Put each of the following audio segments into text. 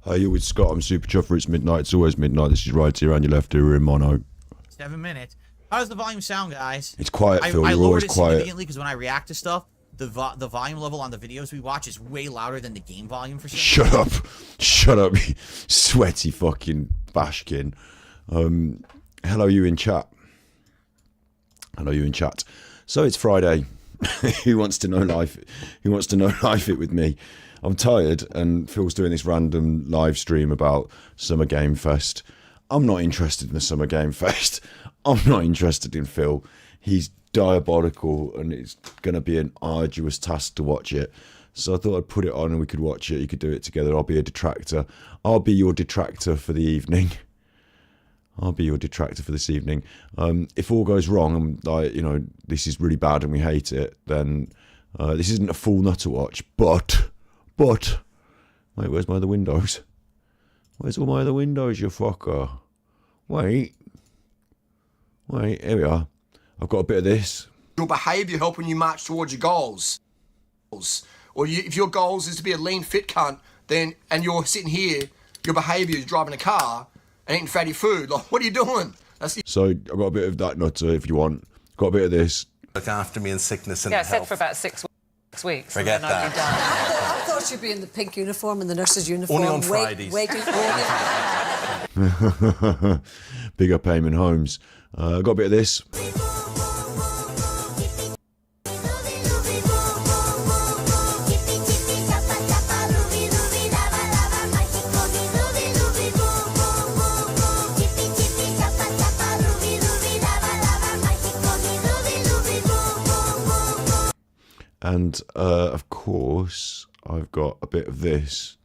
Hey, you with Scott. I'm super chuffer. It's midnight. It's always midnight. This is right here on your left ear in mono. 7 minutes. How does the volume sound, guys? It's quiet, Phil. I You're lowered always it quiet. significantly because when I react to stuff, the volume level on the videos we watch is way louder than the game volume for some Shut up. Shut up, you sweaty fucking bashkin. Hello, you in chat. Hello, you in chat. So it's Friday. Who wants to know life? Who wants to know life it with me? I'm tired, and Phil's doing this random live stream about Summer Game Fest. I'm not interested in the Summer Game Fest. I'm not interested in Phil. He's diabolical, and it's going to be an arduous task to watch it. So I thought I'd put it on and we could watch it. You could do it together. I'll be a detractor. I'll be your detractor for the evening. I'll be your detractor for this evening. If all goes wrong, and this is really bad and we hate it, then this isn't a full nut to watch. But, wait, where's my other windows? Where's all my other windows, you fucker? Wait, here we are. I've got a bit of this. Your behaviour helping you march towards your goals. Or if your goals is to be a lean, fit cunt, and you're sitting here, your behaviour is driving a car and eating fatty food. Like, what are you doing? So I've got a bit of that nutter if you want. Got a bit of this. Look after me in sickness and health. health. Yeah, I said for about 6 weeks. Forget that. I thought you'd be in the pink uniform and the nurse's uniform. Only on Fridays. Waiting for you. Big up Eamon Holmes. Got a bit of this. And, of course, I've got a bit of this.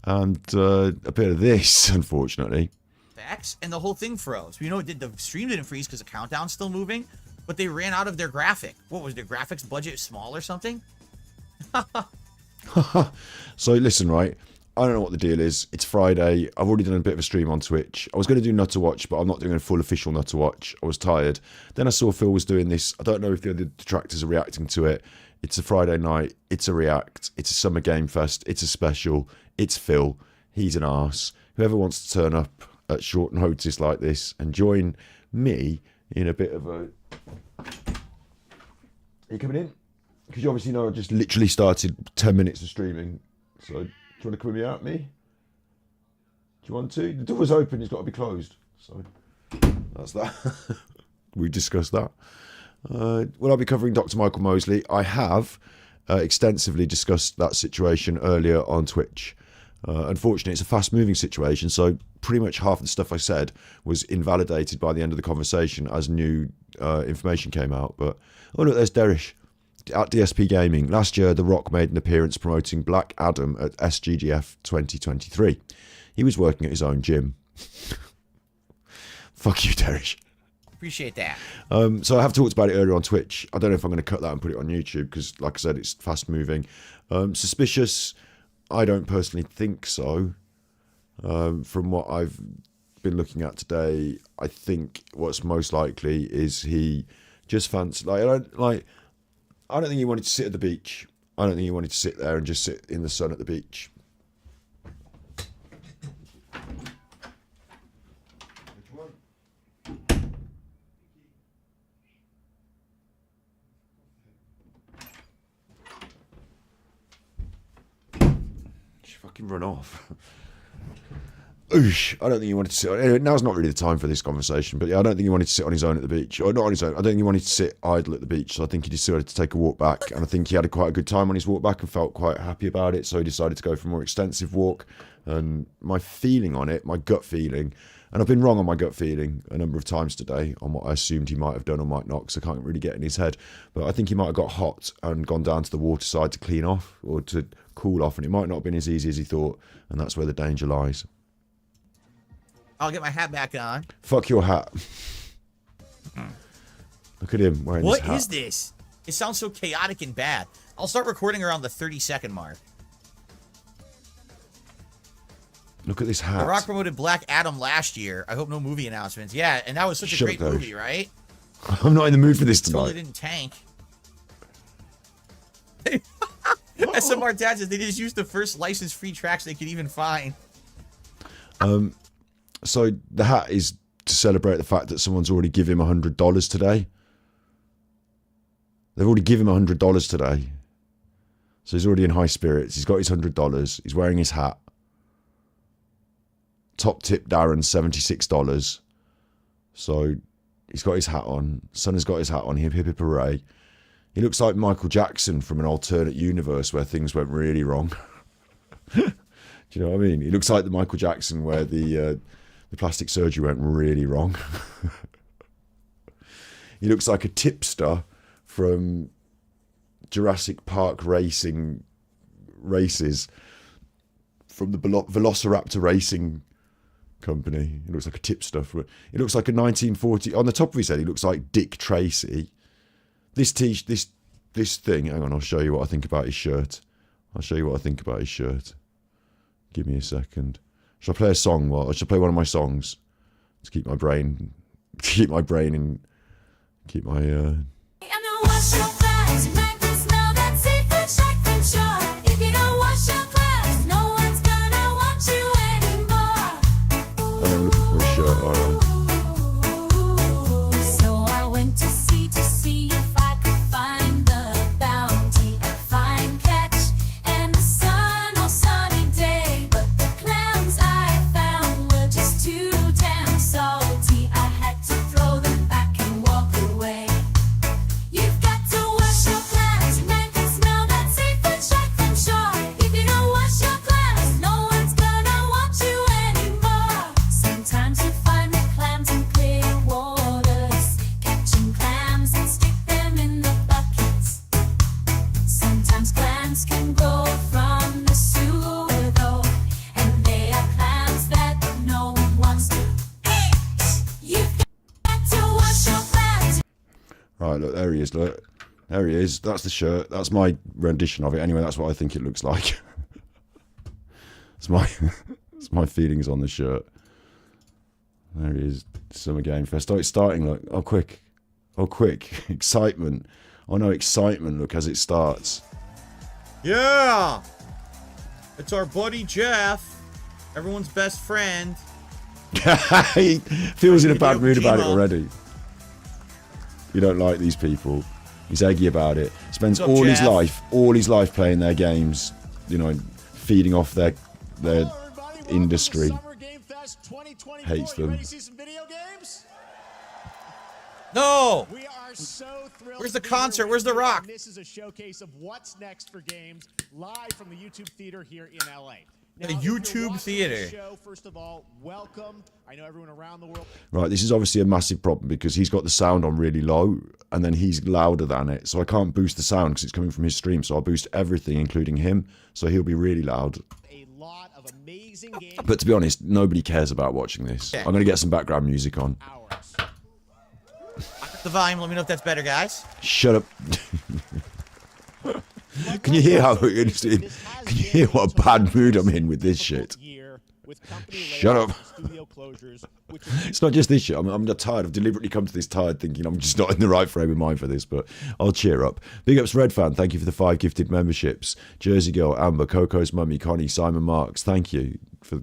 And a bit of this, unfortunately. And the whole thing froze. The stream didn't freeze because the countdown's still moving, but they ran out of their graphic. What was their graphics budget small or something? So listen, right? I don't know what the deal is. It's Friday. I've already done a bit of a stream on Twitch. I was going to do Nutter Watch, but I'm not doing a full official Nutter Watch. I was tired. Then I saw Phil was doing this. I don't know if the other detractors are reacting to it. It's a Friday night. It's a react. It's a Summer Game Fest. It's a special. It's Phil. He's an arse. Whoever wants to turn up at short notice like this and join me in a bit of a... Are you coming in? Because you obviously know I just literally started 10 minutes of streaming. So, do you want to come out me? Do you want to? The door's open. It's got to be closed. So that's that. We discussed that. Will I be covering Dr. Michael Mosley? I have extensively discussed that situation earlier on Twitch. Unfortunately, it's a fast-moving situation, so pretty much half of the stuff I said was invalidated by the end of the conversation as new information came out. But, oh look, there's Derish at DSP Gaming. Last year, The Rock made an appearance promoting Black Adam at SGGF 2023. He was working at his own gym. Fuck you, Derish. Appreciate that. So I have talked about it earlier on Twitch. I don't know if I'm going to cut that and put it on YouTube because, like I said, it's fast-moving. Suspicious... I don't personally think so. From what I've been looking at today, I think what's most likely is he just fancied. I don't think he wanted to sit at the beach. I don't think he wanted to sit there and just sit in the sun at the beach. Fucking run off. Oosh. I don't think he wanted to sit on, anyway, now's not really the time for this conversation, but yeah, I don't think he wanted to sit on his own at the beach, or not on his own. I don't think he wanted to sit idle at the beach, so I think he decided to take a walk back, and I think he had quite a good time on his walk back and felt quite happy about it, so he decided to go for a more extensive walk. And my feeling on it, my gut feeling, and I've been wrong on my gut feeling a number of times today on what I assumed he might have done or might not, because I can't really get in his head, but I think he might have got hot and gone down to the waterside to clean off or to cool off, and it might not have been as easy as he thought, and that's where the danger lies. I'll get my hat back on. Fuck your hat. Look at him wearing his hat. What is this? It sounds so chaotic and bad. I'll start recording around the 30-second mark. Look at this hat. The Rock promoted Black Adam last year. I hope no movie announcements. Yeah, and that was such a great movie, right? I'm not in the mood for this tonight. Totally didn't tank. SMR Dad says they just used the first license-free tracks they could even find. So the hat is to celebrate the fact that someone's already given him $100 today. They've already given him $100 today. So he's already in high spirits. He's got his $100. He's wearing his hat. Top tip Darren, $76. So he's got his hat on. Son has got his hat on. Hip, hip, hip, hooray. He looks like Michael Jackson from an alternate universe where things went really wrong. Do you know what I mean? He looks like the Michael Jackson where the plastic surgery went really wrong. He looks like a tipster from Jurassic Park races from the Velociraptor Racing Company. He looks like a tipster. He looks like a 1940. On the top of his head, he looks like Dick Tracy. This thing. Hang on, I'll show you what I think about his shirt. Give me a second. Should I play a song? Or should I play one of my songs to keep my brain in, keep my. I'm looking for a shirt. All right. Right, look, there he is, look. There he is. That's the shirt. That's my rendition of it. Anyway, that's what I think it looks like. It's my feelings on the shirt. There he is. Summer Game Fest. Oh, it's starting, look. Oh, quick. Excitement. Oh, no, excitement, look, as it starts. Yeah! It's our buddy Jeff. Everyone's best friend. He feels in a bad mood about it already. You don't like these people. He's eggy about it. Spends all his life playing their games, you know, feeding off their industry. Fest 2024. Hates You them. ready to see some video games? No. We are so thrilled. Where's the to be here concert? with Where's The you, Rock? and this is a showcase of what's next for games live from the YouTube theater here in LA. Now, The if you're YouTube watching theater. this show, first of all, welcome. I know everyone around the world. Right, this is obviously a massive problem because he's got the sound on really low and then he's louder than it. So I can't boost the sound because it's coming from his stream. So I'll boost everything, including him. So he'll be really loud. A lot of amazing games. But to be honest, nobody cares about watching this. Yeah. I'm going to get some background music on. Hours. The volume. Let me know if that's better, guys. Shut up. Can you hear how... Can you hear what a bad mood I'm in with this shit? Shut up. It's not just this shit. I'm tired. I've deliberately come to this tired thinking I'm just not in the right frame of mind for this, but I'll cheer up. Big ups Red Fan. Thank you for the 5 gifted memberships. Jersey Girl, Amber, Coco's Mummy, Connie, Simon Marks. Thank you for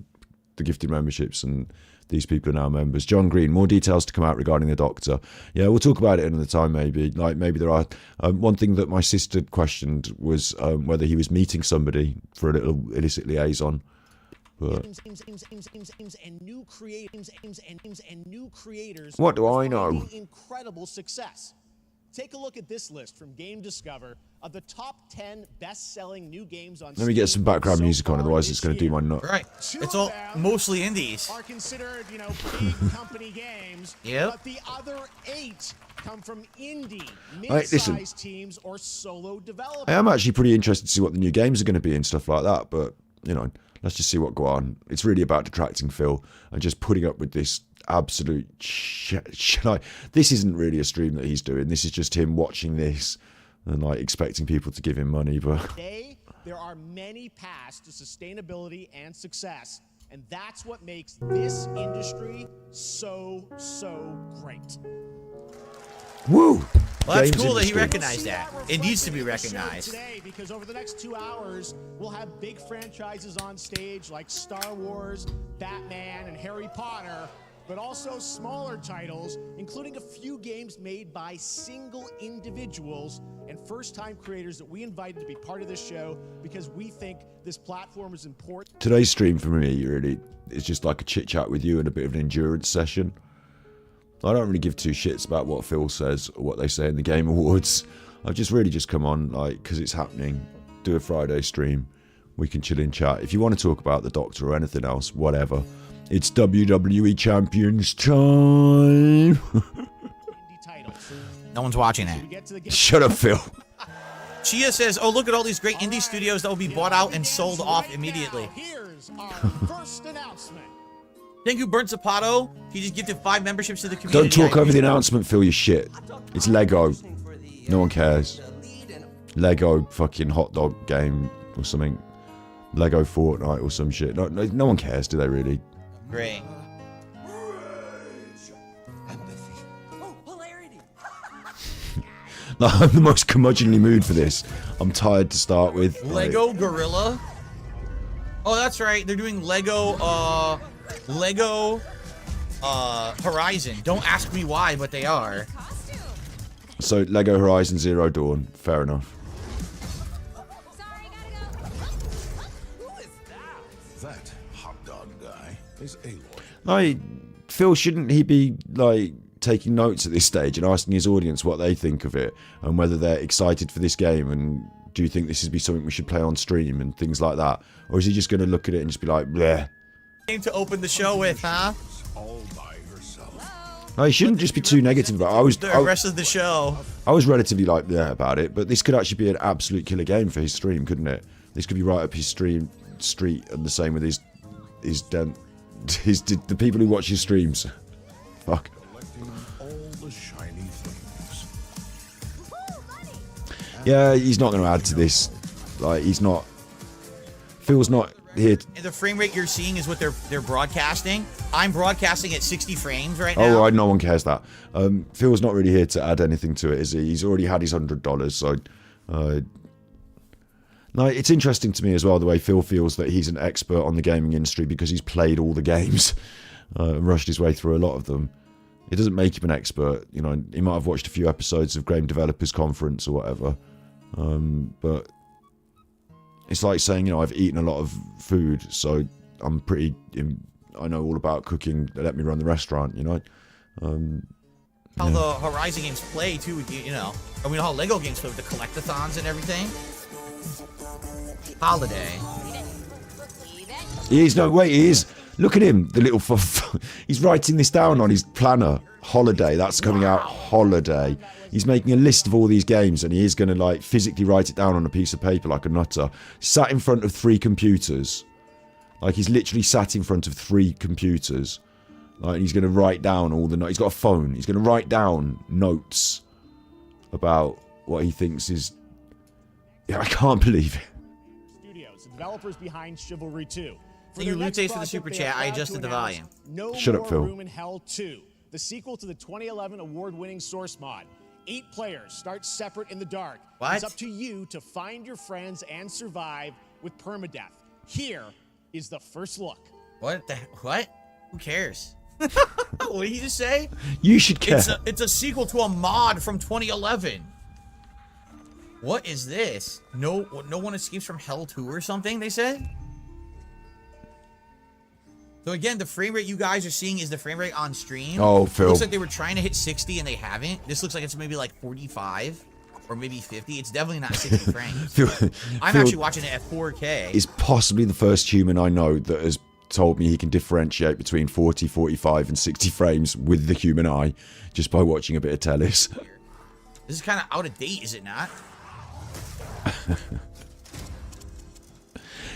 the gifted memberships, and these people are now members. John Green, more details to come out regarding the Doctor. Yeah, we'll talk about it another time maybe. Like maybe there are... one thing that my sister questioned was whether he was meeting somebody for a little illicit liaison. But and new creators. What do I know? finding Incredible success. Take a look at this list from Game Discover of the top 10 best-selling new games on let me get some background so music on, far otherwise this it's going to do year. my nut. Right. Two It's of all them mostly indies. are considered, big company games. Yep. But the other 8 come from indie, Right, listen. mid-sized teams or solo developers. I am actually pretty interested to see what the new games are going to be and stuff like that, but, let's just see what go on. It's really about detracting Phil and just putting up with this absolute shit. This isn't really a stream that he's doing. This is just him watching this and, expecting people to give him money, but... Today, there are many paths to sustainability and success, and that's what makes this industry so great. Woo! Well, that's Games cool that he industry. recognized that. It needs to be reflected in the show recognized. Today, because over the next 2 hours, we'll have big franchises on stage like Star Wars, Batman, and Harry Potter, but also smaller titles, including a few games made by single individuals and first-time creators that we invited to be part of this show because we think this platform is important. Today's stream for me really is just like a chit-chat with you and a bit of an endurance session. I don't really give two shits about what Phil says or what they say in the Game Awards. I've just come on, because it's happening, do a Friday stream. We can chill in chat. If you want to talk about the Doctor or anything else, whatever. It's WWE Champions time. No one's watching that. Shut up, Phil. Chia says, oh, look at all these great indie studios that will be bought out and sold off immediately. Here's our first announcement. Thank you, Burnt Zapato. He just gifted 5 memberships to the community. Don't talk over the announcement, Phil, you shit. It's Lego. No one cares. Lego fucking hot dog game or something. Lego Fortnite or some shit. No one cares, do they really? Great. I'm in the most curmudgeonly mood for this. I'm tired to start with. Lego Gorilla. Oh, that's right. They're doing Lego Horizon. Don't ask me why, but they are. So Lego Horizon Zero Dawn. Fair enough. That hot dog guy is Aloy. Phil, shouldn't he be taking notes at this stage and asking his audience what they think of it and whether they're excited for this game and do you think this would be something we should play on stream and things like that? Or is he just going to look at it and just be like, bleh? Game to open the show with, huh? All by herself. No, he shouldn't just be too negative about it. The rest of the show. I was relatively bleh about it, but this could actually be an absolute killer game for his stream, couldn't it? This could be right up his street and the same with the people who watch his streams. Fuck. Collecting all the shiny things. Yeah, he's not going to add to this. He's not. Phil's not here. And the frame rate you're seeing is what they're broadcasting. I'm broadcasting at 60 frames right now. Oh, right, no one cares that. Phil's not really here to add anything to it, is he? He's already had his $100, so. No, it's interesting to me as well the way Phil feels that he's an expert on the gaming industry because he's played all the games and rushed his way through a lot of them. It doesn't make him an expert, he might have watched a few episodes of Game Developers Conference or whatever, but it's like saying, I've eaten a lot of food, so I'm pretty I know all about cooking. They let me run the restaurant, you know. How the Horizon games play too, you know. And we know how Lego games play with the collectathons and everything. Holiday. He is, no, wait, he is. Look at him, the little he's writing this down on his planner. Holiday, that's coming out. Holiday. He's making a list of all these games, and he is going to like physically write it down on a piece of paper like a nutter. Sat in front of 3 computers. Like, he's literally sat in front of 3 computers. Like, he's going to write down all the notes. He's got a phone. He's going to write down notes about what he thinks is... Yeah, I can't believe it. Studios, the developers behind Chivalry 2. Thank you, Lutes, for the super chat. I adjusted the volume. Shut up, Phil. Room in Hell 2, the sequel to the 2011 award-winning Source mod. 8 players start separate in the dark. What? It's up to you to find your friends and survive with permadeath. Here is the first look. What? What? Who cares? What did he just say? You should care. It's a sequel to a mod from 2011. What is this? No one escapes from Hell 2 or something, they said? So again, the frame rate you guys are seeing is the frame rate on stream. Oh, Phil. It looks like they were trying to hit 60 and they haven't. This looks like it's maybe like 45 or maybe 50. It's definitely not 60 frames. I'm actually watching it at 4K. Is possibly the first human I know that has told me he can differentiate between 40, 45 and 60 frames with the human eye just by watching a bit of Tellis. This is kind of out of date, is it not?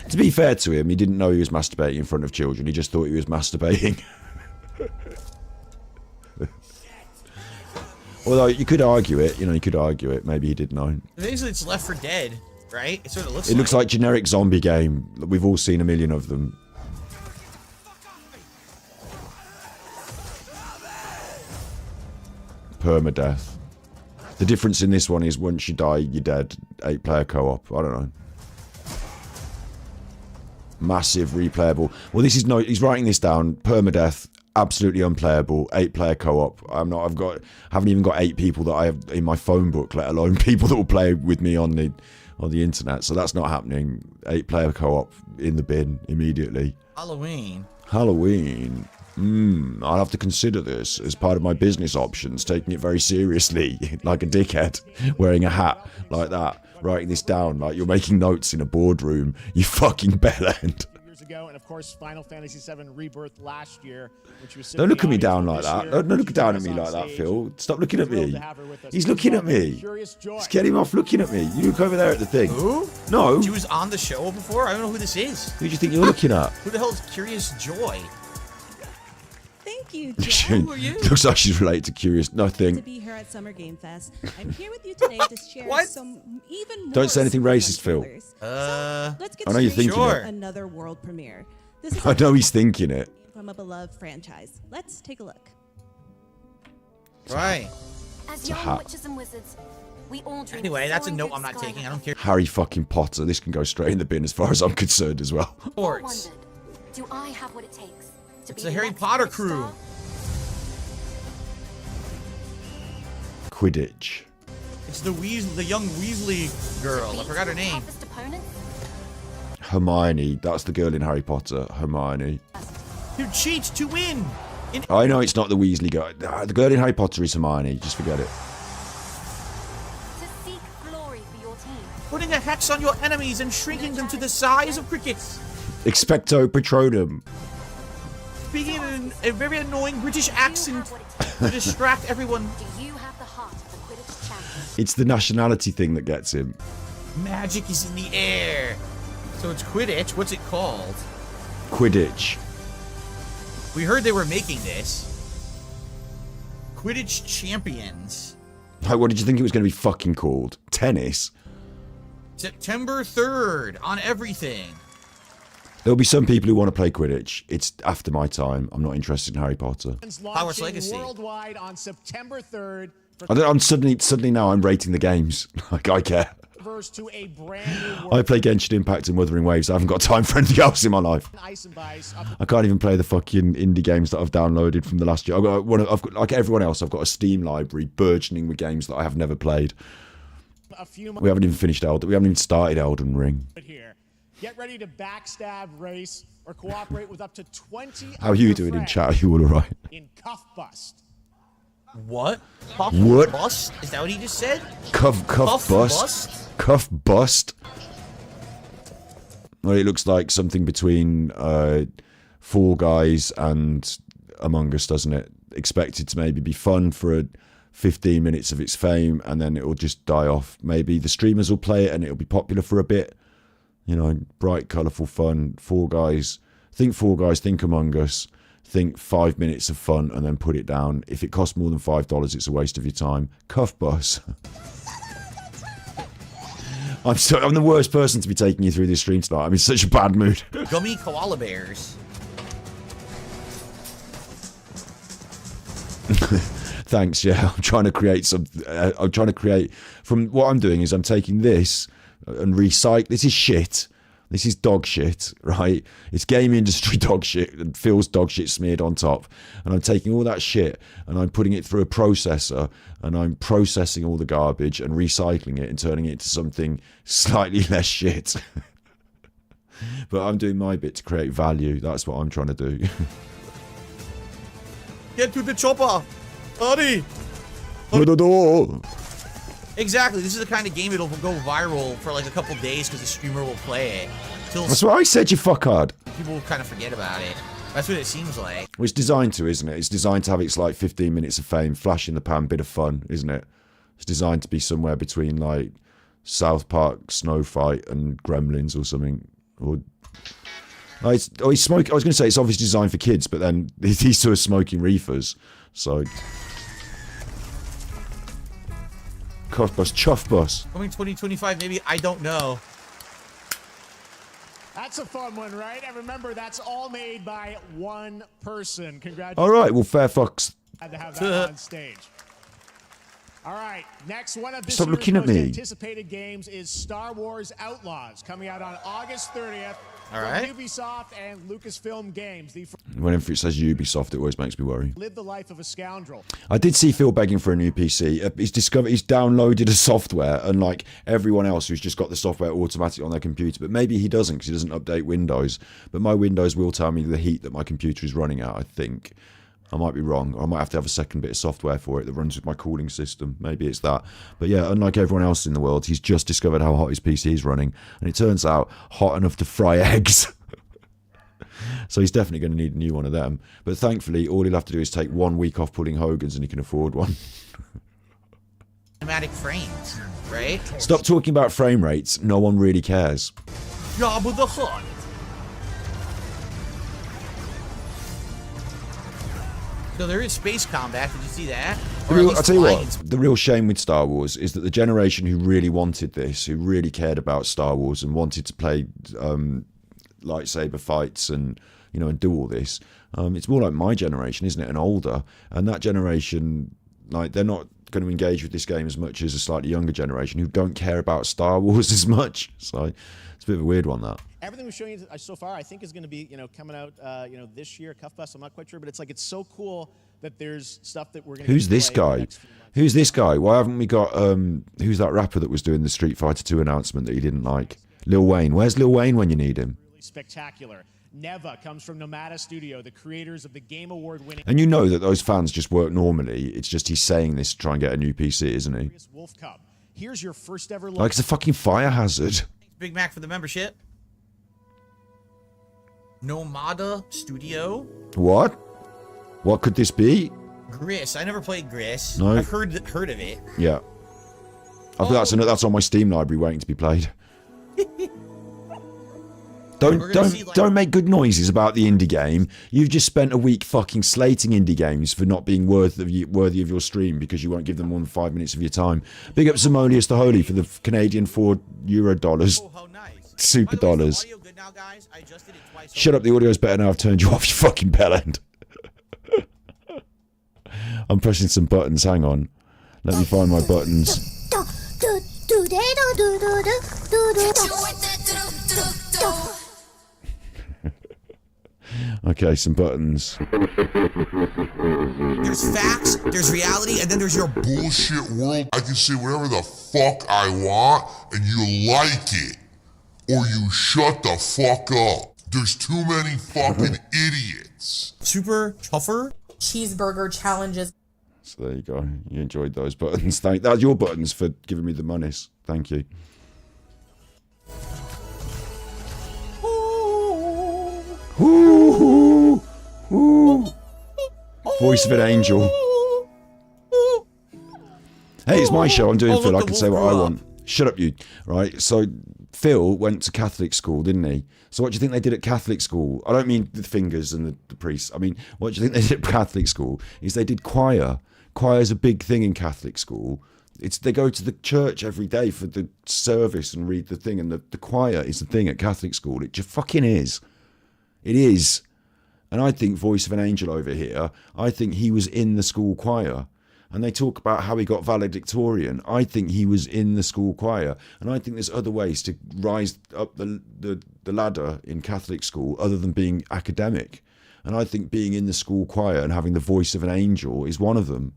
To be fair to him, he didn't know he was masturbating in front of children. He just thought he was masturbating. Although you could argue it, you know, you could argue it. Maybe he did know. Basically, it's Left 4 Dead, right? It sort of looks. It looks like generic zombie game. We've all seen a million of them. Permadeath. The difference in this one is once you die, you're dead. 8-player co-op. I don't know. Massive replayable. Well, this is no. He's writing this down. Permadeath, absolutely unplayable. 8-player co-op. Haven't even got 8 people that I have in my phone book, let alone people that will play with me on the internet. So that's not happening. 8-player co-op in the bin immediately. Halloween. I'll have to consider this as part of my business options, taking it very seriously, like a dickhead, wearing a hat like that, writing this down like you're making notes in a boardroom, you fucking bellend. Years ago, and of course, Final Fantasy VII Rebirth last year, which was Don't look at me down like that. Don't look down at me like that, Phil. Stop looking at me. He's looking at me. Just get him off looking at me. You look over there at the thing. Who? No. She was on the show before? I don't know who this is. Who do you think you're looking at? Who the hell is Curious Joy? Thank you, Jen. Who are you? Looks like she's related to Curious. Nothing. To be here at Summer Game Fest. I'm here with you today to share What? some even more. Don't say anything super racist, fun Phil. trailers. Let's get I know you're straight thinking to it. another world premiere. This is I know he's thinking it. from a beloved franchise. Let's take a look. Right. As a young hat. witches and wizards, we all dream Anyway, of that's a soaring note through I'm the not sky taking. I like don't care. Harry fucking Potter. This can go straight in the bin as far as I'm concerned as well. I Sports. wondered, do I have what it takes to It's be the Harry next Potter big crew. star? Quidditch. It's the young Weasley girl. I forgot her name. Toughest opponent? Hermione. That's the girl in Harry Potter. Hermione. You cheat to win. I know it's not the Weasley girl. The girl in Harry Potter is Hermione. Just forget it. To seek glory for your team. Putting a hex on your enemies and shrinking them to the size of crickets. Expecto Patronum. Speaking in a very annoying British Do you have accent what it takes? to distract everyone. Do you have the heart of the Quidditch champion? It's the nationality thing that gets him. Magic is in the air. So it's Quidditch. What's it called? Quidditch. We heard they were making this. Quidditch Champions. Like, what did you think it was going to be fucking called? Tennis? September 3rd on everything. There'll be some people who want to play Quidditch. It's after my time. I'm not interested in Harry Potter. Hogwarts Legacy. Worldwide on September 3rd. I'm suddenly now I'm rating the games. Like, I care. To a brand new I play Genshin Impact and Wuthering Waves. I haven't got time for anything else in my life. Ice and Vice. I can't even play the fucking indie games that I've downloaded from the last year. I've got, like everyone else, I've got a Steam library burgeoning with games that I have never played. A few We haven't even finished we haven't even started Elden Ring. here. Get ready to backstab, race, or cooperate with up to 20. How are you doing in chat? Are you all alright? In cuff bust. What? Cuff What? bust? Is that what he just said? Cuff bust? Cuff bust? Well, it looks like something between Fall Guys and Among Us, doesn't it? Expected to maybe be fun for 15 minutes of its fame, and then it will just die off. Maybe the streamers will play it and it'll be popular for a bit. You know, bright, colourful fun. Fall Guys. Think Fall Guys, think Among Us. Think 5 minutes of fun and then put it down. If it costs more than $5, it's a waste of your time. Cuff bus. I'm the worst person to be taking you through this stream tonight. I'm in such a bad mood. Gummy koala bears. Thanks. Yeah, I'm trying to create some. I'm trying to create. From what I'm doing is I'm taking this and recycle. This is shit. This is dog shit, right? It's game industry dog shit and Phil's dog shit smeared on top. And I'm taking all that shit and I'm putting it through a processor and I'm processing all the garbage and recycling it and turning it into something slightly less shit. But I'm doing my bit to create value. That's what I'm trying to do. Get to the chopper! Hurry! Exactly, this is the kind of game it'll go viral for like a couple days because the streamer will play it. That's what I said, you fuckhard. People will kind of forget about it. That's what it seems like. Well, it's designed to, isn't it? It's designed to have its like 15 minutes of fame, flash in the pan, bit of fun, isn't it? It's designed to be somewhere between like South Park, Snow Fight, and Gremlins or something. Or he's smoking. I was going to say it's obviously designed for kids, but then these two are smoking reefers, so. Cuff bus, chuff bus. Coming 2025, maybe, I don't know. That's a fun one, right? And remember, that's all made by one person. Congratulations. All right, well, fair fucks. Had to have that on stage. All right, next one of this Stop year's looking at most me. anticipated games is Star Wars Outlaws, coming out on August 30th. All right. From Ubisoft and Lucasfilm Games. Whenever it says Ubisoft, it always makes me worry. Live the life of a scoundrel. I did see Phil begging for a new PC. He's downloaded a software, unlike everyone else who's just got the software automatically on their computer. But maybe he doesn't because he doesn't update Windows. But my Windows will tell me the heat that my computer is running at, I think. I might be wrong. I might have to have a second bit of software for it that runs with my cooling system. Maybe it's that. But yeah, unlike everyone else in the world, he's just discovered how hot his PC is running. And it turns out hot enough to fry eggs. So he's definitely going to need a new one of them. But thankfully, all he'll have to do is take 1 week off pulling Hogan's and he can afford one. Cinematic frames, right? Stop talking about frame rates. No one really cares. Jabba the Hutt. So there is space combat. Did you see that? I'll tell you what, the real shame with Star Wars is that the generation who really wanted this, who really cared about Star Wars and wanted to play lightsaber fights and, you know, and do all this, it's more like my generation, isn't it? And older. And that generation, like, they're not going to engage with this game as much as a slightly younger generation who don't care about Star Wars as much. So it's a bit of a weird one, that. Everything we've shown you so far, I think, is going to be, coming out, this year. Cuff Bus, I'm not quite sure, but it's so cool that there's stuff that we're going to. Who's this guy? Who's this guy? Why haven't we got who's that rapper that was doing the Street Fighter 2 announcement that he didn't like? Lil Wayne. Where's Lil Wayne when you need him? Really spectacular. Neva comes from Nomada Studio, the creators of the Game Award-winning. And you know that those fans just work normally. It's just he's saying this to try and get a new PC, isn't he? Wolf Cub. Here's your first ever look. Like it's a fucking fire hazard. Big Mac for the membership. Nomada Studio. What? What could this be? Gris. I never played Gris. No. I've heard of it. Yeah. I think that's on my Steam library waiting to be played. Don't make good noises about the indie game. You've just spent a week fucking slating indie games for not being worthy of your stream because you won't give them more than 5 minutes of your time. Big up Simonius the Holy for the Canadian €4 dollars. Oh, how nice. Super By the way, dollars. is the audio good now, guys? I adjusted it twice. Shut up, the audio's better now. I've turned you off, you fucking bellend. I'm pressing some buttons. Hang on. Let me find my buttons. Okay, some buttons. There's facts, there's reality, and then there's your bullshit world. I can say whatever the fuck I want, and you like it. or you shut the fuck up. There's too many fucking idiots. Super tougher. Cheeseburger challenges. So there you go. You enjoyed those buttons. That's your buttons for giving me the monies. Thank you. Ooh, ooh. Voice of an angel. Hey, it's my show. I'm doing Phil. I can say what I want. Shut up, you. Right. So Phil went to Catholic school, didn't he? So what do you think they did at Catholic school? I don't mean the fingers and the priests. I mean, what do you think they did at Catholic school? Is they did choir. Choir's a big thing in Catholic school. They go to the church every day for the service and read the thing, and the choir is the thing at Catholic school. It just fucking is. It is. And I think Voice of an Angel over here, I think he was in the school choir. And they talk about how he got valedictorian. I think he was in the school choir. And I think there's other ways to rise up the ladder in Catholic school other than being academic. And I think being in the school choir and having the voice of an angel is one of them.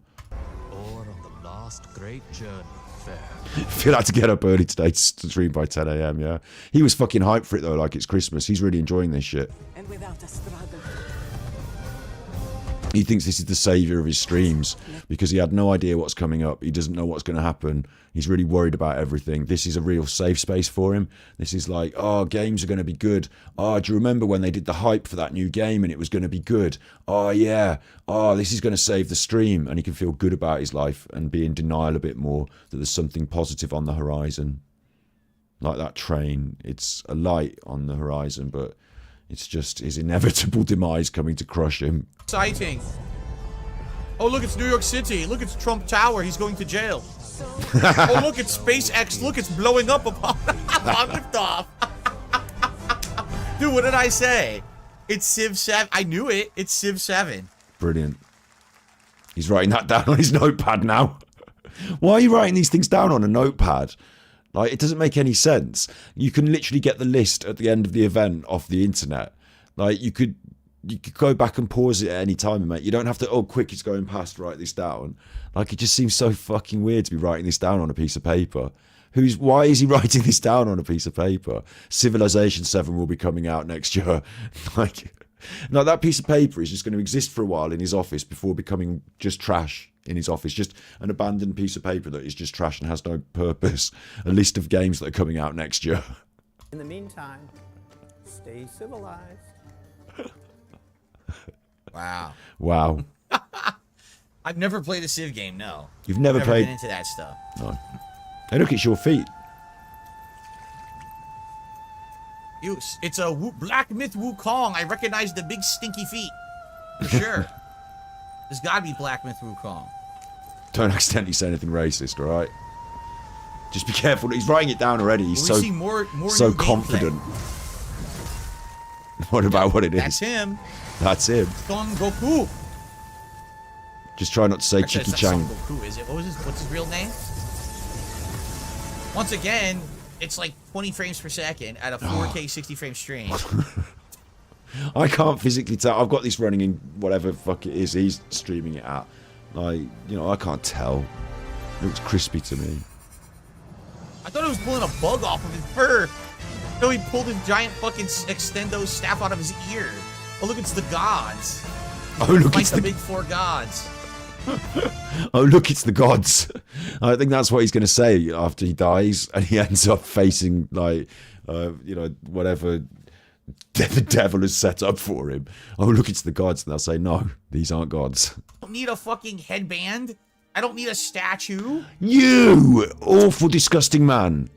Or on the last great journey, fair. Phil had to get up early today to stream by 10 a.m, yeah. He was fucking hyped for it though, like it's Christmas. He's really enjoying this shit. And without a struggle. He thinks this is the saviour of his streams because he had no idea what's coming up. He doesn't know what's going to happen. He's really worried about everything. This is a real safe space for him. This is like, oh, games are going to be good. Oh, do you remember when they did the hype for that new game and it was going to be good? Oh, yeah. Oh, this is going to save the stream. And he can feel good about his life and be in denial a bit more that there's something positive on the horizon. Like that train. It's a light on the horizon, but it's just his inevitable demise coming to crush him. Exciting. Oh, look, it's New York City. Look, it's Trump Tower. He's going to jail. Oh, look, it's SpaceX. Look, it's blowing up upon liftoff. Dude, what did I say? It's Civ 7. I knew it. It's Civ 7. Brilliant. He's writing that down on his notepad now. Why are you writing these things down on a notepad? Like, it doesn't make any sense. You can literally get the list at the end of the event off the internet. Like, you could go back and pause it at any time, mate. You don't have to, oh, quick, it's going past, write this down. Like, it just seems so fucking weird to be writing this down on a piece of paper. Why is he writing this down on a piece of paper? Civilization 7 will be coming out next year. Like, no, that piece of paper is just going to exist for a while in his office before becoming just trash in his office. Just an abandoned piece of paper that is just trash and has no purpose. A list of games that are coming out next year. In the meantime, stay civilized. Wow. Wow. I've never played a Civ game, no. You've never I've played? been into that stuff. No. Hey, look, it's your feet. It's a Black Myth Wukong. I recognize the big stinky feet. For sure. There's gotta be Black Myth Wukong. Don't accidentally say anything racist, all right? Just be careful. He's writing it down already. He's Well, we see more so new confident. gameplay. What about what it is? That's him. That's him. Son Goku. Just try not to say Actually, Chicky it's not Chang. Son Goku, is it? What's his real name? Once again, it's like 20 frames per second at a 4K 60 frame stream. I can't physically tell. I've got this running in whatever fuck it is he's streaming it at. Like, you know, I can't tell. It looks crispy to me. I thought it was pulling a bug off of his fur. No, he pulled his giant fucking extendo staff out of his ear. Oh, look, it's the gods. Oh, look, Like it's the the big four gods. Oh, look, it's the gods. I think that's what he's going to say after he dies, and he ends up facing like, you know, whatever the devil has set up for him. Oh, look, it's the gods, and they'll say, no, these aren't gods. I don't need a fucking headband. I don't need a statue. You awful, disgusting man.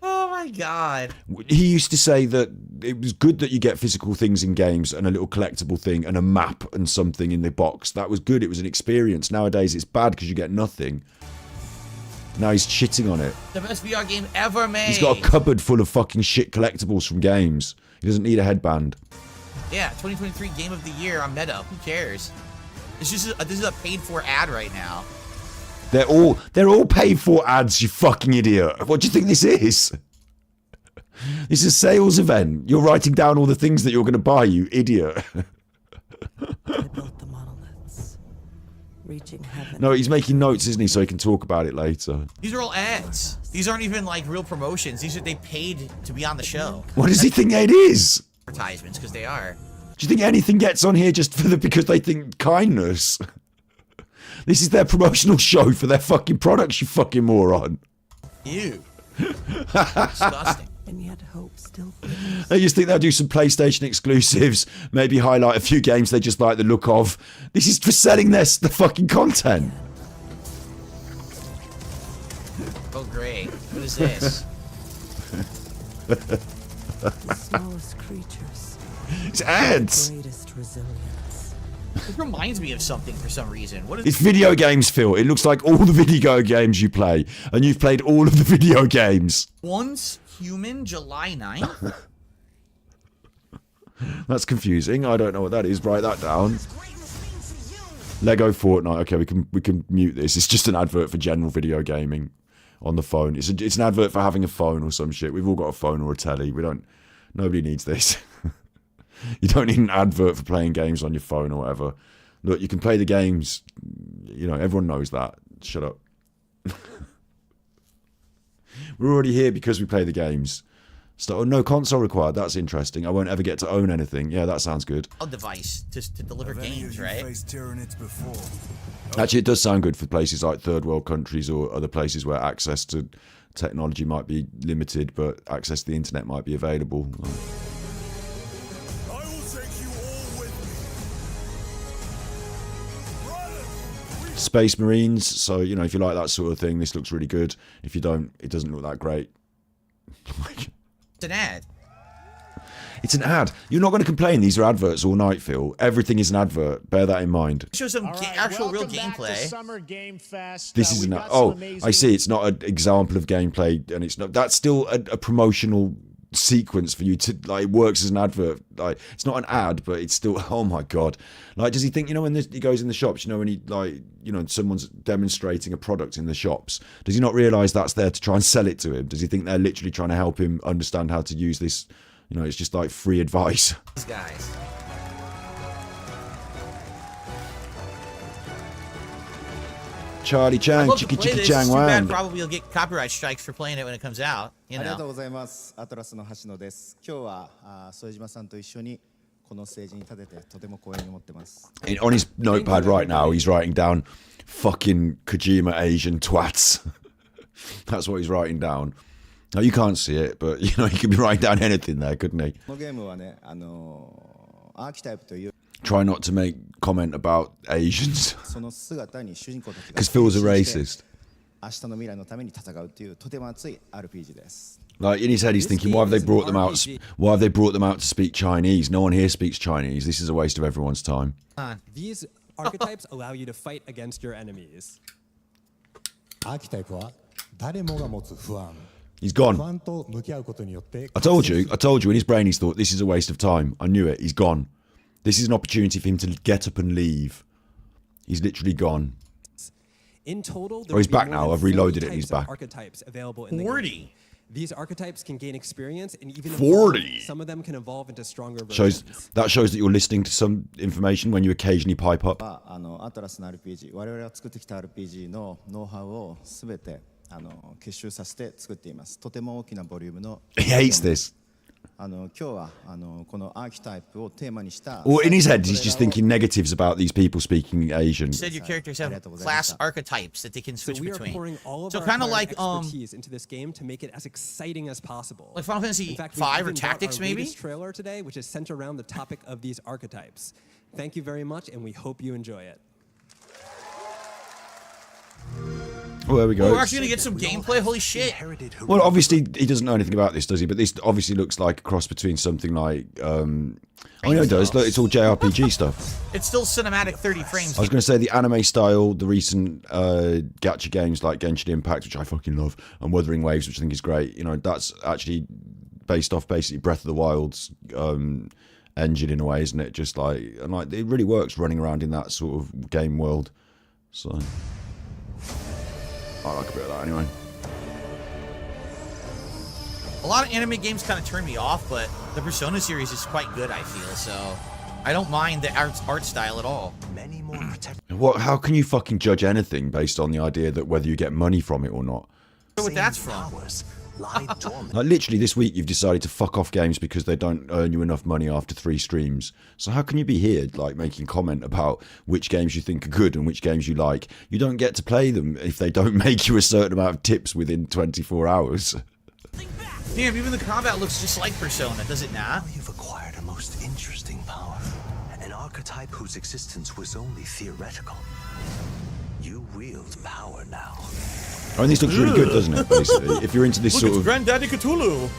Oh my god. He used to say that it was good that you get physical things in games and a little collectible thing and a map and something in the box. That was good. It was an experience. Nowadays, it's bad because you get nothing. Now he's shitting on it. The best VR game ever made. He's got a cupboard full of fucking shit collectibles from games. He doesn't need a headband. Yeah, 2023 Game of the Year on Meta. Who cares? It's just this is a paid for ad right now. They're all paid for ads, you fucking idiot. What do you think this is? This is a sales event. You're writing down all the things that you're going to buy, you idiot. I built the monoliths. reaching heaven. No, he's making notes, isn't he, so he can talk about it later. These are all ads. These aren't even like real promotions. These are they paid to be on the show. What does he think it is? Advertisements, because they are. Do you think anything gets on here just because they think kindness? This is their promotional show for their fucking products, you fucking moron. Ew. Disgusting. And yet hope still They just think they'll do some PlayStation exclusives, maybe highlight a few games they just like the look of. This is for selling the fucking content. Oh great. What is this? the smallest creatures. It's ads. Greatest resilience. This reminds me of something for some reason. What is It's video games, Phil. It looks like all the video games you play, and you've played all of the video games. Once Human, July 9th? That's confusing. I don't know what that is. Write that down. Lego Fortnite. Okay, we can mute this. It's just an advert for general video gaming on the phone. It's an advert for having a phone or some shit. We've all got a phone or a telly. Nobody needs this. You don't need an advert for playing games on your phone or whatever. Look, you can play the games. You know, everyone knows that. Shut up. We're already here because we play the games. So, no console required. That's interesting. I won't ever get to own anything. Yeah, that sounds good. A device to deliver games, right? Actually, it does sound good for places like third world countries or other places where access to technology might be limited, but access to the internet might be available. Space Marines, so you know, if you like that sort of thing, this looks really good. If you don't, it doesn't look that great. It's an ad. It's an ad. You're not going to complain these are adverts all night, Phil. Everything is an advert. Bear that in mind. Show some actual real gameplay. Summer Game Fest. This is an I see. It's not an example of gameplay, and it's not. That's still a promotional sequence for you to like. It works as an advert. Like it's not an ad, but it's still. Oh my god! Like, does he think, you know, when he goes in the shops, you know, when he like, you know, someone's demonstrating a product in the shops, does he not realise that's there to try and sell it to him? Does he think they're literally trying to help him understand how to use this? You know, it's just like free advice. These guys. Charlie Chang, I'd love to Chicka play Chicka this. Chang It's too bad Wang. probably you'll get copyright strikes for playing it when it comes out. You know. ありがとうございます。アトラスの橋野です。今日は副島さんと一緒にこのステージに立ててとても光栄に思ってます。 On his notepad right now, he's writing down fucking Kojima Asian twats. That's what he's writing down. Now, you can't see it, but, you know, he could be writing down anything there, couldn't he? このゲームはね、アーキタイプという Try not to make comment about Asians. その姿に主人公たちが Because Phil's a racist. 明日の未来のために戦うというとても熱い RPG です。 Like, in his head, he's thinking, why have they brought them out? Why have they brought them out to speak Chinese? No one here speaks Chinese. This is a waste of everyone's time. These archetypes allow you to fight against your enemies. アーキタイプは誰もが持つ不安。 He's gone. 不安と向き合うことによって I told you, in his brain he's thought, this is a waste of time. I knew it, he's gone. This is an opportunity for him to get up and leave. He's literally gone. In total, Oh, he's back now. I've reloaded it and he's back. Archetypes available in the 40. game. These archetypes can gain experience and even 40. evolve. Some of them can evolve into stronger Shows versions. that shows that you're listening to some information when you occasionally pipe up. アトラスの RPG、我々が作ってきた RPG のノウハウをすべて結集させて作っています。とても大きなボリュームの He hates this. 今日はこのアーキタイプをテーマにした Or in his head, he's just thinking negatives about these people speaking Asian. You said your characters have class archetypes that they can switch So we are between. pouring all of So our kind of acquired like expertise into this game to make it as exciting as possible. Like Final Fantasy In fact, 5 we've or even brought Tactics, our maybe? latest trailer today, which is centered around the topic of these archetypes. Thank you very much, and we hope you enjoy it. Oh, there we go. Oh, we're actually going to get some gameplay? Holy shit. Well, obviously, he doesn't know anything about this, does he? But this obviously looks like a cross between something like... oh, no, it does. Look, it's all JRPG stuff. It's still cinematic 30 frames. I was going to say the anime style, the recent gacha games like Genshin Impact, which I fucking love, and Wuthering Waves, which I think is great. You know, that's actually based off basically Breath of the Wild's engine in a way, isn't it? Just like, and like, it really works running around in that sort of game world. So... I like a bit of that anyway. A lot of anime games kind of turn me off, but the Persona series is quite good, I feel, so... I don't mind the art style at all. Many more What? How can you fucking judge anything based on the idea that whether you get money from it or not? What that's from? Like literally this week you've decided to fuck off games because they don't earn you enough money after 3 streams. So how can you be here like making comment about which games you think are good and which games you like? You don't get to play them if they don't make you a certain amount of tips within 24 hours. Damn, even the combat looks just like Persona, does it not? You've acquired a most interesting power. An archetype whose existence was only theoretical. You wield power now. I mean, this looks really good, doesn't it, basically? If you're into this Look, sort it's of... Granddaddy Cthulhu.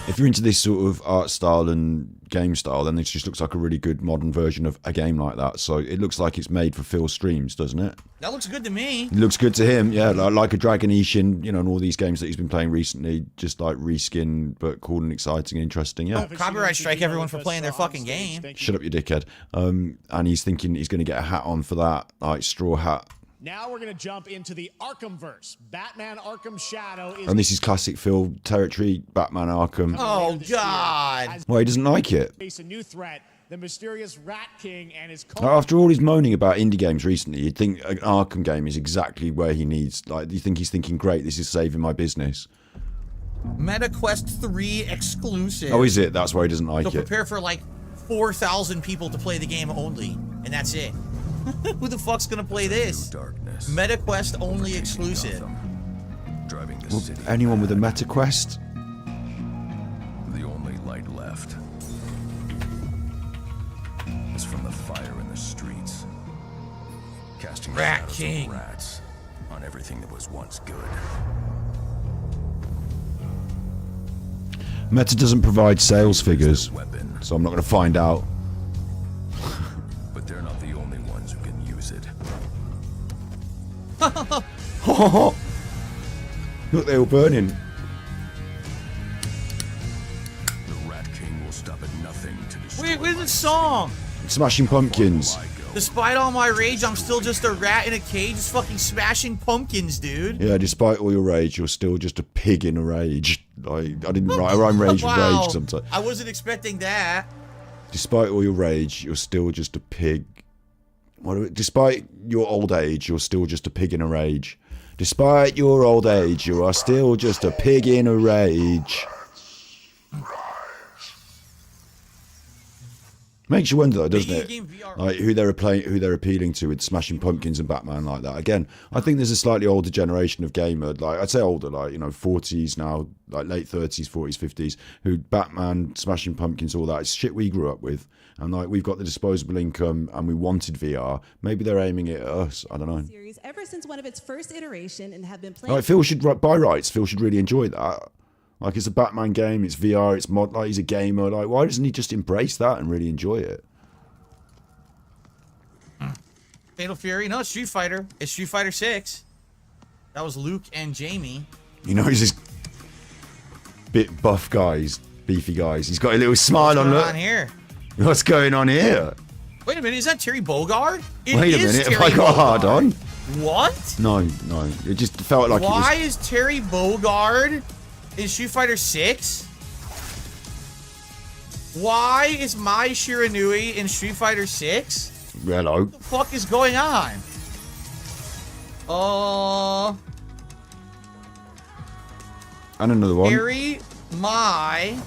If you're into this sort of art style and game style, then this just looks like a really good modern version of a game like that. So it looks like it's made for Phil's streams, doesn't it? That looks good to me. It looks good to him, yeah. Like a Dragon Ishin, you know, and all these games that he's been playing recently, just like reskin, but cool and exciting and interesting, yeah. Don't copyright strike everyone for playing their fucking game. Shut up, you dickhead. And he's thinking he's going to get a hat on for that, like straw hat. Now we're going to jump into the Arkhamverse. Batman Arkham Shadow is... And this is classic Phil territory, Batman Arkham. Oh, God. Well, he doesn't like it. Face a new threat, the mysterious Rat King and his... After all his moaning about indie games recently, you'd think an Arkham game is exactly where he needs. Like, you think he's thinking, great, this is saving my business. MetaQuest 3 exclusive. Oh, is it? That's why he doesn't like So it. prepare for like 4,000 people to play the game only, and that's it. Who the fuck's gonna play this? MetaQuest only exclusive. Well, anyone with a MetaQuest? The only light left is from the fire in the streets, casting Rat shadows King. of rats on everything that was once good. Meta doesn't provide sales figures, so I'm not going to find out. But they're not the only ones who can use it. Look, they're all burning. The Rat King will stop at nothing to destroy. Wait, where's the song? Smashing Pumpkins. Despite all my rage, I'm still just a rat in a cage, just fucking smashing pumpkins, dude. Yeah, despite all your rage, you're still just a pig in a rage. I didn't rhyme rage with Wow. rage sometimes. I wasn't expecting that. Despite all your rage, you're still just a pig. Despite your old age, you're still just a pig in a rage. Despite your old age, you are still just a pig in a rage. Makes you wonder, though, doesn't it? Like who they're appealing to with Smashing Pumpkins and Batman like that. Again, I think there's a slightly older generation of gamer, like I'd say older, like 40s now, like late 30s, 40s, 50s, who Batman, Smashing Pumpkins, all that. It's shit we grew up with, and like we've got the disposable income, and we wanted VR. Maybe they're aiming it at us. I don't know. Series ever since one of its first iteration and have been playing. Like Phil should buy rights. Phil should really enjoy that. Like it's a Batman game, it's VR, it's mod. Like he's a gamer. Like why doesn't he just embrace that and really enjoy it? Fatal Fury? No, it's Street Fighter. It's Street Fighter 6. That was Luke and Jamie. You know, he's this bit buff guys, beefy guys. He's got a little smile on. What's Look. going on here? What's going on here? Wait a minute, is that Terry Bogard? Wait a minute, have I got a hard on? What? No. It just felt like Why it was... is Terry Bogard in Street Fighter 6? Why is Mai Shiranui in Street Fighter 6? Hello. What the fuck is going on? And another one. Terry, Mai,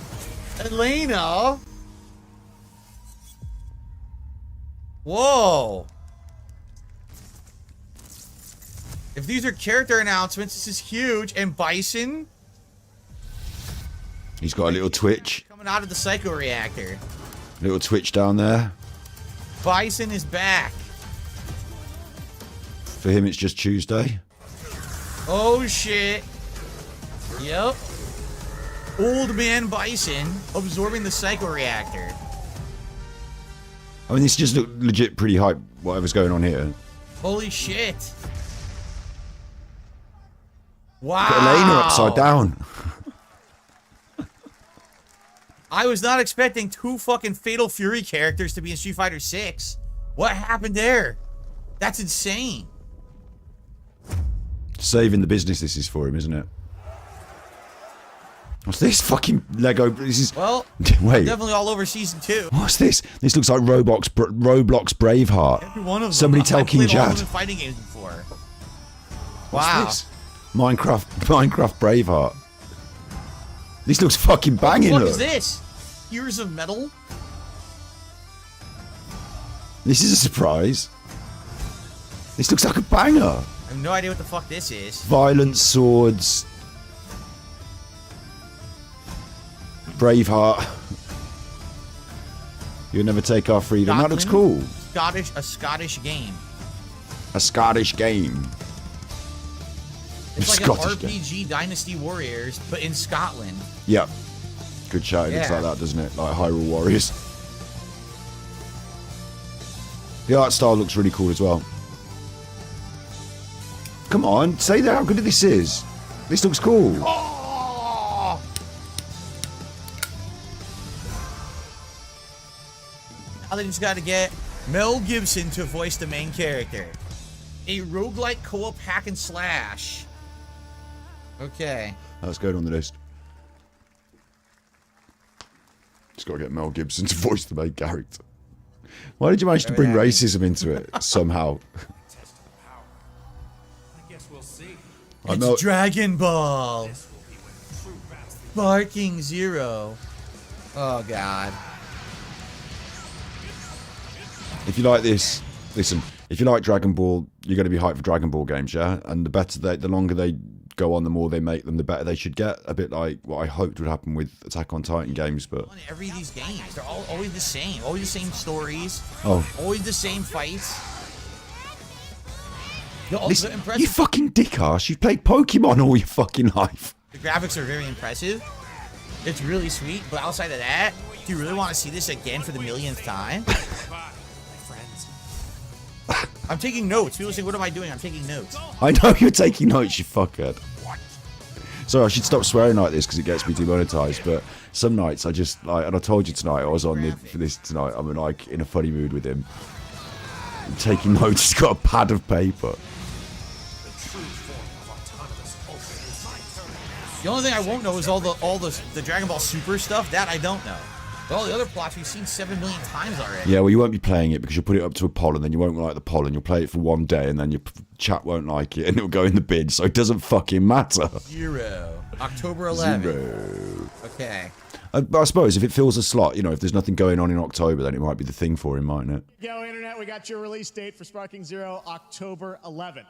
Elena. Whoa. If these are character announcements, this is huge. And Bison He's got a little twitch. coming out of the Psycho Reactor. Little twitch down there. Bison is back. For him, it's just Tuesday. Oh shit. Yep. Old man Bison absorbing the Psycho Reactor. I mean, this just looked legit pretty hype, whatever's going on here. Holy shit. Wow. Got Elena upside down. I was not expecting 2 fucking Fatal Fury characters to be in Street Fighter 6. What happened there? That's insane. Saving the business this is for him, isn't it? What's this fucking Lego? This is Well, wait. definitely all over season 2. What's this? This looks like Roblox Braveheart. Every one of them. Somebody tell I've King played all of Jad. the fighting games before. What's Wow. this? Minecraft Braveheart. This looks fucking banging. What Look. is this? Years of Metal? This is a surprise. This looks like a banger. I have no idea what the fuck this is. Violent swords. Braveheart. You'll never take our freedom. That looks cool. A Scottish game. A Scottish game. It's like Scottish an RPG Dynasty Warriors, but in Scotland. Yep. Good shout. It looks Yeah. like that, doesn't it? Like Hyrule Warriors. The art style looks really cool as well. Come on, say that how good this is. This looks cool. Oh! Now they just got to get Mel Gibson to voice the main character. A roguelike co-op hack and slash. Okay. Let's go on the list. Just got to get Mel Gibson to voice the main character. Why did you manage to bring racism into it somehow? I guess we'll see. It's Dragon Ball. Barking Zero. Oh God. If you like this, listen. If you like Dragon Ball, you're going to be hyped for Dragon Ball games, yeah. And the longer they go on, the more they make them, the better they should get. A bit like what I hoped would happen with Attack on Titan games, but Every of these games, they're all always the same. Always the same stories. Oh. Always the same fights. listen, The impressive. you fucking dick ass. You've played Pokemon all your fucking life. The graphics are very impressive. It's really sweet, but outside of that, do you really want to see this again for the millionth time? I'm taking notes. People say, what am I doing? I'm taking notes. I know you're taking notes, you fuckhead. Sorry, I should stop swearing like this because it gets me demonetized. But some nights I just like, and I told you tonight I was on for this tonight. I'm like in a funny mood with him. I'm taking notes. He's got a pad of paper. The only thing I won't know is all the Dragon Ball Super stuff. That I don't know. But all the other plots we've seen 7 million times already. Yeah, well, you won't be playing it because you'll put it up to a poll and then you won't like the poll and you'll play it for one day and then your chat won't like it and it'll go in the bin. So it doesn't fucking matter. 0. October 11th. 0. Okay. I suppose if it fills a slot, you know, if there's nothing going on in October, then it might be the thing for him, mightn't it? Yo, Internet, we got your release date for Sparking Zero, October 11th.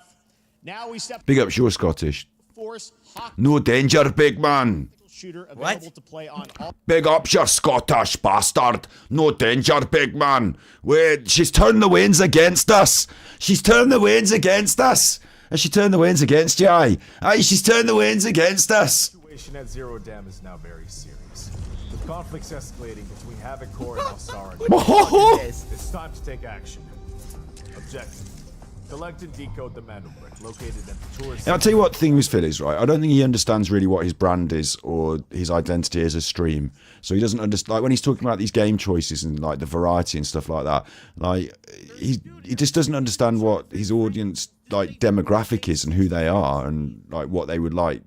Now we step Big up, you're Scottish. Force Hockey No danger, big man. shooter available to play on all. Big up, you Scottish bastard. No danger, big man. Wait, she's turned the winds against us. She's turned the winds against us. Has she turned the winds against you, aye? Aye, she's turned the winds against us. The situation at Zero Dam is now very serious. With conflicts escalating between Havoc Core and Alsara, it's time to take action. Objective: collect and decode the Mandel brick located at the tourist. And I'll tell you what the thing with Phil is, right? I don't think he understands really what his brand is or his identity as a stream. So he doesn't understand, like when he's talking about these game choices and like the variety and stuff like that, like he just doesn't understand what his audience like demographic is and who they are and like what they would like.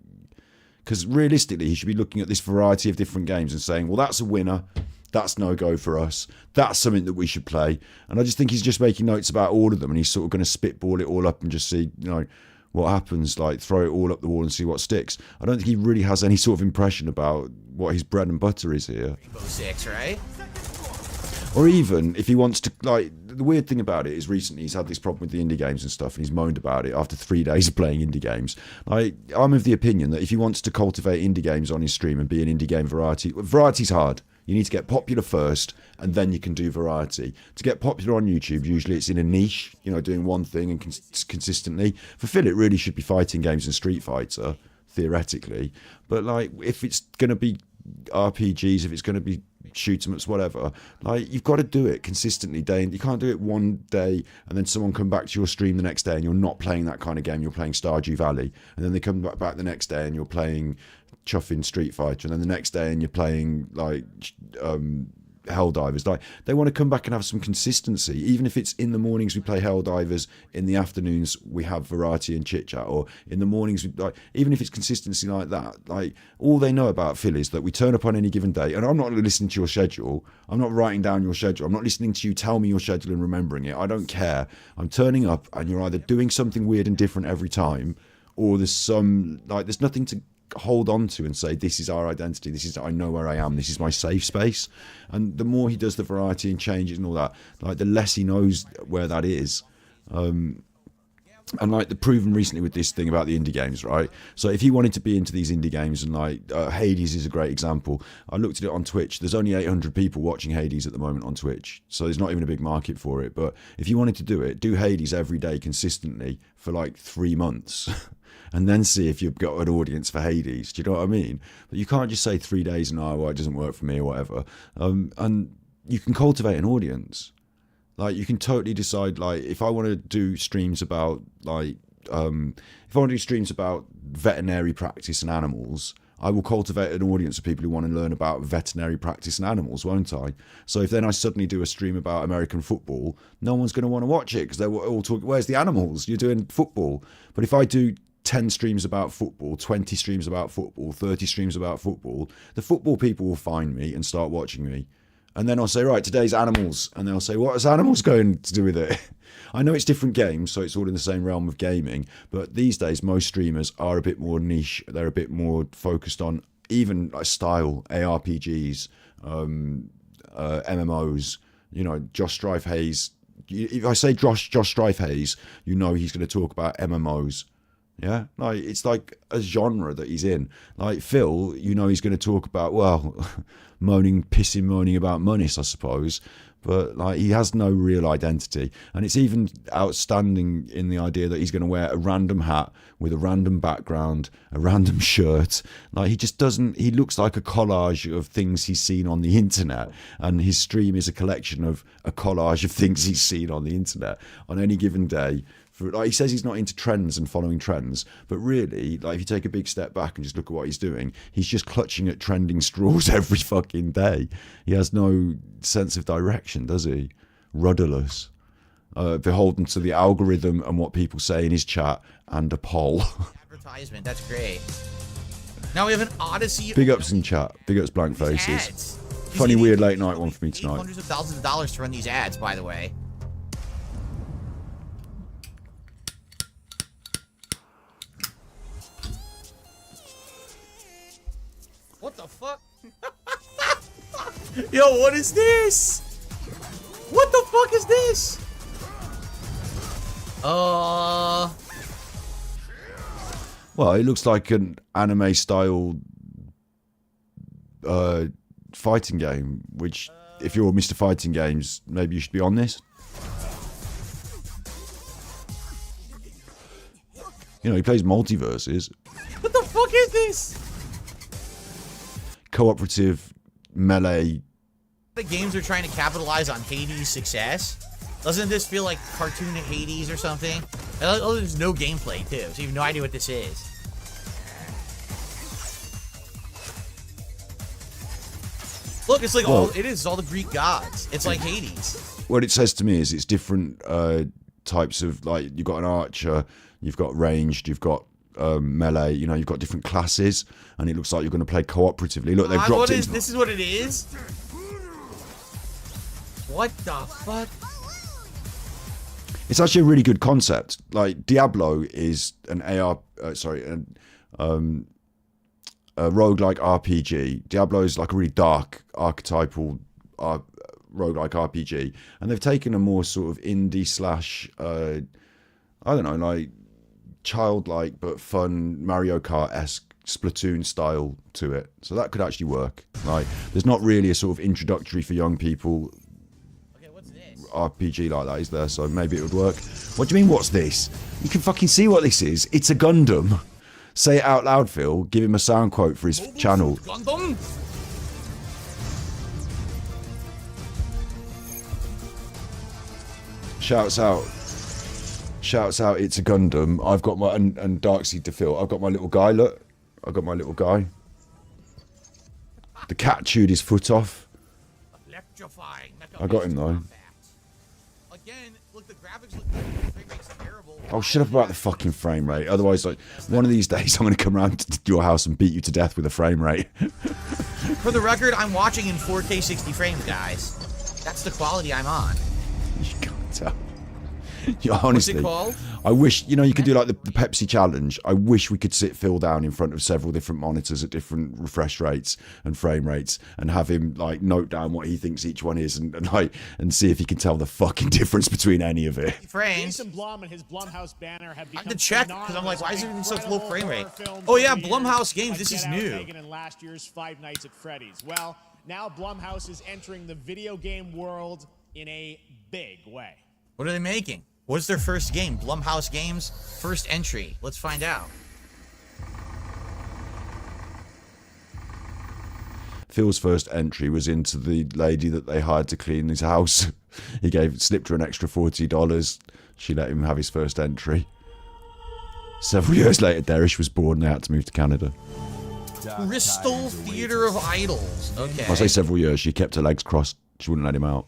Because realistically, he should be looking at this variety of different games and saying, well, that's a winner. That's no go for us. That's something that we should play. And I just think he's just making notes about all of them and he's sort of going to spitball it all up and just see, you know, what happens, like throw it all up the wall and see what sticks. I don't think he really has any sort of impression about what his bread and butter is here. Rainbow Six, right? Or even if he wants to, like, the weird thing about it is recently he's had this problem with the indie games and stuff and he's moaned about it after 3 days of playing indie games. I'm of the opinion that if he wants to cultivate indie games on his stream and be an indie game variety's hard. You need to get popular first, and then you can do variety. To get popular on YouTube, usually it's in a niche, you know, doing one thing and consistently. For Phil, it really should be fighting games and Street Fighter, theoretically. But, like, if it's going to be RPGs, if it's going to be shoot 'em ups, whatever, like, you've got to do it consistently. You can't do it one day and then someone come back to your stream the next day and you're not playing that kind of game. You're playing Stardew Valley. And then they come back the next day and you're playing chuffing Street Fighter, and then the next day and you're playing like Helldivers. Like, they want to come back and have some consistency. Even if it's in the mornings we play Helldivers, in the afternoons we have variety and chit chat, or in the mornings, like, even if it's consistency like that, like, all they know about Phil is that we turn up on any given day, and I'm not listening to your schedule. I'm not writing down your schedule. I'm not listening to you tell me your schedule and remembering it. I don't care. I'm turning up, and you're either doing something weird and different every time, or there's nothing to hold on to and say, this is our identity, this is, I know where I am, this is my safe space. And the more he does the variety and changes and all that, like, the less he knows where that is. And like, the proven recently with this thing about the indie games, right? So if he wanted to be into these indie games, and like Hades is a great example. I looked at it on Twitch. There's only 800 people watching Hades at the moment on Twitch, so there's not even a big market for it. But if you wanted to do it, do Hades every day consistently for like 3 months and then see if you've got an audience for Hades. Do you know what I mean? But you can't just say 3 days and, oh, well, it doesn't work for me or whatever. And you can cultivate an audience. Like, you can totally decide, like, if I want to do streams about, like, if I want to do streams about veterinary practice and animals, I will cultivate an audience of people who want to learn about veterinary practice and animals, won't I? So if then I suddenly do a stream about American football, no one's going to want to watch it, because they're all talking, where's the animals? You're doing football. But if I do 10 streams about football, 20 streams about football, 30 streams about football, the football people will find me and start watching me. And then I'll say, right, today's animals. And they'll say, what is animals going to do with it? I know it's different games, so it's all in the same realm of gaming. But these days, most streamers are a bit more niche. They're a bit more focused on even like style, ARPGs, MMOs. You know, Josh Strife Hayes. If I say Josh Strife Hayes, you know he's going to talk about MMOs. Yeah, like, it's like a genre that he's in. Like Phil, you know he's going to talk about, well, moaning about money, I suppose. But like, he has no real identity. And it's even outstanding in the idea that he's going to wear a random hat with a random background, a random shirt. Like, he just doesn't, he looks like a collage of things he's seen on the internet. And his stream is a collection of a collage of things he's seen on the internet on any given day. Like, he says he's not into trends and following trends, but really, like, if you take a big step back and just look at what he's doing, he's just clutching at trending straws every fucking day. He has no sense of direction, does he? Rudderless, beholden to the algorithm and what people say in his chat and a poll. Advertisement, that's great. Now we have an Odyssey. Big ups in chat. Big ups, blank faces. Ads. Funny, weird late night one for me tonight. Hundreds of thousands of dollars to run these ads, by the way. What the fuck? Yo, what is this? What the fuck is this? Well, it looks like an anime style fighting game, which, if you're Mr. Fighting Games, maybe you should be on this. You know, he plays multiverses. What the fuck is this? Cooperative melee. The games are trying to capitalize on Hades' success. Doesn't this feel like cartoon Hades or something? Oh, there's no gameplay too, so you have no idea what this is. Look, it's like all the Greek gods. It's like Hades. What it says to me is it's different types of, like, you've got an archer, you've got ranged, you've got melee, you know, you've got different classes, and it looks like you're going to play cooperatively. Look, they've dropped it. This is what it is? What the fuck? It's actually a really good concept. Like, Diablo is an a roguelike RPG. Diablo is like a really dark, archetypal roguelike RPG, and they've taken a more sort of indie slash, I don't know, like childlike but fun Mario Kart-esque Splatoon style to it. So that could actually work. Like, there's not really a sort of introductory for young people RPG like that, is there? So maybe it would work. What do you mean, what's this? You can fucking see what this is. It's a Gundam. Say it out loud, Phil. Give him a sound quote for his channel. Gundam? Shouts out, it's a Gundam. I've got my, and Darkseid to Phil, I've got my little guy, look. I've got my little guy. The cat chewed his foot off. Electrifying. I got him though. Again, look, the graphics look good. The frame rate's terrible. Oh, shut up about the fucking frame rate. Otherwise, like, one of these days, I'm going to come around to your house and beat you to death with a frame rate. For the record, I'm watching in 4K 60 frames, guys. That's the quality I'm on. You can't tell. Yeah, honestly, What's it called? I wish, you know, you could do like the Pepsi challenge. I wish we could sit Phil down in front of several different monitors at different refresh rates and frame rates and have him like note down what he thinks each one is and see if he can tell the fucking difference between any of it. Frames. Jason Blum and his Blumhouse banner have I have become to check because I'm like, why is it even such low incredible frame rate? horror films Oh yeah, over the years, Blumhouse games. like This is Get Out, new. Megan, and last year's Five Nights at Freddy's. Well, now Blumhouse is entering the video game world in a big way. What are they making? What's their first game? Blumhouse Games, first entry. Let's find out. Phil's first entry was into the lady that they hired to clean his house. He slipped her an extra $40. She let him have his first entry. Several years later, Derish was born and they had to move to Canada. Crystal Theater of Idols. Okay. I say several years. She kept her legs crossed. She wouldn't let him out.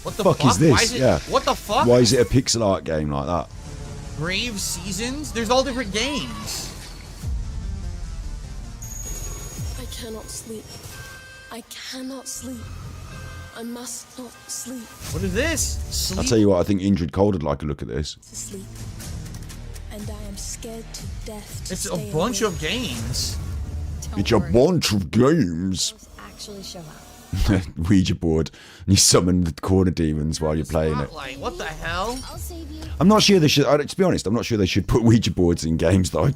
What the fuck fuck? is this? Why is it, yeah. What the fuck? Why is it a pixel art game like that? Grave Seasons? There's all different games. I cannot sleep. I cannot sleep. I must not sleep. What is this? Sleep? I'll tell you what, I think Indrid Cold would like a look at this. To sleep. And I am scared to death to It's a stay bunch awake. of games. It's a bunch of games. Actually show up. Ouija board. And you summon the corner demons while you're playing it. Like, what the hell? I'm not sure they should, to be honest, I'm not sure they should put Ouija boards in games though.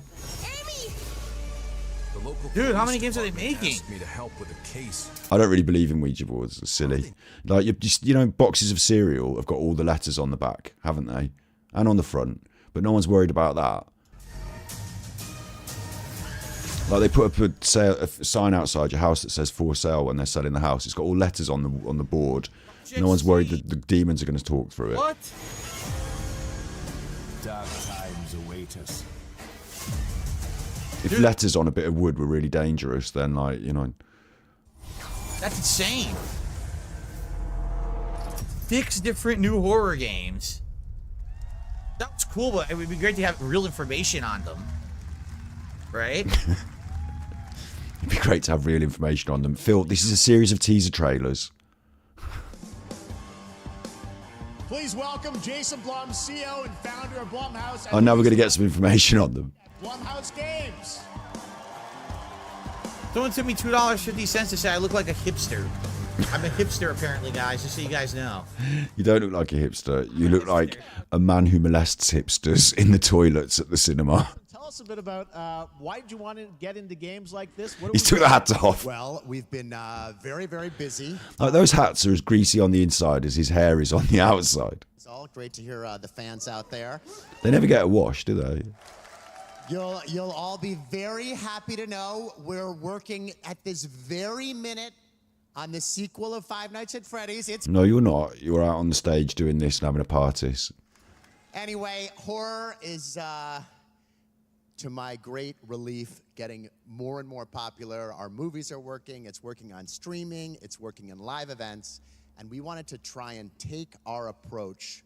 Dude, how many games are they making? Me to help with a case. I don't really believe in Ouija boards. It's silly. Like, you know, boxes of cereal have got all the letters on the back, haven't they? And on the front. But no one's worried about that. Like, they put up a sign outside your house that says for sale when they're selling the house. It's got all letters on the board. No one's worried that the demons are going to talk through it. What? Dark times await us. If letters on a bit of wood were really dangerous, then, like, you know. That's insane. 6 different new horror games. That's cool, but it would be great to have real information on them. Right? It'd be great to have real information on them. Phil, this is a series of teaser trailers. Please welcome Jason Blum, CEO and founder of Blumhouse. Oh, now we're going to get some information on them. Blumhouse Games. Someone sent me $2.50 to say I look like a hipster. I'm a hipster, apparently, guys, just so you guys know. You don't look like a hipster. You look like a man who molests hipsters in the toilets at the cinema. Tell us a bit about why did you want to get into games like this? What He took the hats off. Well, we've been very, very busy. Like, those hats are as greasy on the inside as his hair is on the outside. It's all great to hear the fans out there. They never get a wash, do they? You'll all be very happy to know we're working at this very minute on the sequel of Five Nights at Freddy's. It's No, you're not. You're out on the stage doing this and having a party. Anyway, horror is, to my great relief, getting more and more popular. Our movies are working. It's working on streaming. It's working in live events. And we wanted to try and take our approach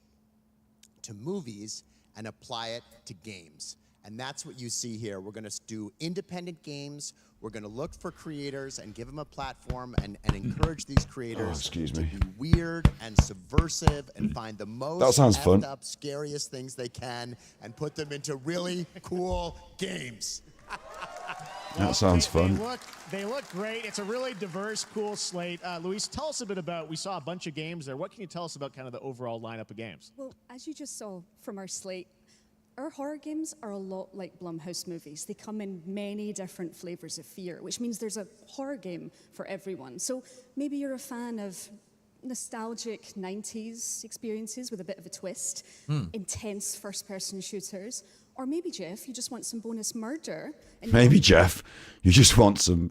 to movies and apply it to games. And that's what you see here. We're going to do independent games. We're going to look for creators and give them a platform and encourage these creators to be weird and subversive and find the most That sounds fun. effed up, scariest things they can and put them into really cool games. That sounds fun. They look great. It's a really diverse, cool slate. Luis, tell us a bit about, we saw a bunch of games there. What can you tell us about kind of the overall lineup of games? Well, as you just saw from our slate, our horror games are a lot like Blumhouse movies. They come in many different flavors of fear, which means there's a horror game for everyone. So maybe you're a fan of nostalgic 90s experiences with a bit of a twist, intense first-person shooters, or maybe, Jeff, you just want some bonus murder. And Maybe, Jeff, you just want some...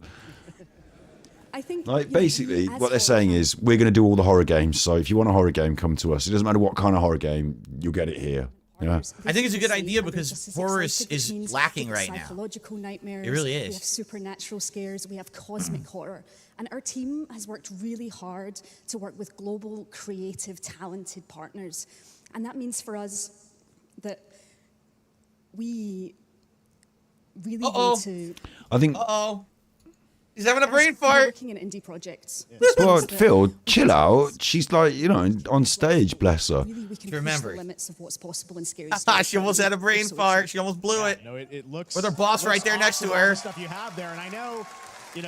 I think, Like, basically, what they're saying is, we're going to do all the horror games, so if you want a horror game, come to us. It doesn't matter what kind of horror game, you'll get it here. Yeah. I think it's a good idea because horror is lacking right now. Psychological nightmares. It really We is. have supernatural scares. We have cosmic horror. And our team has worked really hard to work with global, creative, talented partners. And that means for us that we really need to... I think... He's having a brain We're fart. working in indie projects. Well, Phil, chill out. She's like, you know, on stage, bless her. Really, we can Remember. push the limits of what's possible in scary She almost had a brain fart. She almost blew it. No, it looks with her boss right there next to awesome, all her. the stuff you have there, and I know,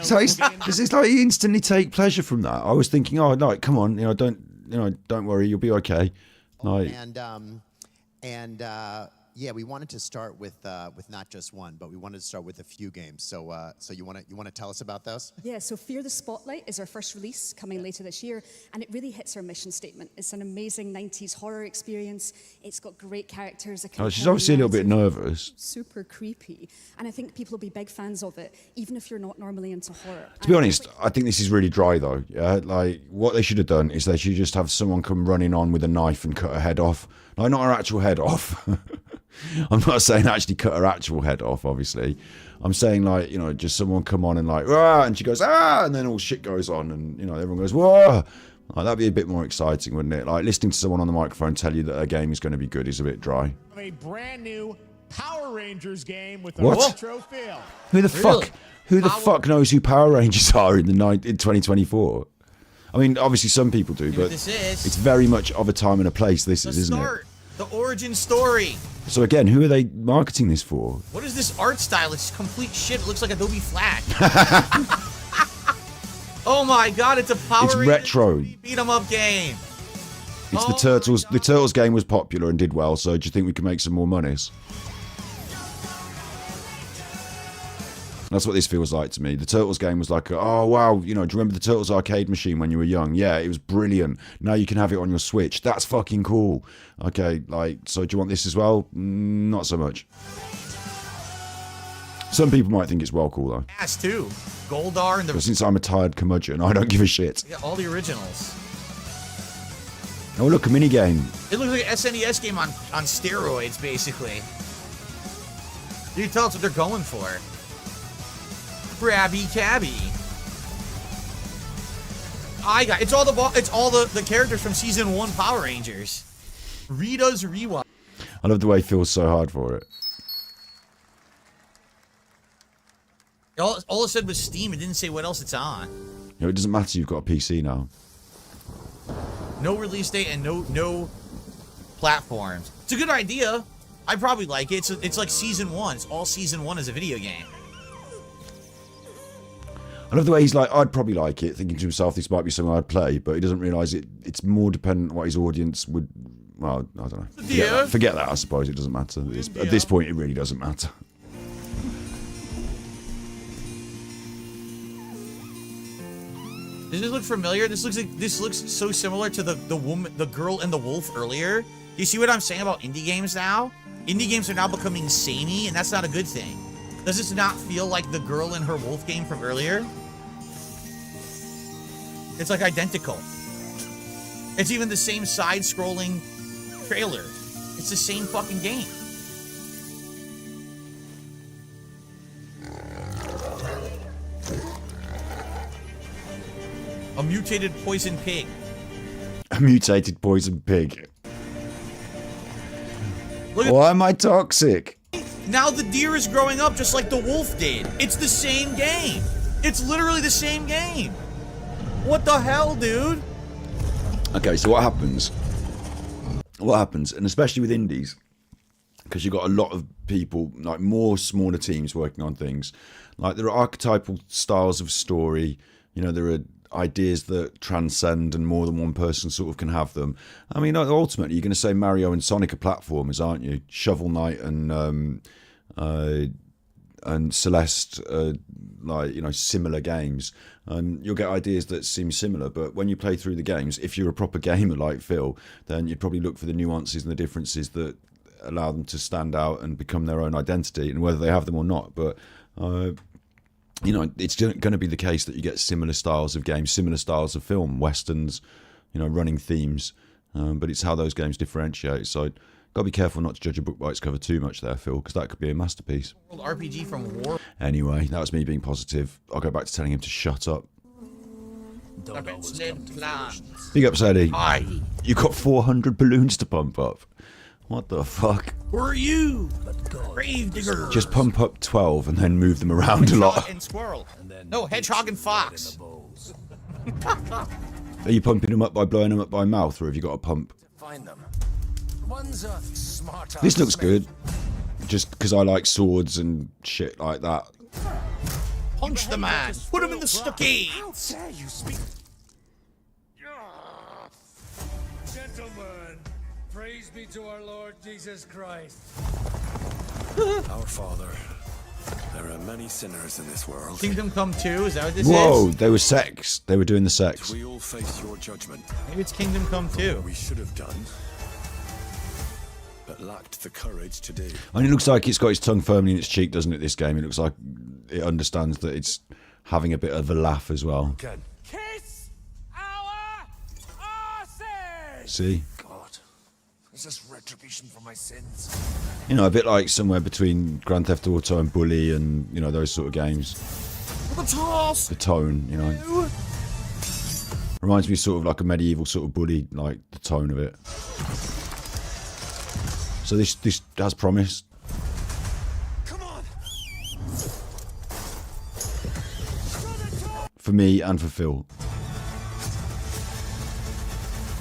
So does this like instantly take pleasure from that? I was thinking, oh, like, come on, don't worry, you'll be okay. Like, yeah, we wanted to start with not just one, but we wanted to start with a few games. So you want to tell us about those? Yeah, so Fear the Spotlight is our first release coming later this year, and it really hits our mission statement. It's an amazing 90s horror experience. It's got great characters. she's obviously a little bit nervous. Super creepy, and I think people will be big fans of it, even if you're not normally into horror. To be honest, I think this is really dry though. Yeah, like what they should have done is they should just have someone come running on with a knife and cut her head off. Like not her actual head off. I'm not saying actually cut her actual head off, obviously. I'm saying like, just someone come on and like, ah, and she goes, ah, and then all shit goes on and, everyone goes, whoa. Like, that'd be a bit more exciting, wouldn't it? Like listening to someone on the microphone tell you that a game is going to be good is a bit dry. A brand new Power Rangers game with What? a retro feel. Who the fuck knows who Power Rangers are in 2024? I mean, obviously some people do, but this is. It's very much of a time and a place, this is, isn't it? The origin story. So again, who are they marketing this for? What is this art style? It's complete shit. It looks like Adobe Flash. Oh my god, it's a Power It's Rangers retro. beat 'em up game. It's the Turtles. The Turtles game was popular and did well, so do you think we can make some more monies? That's what this feels like to me. The Turtles game was like, oh wow, do you remember the Turtles arcade machine when you were young? Yeah, it was brilliant. Now you can have it on your Switch. That's fucking cool. Okay, so do you want this as well? Not so much. Some people might think it's well cool though. Ass too. Goldar and But since I'm a tired curmudgeon, I don't give a shit. yeah, all the originals. Oh look, a mini game. It looks like an SNES game on steroids, basically. You can tell us what they're going for. Krabby Cabby. It's all the characters from season 1 Power Rangers. Rita's Rewind. I love the way he feels so hard for it. All it said was Steam. It didn't say what else it's on. It doesn't matter. You've got a PC now. No release date and no platforms. It's a good idea. I probably like it. It's like season 1. It's all season 1 as a video game. I love the way he's like, I'd probably like it, thinking to himself, this might be something I'd play, but he doesn't realise it's more dependent on what his audience would, well, I don't know. Forget that, I suppose. It doesn't matter. At this point, it really doesn't matter. Does this look familiar? This looks so similar to the girl and the wolf earlier. You see what I'm saying about indie games now? Indie games are now becoming samey, and that's not a good thing. Does this not feel like the girl and her wolf game from earlier? It's like identical. It's even the same side-scrolling trailer. It's the same fucking game. A mutated poison pig. A mutated poison pig. Why am I toxic? Now the deer is growing up just like the wolf did. It's the same game. It's literally the same game. What the hell, dude? Okay, so what happens? And especially with indies, because you've got a lot of people, like more smaller teams working on things. Like there are archetypal styles of story. There are ideas that transcend and more than one person sort of can have them. I mean, ultimately, you're going to say Mario and Sonic are platformers, aren't you? Shovel Knight and Celeste, similar games. And you'll get ideas that seem similar, but when you play through the games, if you're a proper gamer like Phil, then you'd probably look for the nuances and the differences that allow them to stand out and become their own identity, and whether they have them or not. But it's going to be the case that you get similar styles of games, similar styles of film, westerns, running themes. But it's how those games differentiate. So Gotta be careful not to judge a book by its cover too much there, Phil, because that could be a masterpiece. RPG from War. Anyway, that was me being positive. I'll go back to telling him to shut up. Big up, Sadie. Hi. You got 400 balloons to pump up. What the fuck? Who are you? Grave digger. Just pump up 12 and then move them around a lot. Hedgehog and squirrel. No, hedgehog and fox. Are you pumping them up by blowing them up by mouth, or have you got a pump? Find them. One's a smart This looks good. Just because I like swords and shit like that. Punch the man. Put him in the stockade. How dare you speak? Gentlemen, praise be to our Lord Jesus Christ. Our Father, there are many sinners in this world. Kingdom Come 2, is that what this Whoa, is? they were sex. They were doing the sex. We all face your judgment. Maybe it's Kingdom Come 2. We should have done, but lacked the courage to do. And it looks like it's got its tongue firmly in its cheek, doesn't it, this game? It looks like it understands that it's having a bit of a laugh as well. Good. Kiss our asses! See? God, is this retribution for my sins? You know, a bit like somewhere between Grand Theft Auto and Bully and, you know, those sort of games. The toss. The tone, you know. Reminds me sort of like a medieval sort of Bully, like the tone of it. So this has promise. Come on. For me and for Phil.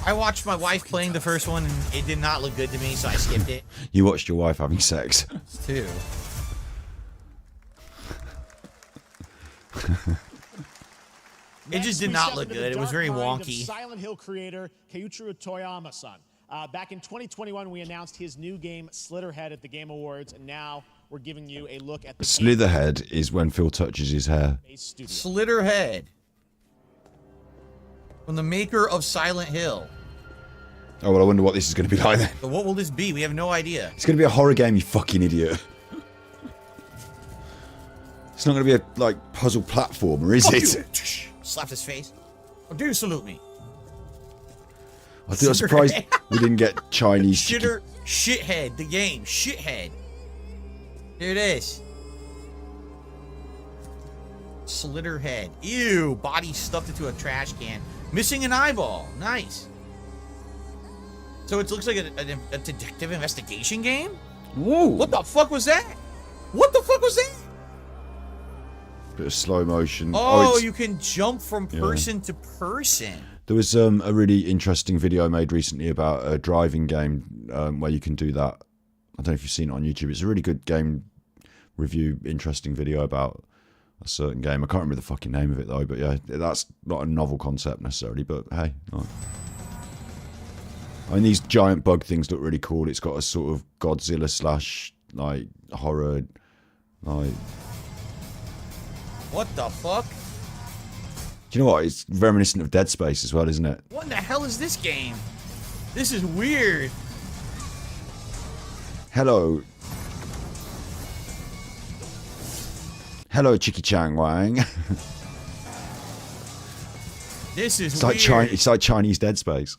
I watched my wife playing the first one and it did not look good to me, so I skipped it. You watched your wife having sex. It's 2. It just did not look good. It was very wonky. Silent Hill creator Keiichiro Toyama-san. Back in 2021, we announced his new game, Slitherhead, at the Game Awards, and now we're giving you a look at the Slitherhead is when Phil touches his hair. Slitherhead. From the maker of Silent Hill. Oh, well, I wonder what this is going to be like then. So what will this be? We have no idea. It's going to be a horror game, you fucking idiot. It's not going to be a, like, puzzle platformer, is it? Slapped his face. Oh, do salute me. I was surprised we didn't get Chinese. Shithead, the game. Shithead. Here it is. Slitherhead. Ew. Body stuffed into a trash can. Missing an eyeball. Nice. So it looks like a detective investigation game? Whoa. What the fuck was that? What the fuck was that? Bit of slow motion. Oh, you can jump from person to person. There was a really interesting video made recently about a driving game where you can do that. I don't know if you've seen it on YouTube. It's a really good game review, interesting video about a certain game. I can't remember the fucking name of it though, but yeah, that's not a novel concept necessarily, but hey. No. I mean, these giant bug things look really cool. It's got a sort of Godzilla / like horror, like. What the fuck? Do you know what? It's reminiscent of Dead Space as well, isn't it? What in the hell is this game? This is weird. Hello. Hello, Chicky Chang Wang. This is weird. It's like Chinese Dead Space.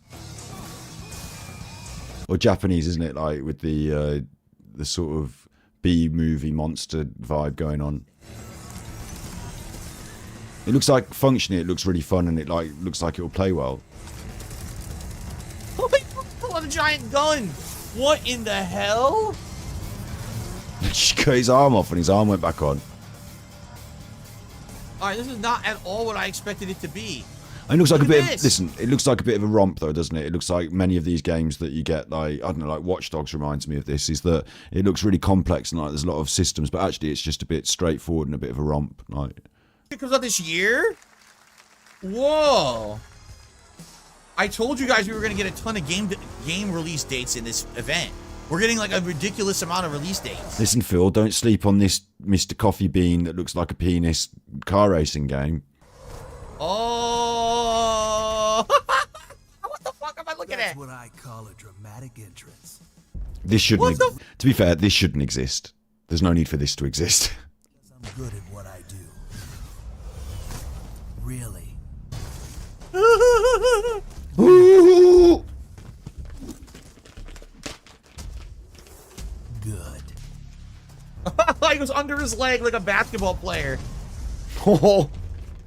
Or Japanese, isn't it? Like with the sort of B-movie monster vibe going on. It looks like functionally, it looks really fun, and it like looks like it'll play well. Oh my God, pull out a giant gun! What in the hell? He just cut his arm off, and his arm went back on. All right, this is not at all what I expected it to be. And it looks like a bit of, listen, it looks like a bit of a romp though, doesn't it? It looks like many of these games that you get, like, I don't know, like Watch Dogs reminds me of this, is that it looks really complex and like there's a lot of systems, but actually it's just a bit straightforward and a bit of a romp. Like, It comes out this year? Whoa. I told you guys we were going to get a ton of game release dates in this event. We're getting like a ridiculous amount of release dates. listen, Phil, don't sleep on this Mr. Coffee Bean that looks like a penis car racing game. Oh. What the fuck am I looking at? That's what I call a dramatic entrance. This shouldn't, to be fair, this shouldn't exist. There's no need for this to exist. I'm good at what I do. Really. he goes under his leg like a basketball player. Oh,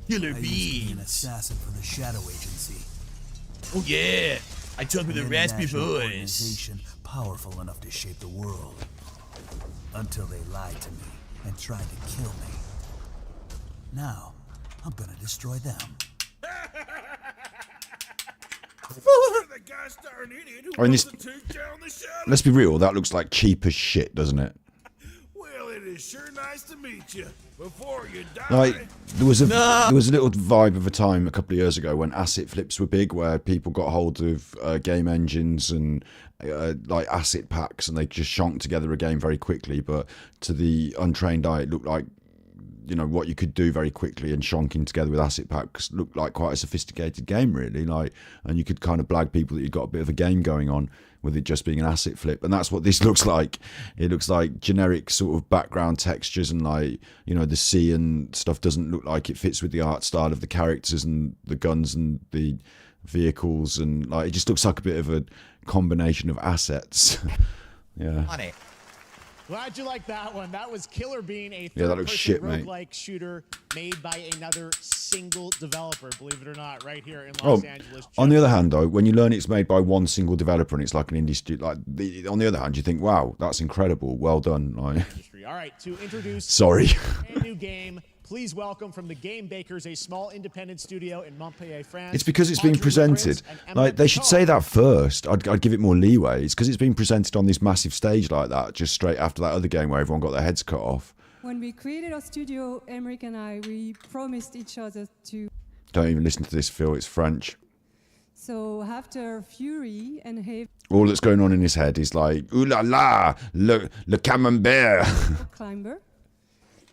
Killer I used to be an bees. assassin for the Shadow Agency. Oh yeah, I talk with a An raspy international voice. organization powerful enough to shape the world. Until they lied to me and tried to kill me. Now, I'm gonna destroy them. I mean, this, let's be real, that looks like cheap as shit, doesn't it? Well, it is sure nice to meet you. Before you die. Like there was a little vibe of a time a couple of years ago when asset flips were big, where people got hold of game engines and like asset packs, and they just shonked together a game very quickly. But to the untrained eye, it looked like, you know, what you could do very quickly, and shonking together with asset packs looked like quite a sophisticated game, really. Like, and you could kind of blag people that you've got a bit of a game going on with it just being an asset flip. And that's what this looks like. It looks like generic sort of background textures, and like, you know, the sea and stuff doesn't look like it fits with the art style of the characters and the guns and the vehicles, and like it just looks like a bit of a combination of assets. Yeah. Funny. Glad you like that one. That was Killer Bean, a Yeah, that looks shit, mate. roguelike shooter made by another single developer, believe it or not, right here in Los Angeles. On the other hand, though, when you learn it's made by one single developer and it's like an indie studio, like on the other hand, you think, wow, that's incredible, well done. Like, All right, to introduce sorry. a brand new game, please welcome from the Game Bakers, a small independent studio in Montpellier, France. It's because it's being presented. Like, they should say that first. I'd give it more leeway. It's because it's being presented on this massive stage like that, just straight after that other game where everyone got their heads cut off. When we created our studio, Emmerich and I, we promised each other to. Don't even listen to this, Phil. It's French. So after Fury and Have All that's going on in his head is like, ooh la la, le camembert. Climber.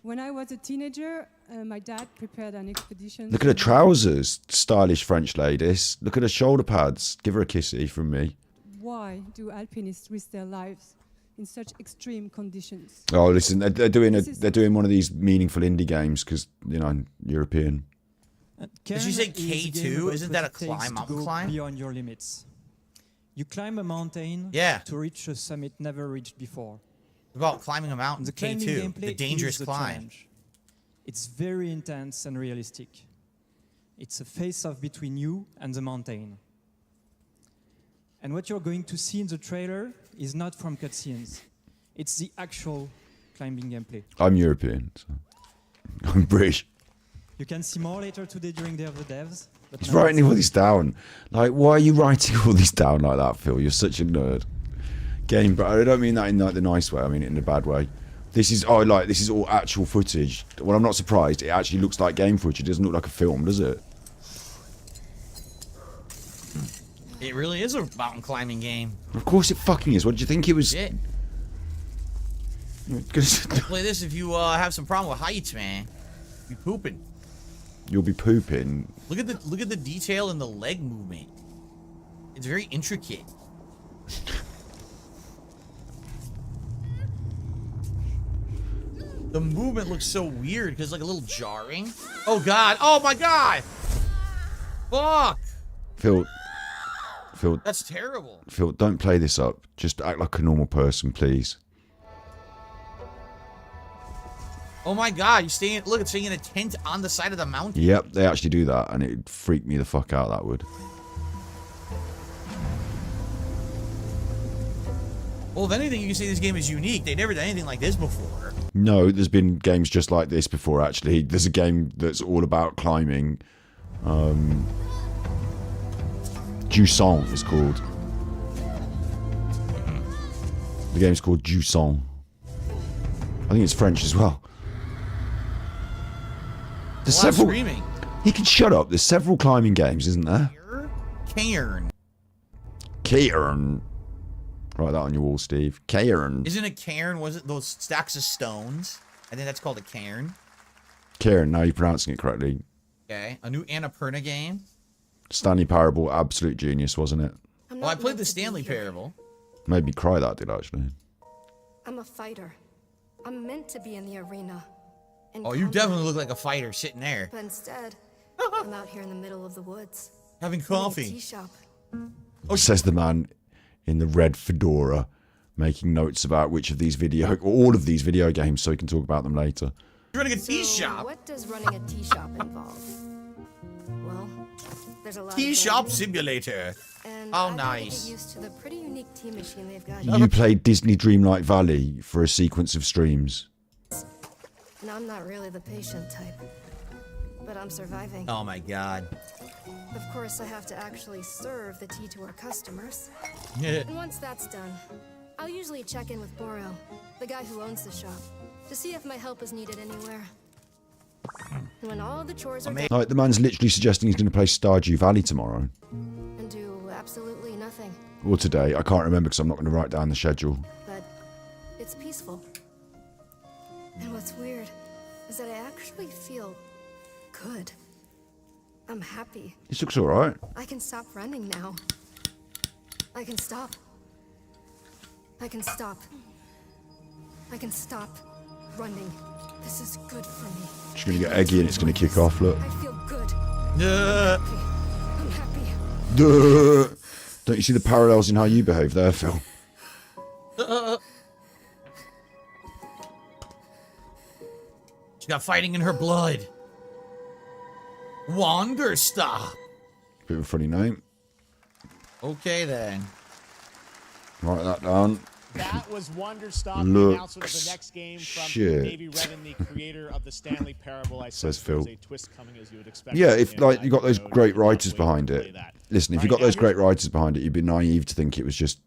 When I was a teenager, my dad prepared an expedition. Look at her trousers, stylish French ladies. Look at her shoulder pads. Give her a kissy from me. Why do alpinists risk their lives in such extreme conditions? Oh, listen, they're doing one of these meaningful indie games because, you know, European. Did you say K2? Isn't that a climb? Mountain climb? Beyond your limits. You climb a mountain to reach a summit never reached before. About climbing a mountain, The climbing K2, gameplay the dangerous is the climb. challenge. It's very intense and realistic. It's a face-off between you and the mountain. And what you're going to see in the trailer is not from cutscenes. It's the actual climbing gameplay. I'm European, so I'm British. You can see more later today during Day of the Devs. But He's now writing all it's- this down. Like, why are you writing all this down like that, Phil? You're such a nerd. Game, but I don't mean that in like the nice way. I mean it in the bad way. This is this is all actual footage. Well, I'm not surprised. It actually looks like game footage. It doesn't look like a film, does it? It really is a mountain climbing game. Of course it fucking is. What did you think it was? Shit. Play this if you have some problem with heights, man. You pooping. You'll be pooping. Look at the detail in the leg movement. It's very intricate. The movement looks so weird because it's like a little jarring. Oh god! Oh my god! Fuck! Phil, That's terrible. Phil, don't play this up. Just act like a normal person, please. Oh my god! You staying? Look, it's staying in a tent on the side of the mountain. Yep, they actually do that, and it freaked me the fuck out. That would. Well, if anything, you can say this game is unique. They never done anything like this before. No, there's been games just like this before, actually. There's a game that's all about climbing. Jusant is called. The game's called Jusant. I think it's French as well. There's several. Screaming. He can shut up. There's several climbing games, isn't there? Cairn. Cairn. Write that on your wall, Steve. Cairn. Isn't a cairn? Was it those stacks of stones? I think that's called a cairn. Cairn. Now you're pronouncing it correctly. Okay, a new Annapurna game. Stanley Parable, absolute genius, wasn't it? Well, I played the Stanley Parable. Made me cry, that did, actually. I'm a fighter. I'm meant to be in the arena. in Oh, you combat. definitely look like a fighter sitting there. But instead, I'm out here in the middle of the woods. Having in a coffee. tea shop. Says the man in the red fedora making notes about which of these or all of these video games so he can talk about them later. You're running a tea shop. What does running a tea shop involve? Well, there's a lot. Tea of shop games, simulator. and Oh, I had to nice. get used to the pretty unique tea machine they've got. You played Disney Dreamlight Valley for a sequence of streams. And I'm not really the patient type, but I'm surviving. Oh my god. Of course, I have to actually serve the tea to our customers. Yeah. And once that's done, I'll usually check in with Boro, the guy who owns the shop, to see if my help is needed anywhere. And when all the chores are done Like, the man's literally suggesting he's going to play Stardew Valley tomorrow. and do absolutely nothing, Or today. I can't remember because I'm not going to write down the schedule. but it's peaceful. And what's weird is that I actually feel good. I'm happy. This looks alright. I can stop running now. I can stop. I can stop. I can stop running. This is good for me. She's going to get eggy and it's going to kick off, look. I feel good. I'm happy. Duh. Don't you see the parallels in how you behave there, Phil? She's got fighting in her blood. Wanderstop. Bit of a funny name. Okay then. Write that down. That was Wonderstop, the Looks announcement of the next game from shit. Davey Redden, the creator of the Stanley Parable. I Says suppose Phil. there's a twist coming, as you would expect. Yeah, from if him. like I you got those know great you'll writers probably behind play it. that. Listen, if you got those great writers behind it, you'd be naive to think it was just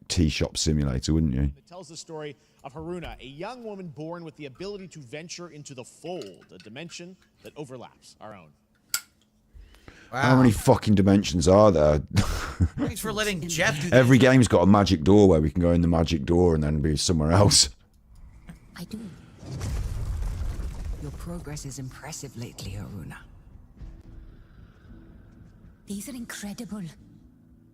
tea shop simulator, wouldn't you? It tells the story of Haruna, a young woman born with the ability to venture into the fold, a dimension that overlaps our own. How many fucking dimensions are there? Thanks for letting Jeff do Every game's got a magic door where we can go in the magic door and then be somewhere else. I do. Your progress is impressive lately, Aruna. These are incredible.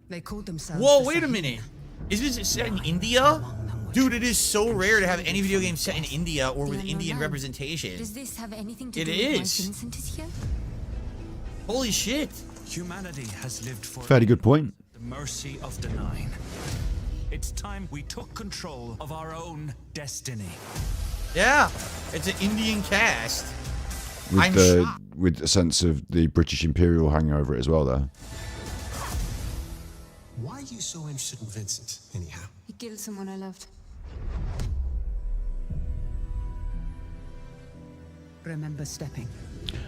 They call themselves. Whoa, the wait a minute. Is this set in India? Dude, it is so rare to have any video game set in India or with Indian representation. Does this have anything to It do with why is. Vincent is here? Holy shit. Humanity has lived for Fairly good point. the mercy of the Nine. It's time we took control of our own destiny. Yeah, it's an Indian cast. With I'm the shocked. with a sense of the British Imperial hanging over it as well there. Why are you so interested in Vincent, anyhow? He killed someone I loved. Remember stepping.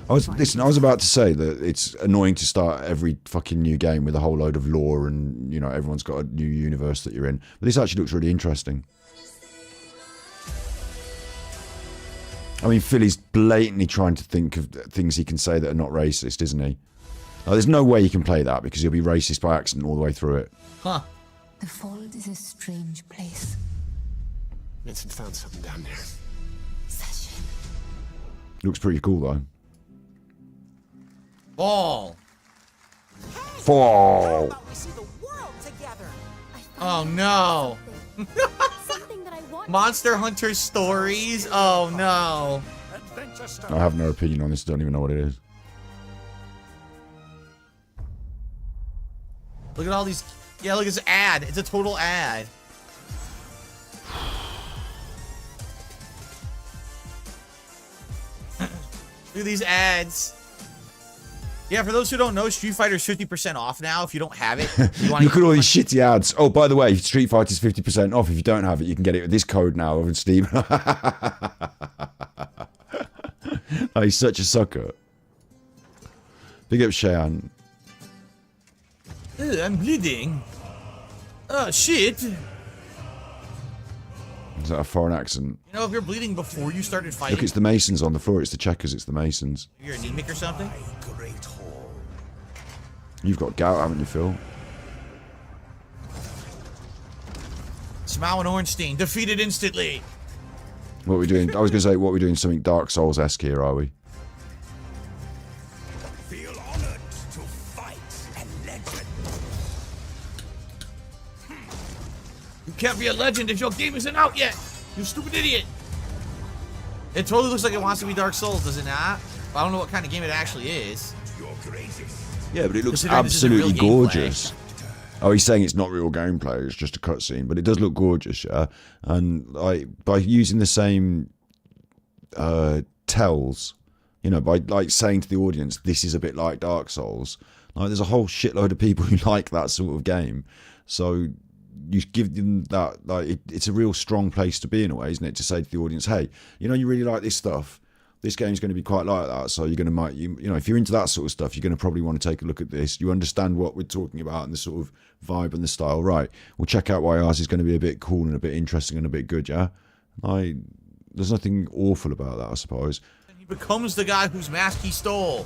I was about to say that it's annoying to start every fucking new game with a whole load of lore and, you know, everyone's got a new universe that you're in. But this actually looks really interesting. I mean, Philly's blatantly trying to think of things he can say that are not racist, isn't he? Now, there's no way he can play that because he'll be racist by accident all the way through it. Huh. The Fold is a strange place. Vincent found something down there. Looks pretty cool, though. Ball. Fall. Oh no. Monster Hunter Stories? Oh no. I have no opinion on this. Don't even know what it is. Look at all these. Yeah, look, it's an ad. It's a total ad. Look at these ads. Yeah, for those who don't know, Street Fighter's 50% off now. If you don't have it, you want Look at all these shitty ads. Oh, by the way, Street Fighter's 50% off. If you don't have it, you can get it with this code now over on Steam. Oh, he's such a sucker. Big up Cheyenne. I'm bleeding. Oh shit. You Is that a foreign accent? know, if you're bleeding before you started fighting, Look, it's the Masons on the floor. It's the checkers. It's the Masons. you're anemic or something. You've got gout, haven't you, Phil? Smile and Ornstein defeated instantly. What are we doing? I was going to say, what are we doing? Something Dark Souls-esque here, are we? Feel honored to fight a legend. You can't be a legend if your game isn't out yet. You stupid idiot. It totally looks like it wants to be Dark Souls, does it not? I don't know what kind of game it actually is. Yeah, but it looks Considering this is a real absolutely gameplay. gorgeous. Oh, he's saying it's not real gameplay, it's just a cutscene, but it does look gorgeous, yeah? And like by using the same tells, you know, by like saying to the audience, this is a bit like Dark Souls, like there's a whole shitload of people who like that sort of game. So you give them that, like it's a real strong place to be in a way, isn't it? To say to the audience, hey, you know, you really like this stuff. This game's going to be quite like that, so you're going to you know, if you're into that sort of stuff, you're going to probably want to take a look at this. You understand what we're talking about and the sort of vibe and the style, right? Well, check out why ours is going to be a bit cool and a bit interesting and a bit good, yeah. There's nothing awful about that, I suppose. He becomes the guy whose mask he stole.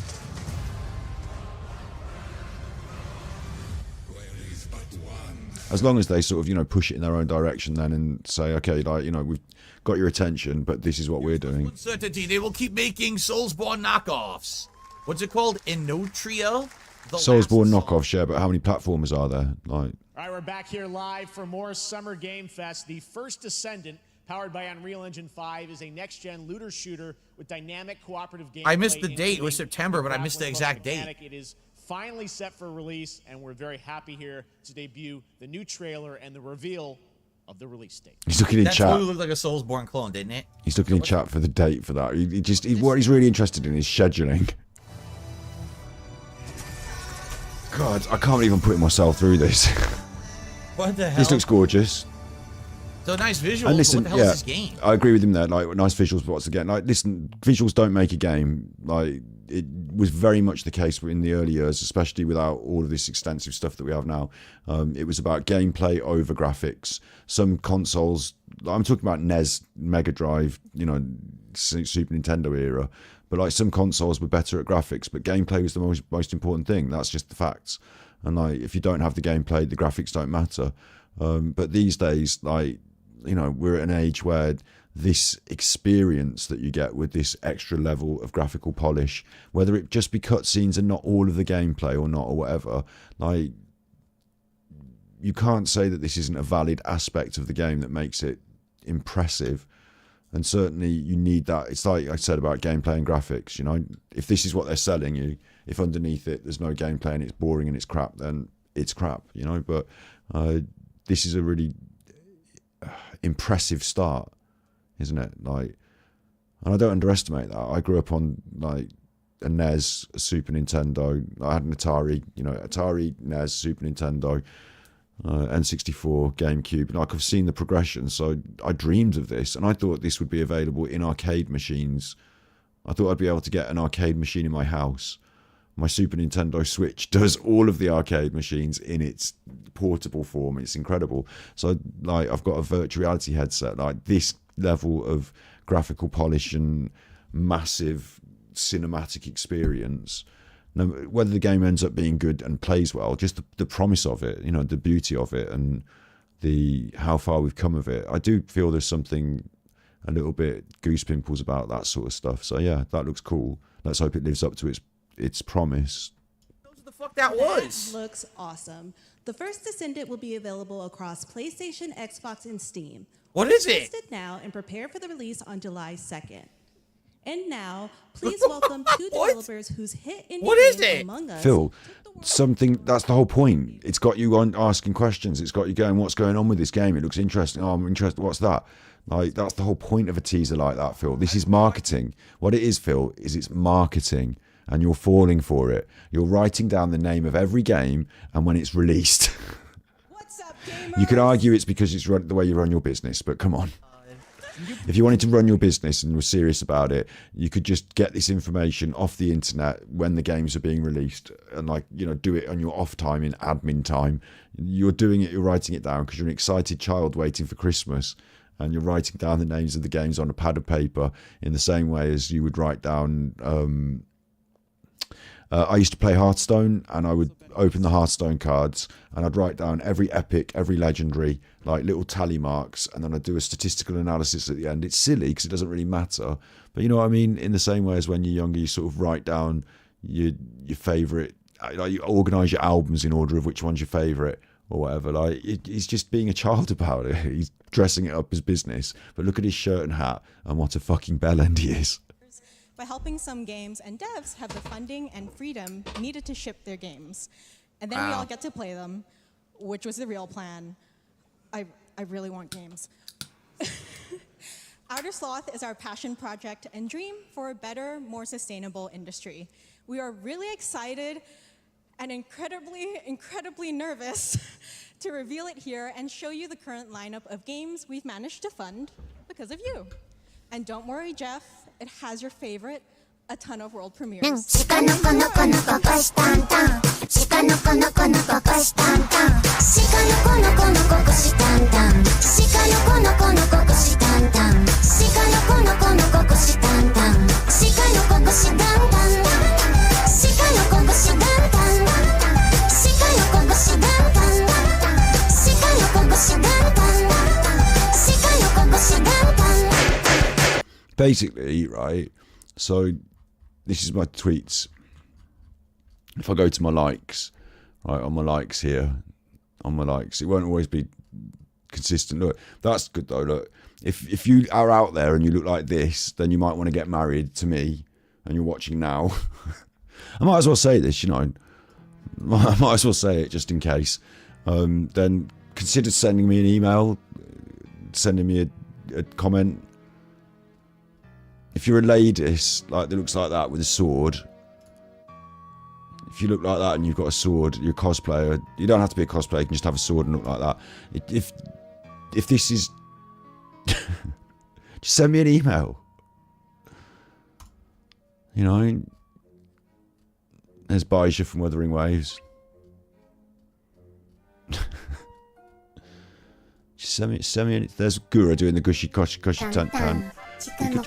As long as they sort of, you know, push it in their own direction then and say, okay, like, you know, we've got your attention, but this is what we're doing. Uncertainty, they will keep making Soulsborne knockoffs. What's it called? Inotria? Soulsborne knockoffs, yeah, but how many platformers are there? Like, all right, we're back here live for more Summer Game Fest. The first Descendant, powered by Unreal Engine 5, is a next-gen looter shooter with dynamic cooperative gameplay. I missed the date. It was September, but I missed the exact date. It is finally set for release, and we're very happy here to debut the new trailer and the reveal of the release date. He's looking in that chat. That totally looked like a Soulsborne clone, didn't it? He's looking in chat for the date for that. What he's really interested in is scheduling. God, I can't even put myself through this. What the hell? This looks gorgeous. So nice visuals. And listen, what the hell is this game? I agree with him there. Like, nice visuals, but once again, like, listen, visuals don't make a game. Like, it was very much the case in the early years, especially without all of this extensive stuff that we have now. It was about gameplay over graphics. Some consoles, I'm talking about NES, Mega Drive, you know, Super Nintendo era, but like some consoles were better at graphics, but gameplay was the most important thing. That's just the facts. And like, if you don't have the gameplay, the graphics don't matter. But these days, like, you know, we're at an age where this experience that you get with this extra level of graphical polish, whether it just be cutscenes and not all of the gameplay or not or whatever, like, you can't say that this isn't a valid aspect of the game that makes it impressive. And certainly you need that. It's like I said about gameplay and graphics, you know, if this is what they're selling you, if underneath it there's no gameplay and it's boring and it's crap, then it's crap, you know. But this is a really impressive start, isn't it? Like, and I don't underestimate that. I grew up on like a NES, a Super Nintendo. I had an Atari, you know, Atari, NES, Super Nintendo, N64, GameCube. Like, I've seen the progression, so I dreamed of this, and I thought this would be available in arcade machines. I thought I'd be able to get an arcade machine in my house. My Super Nintendo Switch does all of the arcade machines in its portable form. It's incredible. So, like, I've got a virtual reality headset. Like, this level of graphical polish and massive cinematic experience, whether the game ends up being good and plays well, just the promise of it, you know, the beauty of it and the how far we've come of it. I do feel there's something a little bit goose pimples about that sort of stuff. So yeah, that looks cool. Let's hope it lives up to its promise. What the fuck that was? That looks awesome. The first Descendant will be available across PlayStation, Xbox, and Steam. What is it? Test it now and prepare for the release on July 2nd. And now, please welcome two developers whose hit indie game Among Us. Phil, something, that's the whole point. It's got you on asking questions. It's got you going, what's going on with this game? It looks interesting. Oh, I'm interested. What's that? Like, that's the whole point of a teaser like that, Phil. This is marketing. What it is, Phil, is it's marketing. And you're falling for it. You're writing down the name of every game, and when it's released, you could argue it's because it's the way you run your business, but come on. If you wanted to run your business and were serious about it, you could just get this information off the internet when the games are being released and, like, you know, do it on your off time in admin time. You're doing it, you're writing it down because you're an excited child waiting for Christmas, and you're writing down the names of the games on a pad of paper in the same way as you would write down... I used to play Hearthstone, and I would open the Hearthstone cards and I'd write down every epic, every legendary, like little tally marks, and then I'd do a statistical analysis at the end. It's silly because it doesn't really matter, but you know what I mean? In the same way as when you're younger, you sort of write down your favourite, like you organise your albums in order of which one's your favourite or whatever. Like, he's just being a child about it. He's dressing it up as business, but look at his shirt and hat and what a fucking bellend he is. By helping some games and devs have the funding and freedom needed to ship their games. And then we all get to play them. which was the real plan. I really want games. Outer Sloth is our passion project and dream for a better, more sustainable industry. We are really excited and incredibly nervous to reveal it here and show you the current lineup of games we've managed to fund because of you. And don't worry, Jeff, it has your favorite, a ton of world premieres. Basically, right, so this is my tweets. If I go to my likes, right, on my likes here, on my likes, it won't always be consistent. Look, that's good though. Look, if you are out there and you look like this, then you might want to get married to me, and you're watching now. I might as well say this, you know. I might as well say it just in case. Then consider sending me an email, sending me a comment. If you're a ladies like that looks like that with a sword, if you look like that and you've got a sword, you're a cosplayer. You don't have to be a cosplayer. You can just have a sword and look like that. If this is, just send me an email. You know, there's Baija from Wuthering Waves. Just send me. There's Gura doing the gushy gushy tan tan. If you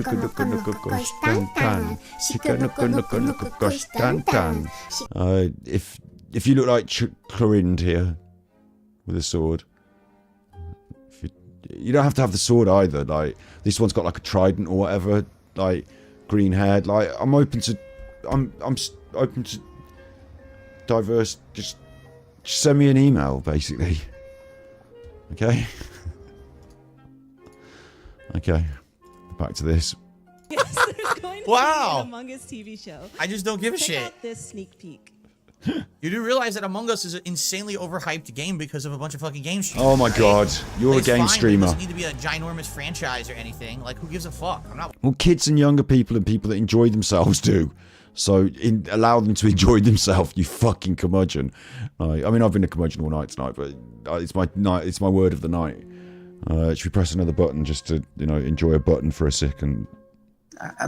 look like Clorind here with a sword, you don't have to have the sword either. Like this one's got like a trident or whatever. Like green haired. Like I'm open to diverse. Just send me an email, basically. Okay. Okay. Back to this. Yes, there's going to Wow. be an Among Us TV show. I just don't give a Check shit. out this sneak peek. You do realize that Among Us is an insanely overhyped game because of a bunch of fucking game streamers. Oh my right? god, you're It's a game fine, streamer. It doesn't need to be a ginormous franchise or anything. Like, who gives a fuck? I'm not. Well, kids and younger people and people that enjoy themselves do. So allow them to enjoy themselves, you fucking curmudgeon. I mean, I've been a curmudgeon all night tonight, but it's my night. It's my word of the night. Should we press another button just to, you know, enjoy a button for a second?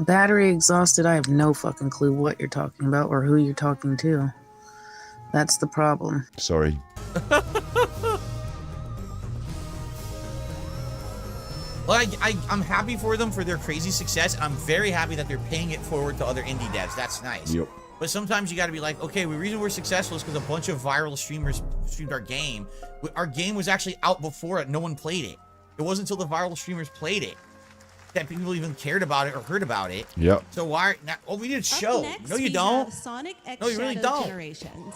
Battery exhausted. I have no fucking clue what you're talking about or who you're talking to. That's the problem. Sorry. Well, I'm happy for them for their crazy success, and I'm very happy that they're paying it forward to other indie devs. That's nice. Yep. But sometimes you got to be like, okay, the reason we're successful is because a bunch of viral streamers streamed our game. Our game was actually out before it. No one played it. It wasn't until the viral streamers played it that people even cared about it or heard about it. Yep. So why? Now, oh, we need a show. Next, No, you we don't. have Sonic X No, you really Shadow don't. Generations.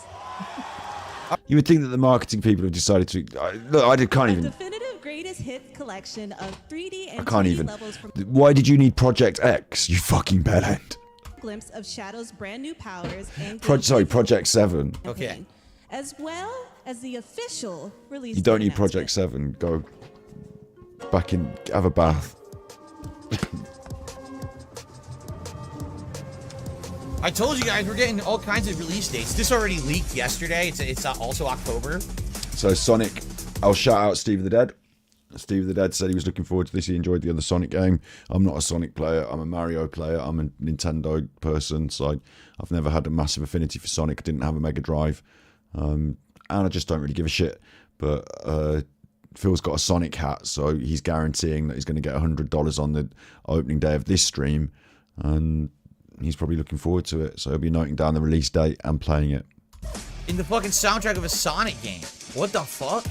You would think that the marketing people have decided to... look, I can't even... Definitive greatest hit collection of 3D and I can't 2D even. levels from Why did you need Project X, you fucking bellend? glimpse of Shadow's brand new powers and Project 7. Okay. as well as the official release. You don't date need Project 7. Go back in, have a bath. I told you guys we're getting all kinds of release dates. This already leaked yesterday. It's also October. So Sonic, I'll shout out Steve the Dead. Steve the Dead said he was looking forward to this. He enjoyed the other Sonic game. I'm not a Sonic player. I'm a Mario player. I'm a Nintendo person. So I've never had a massive affinity for Sonic. I didn't have a Mega Drive. And I just don't really give a shit. But Phil's got a Sonic hat, so he's guaranteeing that he's going to get $100 on the opening day of this stream. And he's probably looking forward to it. So he'll be noting down the release date and playing it. In the fucking soundtrack of a Sonic game. What the fuck?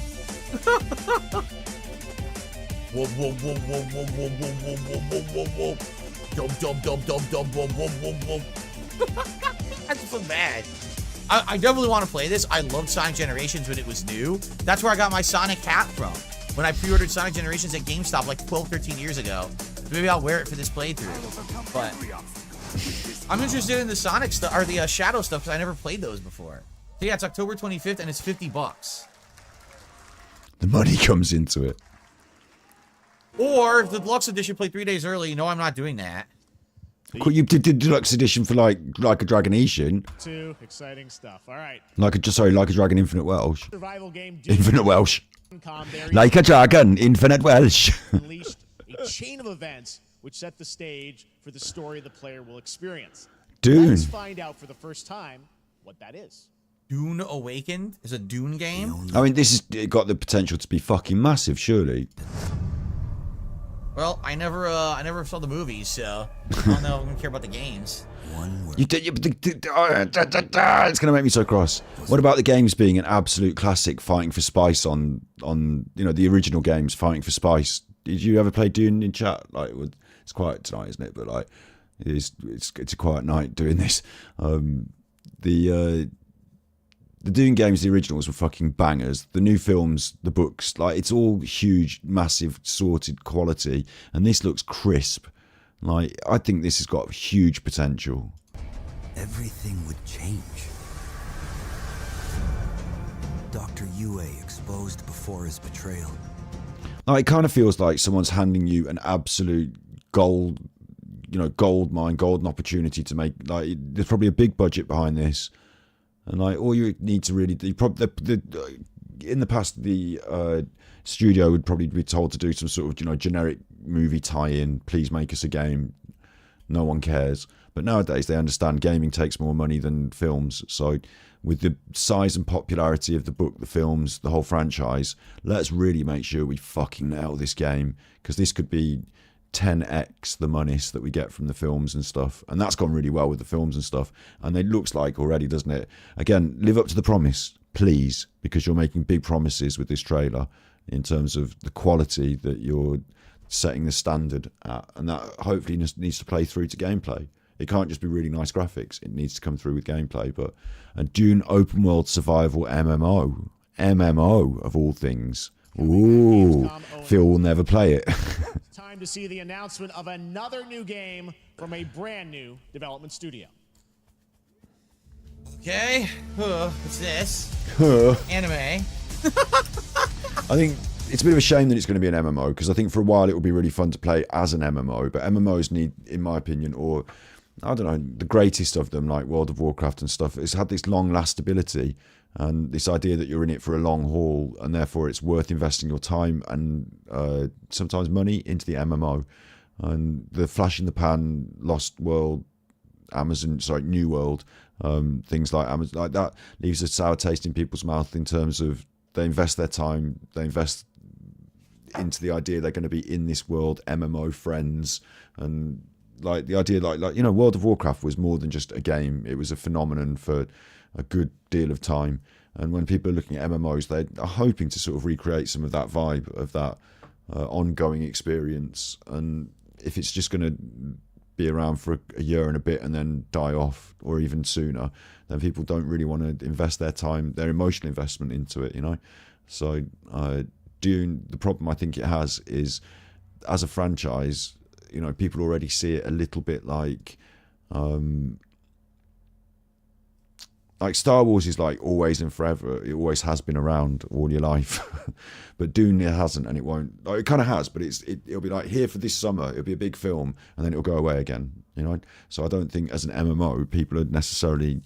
Whoa, whoa, whoa, whoa, whoa, whoa, whoa, whoa, whoa, whoa, whoa. Dub, dub, dub, dub, dub, whoa, whoa, whoa, whoa. That's so bad. I definitely want to play this. I loved Sonic Generations when it was new. That's where I got my Sonic hat from. When I pre-ordered Sonic Generations at GameStop like 12, 13 years ago. Maybe I'll wear it for this playthrough. But I'm interested in the Sonic stuff, or the Shadow stuff, because I never played those before. So yeah, it's October 25th, and it's $50. The money comes into it. Or if the deluxe edition played 3 days early, I'm not doing that. Cool, you did the deluxe edition for like a Dragon Ishin. Two exciting stuff. All right. Like a Dragon Infinite Welsh. Survival game Infinite Welsh. There Like a Dragon Infinite Welsh. Unleashed a chain of events which set the stage for the story the player will experience. Dune. Let's find out for the first time what that is. Dune Awakened is a Dune game. I mean, this has got the potential to be fucking massive, surely. Well, I never saw the movies, so I don't know if I'm gonna care about the games. You did. It's gonna make me so cross. What about the games being an absolute classic, fighting for spice on the original games, fighting for spice? Did you ever play Dune in chat? Like, it's quiet tonight, isn't it? But like, it's a quiet night doing this. The Dune games, the originals, were fucking bangers. The new films, the books, like, it's all huge, massive, sorted quality, and this looks crisp. Like, I think this has got huge potential. Everything would change. Dr. Yue exposed before his betrayal. Like, it kind of feels like someone's handing you an absolute gold mine, golden opportunity to make, like, there's probably a big budget behind this. And like, all you need to really do, in the past, the studio would probably be told to do some sort of generic movie tie-in. Please make us a game. No one cares. But nowadays, they understand gaming takes more money than films. So, with the size and popularity of the book, the films, the whole franchise, let's really make sure we fucking nail this game, because this could be 10x the monies that we get from the films and stuff, and that's gone really well with the films and stuff, and it looks like already, doesn't it? Again, live up to the promise, please, because you're making big promises with this trailer in terms of the quality that you're setting the standard at, and that hopefully needs to play through to gameplay. It can't just be really nice graphics, it needs to come through with gameplay. But a Dune open world survival MMO of all things. Ooh, Phil will never play it. Time to see the announcement of another new game from a brand new development studio. Okay, what's this? Anime. I think it's a bit of a shame that it's going to be an MMO, because I think for a while it will be really fun to play as an MMO, but MMOs need, in my opinion, or I don't know, the greatest of them, like World of Warcraft and stuff, it's had this long lastability and this idea that you're in it for a long haul, and therefore it's worth investing your time and sometimes money into the MMO. And the flash in the pan, Lost World, New World, things like Amazon, like that leaves a sour taste in people's mouth in terms of they invest their time, they invest into the idea they're going to be in this world, MMO friends, and like the idea, like World of Warcraft was more than just a game; it was a phenomenon for a good deal of time. And when people are looking at MMOs, they are hoping to sort of recreate some of that vibe of that ongoing experience. And if it's just going to be around for a year and a bit and then die off, or even sooner, then people don't really want to invest their time, their emotional investment into it, So Dune, the problem I think it has is, as a franchise, people already see it a little bit like Star Wars is like always and forever. It always has been around all your life. But Dune, it hasn't, and it won't. Like, it kind of has, but it'll be like here for this summer. It'll be a big film, and then it'll go away again. So I don't think as an MMO, people are necessarily.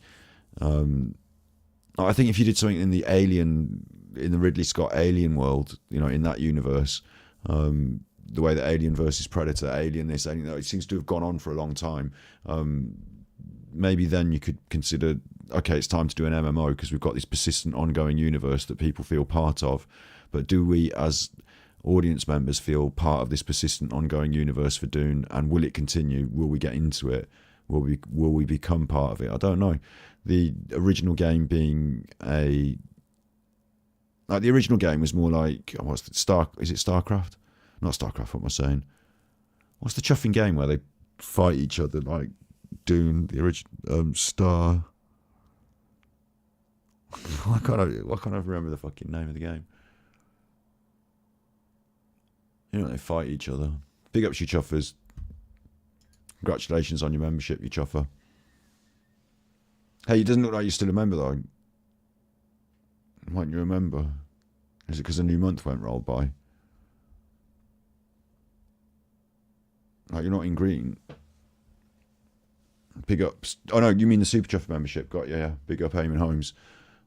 I think if you did something in the Ridley Scott Alien world, in that universe, the way that Alien versus Predator, Alien this, Alien that, it seems to have gone on for a long time. Maybe then you could consider, okay, it's time to do an MMO because we've got this persistent ongoing universe that people feel part of. But do we as audience members feel part of this persistent ongoing universe for Dune, and will it continue? Will we get into it? Will we become part of it? I don't know. The original game being the original game was more like, is it StarCraft? Not StarCraft, what am I saying? What's the chuffing game where they fight each other like Dune, the original Star? Why can't I remember the fucking name of the game? They fight each other. Big ups, you chuffers. Congratulations on your membership, you chuffer. Hey, it doesn't look like you're still a member though. Why don't you remember? Is it because a new month won't roll by? Like, you're not in green. Big ups. Oh, no, you mean the Super Chuff membership. Got you, yeah. Big up Eamon Holmes.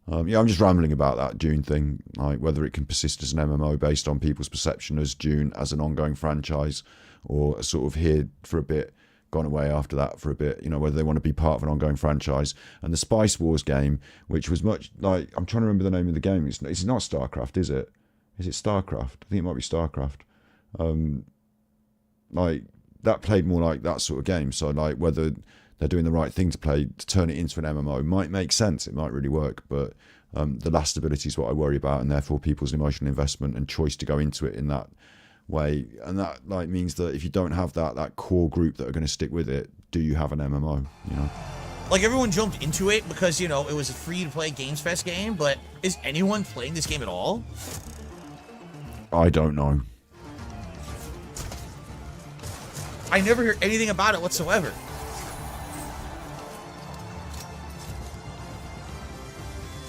Yeah, I'm just rambling about that Dune thing, like whether it can persist as an MMO based on people's perception as Dune as an ongoing franchise, or sort of here for a bit, gone away after that for a bit, you know, whether they want to be part of an ongoing franchise. And the Spice Wars game, which was much like, I'm trying to remember the name of the game. It's not StarCraft, is it? Is it StarCraft? I think it might be StarCraft. Like, that played more like that sort of game. So, like, whether they're doing the right thing to turn it into an MMO might make sense. It might really work, but the lastability is what I worry about, and therefore people's emotional investment and choice to go into it in that way. And that like means that if you don't have that core group that are going to stick with it, do you have an MMO? You know, like everyone jumped into it because, you know, it was a free to play Games Fest game, but is anyone playing this game at all? I don't know. I never hear anything about it whatsoever.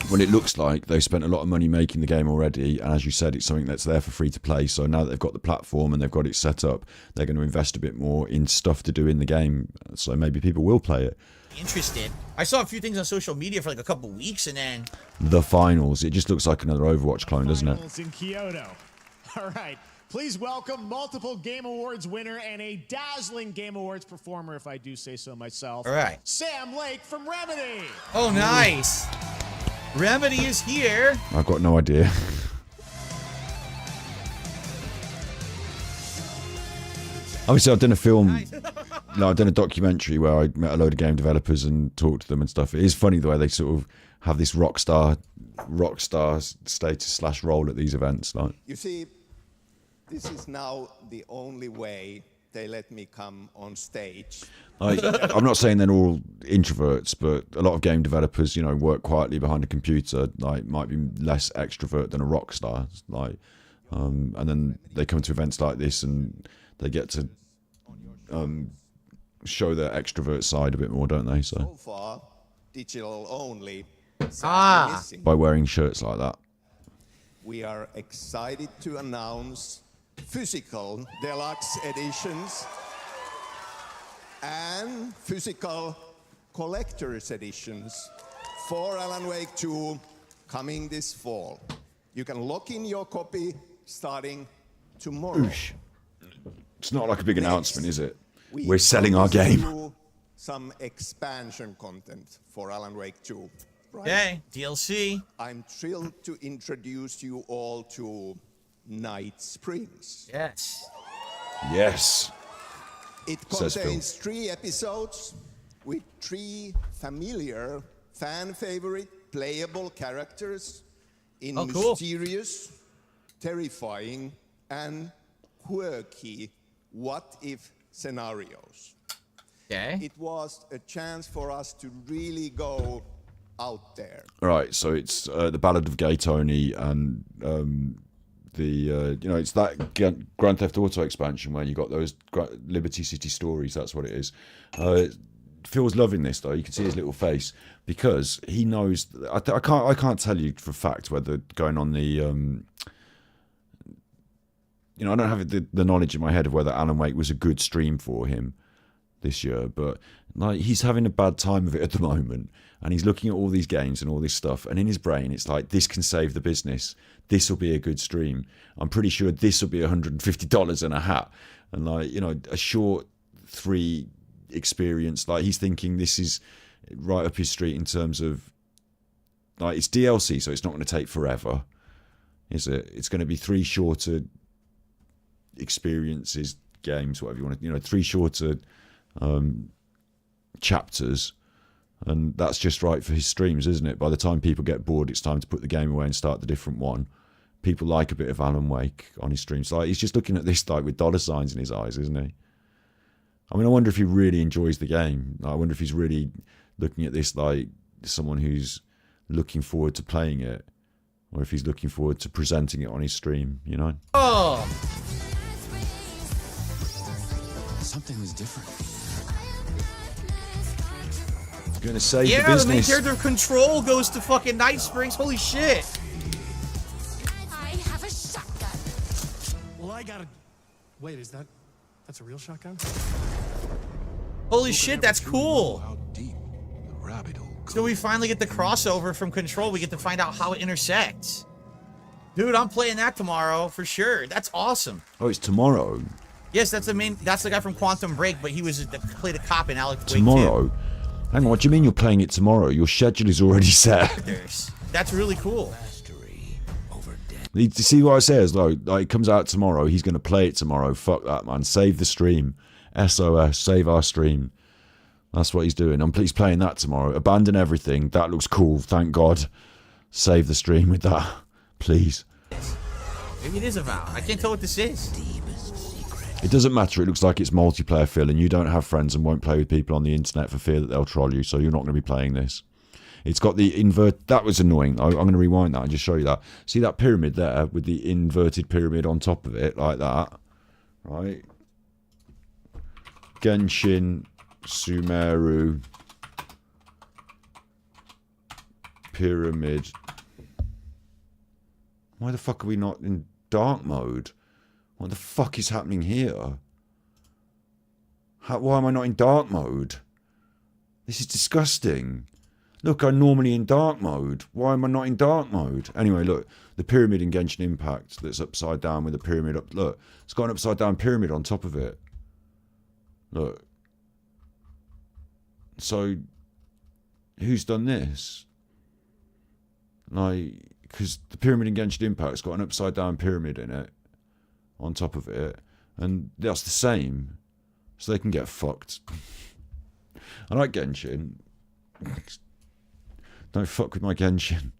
Well, it looks like they spent a lot of money making the game already, and as you said, it's something that's there for free to play. So now that they've got the platform and they've got it set up, they're going to invest a bit more in stuff to do in the game. So maybe people will play it. Interested. I saw a few things on social media for like a couple weeks, and then The finals. It just looks like another Overwatch clone, doesn't it? Finals in Kyoto. All right. Please welcome multiple Game Awards winner and a dazzling Game Awards performer, if I do say so myself. All right. Sam Lake from Remedy. Oh, nice. Remedy is here. I've got no idea. Obviously, I've done a film, no, I've done a documentary where I met a load of game developers and talked to them and stuff. It is funny the way they sort of have this rock star status / role at these events. Like, you see, this is now the only way they let me come on stage. I'm not saying they're all introverts, but a lot of game developers, you know, work quietly behind a computer. Like, might be less extrovert than a rock star. Like, and then they come to events like this and they get to show their extrovert side a bit more, don't they? So far, digital only. By wearing shirts like that. We are excited to announce physical deluxe editions and physical collector's editions for Alan Wake 2 coming this fall. You can lock in your copy starting tomorrow. Oosh. It's not like a big announcement, is it? We're selling our game. Some expansion content for Alan Wake 2. Right? Okay, DLC. I'm thrilled to introduce you all to Night Springs. Yes. Yes. It contains 3 episodes with 3 familiar, fan-favorite, playable characters in mysterious, terrifying, and quirky what-if scenarios. Okay. It was a chance for us to really go out there. Right, so it's the Ballad of Gay Tony and you know, it's that Grand Theft Auto expansion where you got those Liberty City stories. That's what it is. Phil's loving this though. You can see his little face because he knows. I can't tell you for a fact whether going on the you know, I don't have the knowledge in my head of whether Alan Wake was a good stream for him this year, but like, he's having a bad time of it at the moment, and he's looking at all these games and all this stuff, and in his brain it's like, this can save the business, this will be a good stream, I'm pretty sure this will be $150 and a hat, and like, you know, a short 3 experience. Like, he's thinking this is right up his street in terms of, like, it's DLC, so it's not going to take forever, is it? It's going to be 3 shorter experiences, games, whatever you want to, you know, 3 shorter chapters, and that's just right for his streams, isn't it? By the time people get bored, it's time to put the game away and start the different one. People like a bit of Alan Wake on his streams. Like, he's just looking at this like with dollar signs in his eyes, isn't he? I mean, I wonder if he really enjoys the game. I wonder if he's really looking at this like someone who's looking forward to playing it, or if he's looking forward to presenting it on his stream, you know? Oh! Something was different. You're gonna save yeah, the business. the main character Control goes to fucking Night Springs. Holy shit! Well, I gotta... Wait, that's a real shotgun? Holy shit, that's cool. How deep the rabbit hole goes. So we finally get the crossover from Control. We get to find out how it intersects. Dude, I'm playing that tomorrow for sure. That's awesome. Oh, it's tomorrow. Yes, that's the guy from Quantum Break, but he played a cop in Alex Wake Tomorrow? Hang on, what do you mean you're playing it tomorrow? Your schedule is already set. That's really cool. You see what I say as though, like, it comes out tomorrow, he's going to play it tomorrow. Fuck that, man. Save the stream. SOS, save our stream. That's what he's doing. He's playing that tomorrow. Abandon everything. That looks cool, thank God. Save the stream with that, please. Maybe it is a vow. I can't tell what this is. It doesn't matter. It looks like it's multiplayer, Phil, and you don't have friends and won't play with people on the internet for fear that they'll troll you, so you're not going to be playing this. It's got the that was annoying. I'm going to rewind that and just show you that. See that pyramid there with the inverted pyramid on top of it, like that, right? Genshin, Sumeru, pyramid. Why the fuck are we not in dark mode? What the fuck is happening here? Why am I not in dark mode? This is disgusting. Look, I'm normally in dark mode. Why am I not in dark mode? Anyway, look, the pyramid in Genshin Impact that's upside down with the pyramid up. Look, it's got an upside down pyramid on top of it. Look. So, who's done this? Like, because the pyramid in Genshin Impact's got an upside down pyramid in it, on top of it, and that's the same. So they can get fucked. I like Genshin. Don't fuck with my Genshin.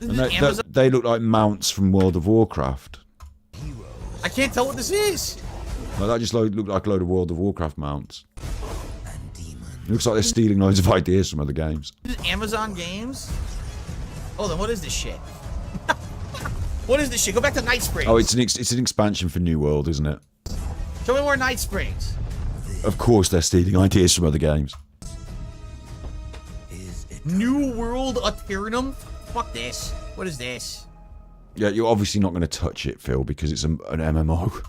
And they look like mounts from World of Warcraft. I can't tell what this is. Like, that just look like a load of World of Warcraft mounts. It looks like they're stealing loads of ideas from other games. This is Amazon Games? Oh, then what is this shit? What is this shit? Go back to Night Springs. Oh, it's an expansion for New World, isn't it? Show me more Night Springs. Of course they're stealing ideas from other games. New World Eternum? Fuck this. What is this? Yeah, you're obviously not going to touch it, Phil, because it's an MMO.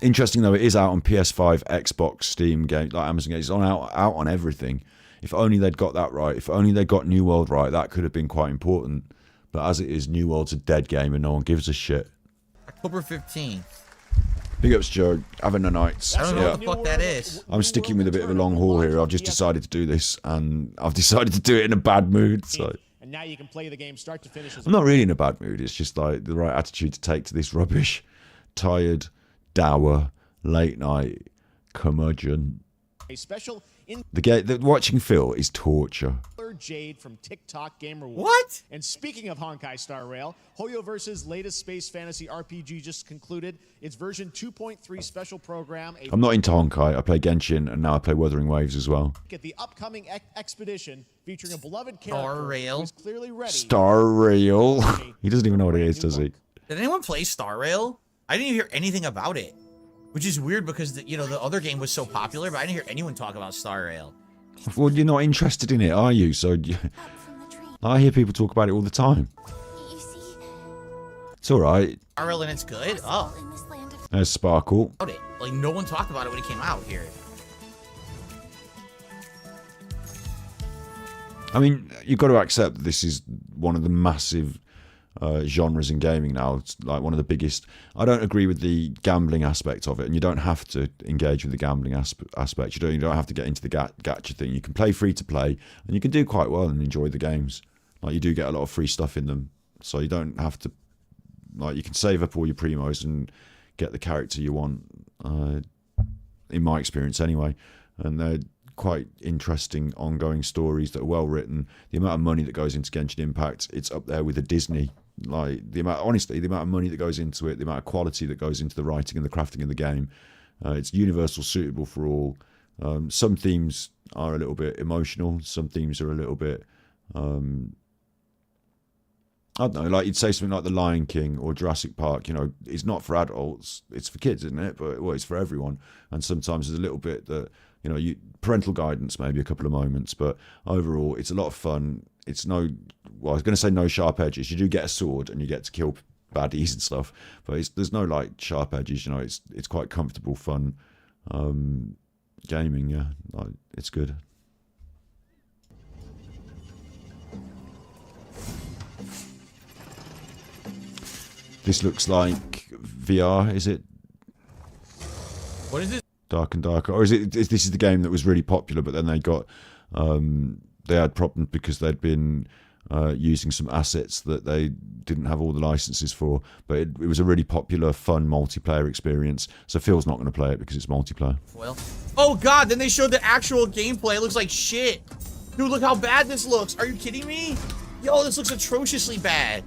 Interesting though, it is out on PS5, Xbox, Steam, games like Amazon games. It's out on everything. If only they'd got that right. If only they got New World right, that could have been quite important. But as it is, New World's a dead game and no one gives a shit. October 15th. Big ups, Joe. Having a night. I don't know what the fuck that is. I'm sticking with a bit of a long haul here. I've just decided to do this, and I've decided to do it in a bad mood. So And now you can play the game start to finish. I'm not really in a bad mood. It's just like the right attitude to take to this rubbish. Tired, dour, late night, curmudgeon. A special watching Phil is torture. Jade from TikTok Gamer World. What? And speaking of Honkai Star Rail, Hoyoverse's latest space fantasy RPG just concluded its version 2.3 special program. I'm not into Honkai. I play Genshin, and now I play Wuthering Waves as well. At the upcoming expedition featuring a beloved character Star Rail. who's clearly ready. Star Rail. He doesn't even know what it is, does he? Did anyone play Star Rail? I didn't even hear anything about it, which is weird because the other game was so popular, but I didn't hear anyone talk about Star Rail. Well, you're not interested in it, are you? So I hear people talk about it all the time. It's all right. Star Rail and it's good. Oh, There's Sparkle. like no one talked about it when it came out here. I mean, you've got to accept that this is one of the massive genres in gaming now. It's like one of the biggest. I don't agree with the gambling aspect of it, and you don't have to engage with the gambling aspect. You don't have to get into the gacha thing. You can play free to play, and you can do quite well and enjoy the games. Like, you do get a lot of free stuff in them, so you don't have to. Like, you can save up all your primos and get the character you want. In my experience, anyway, and they're quite interesting ongoing stories that are well written. The amount of money that goes into Genshin Impact, it's up there with a Disney. Like, the amount of money that goes into it, the amount of quality that goes into the writing and the crafting of the game. It's universal, suitable for all. Some themes are a little bit emotional. Some themes are a little bit, I don't know, like you'd say something like The Lion King or Jurassic Park, it's not for adults, it's for kids, isn't it? But it's for everyone. And sometimes there's a little bit that, parental guidance, maybe a couple of moments, but overall it's a lot of fun. it's no. Well, I was going to say no sharp edges. You do get a sword and you get to kill baddies and stuff, but there's no like sharp edges. You know, it's quite comfortable, fun gaming. Yeah, like, it's good. This looks like VR. Is it? What is it? Dark and Darker, or is it? This is the game that was really popular, but then they got they had problems because they'd been using some assets that they didn't have all the licenses for. But it was a really popular, fun multiplayer experience. So Phil's not going to play it because it's multiplayer. Well, oh god! Then they showed the actual gameplay. It looks like shit. Dude, look how bad this looks. Are you kidding me? Yo, this looks atrociously bad.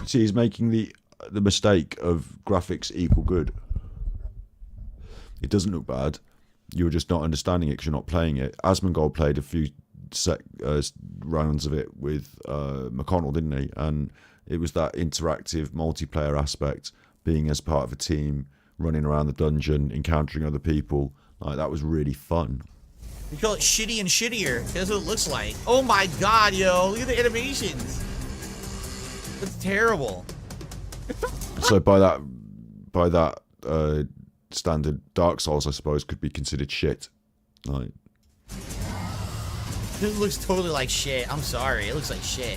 See, he's making the mistake of graphics equal good. It doesn't look bad. You're just not understanding it because you're not playing it. Asmongold played a few rounds of it with McConnell, didn't he? And it was that interactive multiplayer aspect, being as part of a team, running around the dungeon, encountering other people. Like, that was really fun. We call it shitty and shittier. That's what it looks like. Oh my god, yo. Look at the animations. It's terrible. So by that standard, Dark Souls, I suppose, could be considered shit. Like, it looks totally like shit. I'm sorry. It looks like shit.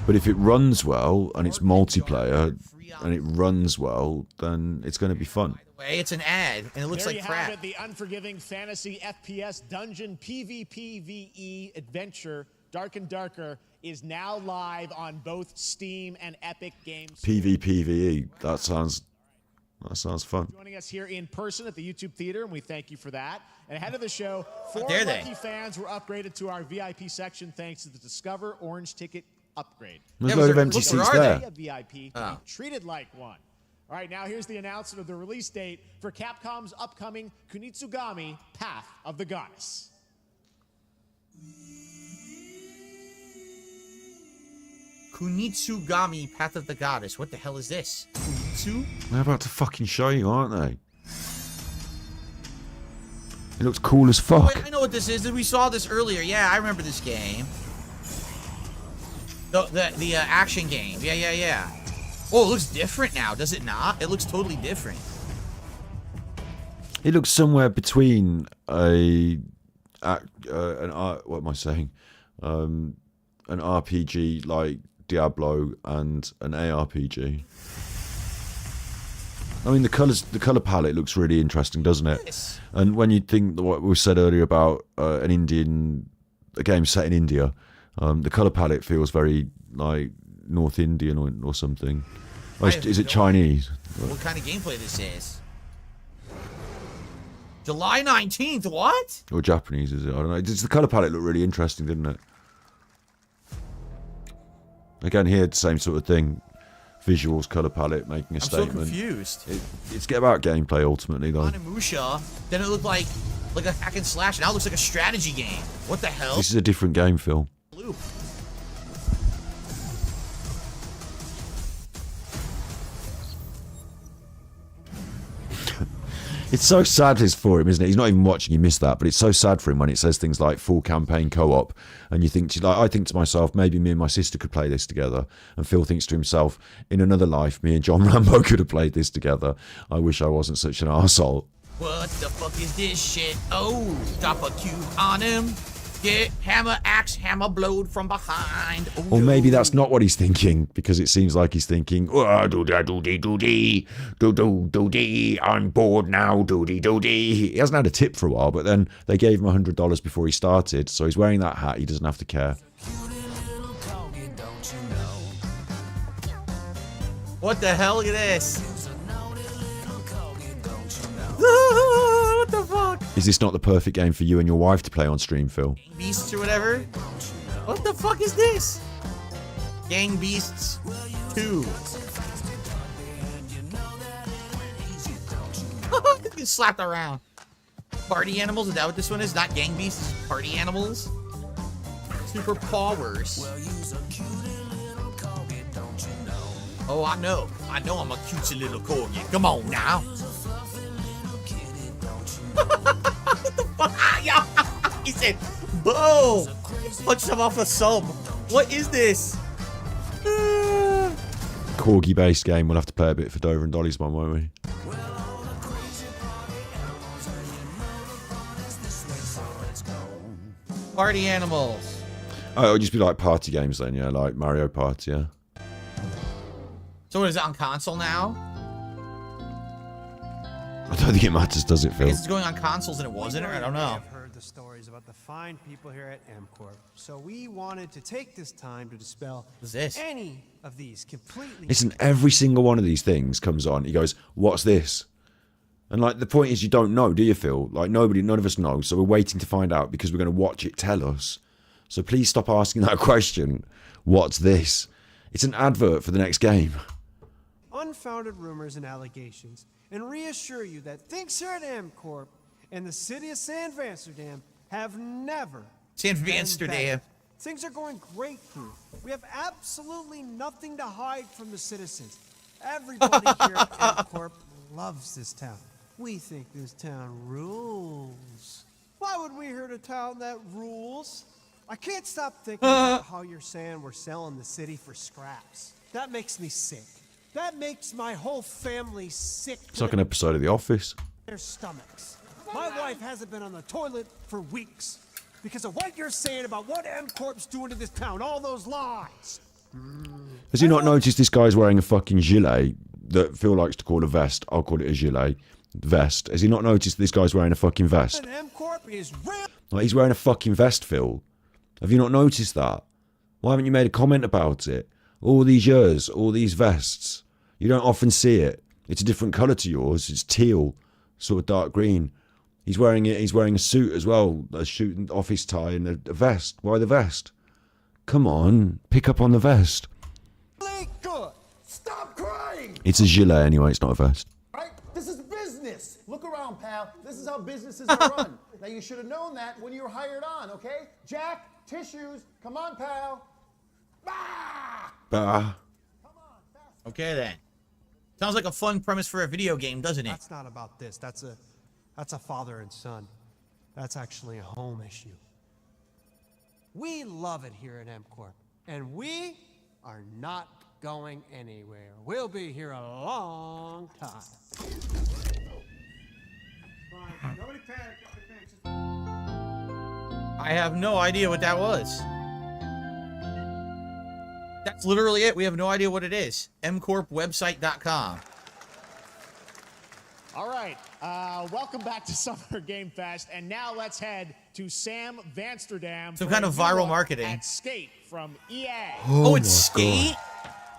but if it runs well and it's multiplayer and it runs well, then it's going to be fun. It's an ad, and it looks there like you crap. Have it, the unforgiving fantasy FPS dungeon PvPvE adventure, Dark and Darker, is now live on both Steam and Epic Games. PvPvE. That sounds fun. Joining us here in person at the YouTube Theater, and we thank you for that. And ahead of the show, 4 dare lucky they? fans were upgraded to our VIP section thanks to the Discover Orange Ticket upgrade. There's a load of empty seats there. A VIP to be treated like one. All right, now here's the announcement of the release date for Capcom's upcoming Kunitsugami Path of the Goddess. Kunitsugami Path of the Goddess. What the hell is this? Kunitsu? They're about to fucking show you, aren't they? It looks cool as fuck. Wait, I know what this is. We saw this earlier. Yeah, I remember this game. The action game. Yeah. Oh, it looks different now, does it not? It looks totally different. It looks somewhere between an RPG like Diablo and an ARPG. I mean, the color palette looks really interesting, doesn't it? Yes. And when you think what we said earlier about a game set in India, the color palette feels very like North Indian or something. Oh, is it Chinese? What kind of gameplay this is? July 19th, what? Or Japanese, is it? I don't know. The color palette looked really interesting, didn't it? Again, here, the same sort of thing. Visuals, color palette, making a statement. I'm so confused. It's about gameplay, ultimately, though. Onimusha, then it looked like a hack and slash. Now it looks like a strategy game. What the hell? This is a different game, Phil. Loop. It's so sad for him, isn't it? He's not even watching, he missed that, but it's so sad for him when it says things like full campaign co-op, and you think, I think to myself, maybe me and my sister could play this together, and Phil thinks to himself, in another life, me and John Rambo could have played this together. I wish I wasn't such an arsehole. What the fuck is this shit? Oh, stop a cue on him. Get hammer, axe, hammer blowed from behind. Oh, Or maybe that's not what he's thinking, because it seems like he's thinking, do-dee, I'm bored now, do-dee. He hasn't had a tip for a while, but then they gave him $100 before he started, so he's wearing that hat, he doesn't have to care. What the hell? Look at this. What the fuck? Is this not the perfect game for you and your wife to play on stream, Phil? Beasts or whatever? What the fuck is this? Gang Beasts 2. Get slapped around. Party animals, is that what this one is? Not Gang Beasts, it's party animals. Super powers. Oh, I know I'm a cutesy little corgi. Come on now. What the fuck? He said, Oh! Punched him off a sub. What is this? Corgi based game. We'll have to play a bit for Dover and Dolly's one, won't we? Party animals. Oh, it'll just be like party games then, yeah, like Mario Party, yeah. So what is it on console now? I don't think it matters, does it, I Phil? guess it's going on consoles and it wasn't, or I don't know. I've heard the stories about the fine people here at MCorp, so we wanted to take this time to dispel any of these completely. Listen, every single one of these things comes on. He goes, "What's this?" And like the point is, you don't know, do you, Phil? Like none of us know, so we're waiting to find out because we're going to watch it tell us. So please stop asking that question. What's this? It's an advert for the next game. Unfounded rumors and allegations, and reassure you that things here at MCorp and the city of San Vansterdam have never. San been Vansterdam. better. Things are going great here. We have absolutely nothing to hide from the citizens. Everybody here at MCorp loves this town. We think this town rules. Why would we hurt a town that rules? I can't stop thinking about how you're saying we're selling the city for scraps. That makes me sick. That makes my whole family sick. It's like an episode of The Office. Their stomachs. My wife hasn't been on the toilet for weeks because of what you're saying about what MCorp's doing to this town. All those lies. Has he not noticed this guy's wearing a fucking gilet that Phil likes to call a vest? I'll call it a gilet. Vest. Has he not noticed this guy's wearing a fucking vest? And MCorp is real. Like, he's wearing a fucking vest, Phil. Have you not noticed that? Why haven't you made a comment about it? All these years, all these vests. You don't often see it. It's a different colour to yours. It's teal, sort of dark green. He's wearing it. He's wearing a suit as well, a suit and office tie and a vest. Why the vest? Come on, pick up on the vest. Good. Stop crying. It's a gilet anyway. It's not a vest. Right? This is business. Look around, pal. This is how businesses are run. Now you should have known that when you were hired on, okay? Jack, tissues. Come on, pal. Bah. Okay then. Sounds like a fun premise for a video game, doesn't it? That's not about this. That's a father and son. That's actually a home issue. We love it here at MCorp, and we are not going anywhere. We'll be here a long time. Nobody panic. I have no idea what that was. That's literally it. We have no idea what it is. mcorpwebsite.com. All right. Welcome back to Summer Game Fest. And now let's head to Sam Vansterdam. Some kind of viral marketing. At Skate from EA. Oh, it's Skate?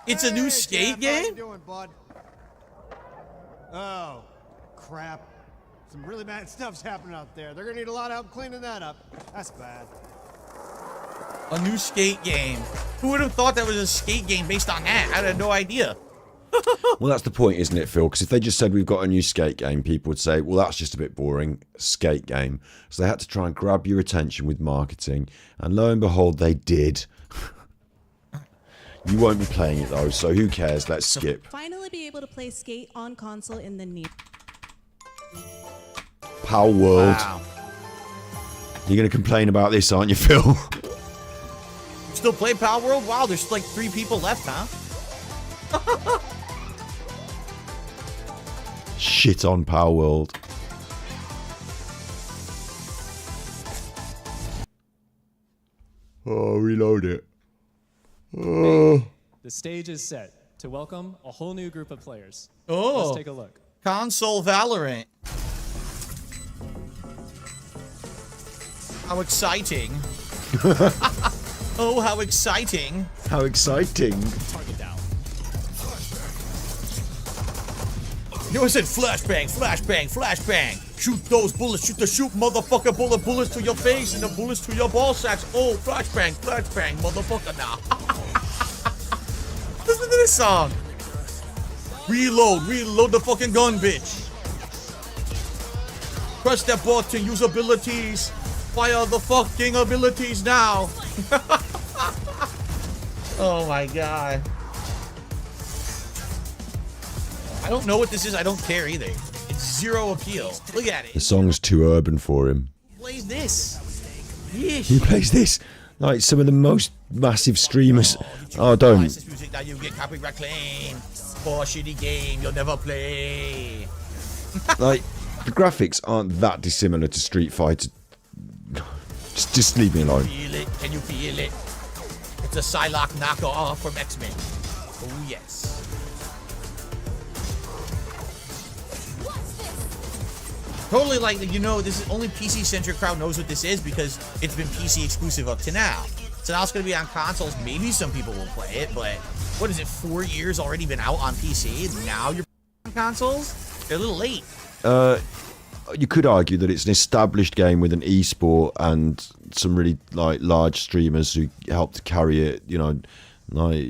It's a new Skate game? How you doing, bud? Oh, crap. Some really bad stuff's happening out there. They're going to need a lot of help cleaning that up. That's bad. A new Skate game. Who would have thought that was a Skate game based on that? I had no idea. Well, that's the point, isn't it, Phil? Because if they just said we've got a new skate game, people would say, well, that's just a bit boring. Skate game. So they had to try and grab your attention with marketing. And lo and behold, they did. You won't be playing it, though, so who cares? Let's skip. Finally be able to play Skate on console in the near. Power World. Wow. You're going to complain about this, aren't you, Phil? Still play Power World? Wow, there's like 3 people left, huh? Shit on Power World. Oh, reload it. Oh. The stage is set to welcome a whole new group of players. Oh. Let's take a look. Console Valorant. How exciting. Oh, how exciting. How exciting. Target down. You know I said flashbang, flashbang, flashbang. Shoot those bullets, shoot the shoot, motherfucker. Bullets to your face and the bullets to your ball sacks. Oh, flashbang, flashbang, motherfucker now. Listen to this song. Reload the fucking gun, bitch. Press that button, use abilities. Fire the fucking abilities now. Oh my god. I don't know what this is. I don't care either. It's zero appeal. Look at The it. song's too urban for him. Plays this. He plays this like some of the most massive streamers. Oh, don't. License music that you get copyright claim for a shitty game you'll never play. Like, the graphics aren't that dissimilar to Street Fighter. Just leave me alone. Feel it? Can you feel it? It's a Psylocke knockoff from X-Men. Oh yes. Totally, like, you know, this is only PC-centric crowd knows what this is because it's been PC exclusive up to now. So now it's going to be on consoles. Maybe some people will play it, but what is it, 4 years already been out on PC? And now you're on consoles? They're a little late. You could argue that it's an established game with an esport and some really like large streamers who help to carry it. You know, like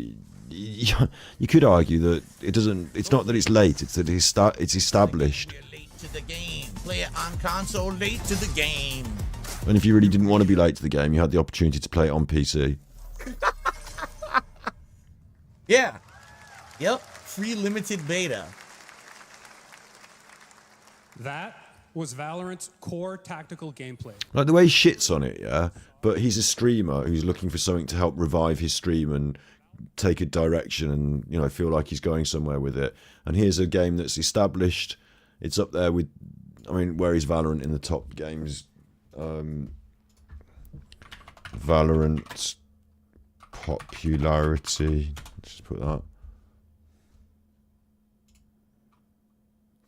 you could argue that it doesn't. It's not that it's late. It's that it's established. Late to the game. Play it on console. Late to the game. And if you really didn't want to be late to the game, you had the opportunity to play it on PC. Yeah. Yep. Free limited beta. That was Valorant's core tactical gameplay. Like the way he shits on it, yeah. But he's a streamer who's looking for something to help revive his stream and take a direction and, you know, feel like he's going somewhere with it. And here's a game that's established. It's up there with, I mean, where is Valorant in the top games? Valorant popularity. Let's just put that.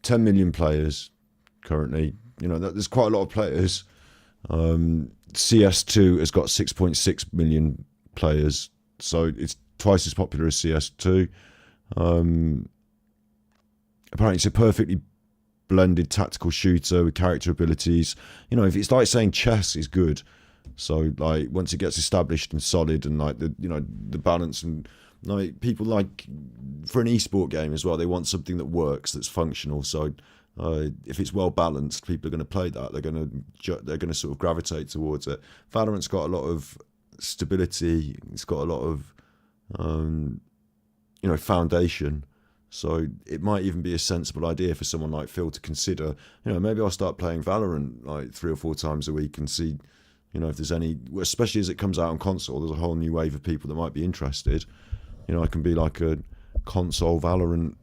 10 million players currently. You know, there's quite a lot of players. CS2 has got 6.6 million players, so it's twice as popular as CS2. Apparently it's a perfectly blended tactical shooter with character abilities. You know, if it's like saying chess is good. So like once it gets established and solid and like the, you know, the balance, and like people like for an esport game as well, they want something that works, that's functional. So if it's well balanced, people are going to play that. They're going to sort of gravitate towards it. Valorant's got a lot of stability. It's got a lot of you know, foundation. So it might even be a sensible idea for someone like Phil to consider, you know, maybe I'll start playing Valorant like 3 or 4 times a week and see, you know, if there's any, especially as it comes out on console, there's a whole new wave of people that might be interested. You know, I can be like a console Valorant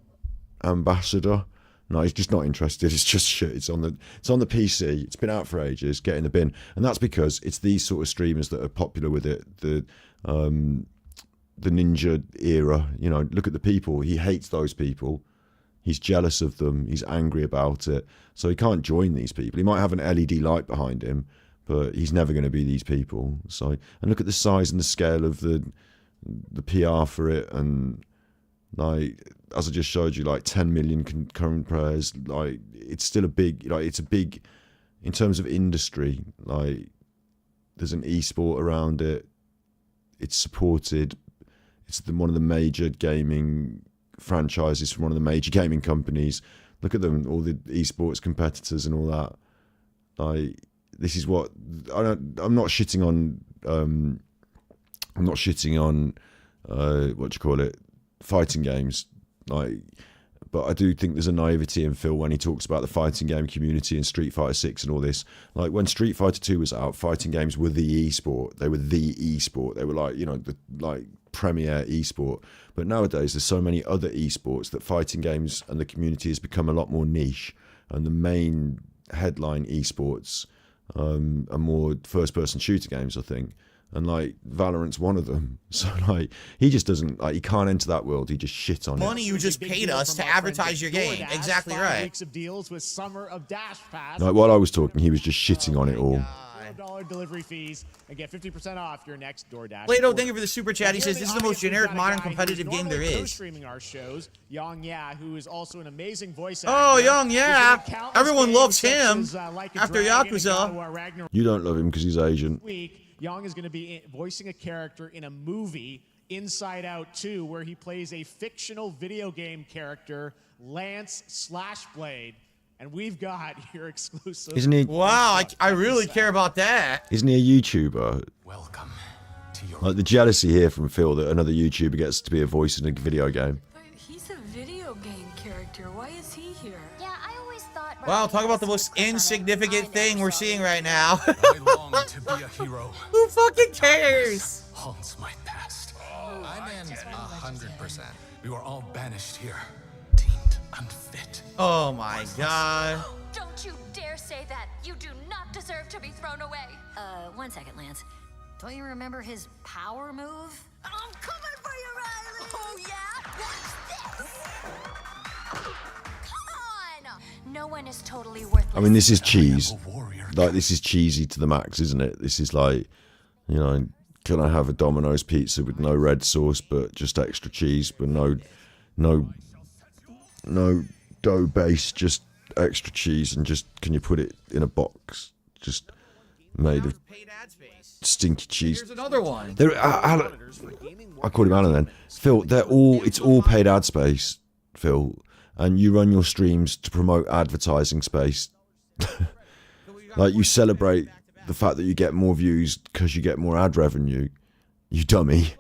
ambassador. No, he's just not interested. It's just shit. It's on the PC. It's been out for ages. Get in the bin. And that's because it's these sort of streamers that are popular with it. The Ninja era, you know, look at the people. He hates those people. He's jealous of them. He's angry about it. So he can't join these people. He might have an LED light behind him, but he's never going to be these people. So, and look at the size and the scale of the PR for it. And like, as I just showed you, like 10 million concurrent players. Like, it's still a big, like, it's a big, in terms of industry, like, there's an esport around it. It's supported. It's one of the major gaming franchises from one of the major gaming companies. Look at them, all the esports competitors and all that. Like, this is what I'm not shitting on. I'm not shitting on what do you call it, fighting games. Like, but I do think there's a naivety in Phil when he talks about the fighting game community and Street Fighter 6 and all this. Like, when Street Fighter 2 was out, fighting games were the esport. They were the esport. They were like, you know, the like premier esport. But nowadays there's so many other esports that fighting games and the community has become a lot more niche, and the main headline esports are more first-person shooter games, I think. And like Valorant's one of them. So like he just doesn't, like, he can't enter that world. He just shit on it. Money you just paid us to advertise your game. Exactly right. Weeks of deals with Summer of Dash Pass. Like, while I was talking, he was just shitting on it all. $12 delivery fees and get 50% off your next DoorDash. Plato, thank you for the super chat. He says this is the most generic modern competitive game there is. Streaming our shows, Young Ya, who is also an amazing voice actor. Oh, Young Ya! Everyone loves him after Yakuza. You don't love him because he's Asian. Young is going to be voicing a character in a movie, Inside Out 2, where he plays a fictional video game character, Lance Slashblade. And we've got your exclusive. Isn't he? Wow, I really care about that. Isn't he a YouTuber? Welcome to your. Like the jealousy here from Phil that another YouTuber gets to be a voice in a video game. But he's a video game character. Why is he here? Yeah, I always thought. Wow, talk about the most insignificant thing we're seeing right now. to be a hero. Who fucking cares? Haunts my past. I'm in 100%. We were all banished here, unfit. Oh my god. Don't you dare say that. You do not deserve to be thrown away. 1 second, Lance. Don't you remember his power move? I'm coming for you, Riley. Oh, yeah? Watch this. Come on. No one is totally worthless. I mean, this is cheese. Like, this is cheesy to the max, isn't it? This is like, you know, can I have a Domino's pizza with no red sauce, but just extra cheese, but no dough base, just extra cheese, and just, can you put it in a box, just made of stinky cheese? Here's another one. I called him Alan then. Phil, it's all paid ad space, Phil, and you run your streams to promote advertising space. Like, you celebrate the fact that you get more views because you get more ad revenue, you dummy.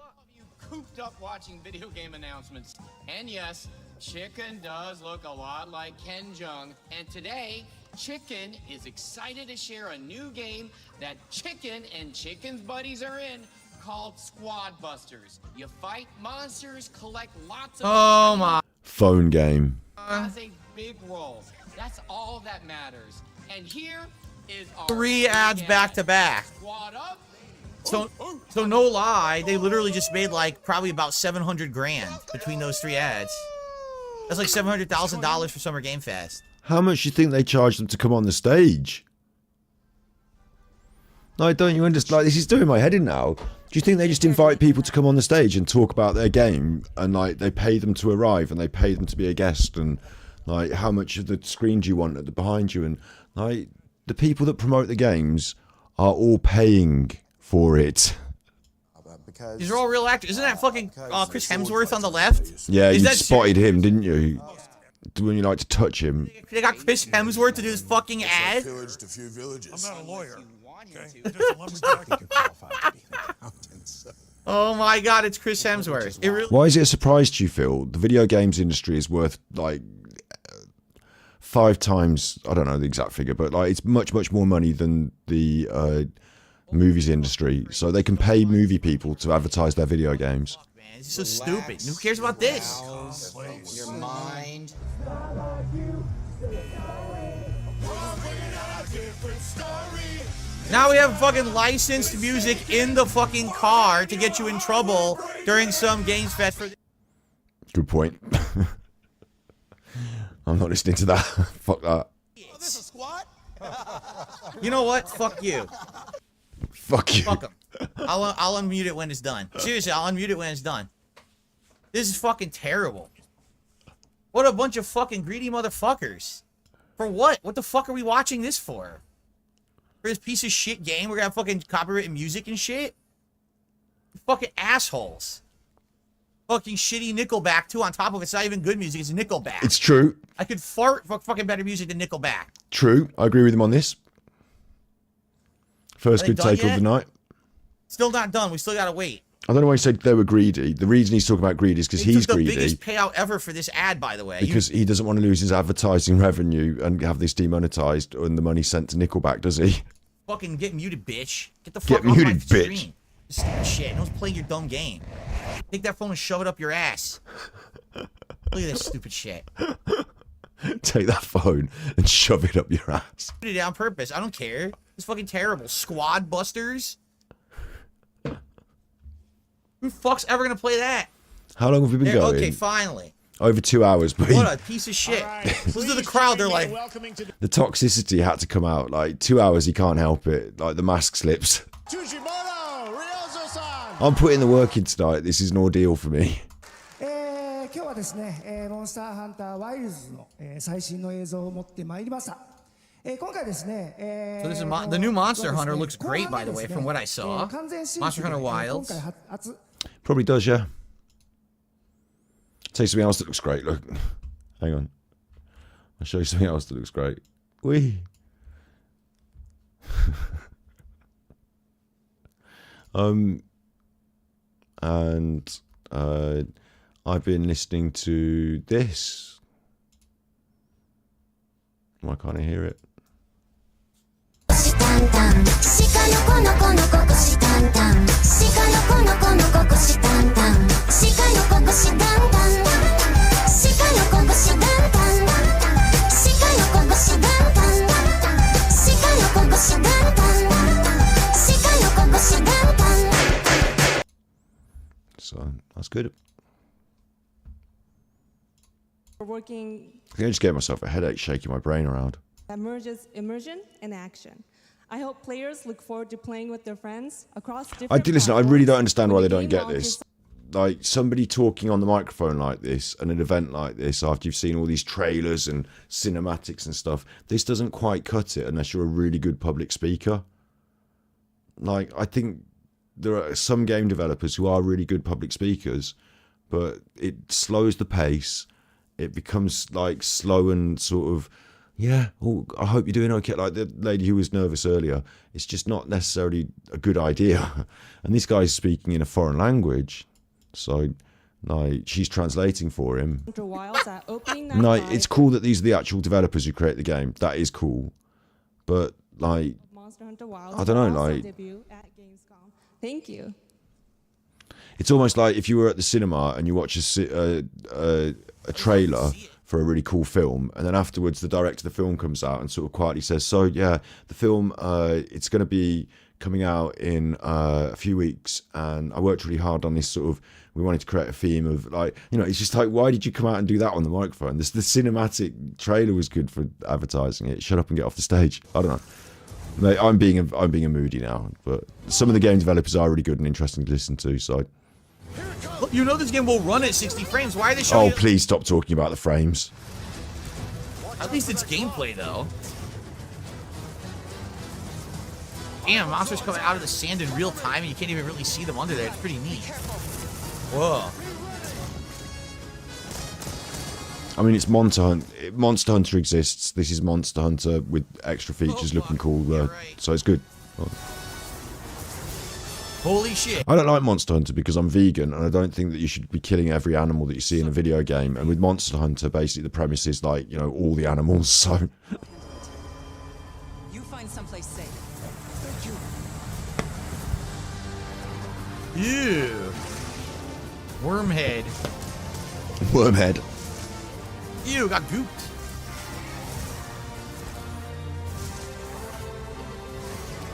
Cooped up watching video game announcements. And yes, Chicken does look a lot like Ken Jeong. And today, Chicken is excited to share a new game that Chicken and Chicken's buddies are in called Squad Busters. You fight monsters, collect lots of... Oh my... Phone game. Has a big role. That's all that matters. And here is our 3 ads back to back. Squad up. So no lie, they literally just made like probably about 700 grand between those 3 ads. That's like $700,000 for Summer Game Fest. How much do you think they charge them to come on the stage? Like, don't you understand? Like, this is doing my head in now. Do you think they just invite people to come on the stage and talk about their game, and like they pay them to arrive and they pay them to be a guest, and like how much of the screen do you want at the behind you, and like the people that promote the games are all paying for it. These are all real actors. Isn't that fucking Chris Hemsworth on the left? Yeah, Is you that spotted him, didn't you? When you like to touch him. They got Chris Hemsworth to do this fucking ad? I'm not a lawyer. Oh my god, it's Chris Hemsworth. It really... Why is it a surprise to you, Phil? The video games industry is worth like 5 times, I don't know the exact figure, but like it's much more money than the movies industry. So they can pay movie people to advertise their video games. Man, it's so stupid. Who cares about this? Your mind. Now we have fucking licensed music in the fucking car to get you in trouble during some Games Fest. For Good point. I'm not listening to that. Fuck that. You know what? Fuck you. Fuck you. Fuck him. I'll unmute it when it's done. Seriously, I'll unmute it when it's done. This is fucking terrible. What a bunch of fucking greedy motherfuckers. For what? What the fuck are we watching this for? For this piece of shit game, we're gonna have fucking copyrighted music and shit? You fucking assholes. Fucking shitty Nickelback, too, on top of it. It's not even good music, it's Nickelback. It's true. I could fart for fucking better music than Nickelback. True. I agree with him on this. First good take of the night. Still not done. We still gotta wait. I don't know why he said they were greedy. The reason he's talking about greedy is because he's took the greedy. biggest payout ever for this ad, by the way. Because he doesn't want to lose his advertising revenue and have this demonetized and the money sent to Nickelback, does he? Fucking get muted, bitch. Get the fuck Get off muted, my bitch. Stream. Stupid shit. Don't play your dumb game. Take that phone and shove it up your ass. Look at this stupid shit. Take that phone and shove it up your ass. Put it on purpose. I don't care. It's fucking terrible. Squad Busters? Who fuck's ever gonna play that? How long have we been going? Okay, finally. Over 2 hours, but What a piece of shit. Listen to the crowd. They're like... the toxicity had to come out. Like 2 hours, he can't help it. Like the mask slips. I'm putting the work in tonight. This is an ordeal for me. 今日はですね、モンスターハンターワイルズの最新の映像を持ってまいりました。今回ですね、So this is the new Monster Hunter looks great, by the way, from what I saw. Monster Hunter Wilds. Probably does, yeah. Tell you something else that looks great. Look, hang on. I'll show you something else that looks great. Wee. And I've been listening to this. Why can't I hear it? タンタン鹿の子の子のこくしタンタン鹿の子の子のこくしタンタン鹿のこくしタンタン鹿のこくしタンタン鹿のこくしタンタン鹿のこくしタンタン鹿のこくしタンタン So that's good. We're working I think I just gave myself a headache shaking my brain around. that merges immersion and action. I hope players look forward to playing with their friends across different I do listen. I really don't understand why they don't get launches. this. Like somebody talking on the microphone like this, and an event like this, after you've seen all these trailers and cinematics and stuff, this doesn't quite cut it unless you're a really good public speaker. Like I think there are some game developers who are really good public speakers, but it slows the pace. It becomes like slow and sort of, yeah, oh, I hope you're doing okay. Like the lady who was nervous earlier, it's just not necessarily a good idea. And this guy's speaking in a foreign language. So, like, she's translating for him. Hunter Wilds at opening night No, live. it's cool that these are the actual developers who create the game. That is cool. But, like, Monster Hunter Wilds I don't know, will also like- debut at Gamescom. Thank you. it's almost like if you were at the cinema and you watch a trailer for a really cool film, and then afterwards the director of the film comes out and sort of quietly says, so yeah, the film, it's going to be coming out in a few weeks, and I worked really hard on this sort of, we wanted to create a theme of like, you know, it's just like, why did you come out and do that on the microphone? The cinematic trailer was good for advertising it. Shut up and get off the stage. I don't know. Mate, I'm being a moody now, but some of the game developers are really good and interesting to listen to, so. Look, you know this game will run at 60 frames. Why are they showing Oh, please stop talking about the frames. At least it's gameplay, though. Damn, monsters coming out of the sand in real time, and you can't even really see them under there. It's pretty neat. Whoa. I mean, it's Monster Hunter. Monster Hunter exists. This is Monster Hunter with extra features looking cool, so it's good. Holy shit. I don't like Monster Hunter because I'm vegan, and I don't think that you should be killing every animal that you see in a video game. And with Monster Hunter, basically the premise is like, you know, all the animals, so... You find someplace safe. Ew. Wormhead. Wormhead. Ew, got gooped.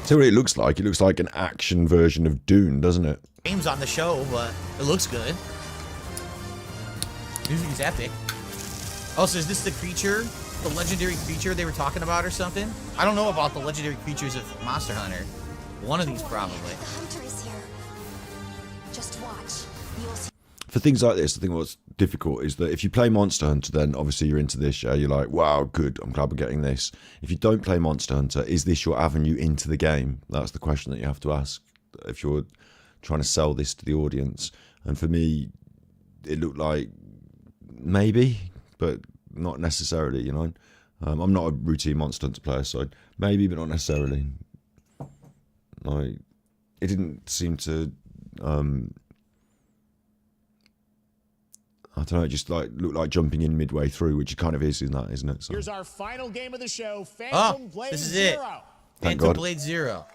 So what it looks like? It looks like an action version of Dune, doesn't it? Game's on the show, but it looks good. Music's epic. Oh, so is this the creature? The legendary creature they were talking about or something? I don't know about the legendary creatures of Monster Hunter. One of these probably. The hunter is here. Just watch. You'll see. For things like this, I think what's difficult is that if you play Monster Hunter, then obviously you're into this, yeah? You're like, wow, good, I'm glad we're getting this. If you don't play Monster Hunter, is this your avenue into the game? That's the question that you have to ask if you're trying to sell this to the audience. And for me, it looked like maybe, but not necessarily, you know? I'm not a routine Monster Hunter player, so maybe, but not necessarily. Like, it didn't seem to... I don't know, it just like looked like jumping in midway through, which it kind of is in that, isn't it? So. Here's our final game of the show, Phantom Blade this is Zero. it. Thank Phantom God. Blade Zero.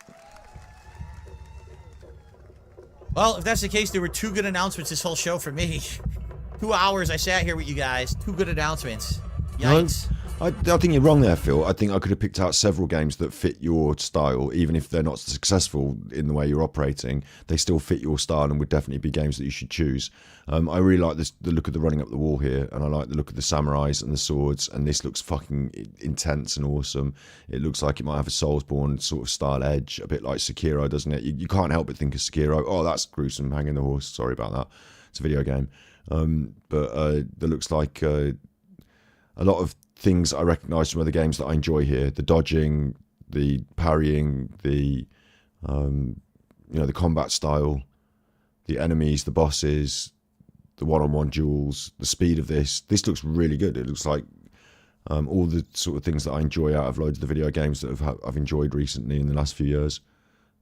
Well, if that's the case, there were two good announcements this whole show for me. 2 hours I sat here with you guys. Two good announcements. Yikes. No, I think you're wrong there, Phil. I think I could have picked out several games that fit your style, even if they're not successful in the way you're operating. They still fit your style and would definitely be games that you should choose. I really like the look of the running up the wall here, and I like the look of the samurais and the swords, and this looks fucking intense and awesome. It looks like it might have a Soulsborne sort of style edge, a bit like Sekiro, doesn't it? You can't help but think of Sekiro. Oh, that's gruesome, hanging the horse. Sorry about that. It's a video game. But there looks like a lot of things I recognise from other games that I enjoy here. The dodging, the parrying, the the combat style, the enemies, the bosses, the one-on-one duels, the speed of this. This looks really good. It looks like all the sort of things that I enjoy out of loads of the video games that I've enjoyed recently in the last few years.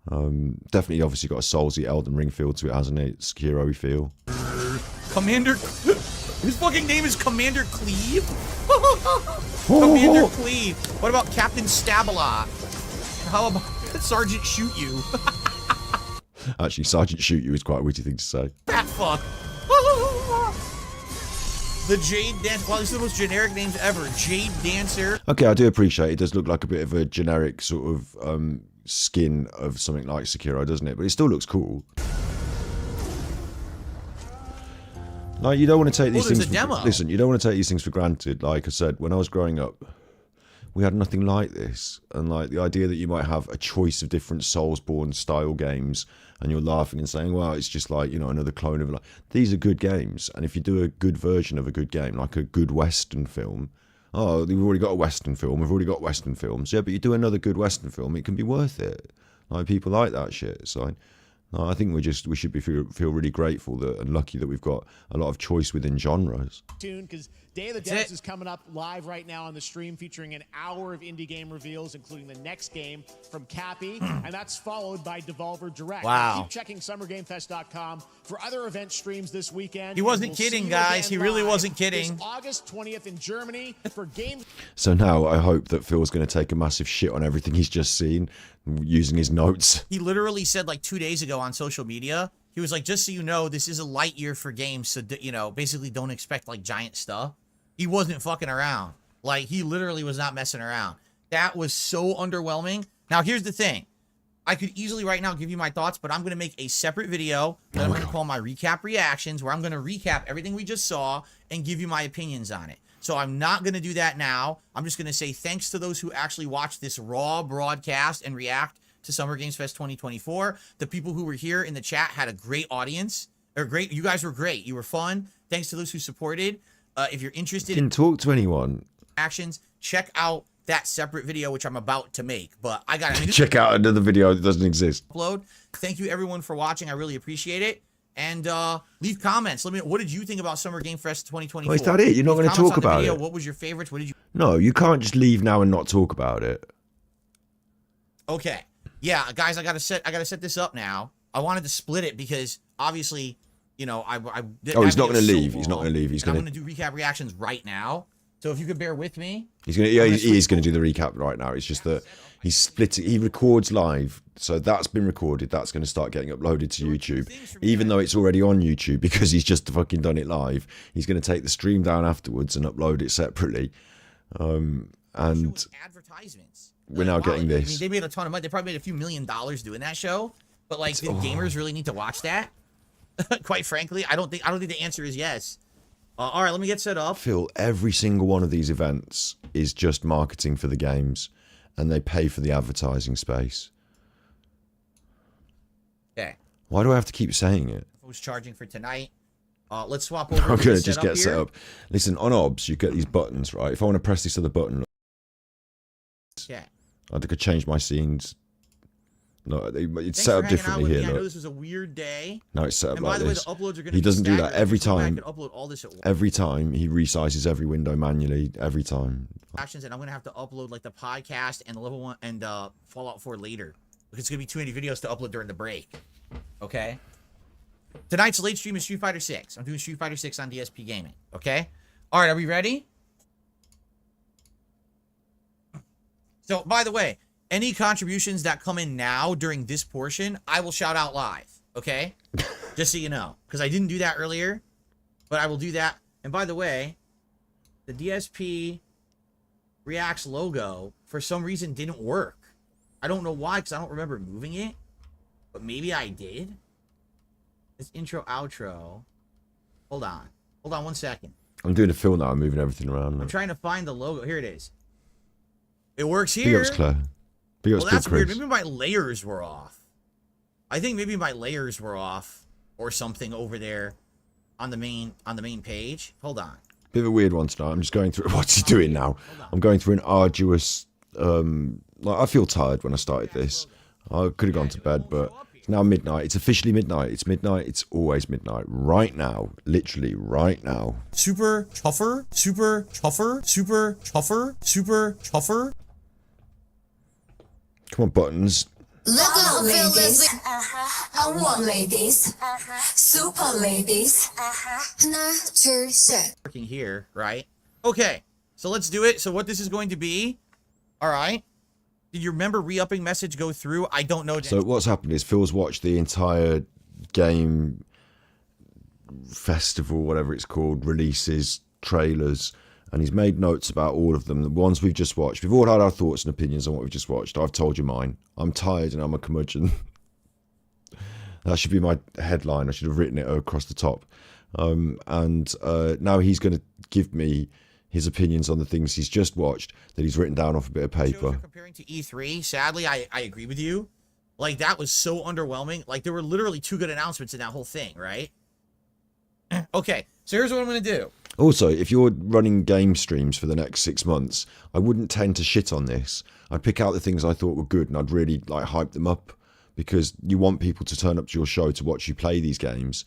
Definitely, obviously, got a Soulsy Elden Ring feel to it, hasn't it? Sekiro-y feel. Commander... His fucking name is Commander Cleve? Commander Cleve. What about Captain Stabala? How about... Sergeant Shoot You. Actually, Sergeant Shoot You is quite a witty thing to say. Fat fuck. The Jade Dancer. Well, these are the most generic names ever. Jade Dancer. Okay, I do appreciate it. It does look like a bit of a generic sort of skin of something like Sekiro, doesn't it? But it still looks cool. Like, you don't want to take these things. Listen, you don't want to take these things for granted. Like I said, when I was growing up, we had nothing like this, and like the idea that you might have a choice of different Soulsborne style games, and you're laughing and saying, "Well, it's just like, you know, another clone of it." These are good games, and if you do a good version of a good game, like a good Western film, oh, we've already got a Western film. We've already got Western films, yeah. But you do another good Western film, it can be worth it. Like, people like that shit, so. No, I think we should feel really grateful and lucky that we've got a lot of choice within genres. Because Day of the Devs is coming up live right now on the stream, featuring an hour of indie game reveals, including the next game from Cappy, and that's followed by Devolver Direct. Wow. Now, keep checking SummerGameFest.com for other event streams this weekend. He wasn't kidding, guys. He really wasn't kidding. August 20th in Germany for games. So now I hope that Phil's going to take a massive shit on everything he's just seen, using his notes. He literally said like 2 days ago on social media, he was like, just so you know, this is a light year for games, so, you know, basically don't expect like giant stuff. He wasn't fucking around. Like, he literally was not messing around. That was so underwhelming. Now, here's the thing. I could easily right now give you my thoughts, but I'm going to make a separate video that I'm going to call my recap reactions, where I'm going to recap everything we just saw and give you my opinions on it. So I'm not going to do that now. I'm just going to say thanks to those who actually watched this raw broadcast and react to Summer Games Fest 2024. The people who were here in the chat had a great audience. You guys were great. You were fun. Thanks to those who supported. If you're interested Didn't talk to anyone. Actions, check out that separate video, which I'm about to make. But I got to check out another video that doesn't exist. Upload. Thank you everyone for watching. I really appreciate it. And leave comments. Let me know, what did you think about Summer Game Fest 2024? Well, is that it? You're not going to talk about it? What was your favorites? What did you... No, you can't just leave now and not talk about it. Okay. Yeah, guys, I gotta set this up now. I wanted to split it because obviously, you know, he's not going to leave. He's not going to leave. I'm going to do recap reactions right now. So if you could bear with me. He is going to do the recap right now. It's just that he's splitting. He records live, so that's been recorded. That's going to start getting uploaded to YouTube, even though it's already on YouTube because he's just fucking done it live. He's going to take the stream down afterwards and upload it separately. And advertisements. We're now getting this. I mean, they made a ton of money. They probably made a few $1 million doing that show. But like, do gamers really need to watch that? Quite frankly, I don't think the answer is yes. All right, let me get set up. Phil, every single one of these events is just marketing for the games, and they pay for the advertising space. Okay. Why do I have to keep saying it? I was charging for tonight. Let's swap over. I'm going to just get set up. Listen, on OBS, you get these buttons, right? If I want to press this other button, yeah, I could change my scenes. No, it's Thanks set for up differently here. I know this was a weird day. No, it's set up and like by the way, this. the uploads are gonna He doesn't do that every so I time. can upload all this at once. Every time he resizes every window manually. Every time. And I'm gonna have to upload like the podcast and the level 1 and Fallout 4 later. It's gonna be too many videos to upload during the break. Okay. Tonight's late stream is Street Fighter 6. I'm doing Street Fighter 6 on DSP Gaming. Okay. All right, are we ready? So, by the way, any contributions that come in now during this portion, I will shout out live, okay? Just so you know. Because I didn't do that earlier, but I will do that. And by the way, the DSP Reacts logo, for some reason, didn't work. I don't know why, because I don't remember moving it. But maybe I did. This intro, outro. Hold on. Hold on 1 second. I'm doing a Phil now. I'm moving everything around. I'm trying to find the logo. Here it is. It works here. Big ups, Claire. Big ups, Well, that's Big weird. Chris. Maybe my layers were off. I think maybe my layers were off or something over there on the main page. Hold on. Bit of a weird one tonight. I'm just going through. What's he doing now? I'm going through an arduous. Like, I feel tired when I started this. I could have gone to bed, but it's now midnight. It's officially midnight. It's midnight. It's always midnight. Right now, literally right now. Super chuffer. Super chuffer. Super chuffer. Super chuffer. Come on, buttons. Look out, ladies. I want ladies. Super ladies. 하나, 둘, 셋. Working here, right? Okay, so let's do it. So what this is going to be, all right, Did your member re-upping message go through? I don't know. So what's happened is Phil's watched the entire game festival, whatever it's called, releases, trailers, and he's made notes about all of them. The ones we've just watched. We've all had our thoughts and opinions on what we've just watched. I've told you mine. I'm tired and I'm a curmudgeon. That should be my headline. I should have written it across the top. Now he's going to give me his opinions on the things he's just watched that he's written down off a bit of paper. Comparing to E3, sadly, I agree with you. Like, that was so underwhelming. Like, there were literally 2 good announcements in that whole thing, right? Okay, so here's what I'm going to do. Also, if you're running game streams for the next 6 months, I wouldn't tend to shit on this. I'd pick out the things I thought were good and I'd really like hype them up, because you want people to turn up to your show to watch you play these games.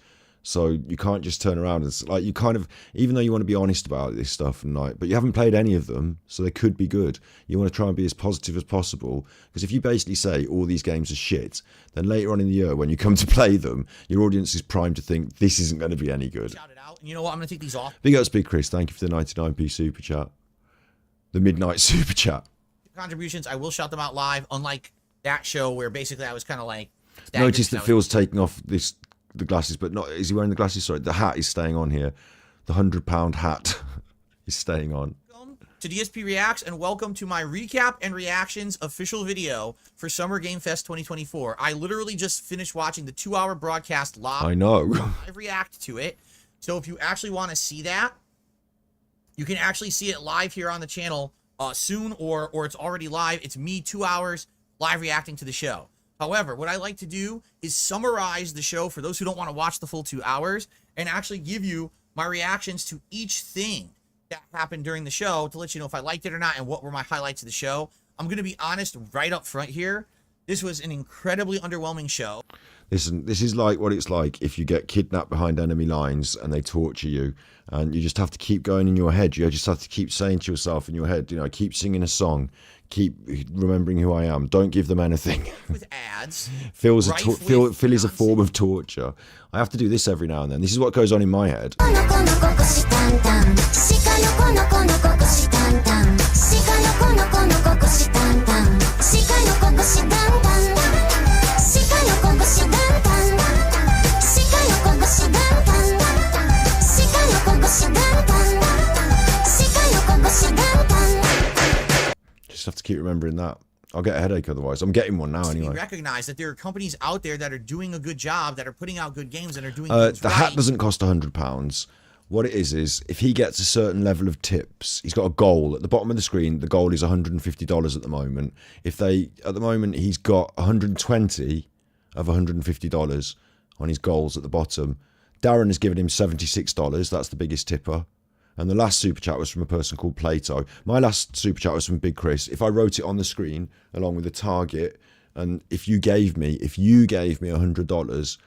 So you can't just turn around and like, you kind of, even though you want to be honest about this stuff and like, but you haven't played any of them, so they could be good. You want to try and be as positive as possible, because if you basically say all these games are shit, then later on in the year when you come to play them, your audience is primed to think this isn't going to be any good. Shout it out. And you know what? I'm going to take these off. Big ups, Big Chris. Thank you for the 99p super chat. The midnight super chat. Contributions, I will shout them out live, unlike that show where basically I was kind of like... Notice that Phil's taking off the glasses, but not, is he wearing the glasses? Sorry, the hat is staying on here. The £100 hat is staying on. Welcome to DSP Reacts, and welcome to my recap and reactions official video for Summer Game Fest 2024. I literally just finished watching the 2-hour broadcast live. I know. I react to it. So if you actually want to see that, you can actually see it live here on the channel soon, or it's already live. It's me 2 hours live reacting to the show. However, what I like to do is summarize the show for those who don't want to watch the full 2 hours, and actually give you my reactions to each thing that happened during the show to let you know if I liked it or not and what were my highlights of the show. I'm going to be honest right up front here. This was an incredibly underwhelming show. Listen, this is like what it's like if you get kidnapped behind enemy lines and they torture you, and you just have to keep going in your head. You just have to keep saying to yourself in your head, you know, keep singing a song, keep remembering who I am. Don't give them anything. With ads. Phil is a form of torture. I have to do this every now and then. This is what goes on in my head. Just have to keep remembering that. I'll get a headache otherwise. I'm getting one now anyway. Recognize that there are companies out there that are doing a good job, that are putting out good games and are doing the hat doesn't cost £100. What it is if he gets a certain level of tips, he's got a goal at the bottom of the screen. The goal is $150 at the moment. At the moment he's got 120 of $150 on his goals at the bottom. Darren has given him $76. That's the biggest tipper. And the last super chat was from a person called Plato. My last super chat was from Big Chris. If I wrote it on the screen along with a target, and if you gave me $100,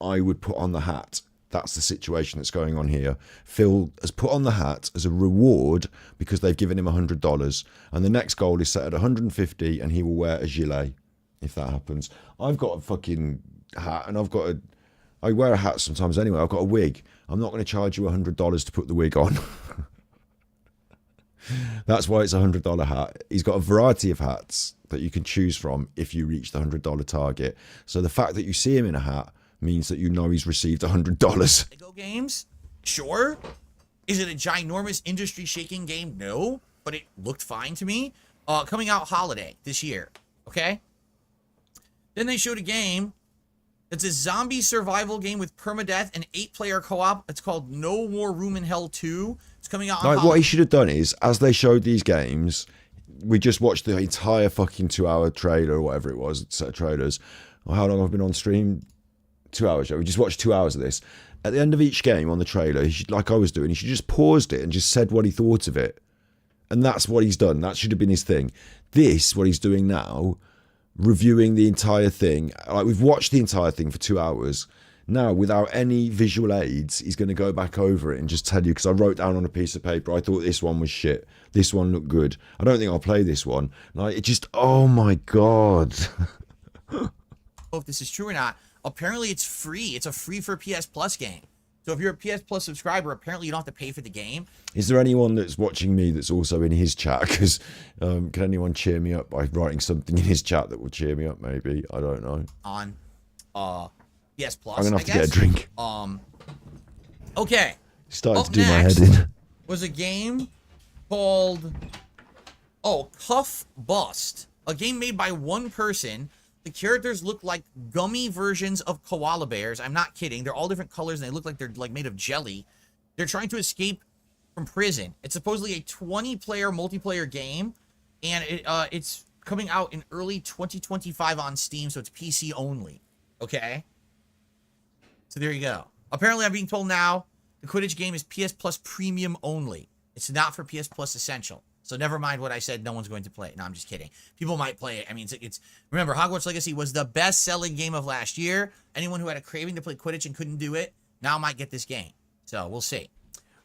I would put on the hat. That's the situation that's going on here. Phil has put on the hat as a reward because they've given him $100, and the next goal is set at 150, and he will wear a gilet if that happens. I've got a fucking hat, and I wear a hat sometimes anyway. I've got a wig. I'm not going to charge you $100 to put the wig on. That's why it's a $100 hat. He's got a variety of hats that you can choose from if you reach the $100 target. So the fact that you see him in a hat means that you know he's received $100. Lego games? Sure. Is it a ginormous industry-shaking game? No. But it looked fine to me. Coming out holiday this year. Okay? Then they showed a game. It's a zombie survival game with permadeath and 8-player co-op. It's called No More Room in Hell 2. It's coming out on what he should have done is, as they showed these games, we just watched the entire fucking 2-hour trailer or whatever it was, set of trailers. How long have I been on stream? 2 hours. We just watched 2 hours of this. At the end of each game on the trailer, he should, like I was doing, he should just paused it and just said what he thought of it. And that's what he's done. That should have been his thing. This, what he's doing now, reviewing the entire thing. Like, we've watched the entire thing for 2 hours. Now, without any visual aids, he's going to go back over it and just tell you, because I wrote down on a piece of paper, I thought this one was shit. This one looked good. I don't think I'll play this one. Like, it just, oh my God. If this is true or not. Apparently it's free. It's a free for PS Plus game. So if you're a PS Plus subscriber, apparently you don't have to pay for the game. Is there anyone that's watching me that's also in his chat? Because can anyone cheer me up by writing something in his chat that will cheer me up? Maybe, I don't know. On PS Plus, I'm gonna have I to get a guess. drink. Okay. Starting Up to do my next head in. was a game called Cuff Bust, a game made by one person. The characters look like gummy versions of koala bears. I'm not kidding. They're all different colors and they look like they're like made of jelly. They're trying to escape from prison. It's supposedly a 20-player multiplayer game, and it's coming out in early 2025 on Steam, so it's PC only. Okay? So there you go. Apparently, I'm being told now the Quidditch game is PS Plus Premium only. It's not for PS Plus Essential. So never mind what I said, no one's going to play it. No, I'm just kidding. People might play it. I mean, it's remember, Hogwarts Legacy was the best-selling game of last year. Anyone who had a craving to play Quidditch and couldn't do it now might get this game. So we'll see.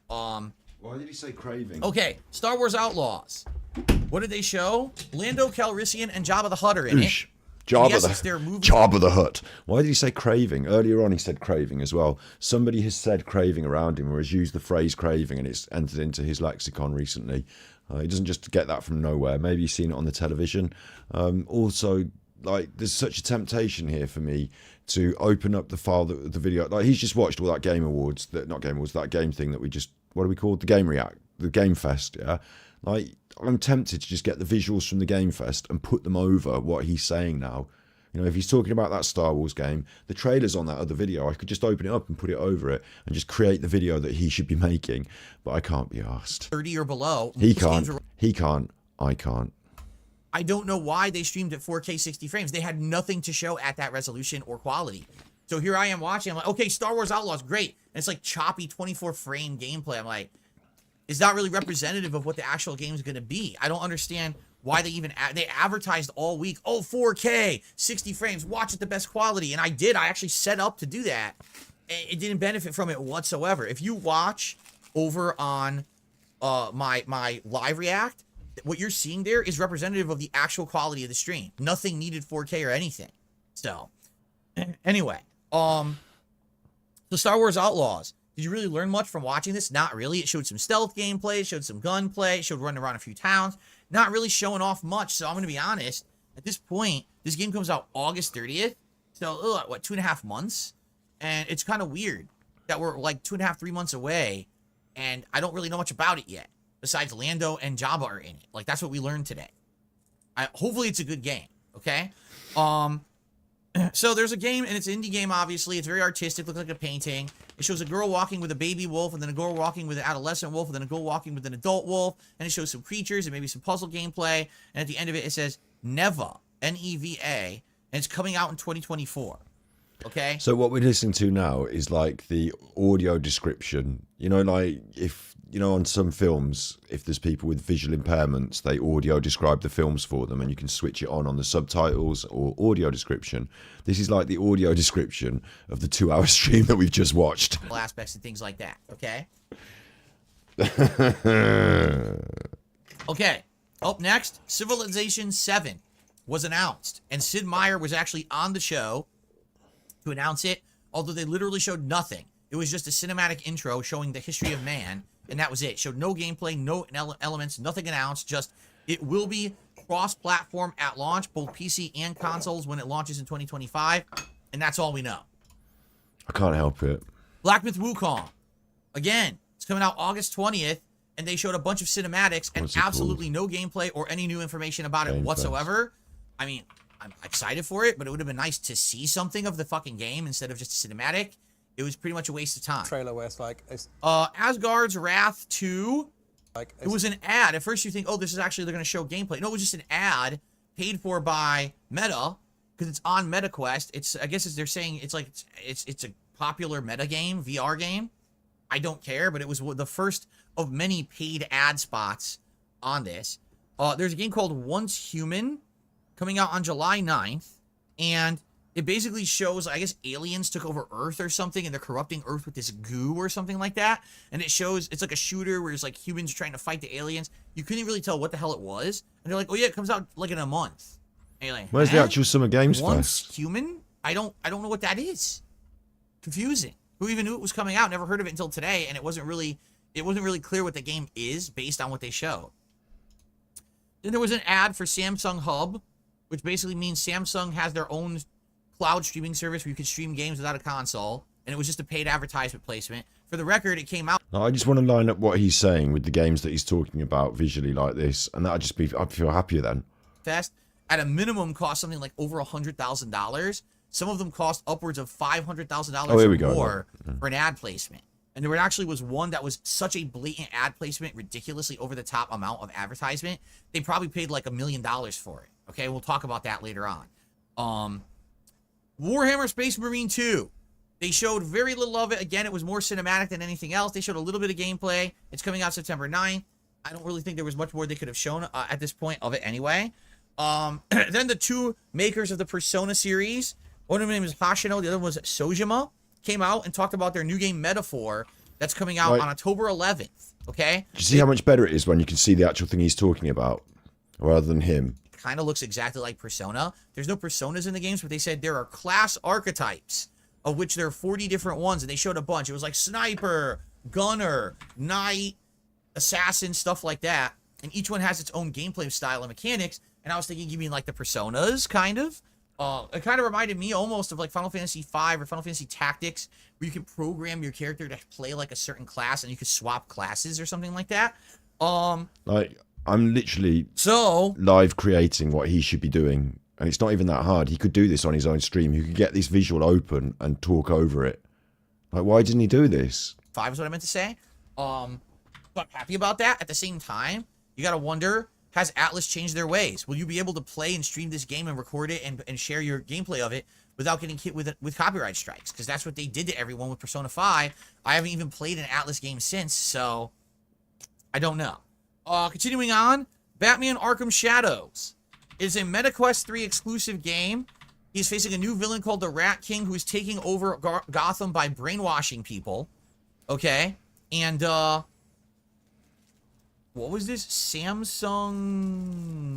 Why did he say craving? Okay, Star Wars Outlaws. What did they show? Lando Calrissian and Jabba the Hutt are in it. Jabba the Hutt. Why did he say craving? Earlier on he said craving as well. Somebody has said craving around him or has used the phrase craving and it's entered into his lexicon recently. He doesn't just get that from nowhere. Maybe you've seen it on the television. Also, like, there's such a temptation here for me to open up the file, the video. Like, he's just watched all that Game Awards, that game thing that we just, what do we call it? The Game React, the Game Fest, yeah? Like, I'm tempted to just get the visuals from the Game Fest and put them over what he's saying now. You know, if he's talking about that Star Wars game, the trailer's on that other video. I could just open it up and put it over it and just create the video that he should be making. But I can't be asked. 30 or below. He can't. He can't. I can't. I don't know why they streamed at 4K 60 frames. They had nothing to show at that resolution or quality. So here I am watching. I'm like, okay, Star Wars Outlaws, great. And it's like choppy 24-frame gameplay. I'm like, it's not really representative of what the actual game is going to be. I don't understand why they even they advertised all week. Oh, 4K, 60 frames, watch at the best quality. And I did. I actually set up to do that. It didn't benefit from it whatsoever. If you watch over on my live react, what you're seeing there is representative of the actual quality of the stream. Nothing needed 4K or anything. So, anyway, so Star Wars Outlaws. Did you really learn much from watching this? Not really. It showed some stealth gameplay, it showed some gunplay, it showed running around a few towns. Not really showing off much, so I'm going to be honest. At this point, this game comes out August 30th. So, what, 2.5 months? And it's kind of weird that we're like 2.5, 3 months away, and I don't really know much about it yet. Besides Lando and Jabba are in it. Like, that's what we learned today. Hopefully it's a good game, okay? So there's a game, and it's an indie game, obviously. It's very artistic, looks like a painting. It shows a girl walking with a baby wolf, and then a girl walking with an adolescent wolf, and then a girl walking with an adult wolf. And it shows some creatures and maybe some puzzle gameplay. And at the end of it, it says Neva, N-E-V-A, and it's coming out in 2024. Okay? So what we're listening to now is like the audio description. You know, like if, you know, on some films, if there's people with visual impairments, they audio describe the films for them and you can switch it on the subtitles or audio description. This is like the audio description of the 2-hour stream that we've just watched. Aspects and things like that, okay? Okay, up next, Civilization 7 was announced, and Sid Meier was actually on the show to announce it, although they literally showed nothing. It was just a cinematic intro showing the history of man, and that was it. Showed no gameplay, no elements, nothing announced, just it will be cross-platform at launch, both PC and consoles when it launches in 2025, and that's all we know. I can't help it. Black Myth Wukong, again, it's coming out August 20th, and they showed a bunch of cinematics and absolutely no gameplay or any new information about it whatsoever. I mean, I'm excited for it, but it would have been nice to see something of the fucking game instead of just a cinematic. It was pretty much a waste of time. Trailer where it's like Asgard's Wrath 2. It was an ad. At first you think, oh, this is actually they're going to show gameplay. No, it was just an ad paid for by Meta because it's on MetaQuest. It's I guess they're saying it's like it's a popular meta game, VR game. I don't care, but it was the first of many paid ad spots on this. There's a game called Once Human coming out on July 9th, and it basically shows, I guess, aliens took over Earth or something, and they're corrupting Earth with this goo or something like that. And it shows, it's like a shooter where it's like humans trying to fight the aliens. You couldn't really tell what the hell it was. And they're like, oh yeah, it comes out like in a month. And you're like, Where's the actual Summer Games Once Fest? Human? I don't know what that is. Confusing. who even knew it was coming out, never heard of it until today, and it wasn't really clear what the game is based on what they showed. Then there was an ad for Samsung Hub, which basically means Samsung has their own cloud streaming service where you can stream games without a console, and it was just a paid advertisement placement. For the record, it came out. I just want to line up what he's saying with the games that he's talking about visually like this, and I'd feel happier then. Fest at a minimum cost something like over $100,000. Some of them cost upwards of $500,000 or more for an ad placement. And there actually was one that was such a blatant ad placement, ridiculously over the top amount of advertisement. They probably paid like $1 million for it. Okay, we'll talk about that later on. Warhammer Space Marine 2. They showed very little of it. Again, it was more cinematic than anything else. They showed a little bit of gameplay. It's coming out September 9th. I don't really think there was much more they could have shown at this point of it anyway. Then the two makers of the Persona series, one of them is Hoshino, the other one was Sojima, came out and talked about their new game Metaphor that's coming out on October 11th. Okay? Do you see how much better it is when you can see the actual thing he's talking about rather than him? Kind of looks exactly like Persona. There's no personas in the games, but they said there are class archetypes, of which there are 40 different ones, and they showed a bunch. It was like Sniper, Gunner, Knight, Assassin, stuff like that. And each one has its own gameplay style and mechanics. And I was thinking, you mean like the Personas, kind of? It kind of reminded me almost of like Final Fantasy V or Final Fantasy Tactics, where you can program your character to play like a certain class, and you could swap classes or something like that. Like, I'm literally live creating what he should be doing, and it's not even that hard. He could do this on his own stream. He could get this visual open and talk over it. Like, why didn't he do this? 5 is what I meant to say. So I'm happy about that. At the same time, you gotta wonder, has Atlas changed their ways? Will you be able to play and stream this game and record it and share your gameplay of it without getting hit with copyright strikes? Because that's what they did to everyone with Persona 5. I haven't even played an Atlas game since, so I don't know. Continuing on, Batman Arkham Shadows is a MetaQuest 3 exclusive game. He's facing a new villain called the Rat King, who is taking over Gotham by brainwashing people. Okay, and what was this? Samsung.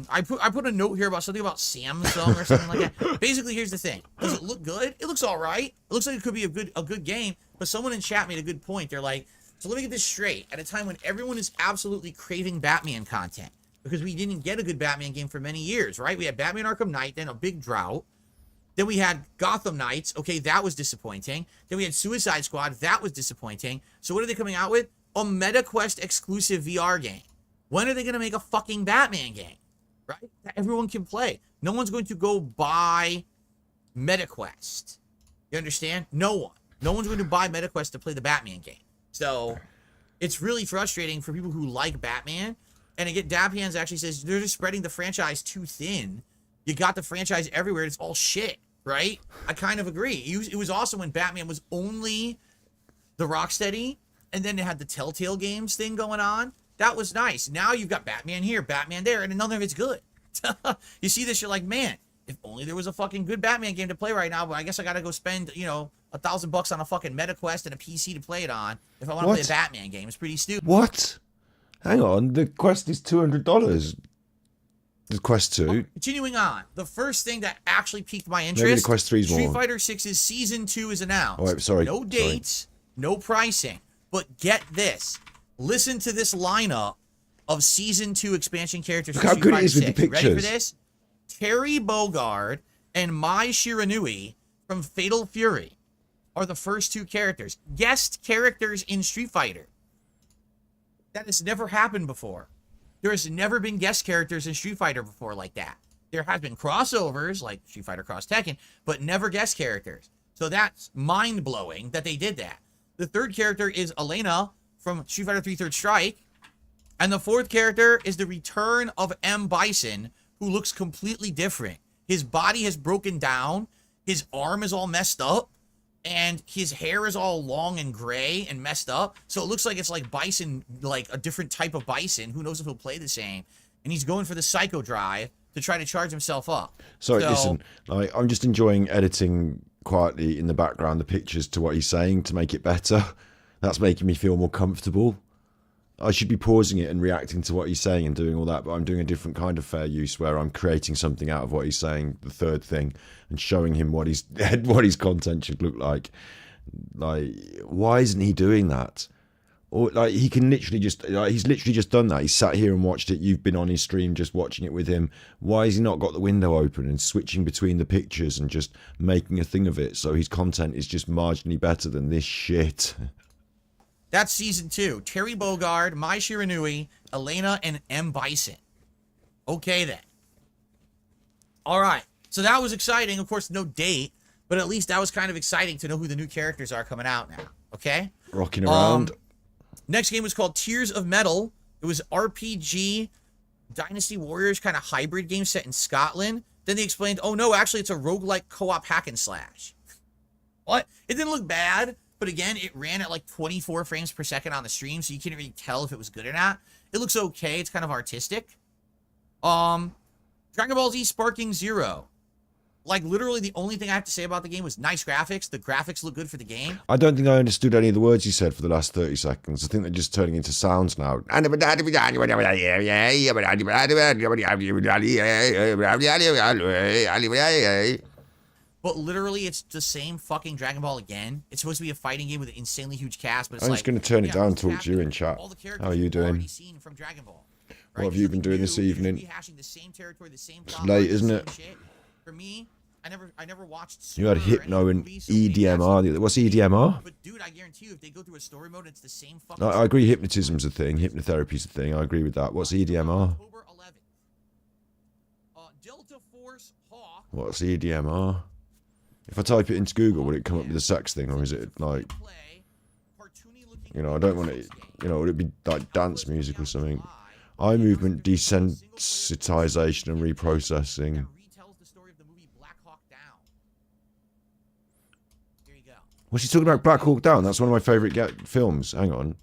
I put a note here about something about Samsung or something like that. Basically, here's the thing. Does it look good? It looks all right. It looks like it could be a good game. But someone in chat made a good point. They're like, so let me get this straight. At a time when everyone is absolutely craving Batman content, because we didn't get a good Batman game for many years, right? We had Batman Arkham Knight, then a big drought. Then we had Gotham Knights. Okay, that was disappointing. Then we had Suicide Squad. That was disappointing. So what are they coming out with? A MetaQuest exclusive VR game. When are they going to make a fucking Batman game? Right? That everyone can play. No one's going to go buy MetaQuest. You understand? No one. No one's going to buy MetaQuest to play the Batman game. So it's really frustrating for people who like Batman. And again, Dabhands actually says they're just spreading the franchise too thin. You got the franchise everywhere. It's all shit, right? I kind of agree. It was awesome when Batman was only the Rocksteady, and then they had the Telltale Games thing going on. That was nice. Now you've got Batman here, Batman there, and none of it's good. You see this, you're like, man, if only there was a fucking good Batman game to play right now, but I guess I gotta go spend, $1,000 on a fucking MetaQuest and a PC to play it on if I want to play a Batman game. It's pretty stupid. What? Hang on, the Quest is $200. The Quest 2. Continuing on, the first thing that actually piqued my interest, Maybe the Quest 3's more. Street Fighter 6's Season 2 is announced. Oh, wait, sorry. No dates, no pricing, but get this. Listen to this lineup of Season 2 expansion characters. Look how good it is with the pictures. Ready for this? Terry Bogard and Mai Shiranui from Fatal Fury are the first two characters. Guest characters in Street Fighter. That has never happened before. There has never been guest characters in Street Fighter before like that. There has been crossovers like Street Fighter Cross Tekken, but never guest characters. So that's mind-blowing that they did that. The third character is Elena from Street Fighter 3 Third Strike. And the fourth character is the return of M. Bison, who looks completely different. His body has broken down. His arm is all messed up. And his hair is all long and gray and messed up. So it looks like it's like Bison, like a different type of Bison. Who knows if he'll play the same. And he's going for the Psycho Drive to try to charge himself up. Sorry, listen. I'm just enjoying editing quietly in the background the pictures to what he's saying to make it better. That's making me feel more comfortable. I should be pausing it and reacting to what he's saying and doing all that, but I'm doing a different kind of fair use where I'm creating something out of what he's saying, the third thing, and showing him what his content should look like. Like, why isn't he doing that? Or like he can literally just he's literally just done that. He's sat here and watched it. You've been on his stream just watching it with him. Why has he not got the window open and switching between the pictures and just making a thing of it so his content is just marginally better than this shit? That's season 2. Terry Bogard, Mai Shiranui, Elena, and M. Bison. Okay then. All right. So that was exciting. Of course, no date, but at least that was kind of exciting to know who the new characters are coming out now. Okay? Rocking around. Next game was called Tears of Metal. It was RPG Dynasty Warriors kind of hybrid game set in Scotland. Then they explained, oh no, actually it's a roguelike co-op hack and slash. What? It didn't look bad, but again, it ran at like 24 frames per second on the stream, so you couldn't really tell if it was good or not. It looks okay. It's kind of artistic. Dragon Ball Z Sparking Zero. Like, literally, the only thing I have to say about the game was nice graphics. The graphics look good for the game. I don't think I understood any of the words you said for the last 30 seconds. I think they're just turning into sounds now. But literally, it's the same fucking Dragon Ball again. It's supposed to be a fighting game with an insanely huge cast, but it's I'm like... just going to turn it down and talk to you in chat. How are you doing? From Dragon Ball, What have you been doing this evening? the same territory, the same It's late, isn't it? For me, I never watched. You had Hypno and EDMR. What's EDMR? But dude, I guarantee you, if they go through a story mode, it's the same fucking. I agree. Hypnotism's a thing. Hypnotherapy's a thing. I agree with that. What's EDMR? Delta Force Hawk. What's EDMR? If I type it into Google, will it come up with a sex thing, or is it like? You know, I don't want it. You know, would it be like dance music or something? Eye movement desensitization and reprocessing. Was she talking about Black Hawk Down? That's one of my favorite films. Hang on.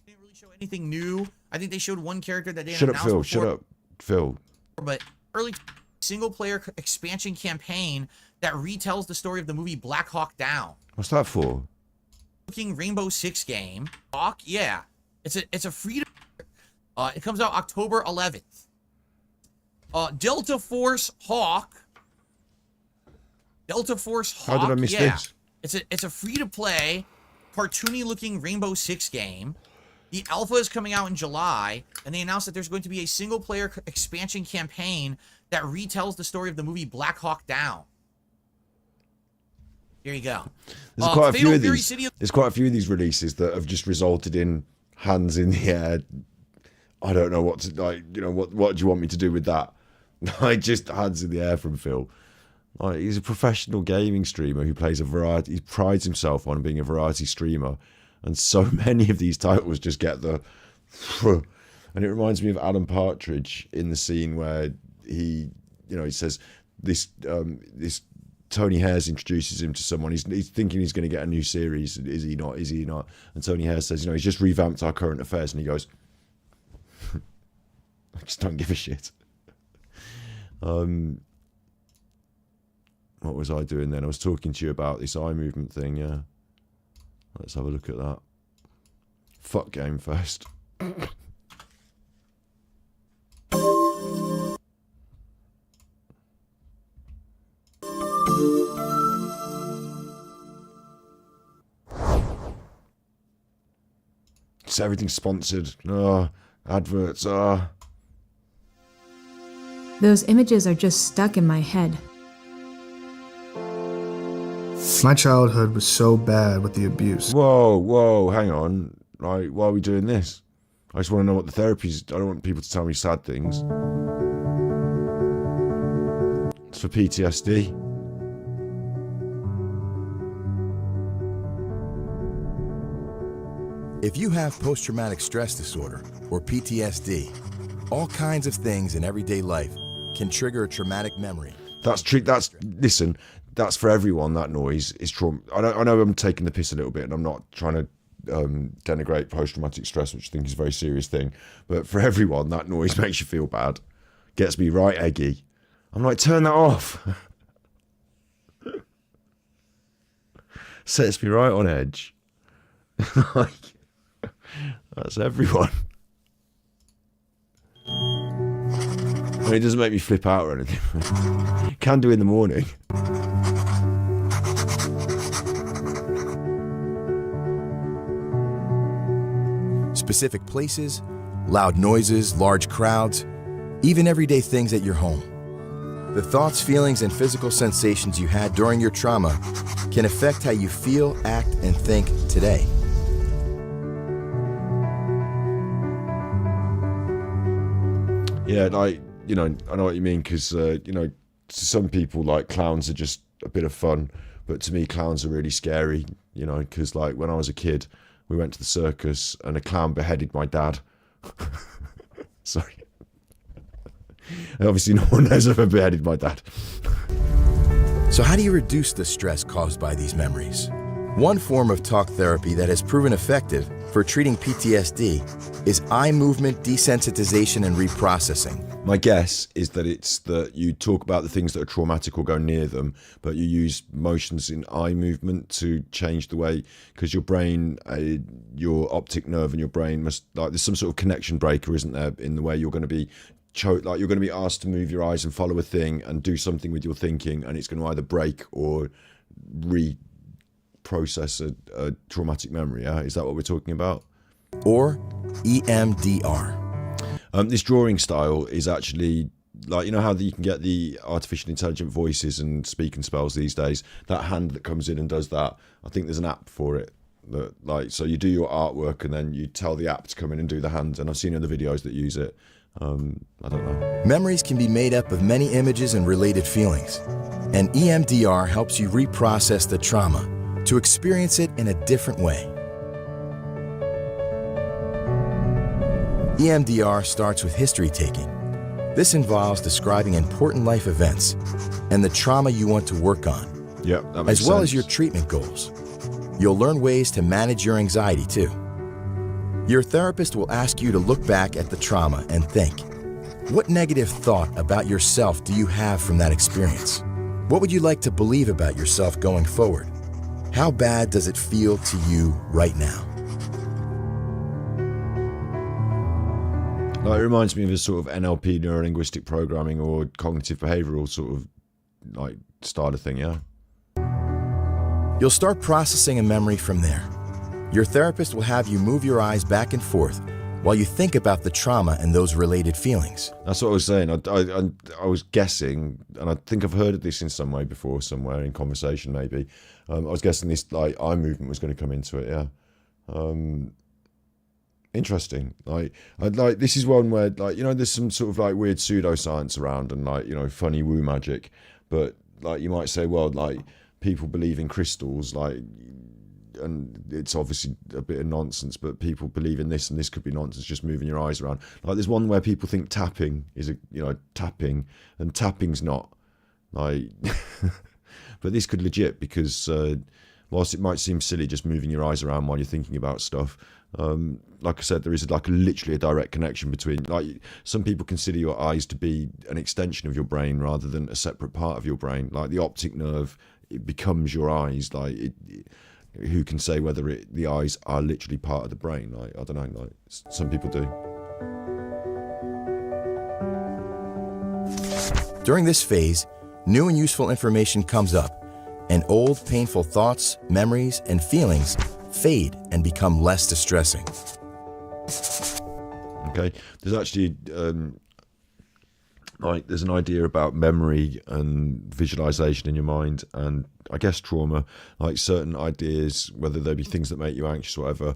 They didn't really show anything new. I think they showed one character that they Shut up, announced Phil. before, Shut up, Phil. But early single-player expansion campaign that retells the story of the movie Black Hawk Down. What's that for? Looking Rainbow Six game. Hawk, yeah. It's a free. It comes out October 11th. Delta Force Hawk. Delta Force Hawk. How did I miss this? It's a free-to-play, cartoony-looking Rainbow Six game. The alpha is coming out in July, and they announced that there's going to be a single-player expansion campaign that retells the story of the movie Black Hawk Down. Here you go. There's quite a few of these. There's quite a few of these releases that have just resulted in hands in the air. I don't know what to like. You know what do you want me to do with that? Like just hands in the air from Phil. Like he's a professional gaming streamer who plays a variety. He prides himself on being a variety streamer, and so many of these titles just get the. And it reminds me of Alan Partridge in the scene where he says this Tony Hayes introduces him to someone. He's thinking he's going to get a new series. Is he not? Is he not? And Tony Hayes says, he's just revamped our current affairs, and he goes, I just don't give a shit. What was I doing then? I was talking to you about this eye movement thing, yeah. Let's have a look at that. Fuck game first. It's everything's sponsored. Adverts. Those images are just stuck in my head. My childhood was so bad with the abuse. Whoa, hang on. Like, why are we doing this? I just want to know what the therapy is. I don't want people to tell me sad things. It's for PTSD. If you have post-traumatic stress disorder, or PTSD, all kinds of things in everyday life can trigger a traumatic memory. Listen, that's for everyone, that noise is trauma. I know I'm taking the piss a little bit, and I'm not trying to denigrate post-traumatic stress, which I think is a very serious thing. But for everyone, that noise makes you feel bad. Gets me right eggy. I'm like, turn that off. Sets me right on edge. Like, that's everyone. I mean, it doesn't make me flip out or anything. Can do in the morning. specific places, loud noises, large crowds, even everyday things at your home. The thoughts, feelings, and physical sensations you had during your trauma can affect how you feel, act, and think today. Yeah, like, you know, I know what you mean, because, you know, to some people, like, clowns are just a bit of fun, but to me, clowns are really scary, you know, because, like, when I was a kid, we went to the circus and a clown beheaded my dad. Sorry. And obviously, no one has ever beheaded my dad. So how do you reduce the stress caused by these memories? One form of talk therapy that has proven effective for treating PTSD is eye movement desensitization and reprocessing. My guess is that it's that you talk about the things that are traumatic or go near them, but you use motions in eye movement to change the way, because your brain, your optic nerve in your brain must, like, there's some sort of connection breaker, isn't there, in the way you're going to be like you're going to be asked to move your eyes and follow a thing and do something with your thinking, and it's going to either break or reprocess a traumatic memory. Yeah, is that what we're talking about? Or EMDR. This drawing style is actually, like, you know how you can get the artificial intelligent voices and speaking spells these days, that hand that comes in and does that, I think there's an app for it. That, like, so you do your artwork and then you tell the app to come in and do the hands, and I've seen other videos that use it. I don't know. Memories can be made up of many images and related feelings, and EMDR helps you reprocess the trauma to experience it in a different way. EMDR starts with history taking. This involves describing important life events and the trauma you want to work on, that makes as well sense. as your treatment goals. You'll learn ways to manage your anxiety too. Your therapist will ask you to look back at the trauma and think, what negative thought about yourself do you have from that experience? What would you like to believe about yourself going forward? How bad does it feel to you right now? Like, it reminds me of a sort of NLP, neuro-linguistic programming, or cognitive behavioral sort of, like, style of thing, yeah? You'll start processing a memory from there. Your therapist will have you move your eyes back and forth while you think about the trauma and those related feelings. That's what I was saying. I was guessing, and I think I've heard of this in some way before, somewhere in conversation maybe. I was guessing this, like, eye movement was going to come into it, yeah. Interesting. Like this is one where, like, you know, there's some sort of, like, weird pseudoscience around and, like, you know, funny woo magic, but, like, you might say, well, like, people believe in crystals, like, and it's obviously a bit of nonsense, but people believe in this, and this could be nonsense, just moving your eyes around. Like, there's one where people think tapping is tapping, and tapping's not, like, but this could legit, because whilst it might seem silly just moving your eyes around while you're thinking about stuff, like I said, there is literally a direct connection between, like, some people consider your eyes to be an extension of your brain rather than a separate part of your brain. Like, the optic nerve, it becomes your eyes. Like, who can say whether the eyes are literally part of the brain? Like, I don't know, like, some people do. During this phase, new and useful information comes up, and old, painful thoughts, memories, and feelings fade and become less distressing. Okay, there's actually like, there's an idea about memory and visualization in your mind, and I guess trauma, like certain ideas, whether they be things that make you anxious or whatever,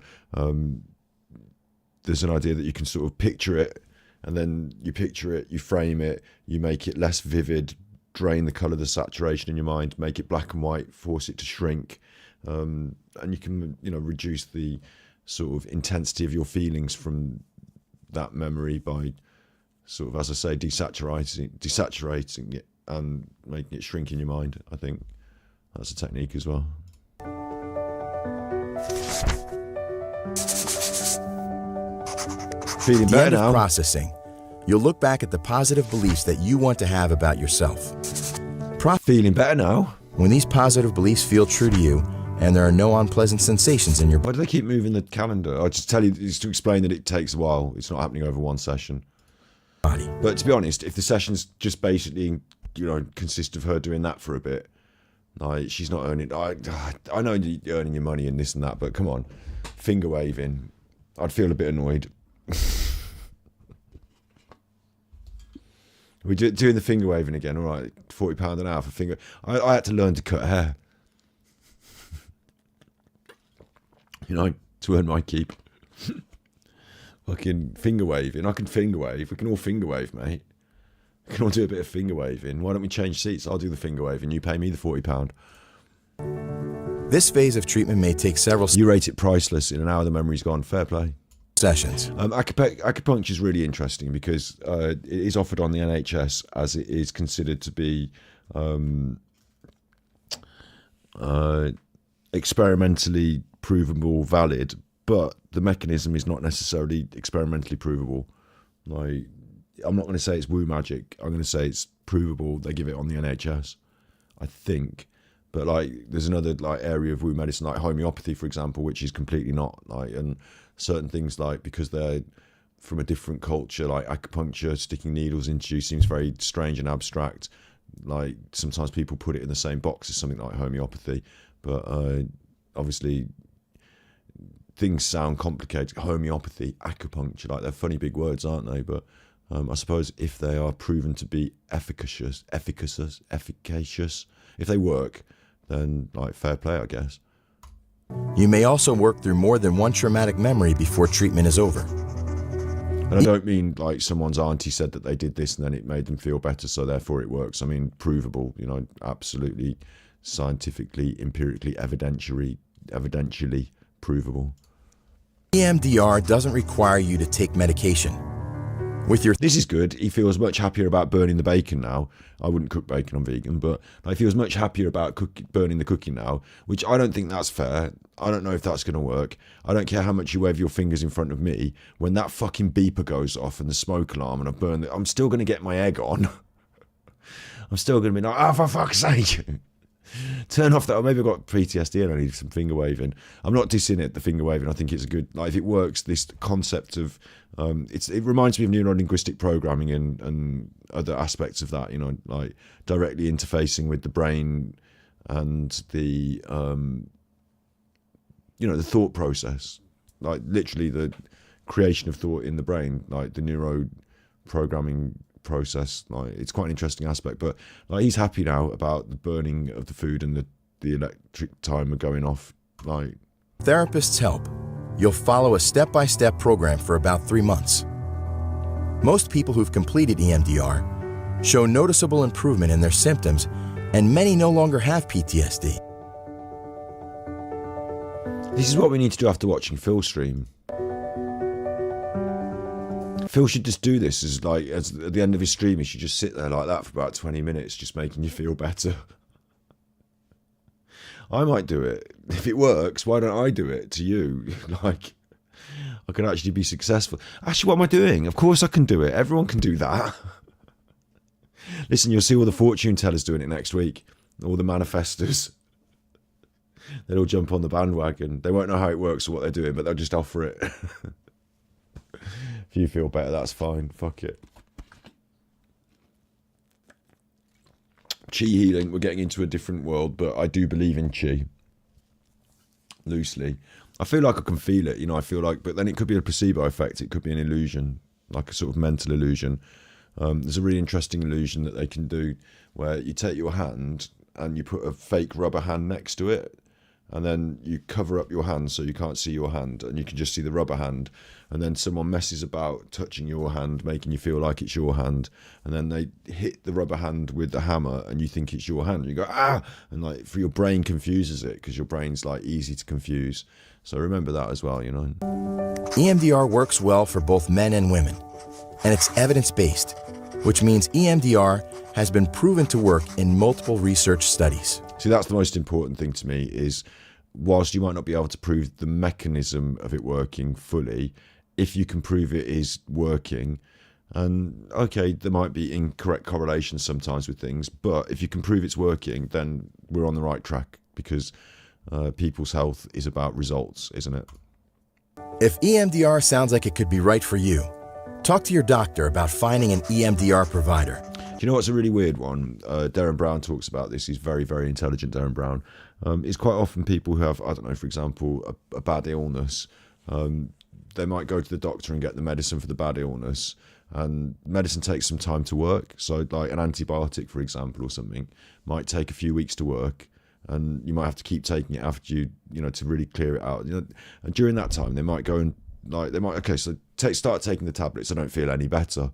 there's an idea that you can sort of picture it, and then you picture it, you frame it, you make it less vivid, drain the colour, the saturation in your mind, make it black and white, force it to shrink, and you can, you know, reduce the sort of intensity of your feelings from that memory by sort of, as I say, desaturating it and making it shrink in your mind. I think that's a technique as well. Feeling better now. Processing. You'll look back at the positive beliefs that you want to have about yourself. Feeling better now. When these positive beliefs feel true to you, and there are no unpleasant sensations in your body. Why do they keep moving the calendar? I'll just tell you, just to explain that it takes a while. It's not happening over one session. But to be honest, if the sessions just basically, you know, consist of her doing that for a bit, like, she's not earning. I know you're earning your money and this and that, but come on, finger waving, I'd feel a bit annoyed. We're doing the finger waving again. All right, £40 an hour for finger. I had to learn to cut hair. You know, to earn my keep. Fucking finger waving. I can finger wave. We can all finger wave, mate. We can all do a bit of finger waving. Why don't we change seats? I'll do the finger waving. You pay me the £40. This phase of treatment may take several... You rate it priceless. In an hour, the memory's gone. Fair play. Sessions. Acupuncture is really interesting because it is offered on the NHS as it is considered to be experimentally provable, valid, but the mechanism is not necessarily experimentally provable. Like, I'm not going to say it's woo magic. I'm going to say it's provable. They give it on the NHS, I think. But like, there's another like area of woo medicine, like homeopathy, for example, which is completely not like, and certain things like, because they're from a different culture, like acupuncture, sticking needles into you seems very strange and abstract. Like sometimes people put it in the same box as something like homeopathy, but obviously things sound complicated. Homeopathy, acupuncture, like they're funny big words, aren't they? But I suppose if they are proven to be efficacious, if they work, then like fair play, I guess. You may also work through more than one traumatic memory before treatment is over. And I don't mean like someone's auntie said that they did this and then it made them feel better, so therefore it works. I mean provable, you know, absolutely scientifically, empirically, evidentially provable. EMDR doesn't require you to take medication. This is good. He feels much happier about burning the bacon now. I wouldn't cook bacon, I'm vegan, but he feels much happier about burning the cooking now, which I don't think that's fair. I don't know if that's going to work. I don't care how much you wave your fingers in front of me. When that fucking beeper goes off and the smoke alarm and I burn it, I'm still going to get my egg on. I'm still going to be like, oh, for fuck's sake. Turn off that. Or maybe I've got PTSD and I need some finger waving. I'm not dissing it, the finger waving. I think it's a good, like, if it works, this concept of, it reminds me of neuro-linguistic programming and other aspects of that, you know, like directly interfacing with the brain and the, you know, the thought process, like literally the creation of thought in the brain, like the neuro programming process. Like, it's quite an interesting aspect, but like he's happy now about the burning of the food and the electric timer going off. Like, Therapists help. You'll follow a step-by-step program for about 3 months. Most people who've completed EMDR show noticeable improvement in their symptoms, and many no longer have PTSD. This is what we need to do after watching Phil's stream. Phil should just do this as at the end of his stream. He should just sit there like that for about 20 minutes, just making you feel better. I might do it. If it works, why don't I do it to you? Like, I can actually be successful. Actually, what am I doing? Of course I can do it. Everyone can do that. Listen, you'll see all the fortune tellers doing it next week. All the manifestors. They'll all jump on the bandwagon. They won't know how it works or what they're doing, but they'll just offer it. If you feel better, that's fine. Fuck it. Chi healing, we're getting into a different world, but I do believe in chi. Loosely. I feel like I can feel it, you know, I feel like, but then it could be a placebo effect. It could be an illusion, like a sort of mental illusion. There's a really interesting illusion that they can do where you take your hand and you put a fake rubber hand next to it, and then you cover up your hand so you can't see your hand and you can just see the rubber hand, and then someone messes about touching your hand, making you feel like it's your hand, and then they hit the rubber hand with the hammer and you think it's your hand. You go, ah! And like, for your brain confuses it because your brain's like easy to confuse. So remember that as well, you know. EMDR works well for both men and women, and it's evidence-based, which means EMDR has been proven to work in multiple research studies. See, that's the most important thing to me, is whilst you might not be able to prove the mechanism of it working fully, if you can prove it is working, and okay, there might be incorrect correlations sometimes with things, but if you can prove it's working, then we're on the right track, because people's health is about results, isn't it? If EMDR sounds like it could be right for you, talk to your doctor about finding an EMDR provider. Do you know what's a really weird one? Darren Brown talks about this. He's very, very intelligent, Darren Brown. It's quite often people who have, I don't know, for example, a bad illness. they might go to the doctor and get the medicine for the bad illness, and medicine takes some time to work. So like an antibiotic, for example, or something might take a few weeks to work, and you might have to keep taking it after you know, to really clear it out. You know, and during that time, they might go and like start taking the tablets. I don't feel any better.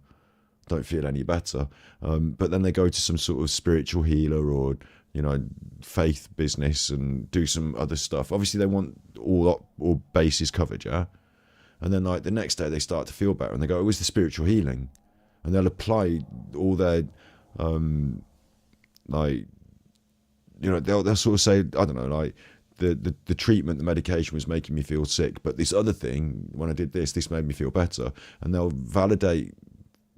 But then they go to some sort of spiritual healer or, you know, faith business and do some other stuff. Obviously, they want all bases covered, yeah. And then like the next day, they start to feel better, and they go, "Oh, it's the spiritual healing," and they'll apply all their like, you know, they'll sort of say, I don't know, like the treatment, the medication was making me feel sick, but this other thing, when I did this made me feel better, and they'll validate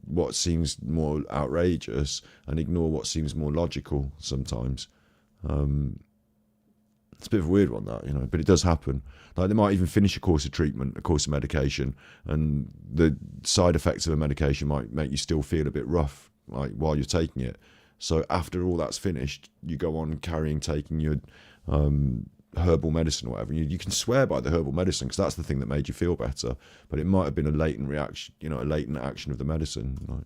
what seems more outrageous and ignore what seems more logical sometimes. It's a bit of a weird one, that, you know, but it does happen. Like they might even finish a course of treatment, a course of medication, and the side effects of a medication might make you still feel a bit rough, like while you're taking it. So after all that's finished, you go on taking your herbal medicine or whatever. You can swear by the herbal medicine because that's the thing that made you feel better, but it might have been a latent reaction, you know, a latent action of the medicine. Like.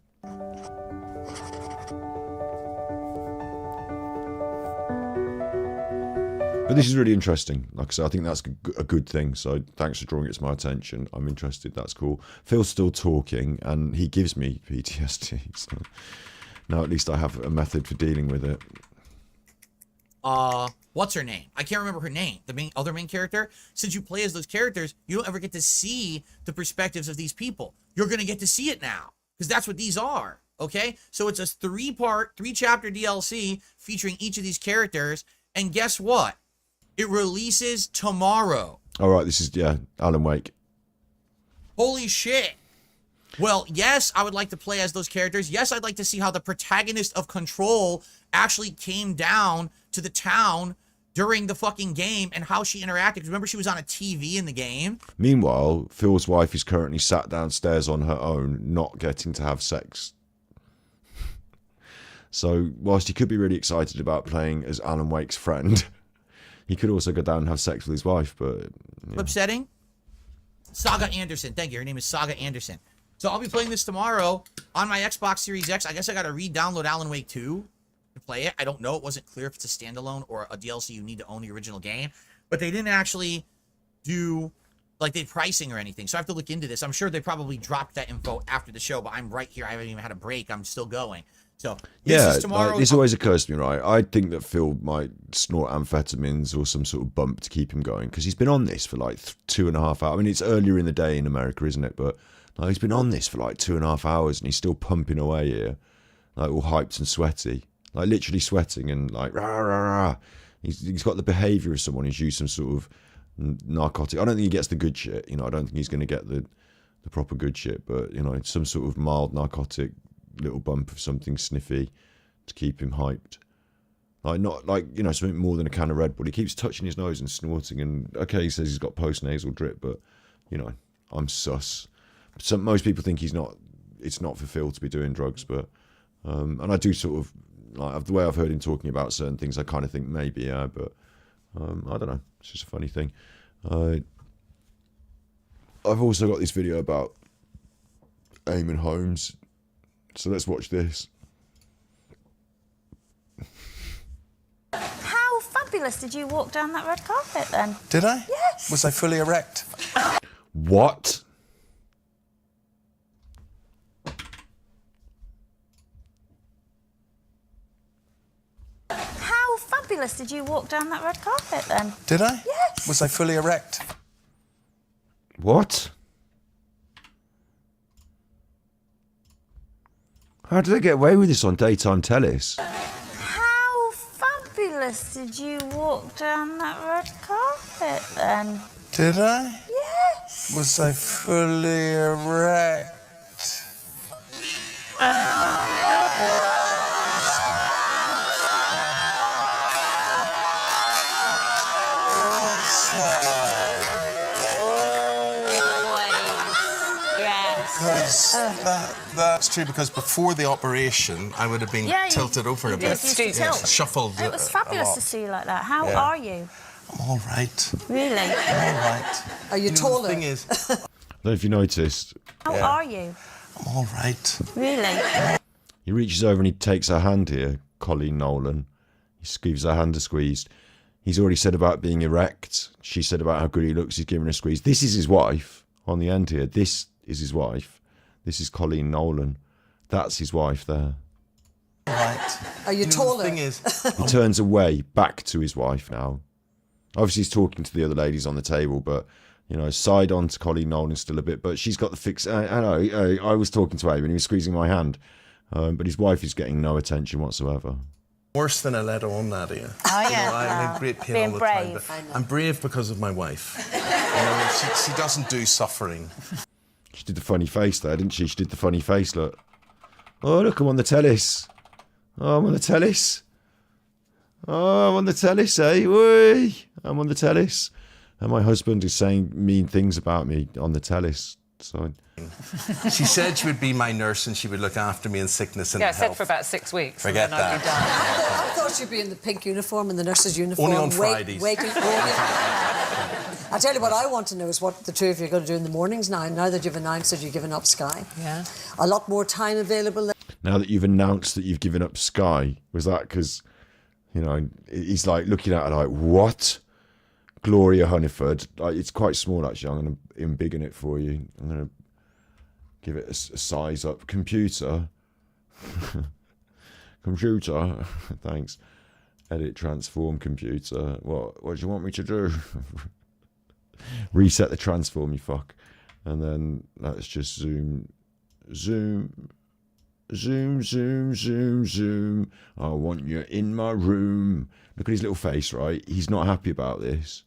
But this is really interesting. Like I said, I think that's a good thing. So thanks for drawing it to my attention. I'm interested. That's cool. Phil's still talking, and he gives me PTSD. So now at least I have a method for dealing with it. What's her name? I can't remember her name. The other main character. Since you play as those characters, you don't ever get to see the perspectives of these people. You're going to get to see it now, because that's what these are. Okay? So it's a 3-chapter DLC featuring each of these characters. And guess what? It releases tomorrow. All right, this is, Alan Wake. Holy shit. Well, yes, I would like to play as those characters. Yes, I'd like to see how the protagonist of Control actually came down to the town during the fucking game and how she interacted. Because remember, she was on a TV in the game. Meanwhile, Phil's wife is currently sat downstairs on her own, not getting to have sex. So, whilst he could be really excited about playing as Alan Wake's friend, he could also go down and have sex with his wife, but... Yeah. Upsetting? Saga Anderson. Thank you. Her name is Saga Anderson. So I'll be playing this tomorrow on my Xbox Series X. I guess I got to re-download Alan Wake 2 to play it. I don't know. It wasn't clear if it's a standalone or a DLC you need to own the original game. But they didn't actually do, like, the pricing or anything. So I have to look into this. I'm sure they probably dropped that info after the show, but I'm right here. I haven't even had a break. I'm still going. So this is tomorrow. This always occurs to me, right? I think that Phil might snort amphetamines or some sort of bump to keep him going, because he's been on this for like 2.5 hours. I mean, it's earlier in the day in America, isn't it? But like, he's been on this for like 2.5 hours and he's still pumping away here, like all hyped and sweaty, like literally sweating and like rah, rah, rah. He's got the behaviour of someone who's used some sort of narcotic. I don't think he gets the good shit, you know. I don't think he's going to get the proper good shit, but you know, some sort of mild narcotic, little bump of something sniffy to keep him hyped. Like, not like, you know, something more than a can of Red Bull. He keeps touching his nose and snorting, and okay, he says he's got post-nasal drip, but you know, I'm sus. Most people think it's not for Phil to be doing drugs, but and I do sort of, like, the way I've heard him talking about certain things, I kind of think maybe, yeah, but I don't know. It's just a funny thing. I've also got this video about Eamon Holmes. So let's watch this. How fabulous did you walk down that red carpet then? Did I? Yes. Was I fully erect? What? How fabulous did you walk down that red carpet then? Did I? Yes. Was I fully erect? What? How did they get away with this on daytime tellies? How fabulous did you walk down that red carpet then? Did I? Yes. Was I fully erect? That's true, because before the operation, I would have been tilted over a bit. Shuffled. It was fabulous to see you like that. How are you? I'm all right. Really? I'm all right. Are you taller? The thing is, know if you noticed. How are you? I'm all right. Really? He reaches over and he takes her hand here, Colleen Nolan. He gives her hand a squeeze. He's already said about being erect. She said about how good he looks. He's giving her a squeeze. This is his wife on the end here. This is his wife. This is Colleen Nolan. That's his wife there. Right. Are you taller? The thing is, He turns away back to his wife now. Obviously, he's talking to the other ladies on the table, but, you know, side on to Colleen Nolan still a bit, but she's got the fix. I know, I was talking to Abe and he was squeezing my hand, but his wife is getting no attention whatsoever. worse than I let on, Nadia. Oh, yeah. You know, I'm in great pain Being all the brave. time. But I'm brave because of my wife. You know, she doesn't do suffering. She did the funny face there, didn't she? She did the funny face, look. Oh, look, I'm on the tellis. Oh, I'm on the tellis. Oh, I'm on the tellis, eh? Oi, I'm on the tellis. And my husband is saying mean things about me on the tellis. So She said she would be my nurse and she would look after me in sickness and Yeah, I health. said for about 6 weeks. Forget and then I'd be done. I thought you'd be in the pink uniform and the nurse's uniform. Only on Fridays. Waiting for you. I tell you what I want to know is what the two of you are going to do in the mornings now that you've announced that you've given up Sky. Yeah. A lot more time available. now that you've announced that you've given up Sky, was that because, you know, he's like looking at her like, what? Gloria Hunniford. Like, it's quite small, actually. I'm going to embiggen it for you. I'm going to give it a size up. Computer. Computer. Thanks. Edit, transform, computer. What do you want me to do? Reset the transform, you fuck. And then let's just zoom. Zoom. Zoom, zoom, zoom, zoom. I want you in my room. Look at his little face, right? He's not happy about this.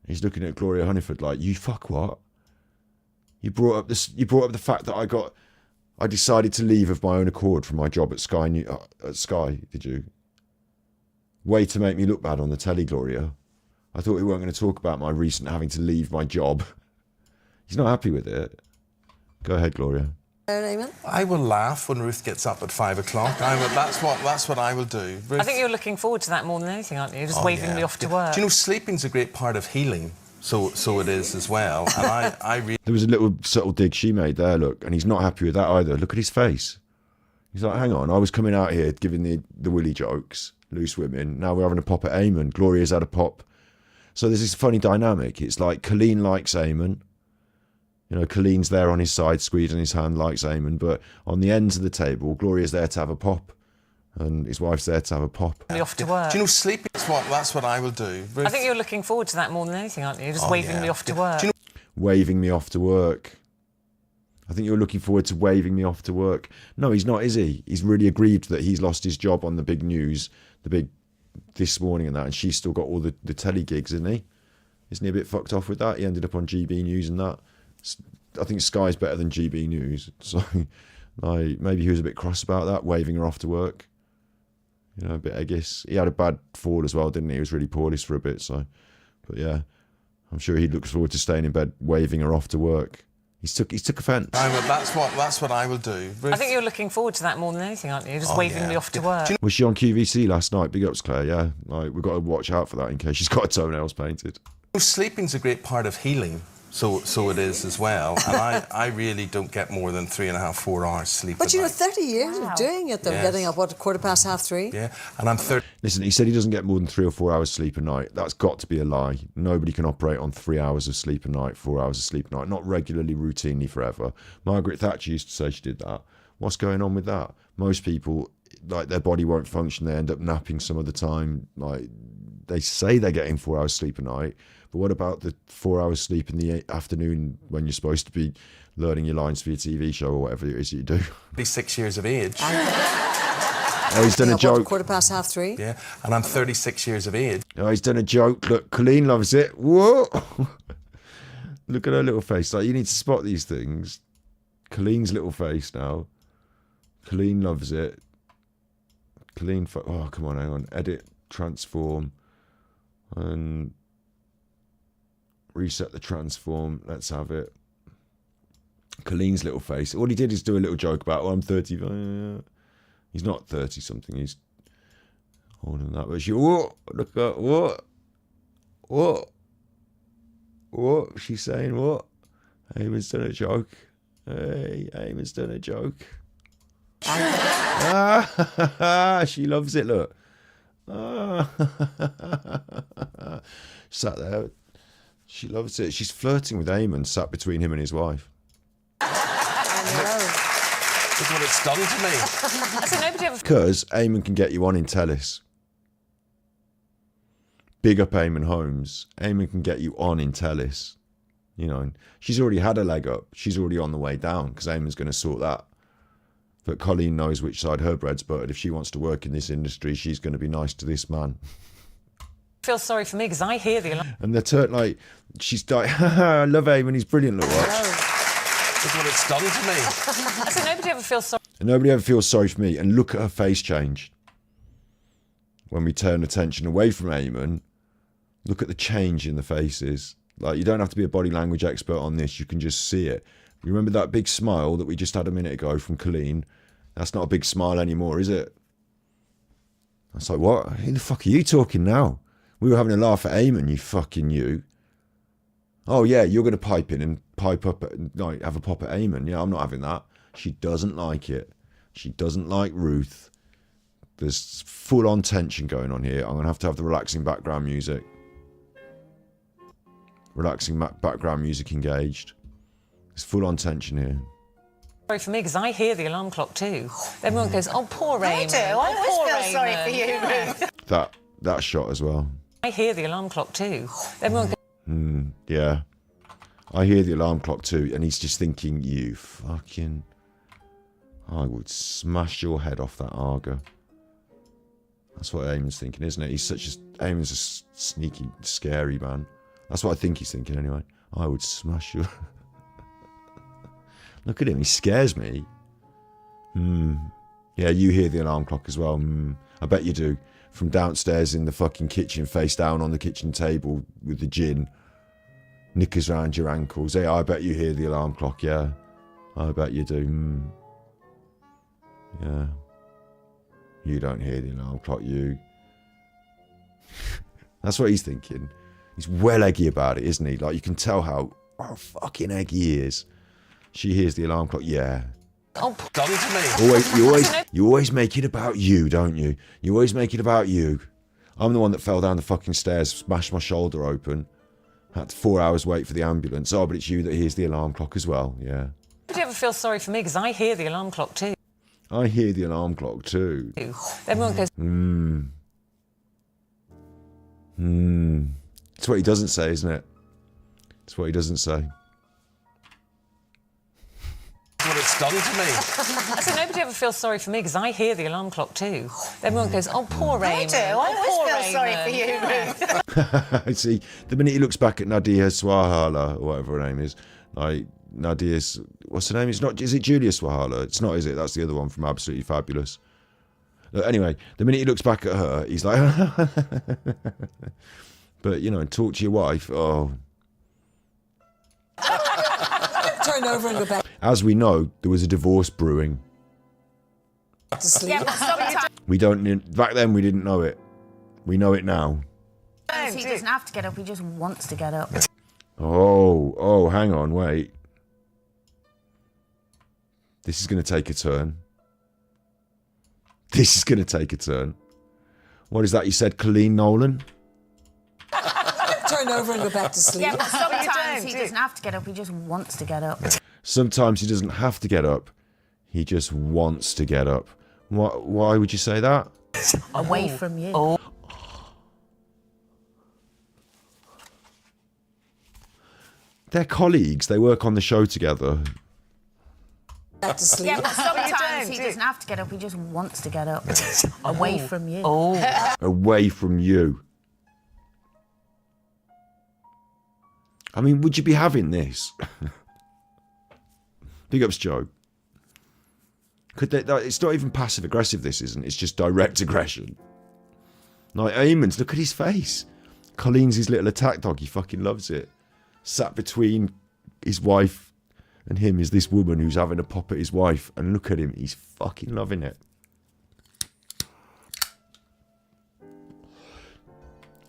He's looking at Gloria Hunniford like, you fuck what? You brought up this. You brought up the fact that I decided to leave of my own accord from my job at Sky. At Sky, did you? Way to make me look bad on the telly, Gloria. I thought we weren't going to talk about my recent having to leave my job. He's not happy with it. Go ahead, Gloria. I will laugh when Ruth gets up at 5 o'clock. That's what I will do. Ruth, I think you're looking forward to that more than anything, aren't you? Just waving me off to work. Do you know, sleeping's a great part of healing. So it is as well. And I really... There was a little subtle dig she made there, look, and he's not happy with that either. Look at his face. He's like, hang on, I was coming out here giving the willy jokes, loose women. Now we're having a pop at Eamon. Gloria's had a pop. So there's this funny dynamic. It's like Colleen likes Eamon. You know, Colleen's there on his side, squeezing his hand, likes Eamon. But on the ends of the table, Gloria's there to have a pop. And his wife's there to have a pop. Me off to work. Do you know, sleeping, that's what I will do. Ruth, I think you're looking forward to that more than anything, aren't you? Just waving me off to work. Do you know, waving me off to work. I think you're looking forward to waving me off to work. No, he's not, is he? He's really aggrieved that he's lost his job on the big news, this morning and that, and she's still got all the telly gigs, isn't he? Isn't he a bit fucked off with that? He ended up on GB News and that. I think Sky's better than GB News, so like, maybe he was a bit cross about that, waving her off to work. You know, a bit eggish. He had a bad fall as well, didn't he? He was really poorly for a bit, so. But yeah, I'm sure he looks forward to staying in bed, waving her off to work. He took offence. that's what I will do. Ruth, I think you're looking forward to that more than anything, aren't you? Just waving me off to work. Was she on QVC last night? Big ups, Claire, yeah. Like, we've got to watch out for that in case she's got her toenails painted. Sleeping's a great part of healing. So it is as well. And I really don't get more than 3.5, 4 hours sleep. But you know, 30 years of doing it, though, Yes. getting up, what, 3:15? Yeah, and I'm 30. Listen, he said he doesn't get more than 3 or 4 hours sleep a night. That's got to be a lie. Nobody can operate on 3 hours of sleep a night, 4 hours of sleep a night, not regularly, routinely, forever. Margaret Thatcher used to say she did that. What's going on with that? Most people, like, their body won't function. They end up napping some of the time. Like, they say they're getting 4 hours sleep a night. But what about the 4 hours sleep in the afternoon when you're supposed to be learning your lines for your TV show or whatever it is that you do? 36 years of age. Oh, he's done a joke. 3:15? Yeah, and I'm 36 years of age. Oh, he's done a joke. Look, Colleen loves it. Whoa! Look at her little face. Like, you need to spot these things. Colleen's little face now. Colleen loves it. Colleen... Oh, come on, hang on. Edit, transform, and... reset the transform. Let's have it. Colleen's little face. All he did is do a little joke about, I'm 30. He's not 30 something. He's older than that. But she, what? Look at what? What? What? She's saying what? Eamon's done a joke. Hey, Eamon's done a joke. She loves it, look. Sat there. She loves it. She's flirting with Eamon, sat between him and his wife. That's what it's done to me. Because Eamon can get you on in Tellis. Big up Eamon Holmes. Eamon can get you on in Tellis. You know, she's already had a leg up. She's already on the way down because Eamon's going to sort that. But Colleen knows which side her bread's buttered. If she wants to work in this industry, she's going to be nice to this man. Feel sorry for me because I hear the alarm. And they're like, she's like, I love Eamon, he's brilliant, look, watch. That's what it's done to me. I said nobody ever feels sorry. And nobody ever feels sorry for me. And look at her face change. When we turn attention away from Eamon, look at the change in the faces. Like, you don't have to be a body language expert on this. You can just see it. You remember that big smile that we just had a minute ago from Colleen? That's not a big smile anymore, is it? I was like, what? Who the fuck are you talking now? We were having a laugh at Eamon, you fucking you. Oh, yeah, you're going to pipe in and pipe up, like, have a pop at Eamon. Yeah, I'm not having that. She doesn't like it. She doesn't like Ruth. There's full-on tension going on here. I'm going to have the relaxing background music. Relaxing background music engaged. There's full-on tension here. Sorry for me because I hear the alarm clock too. Everyone goes, oh, poor Eamon. I do. I always feel sorry for you, Ruth. That shot as well. I hear the alarm clock too. Everyone goes, yeah. I hear the alarm clock too, and he's just thinking, you fucking... I would smash your head off that Arga. That's what Eamon's thinking, isn't it? Eamon's a sneaky, scary man. That's what I think he's thinking anyway. I would smash your... Look at him, he scares me. Yeah, you hear the alarm clock as well. I bet you do. From downstairs in the fucking kitchen, face down on the kitchen table with the gin. Knickers round your ankles. Hey, I bet you hear the alarm clock, yeah. I bet you do. Yeah. You don't hear the alarm clock, you. That's what he's thinking. He's well eggy about it, isn't he? Like, you can tell how fucking eggy he is. She hears the alarm clock, yeah. oh, Done to me. You always make it about you, don't you? You always make it about you. I'm the one that fell down the fucking stairs, smashed my shoulder open, had 4 hours wait for the ambulance. Oh, but it's you that hears the alarm clock as well, yeah. do you ever feel sorry for me because I hear the alarm clock too. I hear the alarm clock too. Everyone goes, It's what he doesn't say, isn't it? It's what he doesn't say. That's what it's done to me. I said nobody ever feels sorry for me because I hear the alarm clock too. Everyone goes, oh, poor Eamon. I do. I always feel sorry for you, Ruth. See, the minute he looks back at Nadia Swahala, or whatever her name is, like, Nadia's, what's her name? Is it Julia Swahala? It's not, is it? That's the other one from Absolutely Fabulous. Anyway, the minute he looks back at her, he's like, but, you know, talk to your wife, oh. Turn over and go back As we know, there was a divorce brewing. to sleep. Yeah, but sometimes We don't, back then we didn't know it. We know it now. he doesn't have to get up, he just wants to get up. Oh, hang on, wait. This is going to take a turn. This is going to take a turn. What is that you said, Colleen Nolan? Turn over and go back to sleep. Yeah, but sometimes he doesn't have to get up, he just wants to get up. Sometimes he doesn't have to get up. He just wants to get up. Why would you say that? Away from you. They're colleagues. They work on the show together. Back to sleep. Yeah, but sometimes he doesn't have to get up, he just wants to get up. Away from you. Away from you. I mean, would you be having this? Big ups, Joe. It's not even passive aggressive, this isn't. It's just direct aggression. Like, Eamon's, look at his face. Colleen's his little attack dog. He fucking loves it. Sat between his wife and him is this woman who's having a pop at his wife. And look at him. He's fucking loving it.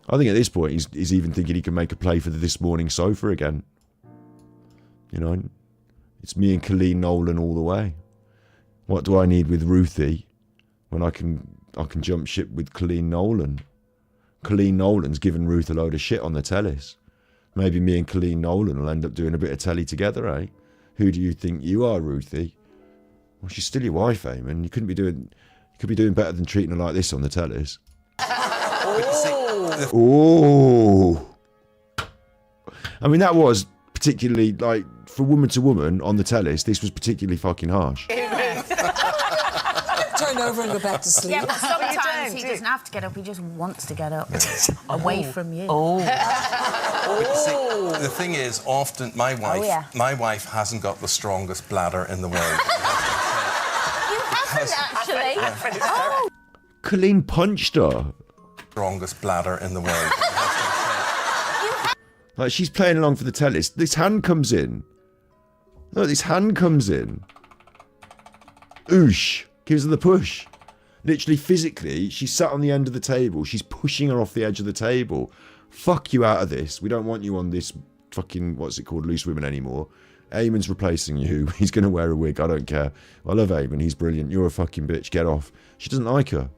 I think at this point, he's even thinking he can make a play for the This Morning sofa again. You know, it's me and Colleen Nolan all the way. What do I need with Ruthie when I can jump ship with Colleen Nolan? Colleen Nolan's given Ruth a load of shit on the tellies. Maybe me and Colleen Nolan will end up doing a bit of telly together, eh? Who do you think you are, Ruthie? Well, she's still your wife, Eamon. You could be doing better than treating her like this on the tellies. Oh. I mean, that was particularly, like, for woman to woman on the tellies, this was particularly fucking harsh. Turn over and go back to sleep. Yeah, but sometimes he doesn't have to get up, he just wants to get up. Away from you. See, the thing is, often my wife hasn't got the strongest bladder in the world. You haven't, actually. Colleen punched her. Strongest bladder in the world. Like, she's playing along for the tellies. This hand comes in. Look, this hand comes in. Oosh. Gives her the push. Literally, physically, she's sat on the end of the table. She's pushing her off the edge of the table. Fuck you out of this. We don't want you on this fucking, what's it called, Loose Women anymore. Eamon's replacing you. He's going to wear a wig. I don't care. I love Eamon. He's brilliant. You're a fucking bitch. Get off. She doesn't like her.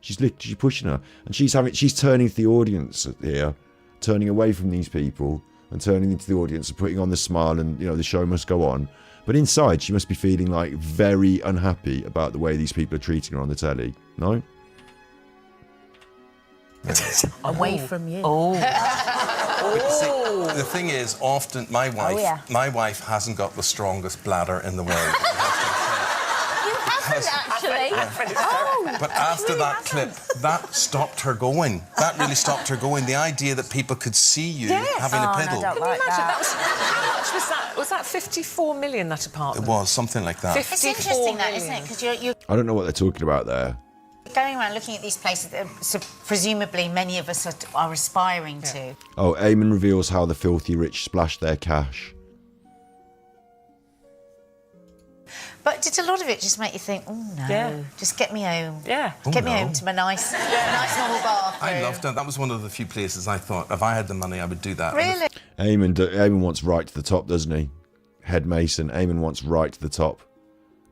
She's pushing her. And she's turning to the audience here. Turning away from these people. And turning into the audience and putting on the smile and, you know, the show must go on. But inside, she must be feeling, like, very unhappy about the way these people are treating her on the telly. No? Away from you. See, the thing is, often my wife hasn't got the strongest bladder in the world. Actually. But after that clip, that stopped her going. That really stopped her going. The idea that people could see you having a piddle. Can you imagine? How much was that? Was that 54 million, that apartment? It was, something like that. It's interesting, that, isn't it? Because you're I don't know what they're talking about there. going around looking at these places that presumably many of us are aspiring to. Oh, Eamon reveals how the filthy rich splashed their cash. But did a lot of it just make you think, oh no, just get me home. Yeah. Get me home to my nice normal bathroom. I loved it. That was one of the few places I thought, if I had the money, I would do that. Really? Eamon wants right to the top, doesn't he? Head Mason. Eamon wants right to the top.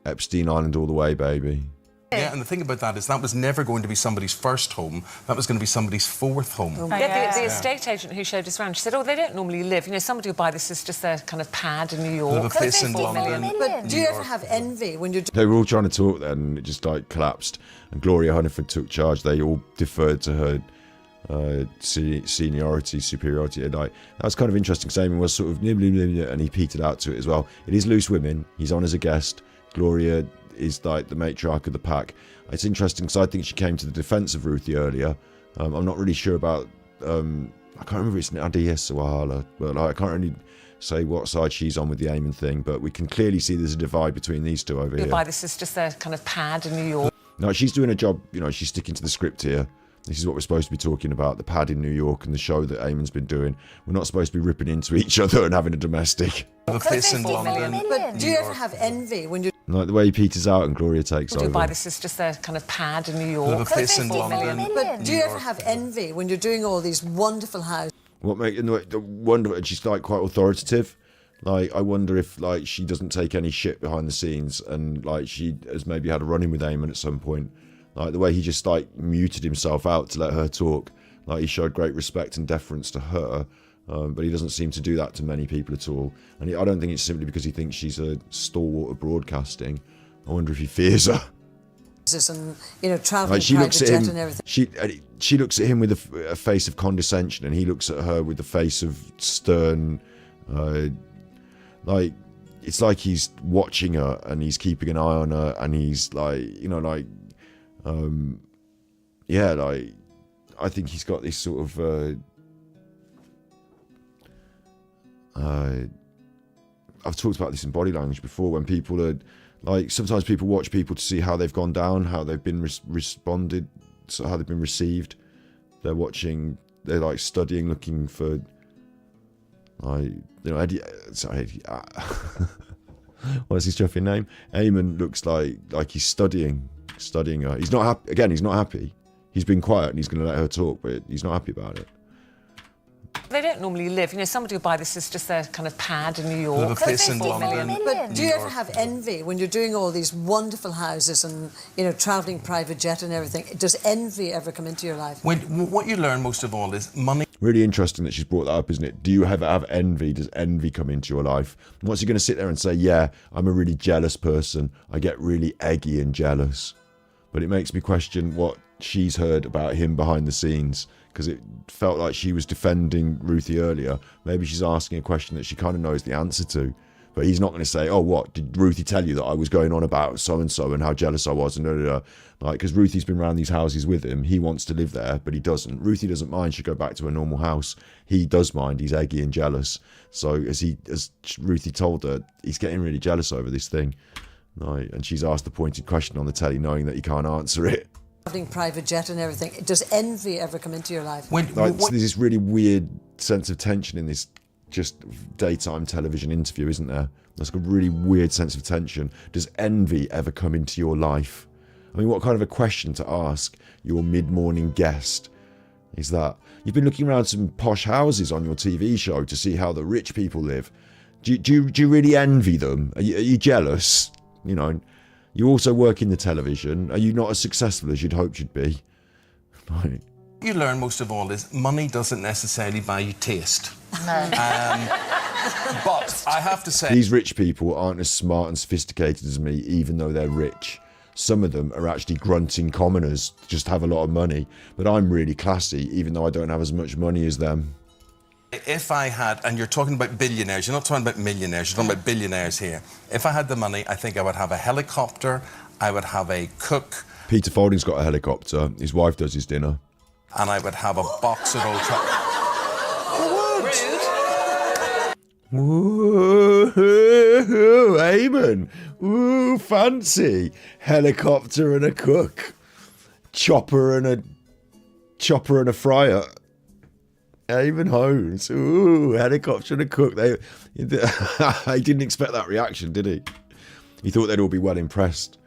Epstein Island all the way, baby. Yeah, and the thing about that is that was never going to be somebody's first home. That was going to be somebody's fourth home. The estate agent who showed us around, she said, oh, they don't normally live. You know, somebody will buy this as just their kind of pad in New York. They have a place in London. But do you ever have envy when you're... They were all trying to talk then, and it just, like, collapsed. And Gloria Hunniford took charge. They all deferred to her seniority, superiority. And, like, that was kind of interesting, because Eamon was sort of... and he petered out to it as well. It is Loose Women. He's on as a guest. Gloria is, like, the matriarch of the pack. It's interesting because I think she came to the defence of Ruthie earlier. I'm not really sure about... I can't remember if it's Nadies or Wahala, but, like, I can't really say what side she's on with the Eamon thing, but we can clearly see there's a divide between these two over here. You'll buy this as just their kind of pad in New York. No, she's doing a job, you know, she's sticking to the script here. This is what we're supposed to be talking about, the pad in New York and the show that Eamon's been doing. We're not supposed to be ripping into each other and having a domestic. A place in London. But do you ever have envy when you're... Like the way he peters out and Gloria takes over. You'll buy this as just their kind of pad in New York. A place in London. But do you ever have envy when you're doing all these wonderful houses? What make the wonder? And she's, like, quite authoritative. Like, I wonder if, like, she doesn't take any shit behind the scenes, and, like, she has maybe had a run-in with Eamon at some point. Like, the way he just, like, muted himself out to let her talk. Like, he showed great respect and deference to her, but he doesn't seem to do that to many people at all. And I don't think it's simply because he thinks she's a stalwart of broadcasting. I wonder if he fears her. And, you know, traveling Like, she private looks at jet him. and everything. She looks at him with a face of condescension, and he looks at her with a face of stern. Like, it's like he's watching her and he's keeping an eye on her, and he's like, you know, like, yeah, like, I think he's got this sort of. I've talked about this in body language before, when people are like, sometimes people watch people to see how they've gone down, how they've been responded, so how they've been received. They're watching, they're, like, studying, looking for, like, you know, Eddie, what's his chuffing name? Eamon looks like he's studying her. He's not happy. Again, he's not happy. He's been quiet and he's going to let her talk, but he's not happy about it. They don't normally live. You know, somebody will buy this as just their kind of pad in New York. Live a place in London. But do you ever have envy when you're doing all these wonderful houses and, you know, travelling private jet and everything? Does envy ever come into your life? What you learn most of all is money. Really interesting that she's brought that up, isn't it? Do you ever have envy? Does envy come into your life? And what's he going to sit there and say, yeah, I'm a really jealous person. I get really eggy and jealous. But it makes me question what she's heard about him behind the scenes, because it felt like she was defending Ruthie earlier. Maybe she's asking a question that she kind of knows the answer to. But he's not going to say, oh, what, did Ruthie tell you that I was going on about so-and-so and how jealous I was? And like, because Ruthie's been around these houses with him. He wants to live there, but he doesn't. Ruthie doesn't mind. She'll go back to her normal house. He does mind. He's eggy and jealous. So as Ruthie told her, he's getting really jealous over this thing. Right? And she's asked the pointed question on the telly, knowing that he can't answer it. Travelling private jet and everything. Does envy ever come into your life? So there's this really weird sense of tension in this just daytime television interview, isn't there? There's a really weird sense of tension. Does envy ever come into your life? I mean, what kind of a question to ask your mid-morning guest is that? You've been looking around some posh houses on your TV show to see how the rich people live. Do you really envy them? Are you jealous? You know, you also work in the television. Are you not as successful as you'd hoped you'd be? Right. What you learn most of all is money doesn't necessarily buy you taste. No. But I have to say, these rich people aren't as smart and sophisticated as me, even though they're rich. Some of them are actually grunting commoners, just have a lot of money. But I'm really classy, even though I don't have as much money as them. if I had, and you're talking about billionaires, you're not talking about millionaires, you're talking about billionaires here. If I had the money, I think I would have a helicopter, I would have a cook. Peter Folding's got a helicopter, his wife does his dinner. And I would have a box at Old Trafford. Woo, Eamon. Ooh, fancy. Helicopter and a cook. Chopper and a fryer. Eamon Holmes. Ooh, helicopter and a cook. He didn't expect that reaction, did he? He thought they'd all be well impressed.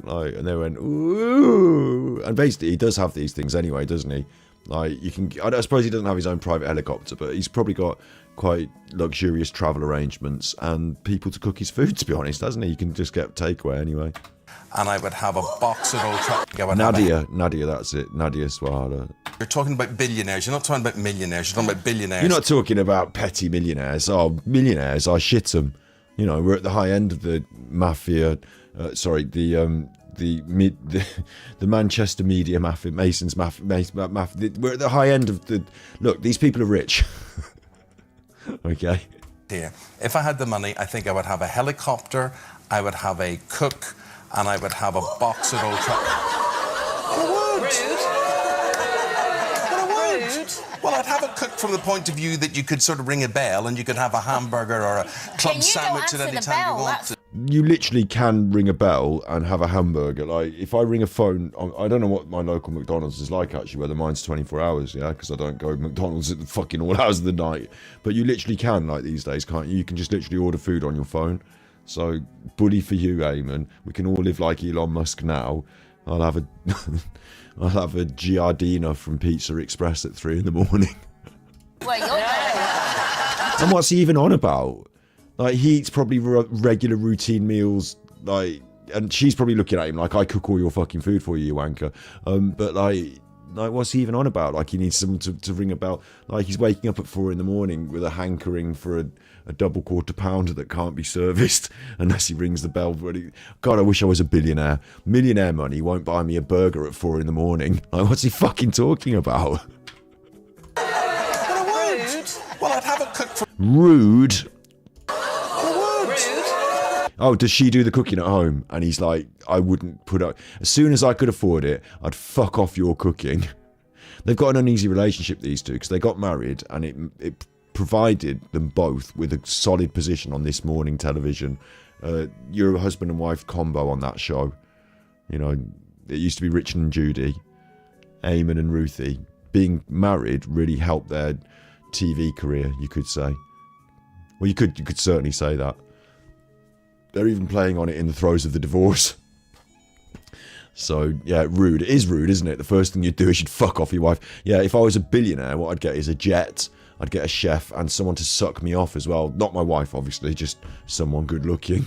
Like, and they went, ooh. And basically, he does have these things anyway, doesn't he? Like, I suppose he doesn't have his own private helicopter, but he's probably got quite luxurious travel arrangements and people to cook his food, to be honest, hasn't he? You can just get takeaway anyway. And I would have a box at Old Trafford. Nadia, that's it. Nadia Swahara. You're talking about billionaires. You're not talking about millionaires. You're talking about billionaires. You're not talking about petty millionaires. Oh, millionaires, I shit them. You know, we're at the high end of the mafia. The Manchester media mafia, Mason's mafia. We're at the high end of the. Look, these people are rich. Okay. Here, if I had the money, I think I would have a helicopter, I would have a cook, and I would have a box at Old Trafford. Well, I'd have a cook from the point of view that you could sort of ring a bell and you could have a hamburger or a club sandwich at any time you want to. You literally can ring a bell and have a hamburger. Like, if I ring a phone, I don't know what my local McDonald's is like, actually, whether mine's 24 hours, yeah, because I don't go to McDonald's at the fucking all hours of the night. But you literally can, like, these days, can't you? You can just literally order food on your phone. So, bully for you, Eamon. We can all live like Elon Musk now. I'll have a Giardina from Pizza Express at 3 a.m. Well, you're And what's he even on about? Like, he eats probably regular routine meals, like, and she's probably looking at him like, I cook all your fucking food for you, you wanker. But like, what's he even on about? Like, he needs someone to ring a bell. Like, he's waking up at 4 a.m. with a hankering for a double quarter pounder that can't be serviced unless he rings the bell. God, I wish I was a billionaire. Millionaire money won't buy me a burger at 4 a.m. Like, what's he fucking talking about? Rude. Well, I'd have a cook from... Rude. Oh, does she do the cooking at home? And he's like, I wouldn't put up. As soon as I could afford it, I'd fuck off your cooking. They've got an uneasy relationship, these two, because they got married and it provided them both with a solid position on this morning television. You're a husband and wife combo on that show. You know, it used to be Richard and Judy, Eamon and Ruthie. Being married really helped their TV career, you could say. Well, you could certainly say that. They're even playing on it in the throes of the divorce. So, yeah, rude. It is rude, isn't it? The first thing you'd do is you'd fuck off your wife. Yeah, if I was a billionaire, what I'd get is a jet. I'd get a chef and someone to suck me off as well. Not my wife, obviously, just someone good looking.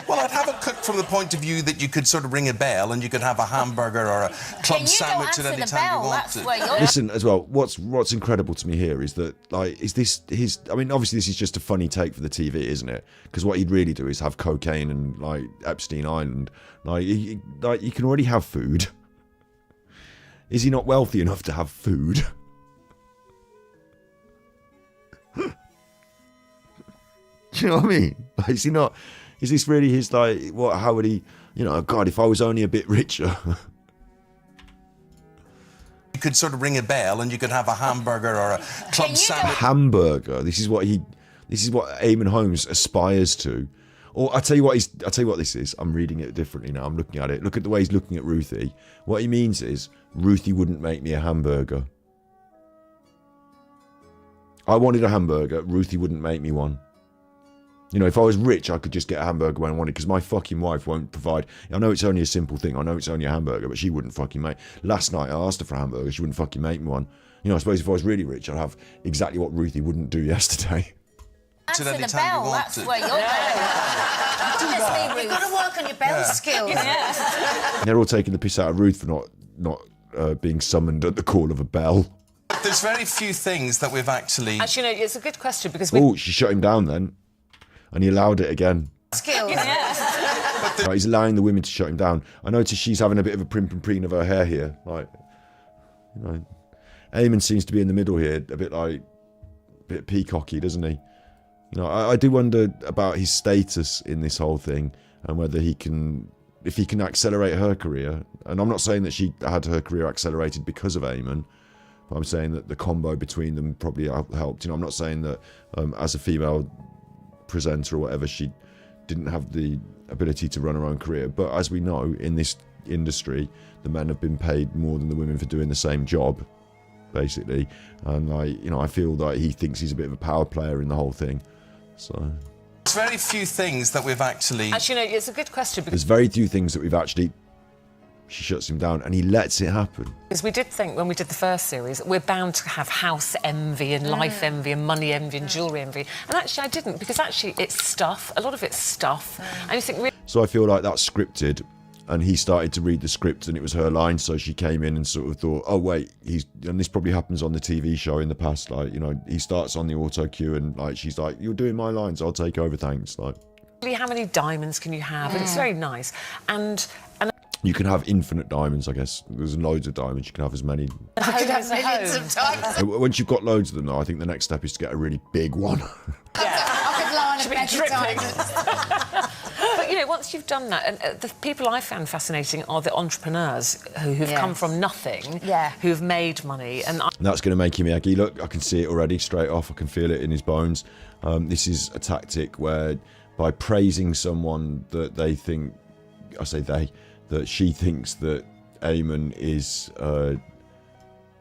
Well, I'd have it cooked from the point of view that you could sort of ring a bell and you could have a hamburger or a club sandwich at any time you want to. Listen, as well, what's incredible to me here is that, like, is this his... I mean, obviously this is just a funny take for the TV, isn't it? Because what he'd really do is have cocaine and, like, Epstein Island. Like, you can already have food. Is he not wealthy enough to have food? Do you know what I mean? Like, is he not... Is this really his, like, what, how would he, you know, God, if I was only a bit richer. You could sort of ring a bell and you could have a hamburger or a club sandwich. Hamburger. This is what Eamon Holmes aspires to. Or I tell you what this is. I'm reading it differently now. I'm looking at it. Look at the way he's looking at Ruthie. What he means is, Ruthie wouldn't make me a hamburger. I wanted a hamburger. Ruthie wouldn't make me one. You know, if I was rich, I could just get a hamburger when I wanted, because my fucking wife won't provide. I know it's only a simple thing. I know it's only a hamburger, but she wouldn't fucking make. Last night, I asked her for a hamburger. She wouldn't fucking make me one. You know, I suppose if I was really rich, I'd have exactly what Ruthie wouldn't do yesterday. Answer the bell, that's where you're going. You've got to work on your bell skills. And they're all taking the piss out of Ruth for not being summoned at the call of a bell. There's very few things that we've actually... Actually, no, it's a good question, because Oh, she shut him down then. And he allowed it again. Skills. Right, he's allowing the women to shut him down. I notice she's having a bit of a primp and preen of her hair here. Like, you know, Eamon seems to be in the middle here, a bit peacocky, doesn't he? You know, I do wonder about his status in this whole thing and whether if he can accelerate her career. And I'm not saying that she had her career accelerated because of Eamon, but I'm saying that the combo between them probably helped. You know, I'm not saying that as a female presenter or whatever, she didn't have the ability to run her own career, but as we know, in this industry, the men have been paid more than the women for doing the same job, basically. And I feel like he thinks he's a bit of a power player in the whole thing. So there's very few things that we've actually... Actually, no, it's a good question. There's very few things that we've actually... She shuts him down and he lets it happen. Because we did think when we did the first series, we're bound to have house envy and life envy and money envy and jewellery envy. And actually I didn't, because actually it's stuff. A lot of it's stuff. And you think... Really... So I feel like that's scripted, and he started to read the script and it was her line, so she came in and sort of thought, oh wait, and this probably happens on the TV show in the past, like, you know, he starts on the auto cue and like she's like, you're doing my lines, I'll take over, thanks. Like, how many diamonds can you have? And it's very nice. And you can have infinite diamonds, I guess. There's loads of diamonds. You can have as many. I could have millions of diamonds. Once you've got loads of them, though, I think the next step is to get a really big one. I could lie on a bed of diamonds. But, you know, once you've done that, and the people I found fascinating are the entrepreneurs who've come from nothing, who've made money. And that's going to make him eggy. Look, I can see it already straight off. I can feel it in his bones. This is a tactic where, by praising someone that they think, I say they, that she thinks that Eamon is, like,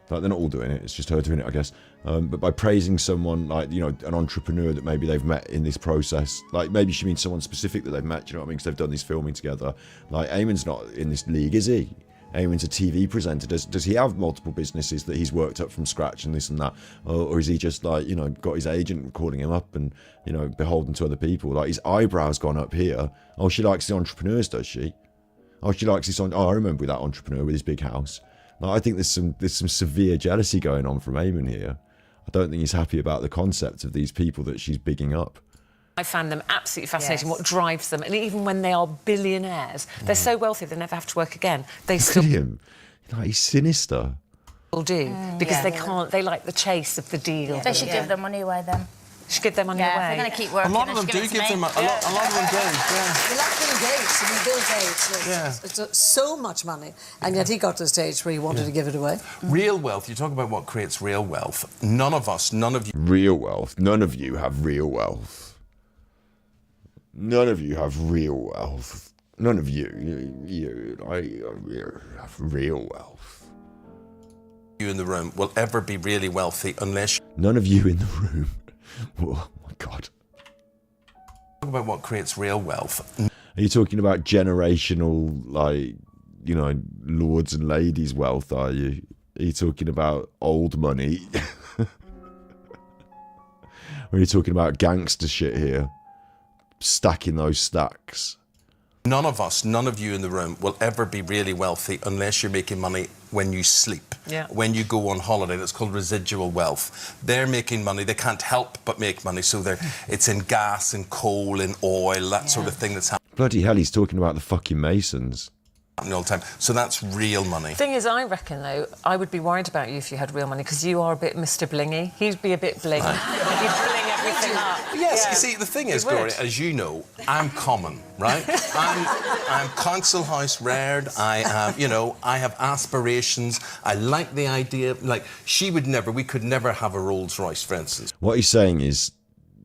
they're not all doing it, it's just her doing it, I guess. But by praising someone like, you know, an entrepreneur that maybe they've met in this process, like maybe she means someone specific that they've met, you know what I mean, because they've done this filming together. Like, Eamon's not in this league, is he? Eamon's a TV presenter. Does he have multiple businesses that he's worked up from scratch and this and that? Or is he just, like, you know, got his agent calling him up and, you know, beholden to other people? Like, his eyebrows gone up here. Oh, she likes the entrepreneurs, does she? Oh, she likes this on. Oh, I remember with that entrepreneur with his big house. Like, I think there's some severe jealousy going on from Eamon here. I don't think he's happy about the concept of these people that she's bigging up. I found them absolutely fascinating, what drives them. And even when they are billionaires, they're so wealthy they never have to work again. They still... Look at him. Like, he's sinister. ...do, because they can't... They like the chase of the deal. They should give their money away then. Should give their money away. They're going to keep working. A lot of them do give them. A lot of them do. Yeah. He liked Bill Gates. I mean, Bill Gates. It's so much money, and yet he got to a stage where he wanted to give it away. Real wealth. You talk about what creates real wealth. None of you. Real wealth. None of you have real wealth. None of you have real wealth. None of you have real wealth. You in the room will ever be really wealthy unless. None of you in the room. Oh my God. Talk about what creates real wealth. Are you talking about generational, like, you know, lords and ladies wealth, are you? Are you talking about old money? Or are you talking about gangster shit here? Stacking those stacks. None of us, none of you in the room will ever be really wealthy unless you're making money when you sleep. Yeah. When you go on holiday, that's called residual wealth. They're making money, they can't help but make money, so it's in gas and coal and oil, that sort of thing that's happening Bloody hell, he's talking about the fucking Masons. all the time. So that's real money. Thing is, I reckon, though, I would be worried about you if you had real money, because you are a bit Mr. Blingy. He'd be a bit bling. He'd bling everything up. Yes, Yeah. you see, the thing is, He would. Gloria, as you know, I'm common, right? I'm council house reared. I am, you know, I have aspirations. I like the idea. Like, we could never have a Rolls Royce, for instance. What he's saying is,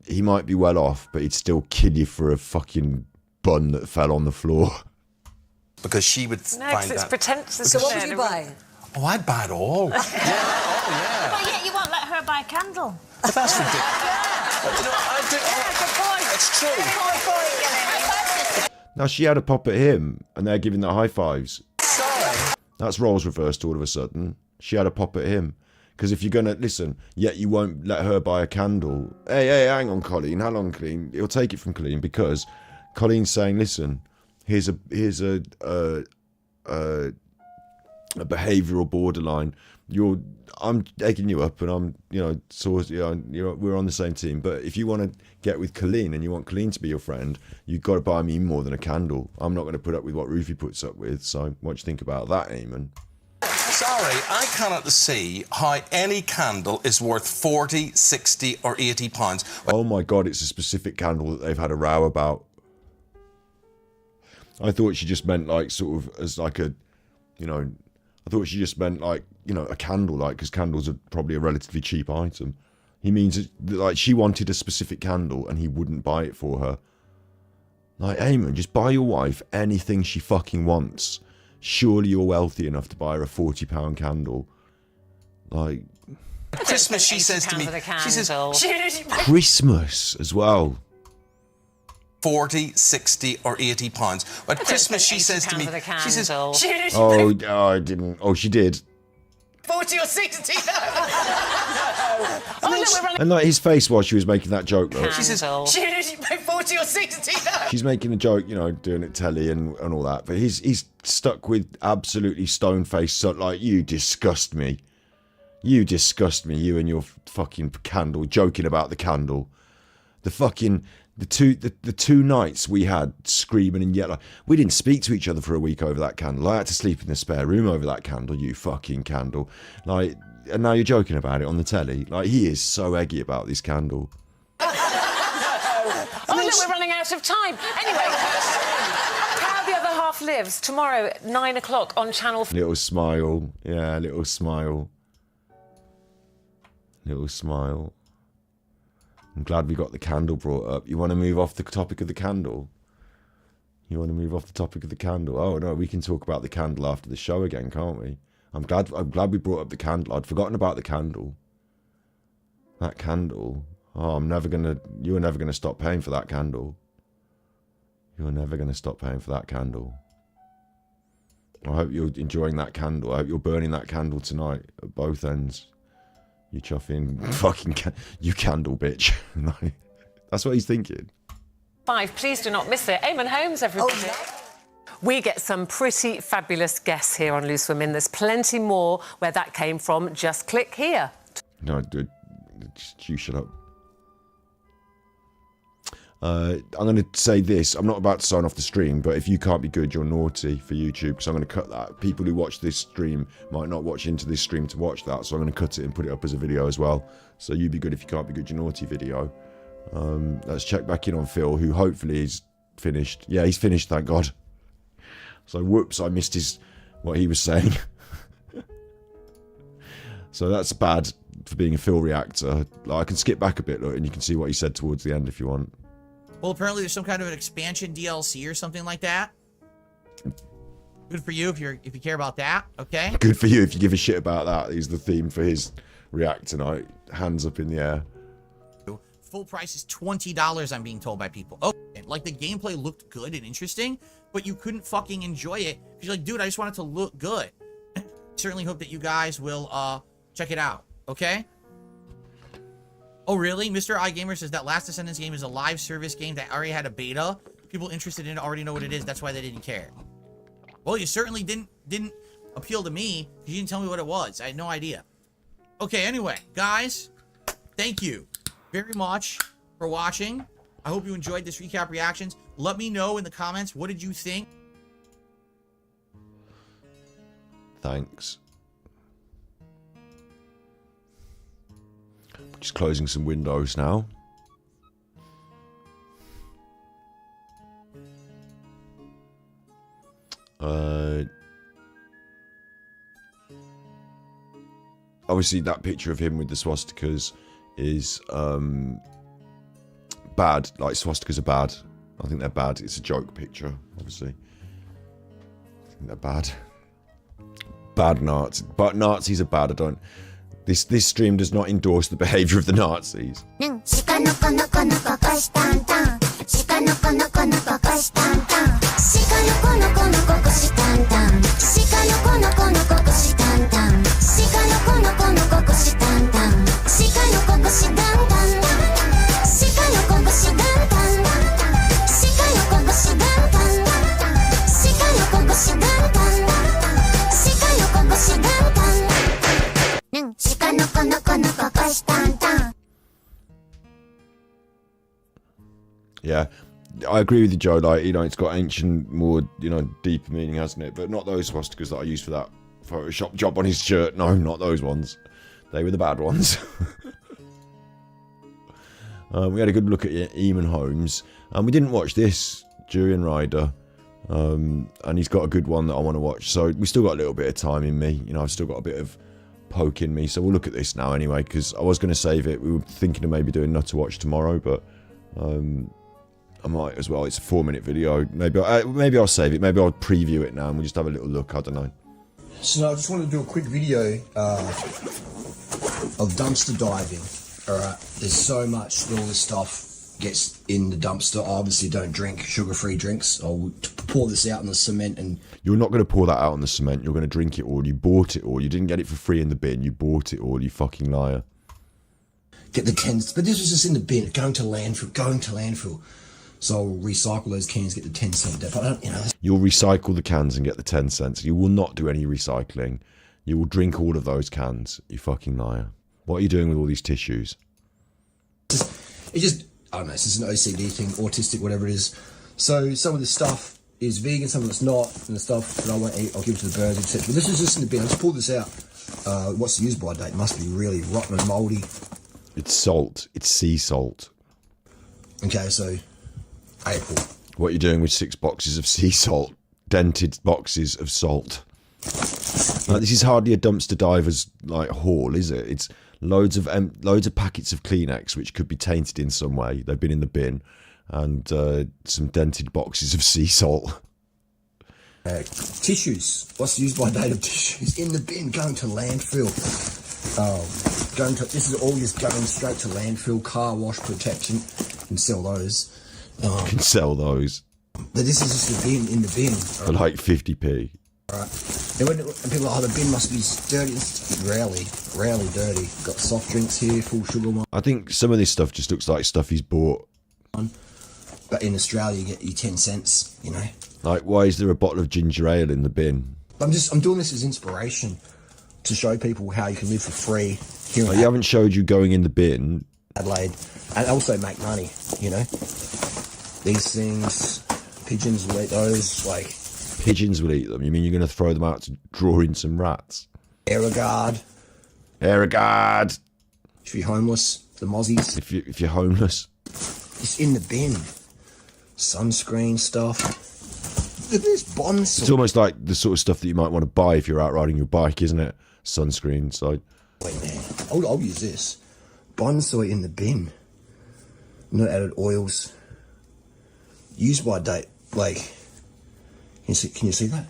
he might be well off, but he'd still kill you for a fucking bun that fell on the floor. Because she would No, find because it's that. pretentious. So what would you buy? Oh, I'd buy it all. But yet you won't let her buy a candle. But that's ridiculous. You know, it's true. Now, she had a pop at him, and they're giving their high fives. Sorry. That's roles reversed all of a sudden. She had a pop at him. Because if you're going to, listen, yet you won't let her buy a candle. Hey, hang on, Colleen. How long, Colleen? He'll take it from Colleen, because Colleen's saying, listen, here's a behavioural borderline. I'm egging you up, and I'm, we're on the same team. But if you want to get with Colleen and you want Colleen to be your friend, you've got to buy me more than a candle. I'm not going to put up with what Rufy puts up with. So what do you think about that, Eamon? Sorry, I cannot see how any candle is worth 40, 60 or 80 pounds. Oh my God, it's a specific candle that they've had a row about. I thought she just meant like sort of as like a, I thought she just meant like, a candle, like, because candles are probably a relatively cheap item. He means like she wanted a specific candle and he wouldn't buy it for her. Like, Eamon, just buy your wife anything she fucking wants. Surely you're wealthy enough to buy her a £40 candle. Like, Christmas, she says to me, she says, Christmas as well. 40, 60 or 80 pounds. But Christmas, she says to me, she says, Oh, I didn't. Oh, she did. 40 or 60? No. And like his face while she was making that joke, look. She says, 40 or 60? No. She's making a joke, doing it telly and all that. But he's stuck with absolutely stone-faced, like, you disgust me. You disgust me, you and your fucking candle, joking about the candle. The two nights we had screaming and yelling. We didn't speak to each other for a week over that candle. I had to sleep in the spare room over that candle, you fucking candle. Like, and now you're joking about it on the telly. Like, he is so eggy about this candle. Oh, look, we're running out of time. Anyway, How the Other Half Lives, tomorrow at 9 o'clock on Channel 4. Little smile. Yeah, little smile. Little smile. I'm glad we got the candle brought up. You want to move off the topic of the candle? You want to move off the topic of the candle? Oh, no, we can talk about the candle after the show again, can't we? I'm glad we brought up the candle. I'd forgotten about the candle. That candle. Oh, you were never gonna stop paying for that candle. You were never gonna stop paying for that candle. I hope you're enjoying that candle. I hope you're burning that candle tonight at both ends. You chuffing fucking you candle bitch. That's what he's thinking. 5, please do not miss it. Eamon Holmes, everybody. We get some pretty fabulous guests here on Loose Women. There's plenty more where that came from. Just click here. No, dude, you shut up. I'm going to say this. I'm not about to sign off the stream, but if you can't be good, you're naughty for YouTube, because I'm going to cut that. People who watch this stream might not watch into this stream to watch that, so I'm going to cut it and put it up as a video as well. So you be good if you can't be good, you're naughty video. Let's check back in on Phil, who hopefully is finished. Yeah, he's finished, thank God. So whoops, I missed what he was saying. So that's bad for being a Phil reactor. Like, I can skip back a bit, look, and you can see what he said towards the end if you want. Well, apparently there's some kind of an expansion DLC or something like that. Good for you if you care about that, okay? Good for you if you give a shit about that. He's the theme for his react tonight. Hands up in the air. Full price is $20, I'm being told by people. Okay, like the gameplay looked good and interesting, but you couldn't fucking enjoy it. You're like, dude, I just want it to look good. certainly hope that you guys will check it out. Okay. Oh, really? Mr. iGamer says that Last Descendants game is a live service game that already had a beta. People interested in it already know what it is. That's why they didn't care. Well, you certainly didn't appeal to me because you didn't tell me what it was. I had no idea. Okay, anyway, guys, thank you very much for watching. I hope you enjoyed this recap reactions. Let me know in the comments, what did you think? Thanks. Just closing some windows now. Obviously that picture of him with the swastikas is bad. Like, swastikas are bad. I think they're bad. It's a joke picture, obviously. I think they're bad. Bad Nazis. But Nazis are bad. I don't... This stream does not endorse the behaviour of the Nazis. Yeah, I agree with you, Joe. Like, you know, it's got ancient, more, you know, deeper meaning, hasn't it? But not those swastikas that I used for that Photoshop job on his shirt. No, not those ones. They were the bad ones. We had a good look at Eamon Holmes. We didn't watch this, Jurian Ryder. And he's got a good one that I want to watch. So we still got a little bit of time in me. You know, I've still got a bit of poke in me. So we'll look at this now anyway, because I was going to save it. We were thinking of maybe doing Not to Watch tomorrow, but I might as well. It's a 4-minute video. Maybe I'll save it. Maybe I'll preview it now and we'll just have a little look. I don't know. So I just wanted to do a quick video of dumpster diving. Alright, there's so much that all this stuff gets in the dumpster. I obviously don't drink sugar-free drinks. I'll pour this out on the cement and... You're not going to pour that out on the cement. You're going to drink it all. You bought it all. You didn't get it for free in the bin. You bought it all, you fucking liar. Get the cans, but this was just in the bin, going to landfill. So I'll recycle those cans, get the 10-cent dip. I don't, you know. You'll recycle the cans and get the 10 cents. You will not do any recycling. You will drink all of those cans, you fucking liar. What are you doing with all these tissues? It's just, I don't know, it's just an OCD thing, autistic, whatever it is. So some of the stuff is vegan, some of it's not, and the stuff that I won't eat, I'll give it to the birds, etc. But this is just in the bin. I just pulled this out. What's the use by date? It must be really rotten and mouldy. It's salt. It's sea salt. Okay, so April. What are you doing with 6 boxes of sea salt? Dented boxes of salt. Like, this is hardly a dumpster diver's like haul, is it? It's loads of packets of Kleenex which could be tainted in some way. They've been in the bin, and some dented boxes of sea salt. Tissues. What's the use by date of tissues? In the bin, going to landfill. This is all just going straight to landfill. Car wash protection. Can sell those. Can sell those. But this is just the bin, in the bin. For like 50p. Right. And when people are, oh, the bin must be dirty. It's rarely dirty. Got soft drinks here, full sugar one. I think some of this stuff just looks like stuff he's bought. But in Australia, you get your 10 cents, you know. Like, why is there a bottle of ginger ale in the bin? I'm doing this as inspiration to show people how you can live for free here in you haven't showed you going in the bin. Adelaide, and also make money, you know. These things, pigeons will eat those, like... Pigeons will eat them? You mean you're going to throw them out to draw in some rats? Aerogard. If you're homeless, the mozzies. If you're homeless. It's in the bin. Sunscreen stuff. Look at this Bond. It's almost like the sort of stuff that you might want to buy if you're out riding your bike, isn't it? Sunscreen, so... Wait, man. I'll use this. Bond soy in the bin. Not added oils. Use by date. Like, can you see that?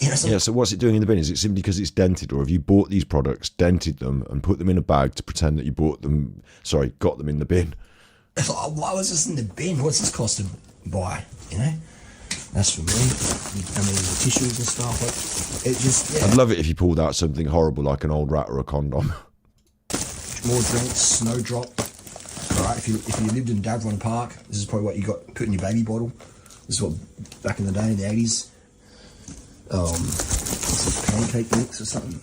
Yeah, so what's it doing in the bin? Is it simply because it's dented, or have you bought these products, dented them, and put them in a bag to pretend that you got them in the bin? Why was this in the bin? What's this cost to buy, you know? That's for me. I mean, the tissues and stuff. Like, it just, yeah. I'd love it if you pulled out something horrible like an old rat or a condom. More drinks, snowdrop. All right, if you lived in Davron Park, this is probably what you got put in your baby bottle. This is what, back in the day, in the 80s. What's this, pancake mix or something?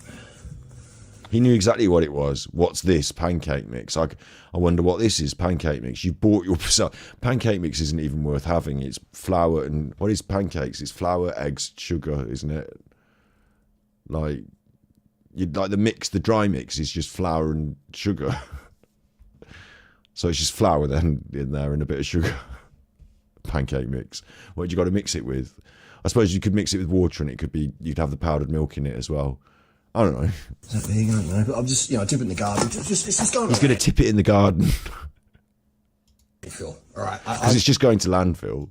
He knew exactly what it was. What's this? Pancake mix. I wonder what this is. Pancake mix. You bought yourself. Pancake mix isn't even worth having. It's flour and... What is pancakes? It's flour, eggs, sugar, isn't it? Like the mix, the dry mix is just flour and sugar. So it's just flour then in there and a bit of sugar. Pancake mix. What you got to mix it with? I suppose you could mix it with water and it could be... You'd have the powdered milk in it as well. I don't know. Is that big? I don't know. But I'm just, dip it in the garden. It's just going. He's going to tip it in the garden. Landfill. All right. Because it's just going to landfill.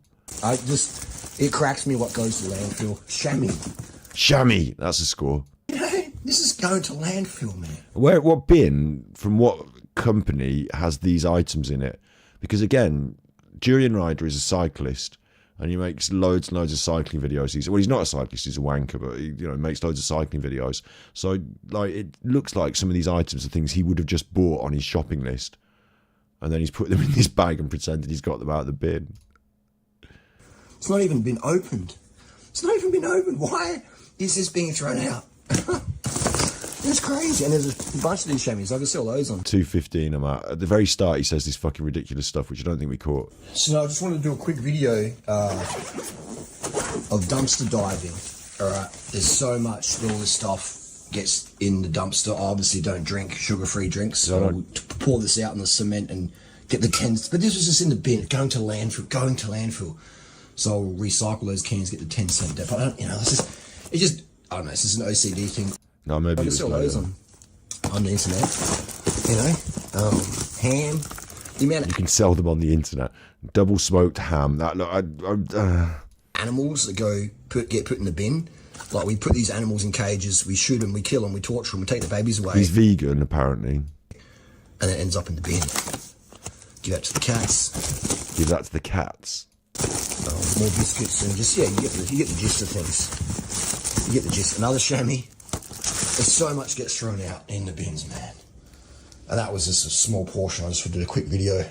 It cracks me what goes to landfill. Chamois. That's a score. This is going to landfill, man. What bin, from what company has these items in it? Because again, Julian Ryder is a cyclist. And he makes loads and loads of cycling videos. He's not a cyclist, he's a wanker, but he makes loads of cycling videos. So like it looks like some of these items are things he would have just bought on his shopping list. And then he's put them in this bag and pretended he's got them out of the bin. It's not even been opened. Why is this being thrown out? It's crazy. And there's a bunch of these chamois. I can see all those on. 2:15 I'm at. At the very start he says this fucking ridiculous stuff, which I don't think we caught. So I just wanted to do a quick video of dumpster diving. All right. There's so much that all this stuff gets in the dumpster. I obviously don't drink sugar-free drinks. So I'll pour this out in the cement and get the cans. But this was just in the bin, going to landfill. So I'll recycle those cans, get the 10-cent dip. I don't know, it's just, I don't know, it's just an OCD thing. No, maybe it's on the internet, ham. You can sell them on the internet. Double smoked ham. That look, animals that get put in the bin. Like we put these animals in cages, we shoot them, we kill them, we torture them, we take the babies away. He's vegan apparently, and it ends up in the bin. Give that to the cats. More biscuits and just you get the gist of things. You get the gist. Another chamois. There's so much gets thrown out in the bins, man. And that was just a small portion. I just did a quick video.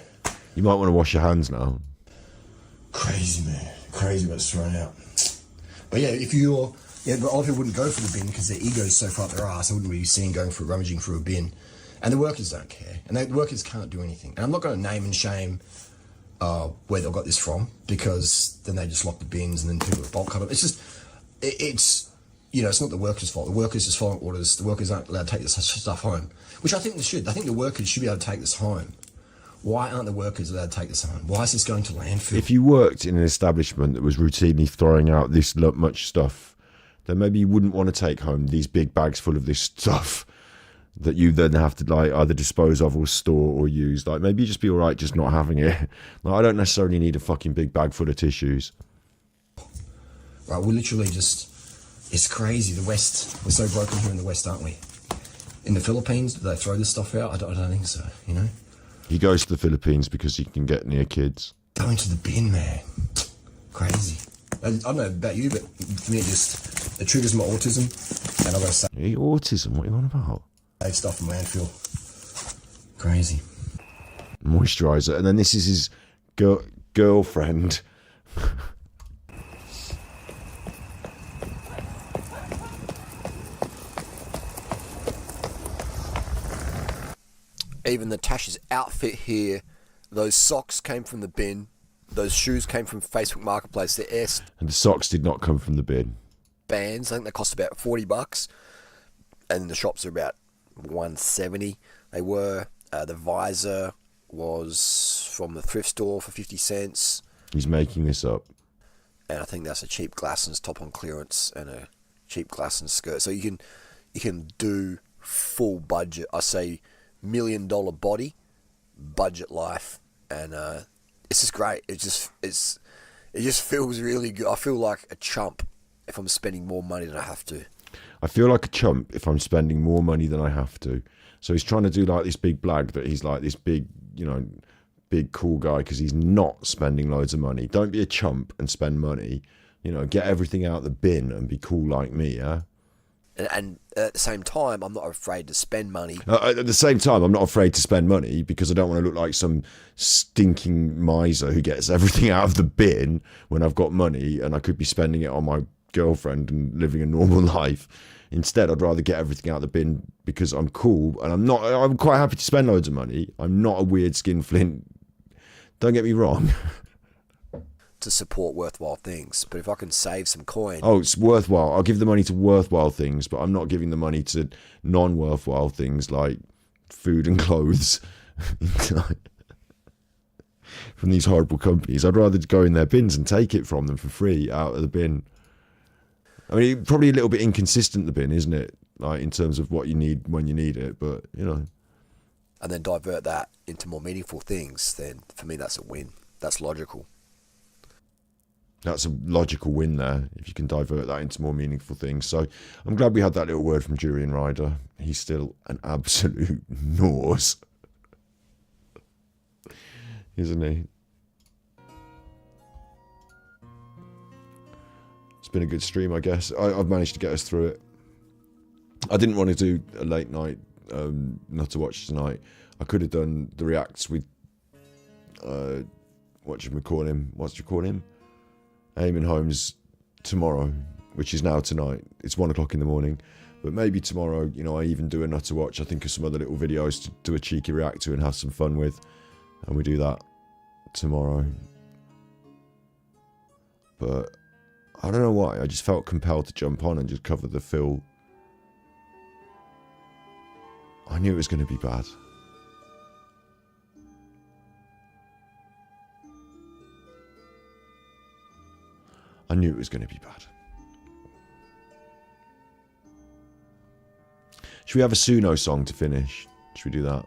You might want to wash your hands now. Crazy, man. Crazy what's thrown out. But yeah, but a lot of people wouldn't go for the bin because their ego's so far up their ass. I wouldn't really see them rummaging through a bin. And the workers don't care. And the workers can't do anything. And I'm not going to name and shame where they got this from, because then they just lock the bins and then people with bulk cut them. It's just, it's not the workers' fault. The workers just following orders. The workers aren't allowed to take this stuff home, which I think they should. I think the workers should be able to take this home. Why aren't the workers allowed to take this home? Why is this going to landfill? If you worked in an establishment that was routinely throwing out this much stuff, then maybe you wouldn't want to take home these big bags full of this stuff that you then have to either dispose of or store or use. Maybe you just be all right just not having it. I don't necessarily need a fucking big bag full of tissues. Right, we're literally just... It's crazy. The West, we're so broken here in the West, aren't we? In the Philippines, do they throw this stuff out? I don't think so, He goes to the Philippines because he can get near kids. Going to the bin, man. Crazy. I don't know about you, but for me it triggers my autism. And I've got to say... Autism? What are you on about? Save stuff from landfill. Crazy. Moisturiser. And then this is his girlfriend. Even Natasha's outfit here, those socks came from the bin, those shoes came from Facebook Marketplace, and the socks did not come from the bin. Bands, I think they cost about $40, and the shops are about $170. They were, the visor was from the thrift store for 50 cents. He's making this up. And I think that's a cheap Glassons top on clearance and a cheap Glassons skirt. So you can do full budget, I say, $1 million body, budget life, and it's just great. It just feels really good. I feel like a chump if I'm spending more money than I have to. I feel like a chump if I'm spending more money than I have to. So he's trying to do this big blag that he's this big, big cool guy because he's not spending loads of money. Don't be a chump and spend money. You know, get everything out the bin and be cool like me, yeah? And at the same time, I'm not afraid to spend money. At the same time, I'm not afraid to spend money because I don't want to look like some stinking miser who gets everything out of the bin when I've got money and I could be spending it on my girlfriend and living a normal life. Instead, I'd rather get everything out of the bin because I'm cool and I'm quite happy to spend loads of money. I'm not a weird skinflint. Don't get me wrong. To support worthwhile things, but if I can save some coin, it's worthwhile. I'll give the money to worthwhile things, but I'm not giving the money to non-worthwhile things like food and clothes from these horrible companies. I'd rather go in their bins and take it from them for free out of the bin. I mean, probably a little bit inconsistent, the bin, isn't it? Like in terms of what you need when you need it, but you know. And then divert that into more meaningful things, then for me that's a win. That's logical. That's a logical win there, if you can divert that into more meaningful things. So I'm glad we had that little word from Julian Ryder. He's still an absolute nose, isn't he? It's been a good stream, I guess. I've managed to get us through it. I didn't want to do a late night not to watch tonight. I could have done the reacts with what you call him? Eamon Holmes tomorrow, which is now tonight. It's 1 o'clock in the morning, but maybe tomorrow, you know, I even do a not to watch. I think of some other little videos to do a cheeky react to and have some fun with, and we do that tomorrow. But I don't know why, I just felt compelled to jump on and just cover the Phil. I knew it was going to be bad. I knew it was going to be bad. Should we have a Suno song to finish? Should we do that?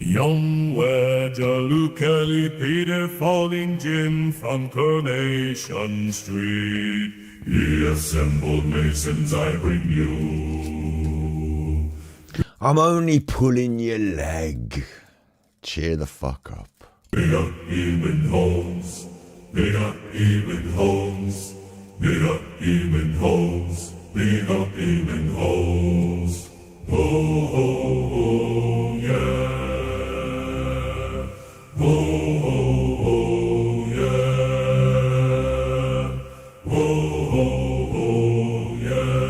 Young Wedalu Kelly Peter Falling Jim from Coronation Street. Ye assembled masons, I bring you. I'm only pulling your leg. Cheer the fuck up. Big up Eamon Holmes. Big up Eamon Holmes. Big up Eamon Holmes. Big up Eamon Holmes. Oh, oh, oh, yeah. Oh, oh, oh, yeah. Oh, oh, oh, yeah.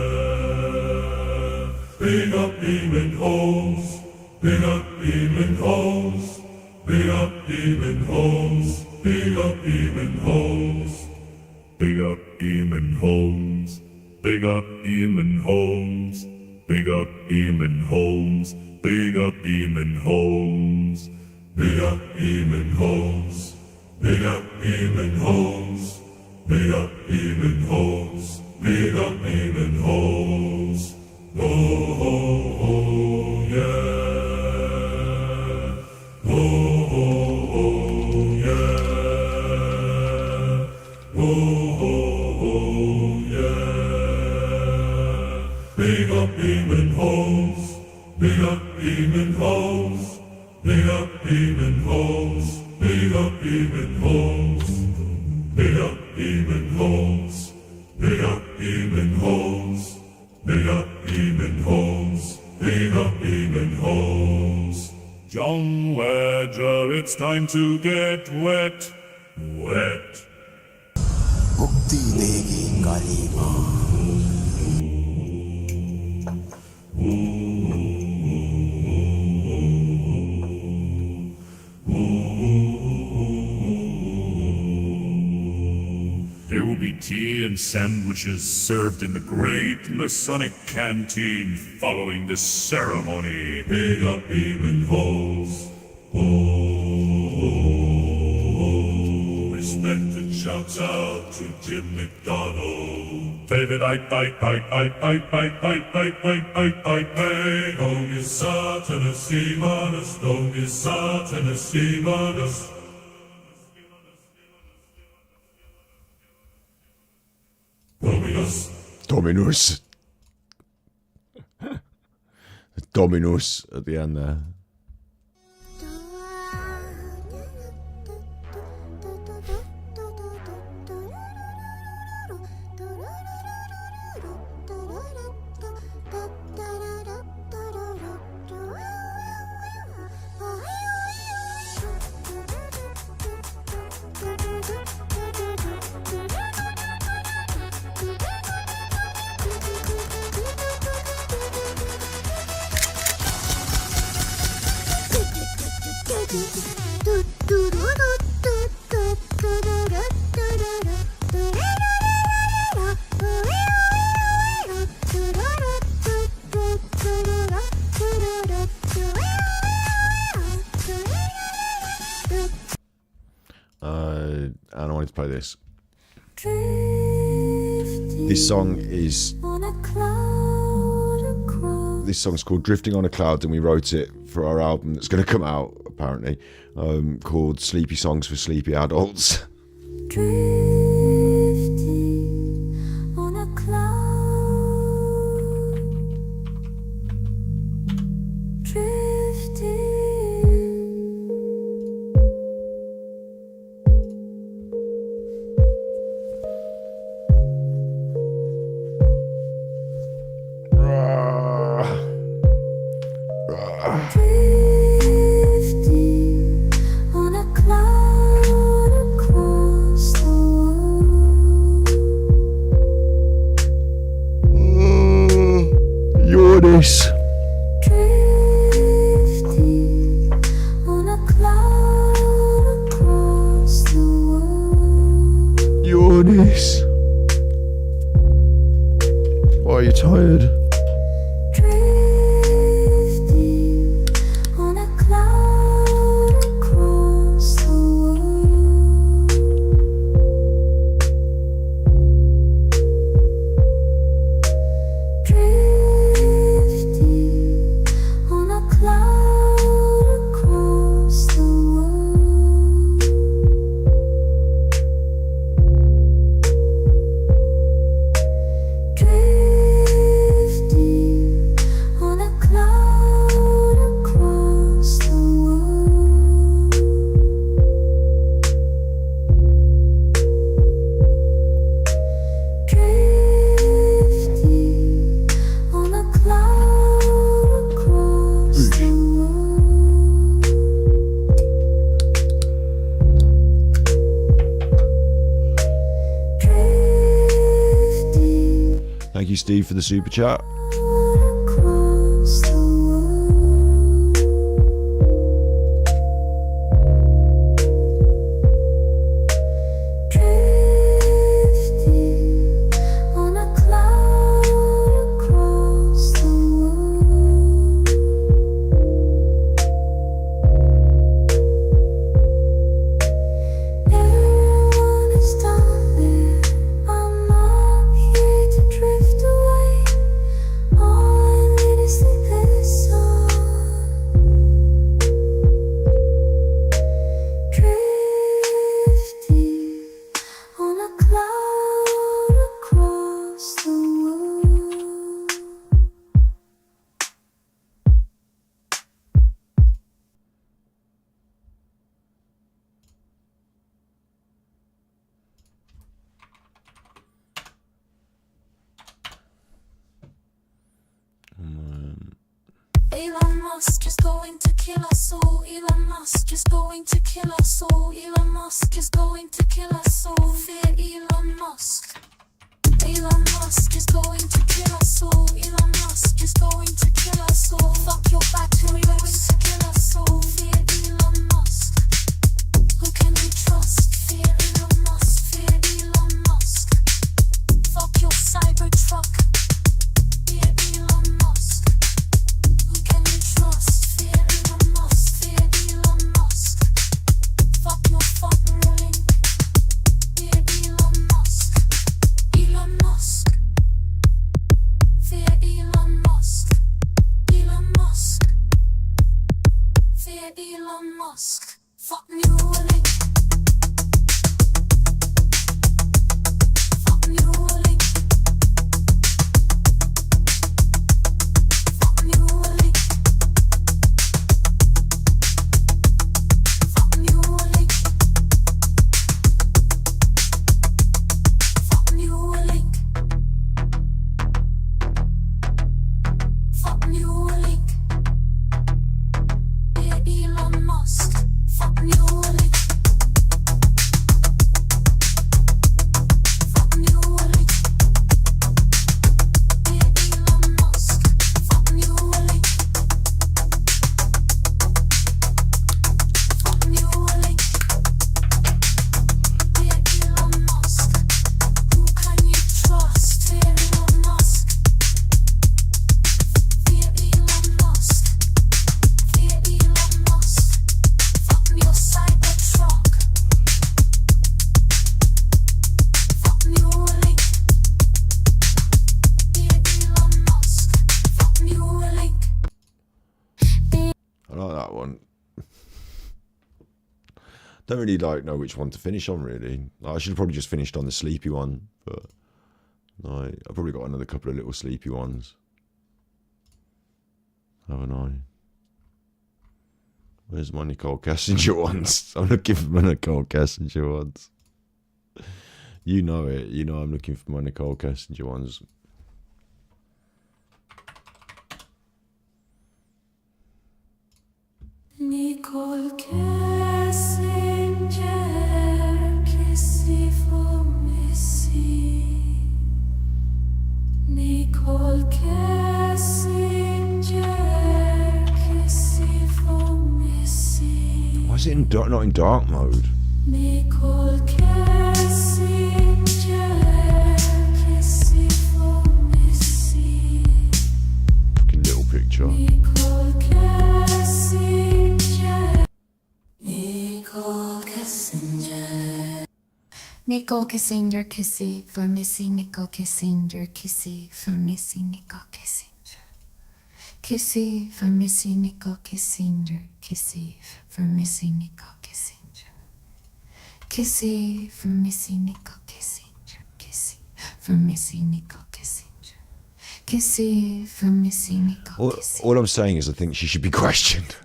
Big up Eamon Holmes. big up Eamon Holmes, big up Eamon Holmes, big up Eamon Holmes, big up Eamon Holmes, big up Eamon Holmes, big up Eamon Holmes, big up Eamon Holmes, big up Eamon Holmes, big up Eamon Holmes, big up Eamon Holmes, big up Eamon Holmes. Oh, oh, oh, yeah. Oh, oh, oh, yeah. Oh, oh, oh, yeah. Big up Eamon Holmes, big up Eamon Holmes, big up Eamon Holmes, big up Eamon Holmes, big up Eamon Holmes, big up Eamon Holmes, big up Eamon Holmes, big up Eamon Holmes. John Ledger, it's time to get wet, wet. मुक्ति देगी काली माँ There will be tea and sandwiches served in the great Masonic canteen following this ceremony. Big up Eamon Holmes. Oh, respected shouts out to Jim McDonald. David, I, don't get certain esteem on us, don't get certain esteem on us. Dominus. Dominus at the end there. And I wanted to play this. This song's called Drifting on a Cloud, and we wrote it for our album that's going to come out apparently, called Sleepy Songs for Sleepy Adults. Drifting on a cloud, drifting. Drifting on a cloud across the world. You're this. Drifting on a cloud across the world. You're this. Why are you tired? Drifting on a cloud across the world. Drifting on a cloud across the world. Drifting on a cloud across the world. Drifting on a cloud across the world. Drifting Thank you, Steve, for the super chat. across the world. Elon Musk is going to kill us all. Elon Musk is going to kill us all. Elon Musk is going to kill us all. Fear Elon Musk. Elon Musk is going to kill us all. Elon Musk is going to kill us all. Fuck your battery, going to kill us all. Fear Elon Musk. Who can we trust? Fear Elon Musk. Fear Elon Musk. Fuck your Cybertruck. Fear Elon Musk. Who can we trust? Fear Elon Musk. Fear Elon Musk. Fuck your fucking rolling. Fear Elon Musk. Elon Musk. Fear Elon Musk. Elon Musk. Fear Elon Musk. Fuck Neuralink. Fuck Neuralink. Fuck Neuralink. Fuck Neuralink. Fuck Neuralink. Fuck Neuralink. Fear Elon Musk. Fuck Neuralink. Fuck Neuralink. Fear Elon Musk. Fuck Neuralink. Fuck Neuralink. Fear Elon Musk. Who can you trust? Fear Elon Musk. Fear Elon Musk. Fear Elon Musk. Fuck your Cybertruck. Fuck Neuralink. Fear Elon Musk. Fuck Neuralink. I like that one. Don't really know which one to finish on, really. I should have probably just finished on the sleepy one, but no, I've probably got another couple of little sleepy ones. Haven't I? Where's my Nicole Kessinger ones? I'm looking for my Nicole Kessinger ones. You know it. You know I'm looking for my Nicole Kessinger ones. Nicole Kessinger, kissy for Missy. Nicole Kessinger, kissy for Missy. Why is it not in dark mode? Nicole Kessinger, kissy for Missy. Fucking little picture. Nicole Kessinger. Nicole Kessinger. Nicole Kessinger, kissy for Missy. Nicole Kessinger, kissy for Missy. Nicole Kessinger. Kissy for Missy. Nicole Kessinger, kissy for Missy. Nicole Kessinger. Kissy for Missy. Nicole Kessinger. Kissy for Missy. Nicole Kessinger. Kissy for Missy. Nicole Kessinger. All I'm saying is I think she should be questioned.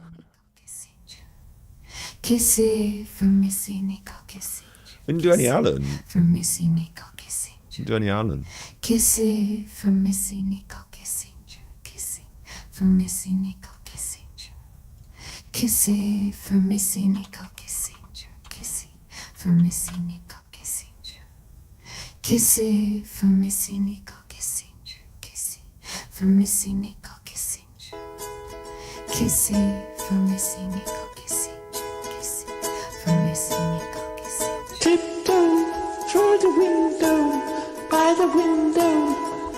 Kissy for Missy. Nicole Kessinger. Didn't do any Alan. For Missy. Nicole Kessinger. Didn't do any Alan. Kissy for Missy. Nicole Kessinger. Kissy for Missy. Nicole Kessinger. Kissy for Missy. Nicole Kessinger. Kissy for Missy. Nicole Kessinger. Kissy for Missy. Nicole Kessinger. Kissy for Missy. Nicole Kessinger. Kissy for Missy. Nicole Kessinger. Kissy for Missy. Nicole Kessinger. Tiptoe through the window, by the window,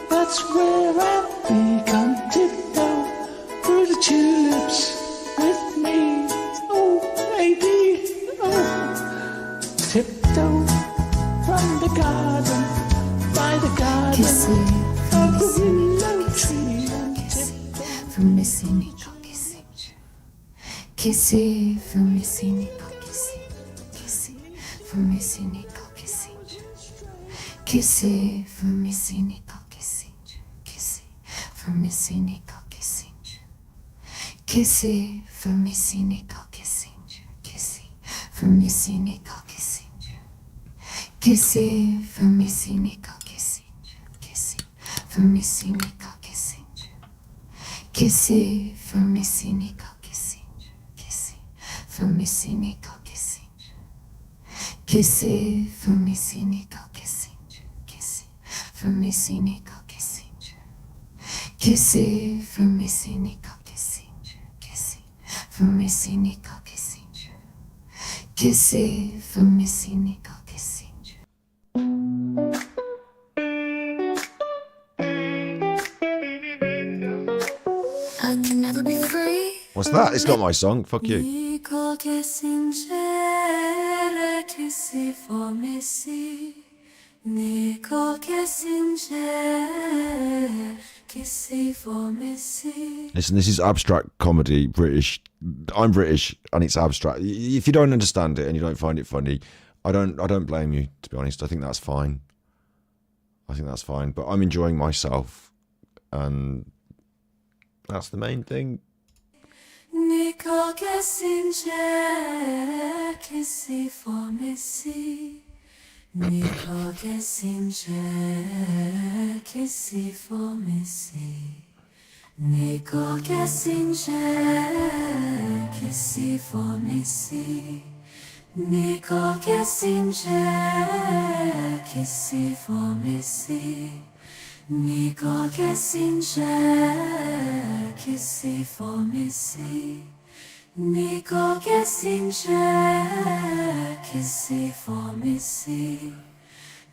that's where I become. Tiptoe through the tulips with me, oh baby, oh. Tiptoe from the garden, by the garden, of the willow tree. For Missy Nicole Kessinger. Kissy for Missy Nicole Kessinger. Kissy for Missy Nicole Kessinger. Kissy for Missy Nicole Kessinger. Kissy for Missy Nicole Kessinger. Kissy for Missy Nicole Kessinger. Kissy for Missy Nicole Kessinger. Kissy for Missy Nicole Kessinger. Kissy for Missy Nicole Kessinger. Kissy for Missy Nico Kissinger. Kissy for Missy Nico Kissinger. Kissy for Missy Nico Kissinger. Kissy for Missy Nico Kissinger. Kissy for Missy Nico Kissinger. Kissy for Missy Nico Kissinger. Kissy for Missy Nico Kissinger. I can never be free. What's that? It's not my song. Fuck you. Nico Kissinger, kissy for Missy. Nico Kissinger, kissy for Missy. Listen, this is abstract comedy, British. I'm British, and it's abstract. If you don't understand it and you don't find it funny, I don't blame you. To be honest, I think that's fine. But I'm enjoying myself, and that's the main thing. Nico Kissinger, kissy for Missy. Nico Kissinger, kissy for Missy. Nico Kissinger, kissy for Missy. Nico Kissinger, kissy for Missy. Nico Kissinger, kissy for Missy. Nico Kissinger, kissy for Missy.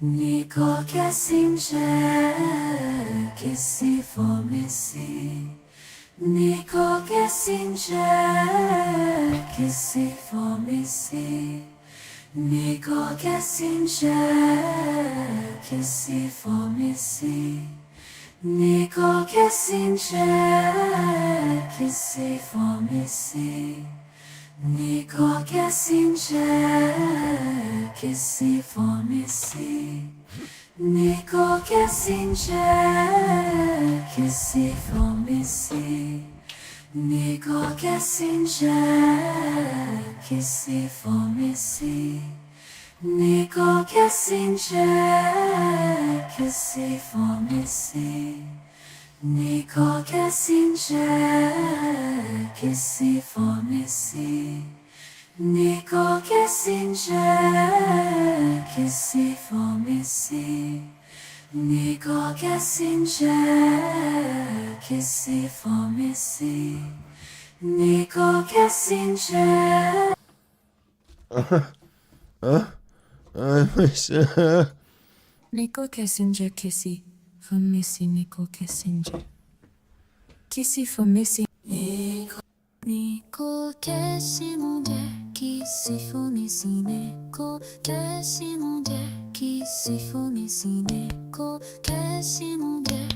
Nico Kissinger, kissy for Missy. Nico Kissinger, kissy for Missy. Nico Kissinger, kissy for Missy. Nico Kissinger, kissy for Missy. Nico Kissinger, kissy for Missy. Nico Kissinger, kissy for Missy. Nico Kissinger, kissy for Missy. Nico Kissinger, kissy for Missy. Nico Kissinger, kissy for Missy. Nico Kissinger, kissy for Missy. Nico Kissinger, kissy for Missy. Nico Kissinger. Nico Kissinger, kissy for Missy. Nico Kissinger, kissy for Missy. Nico Kissinger, kissy for Missy. Nico Kissinger, kissy for Missy. Nico Kissinger, kissy for Missy. Nico Kissinger, kissy for Missy. Nico Kissinger, kissy for Missy. Nico Kissinger, kissy for Missy. Nico Kissinger, kissy for Missy. Nico Kissinger, kissy for Missy. Nico. Nico Kissinger, kissy for Missy. Nico Kissinger, kissy for Missy. Nico Kissinger,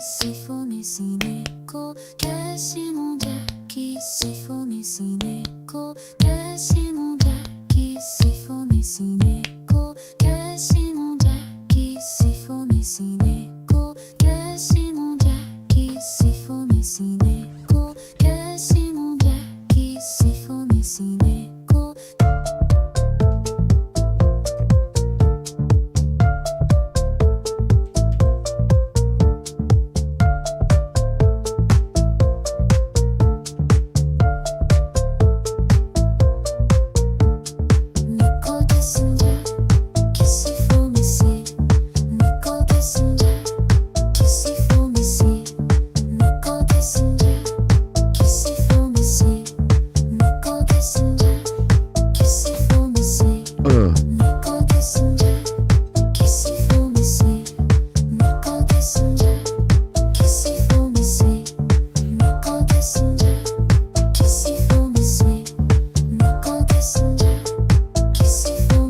kissy for Missy. Nico Kissinger, kissy for Missy. Nico Kissinger, kissy for Missy. Nico Kissinger, kissy for Missy. Nico Kissinger, kissy for Missy. Nico Kissinger, kissy for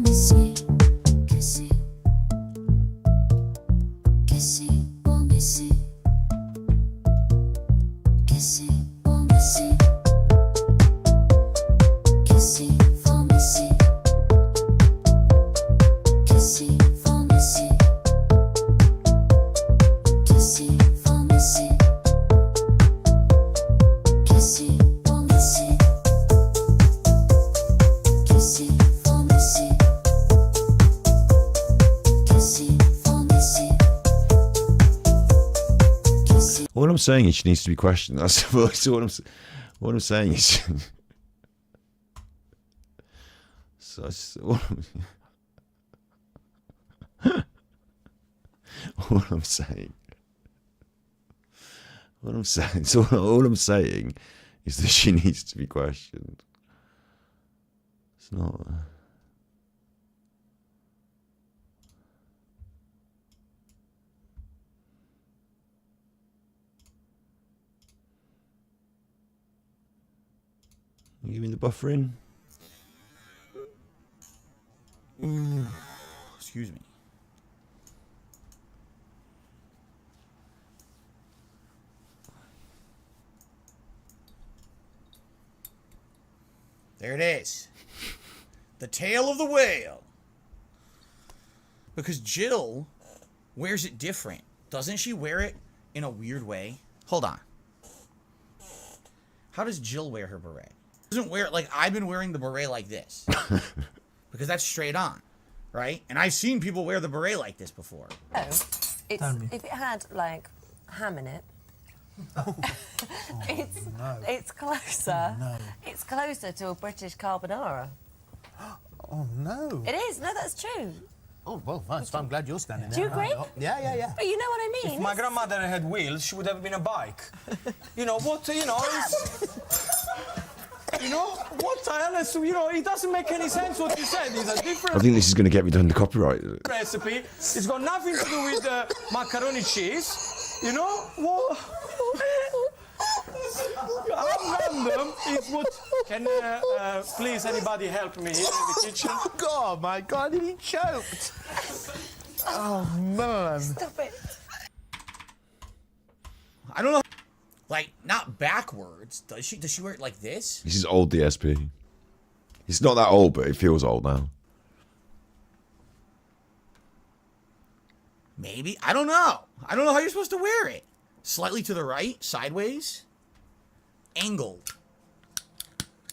Missy. Kissy. Kissy for Missy. Kissy for Missy. Kissy for Missy. Kissy for Missy. Kissy for Missy. Kissy for Missy. Kissy for Missy. Kissy for Missy. Kissy. All I'm saying is she needs to be questioned. That's what I'm saying is. So all I'm saying is that she needs to be questioned. It's not. You mean the buffering? Excuse me. There it is. The tail of the whale. Because Jill wears it different. Doesn't she wear it in a weird way? Hold on. How does Jill wear her beret? She doesn't wear it like I've been wearing the beret like this. Because that's straight on, right? And I've seen people wear the beret like this before. Oh, if it had like ham in it, it's closer. No. It's closer to a British carbonara. Oh no. It is. No, that's true. Oh well, fine. I'm glad you're standing there. Do you agree? Yeah. But you know what I mean. If my grandmother had wheels, she would have been a bike. You know what? You know. You know what? You know, it doesn't make any sense what you said. It's a different. I think this is going to get me done the copyright. Recipe. It's got nothing to do with macaroni cheese. You know what? I'm random. It's what? Can please anybody help me here in the kitchen? Oh God, my God, he choked. Oh man. Stop it. I don't know. Like, not backwards. Does she wear it like this? This is old DSP. It's not that old, but it feels old now. Maybe. I don't know. I don't know how you're supposed to wear it. Slightly to the right, sideways, angled.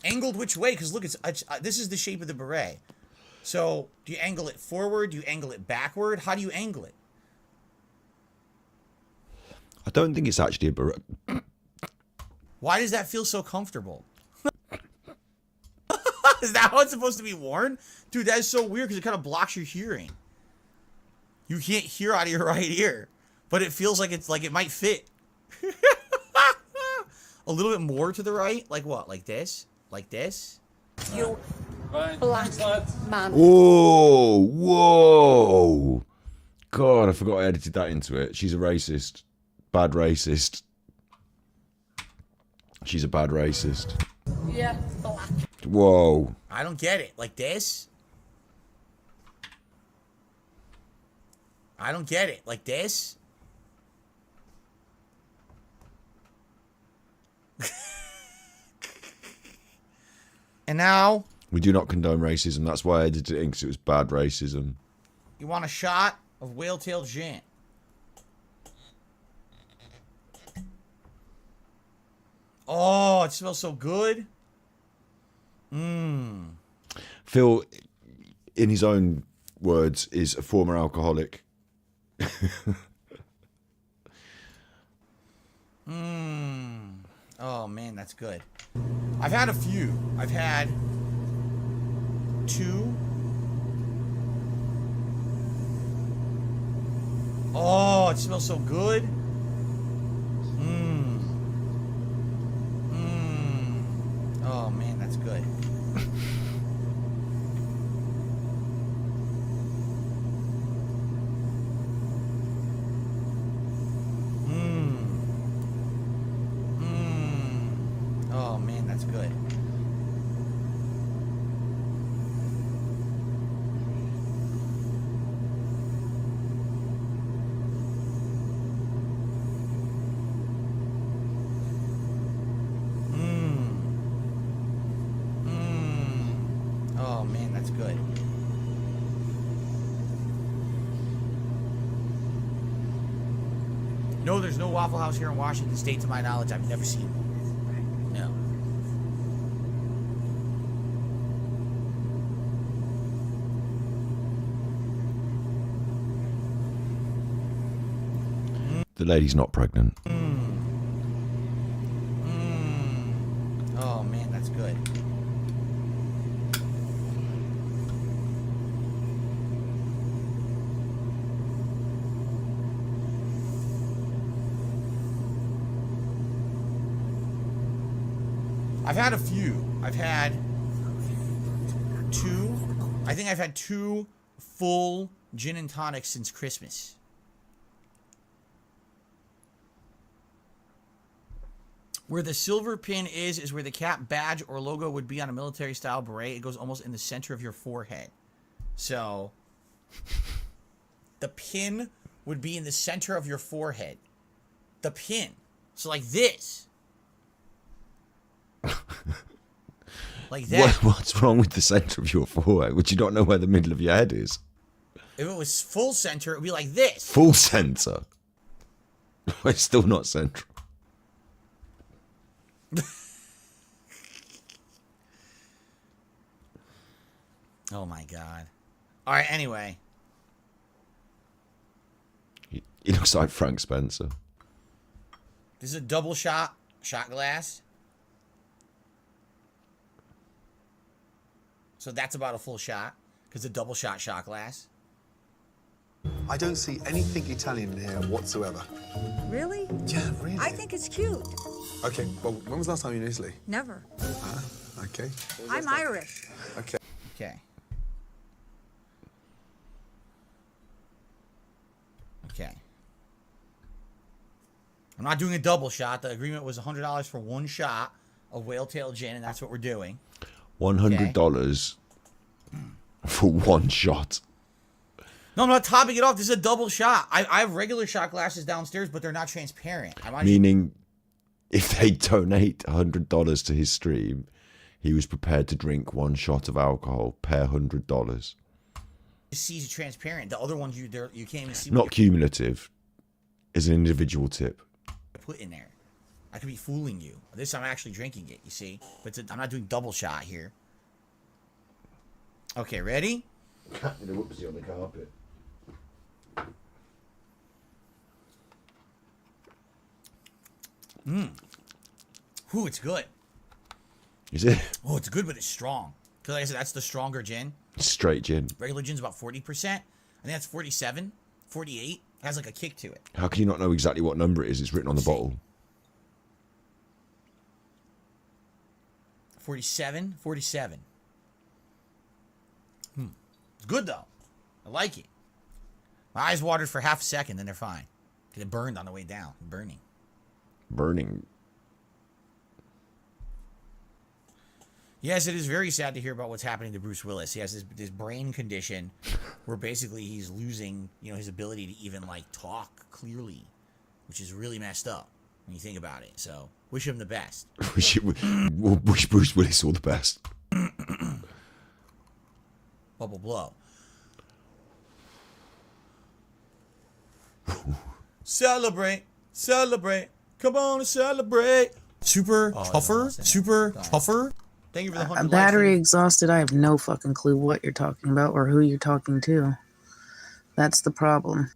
Angled which way? Because look, this is the shape of the beret. So, do you angle it forward? Do you angle it backward? How do you angle it? I don't think it's actually a beret. Why does that feel so comfortable? Is that how it's supposed to be worn? Dude, that is so weird because it kind of blocks your hearing. You can't hear out of your right ear. But it feels like it's like it might fit. A little bit more to the right? Like what? Like this? Like this? You black man. Whoa, whoa. God, I forgot I edited that into it. She's a racist. Bad racist. She's a bad racist. Yeah, black. Whoa. I don't get it. Like this? I don't get it. Like this? And now We do not condone racism. That's why I edited it in, because it was bad racism. you want a shot of whale-tailed gin. Oh, it smells so good. Mmm. Phil, in his own words, is a former alcoholic. Mmm. Oh, man, that's good. I've had a few. I've had 2. Oh, it smells so good. Mmm. Mmm. Oh, man, that's good. Oh, man, that's good. Oh, man, that's good. No, there's no Waffle House here in Washington State, to my knowledge. I've never seen one. No. The lady's not pregnant. good. I've had a few. I've had two. I think I've had 2 full gin and tonics since Christmas. Where the silver pin is where the cap badge or logo would be on a military-style beret. It goes almost in the center of your forehead. So, the pin would be in the center of your forehead. The pin. So, like this. Like that. What's wrong with the center of your forehead? Would you not know where the middle of your head is? If it was full center, it would be like this. Full center. It's still not central. Oh my god. All right, anyway. He looks like Frank Spencer. This is a double shot glass. So that's about a full shot, because a double shot glass. I don't see anything Italian in here whatsoever. Really? Yeah, really. I think it's cute. Okay, well, when was the last time you were in Italy? Never. Ah, okay. I'm Irish. Okay. Okay. Okay. I'm not doing a double shot. The agreement was $100 for one shot of whale tail gin, and that's what we're doing. $100 for one shot. No, I'm not topping it off. This is a double shot. I have regular shot glasses downstairs, but they're not transparent. Meaning, if they donate $100 to his stream, he was prepared to drink one shot of alcohol per $100. See is transparent. The other ones you can't even see. Not cumulative. Is an individual tip. Put in there. I could be fooling you. This I'm actually drinking it. You see, but I'm not doing double shot here. Okay, ready? Captain Whoopsie on the carpet. Ooh, it's good. Is it? Oh, it's good, but it's strong. Because like I said, that's the stronger gin. Straight gin. Regular gin's about 40%. I think that's 47, 48. It has like a kick to it. How can you not know exactly what number it is? It's written on the bottle. 47, 47. It's good though. I like it. My eyes watered for half a second, then they're fine. Because it burned on the way down. Burning. Burning. Yes, it is very sad to hear about what's happening to Bruce Willis. He has this brain condition where basically he's losing, his ability to even like talk clearly, which is really messed up when you think about it. So, wish him the best. Wish Bruce Willis all the best. Bubble blow. Celebrate, celebrate, come on and celebrate. Super tougher. Thank you for the 100 battery exhausted. I have no fucking clue what you're talking about or who you're talking to. That's the problem.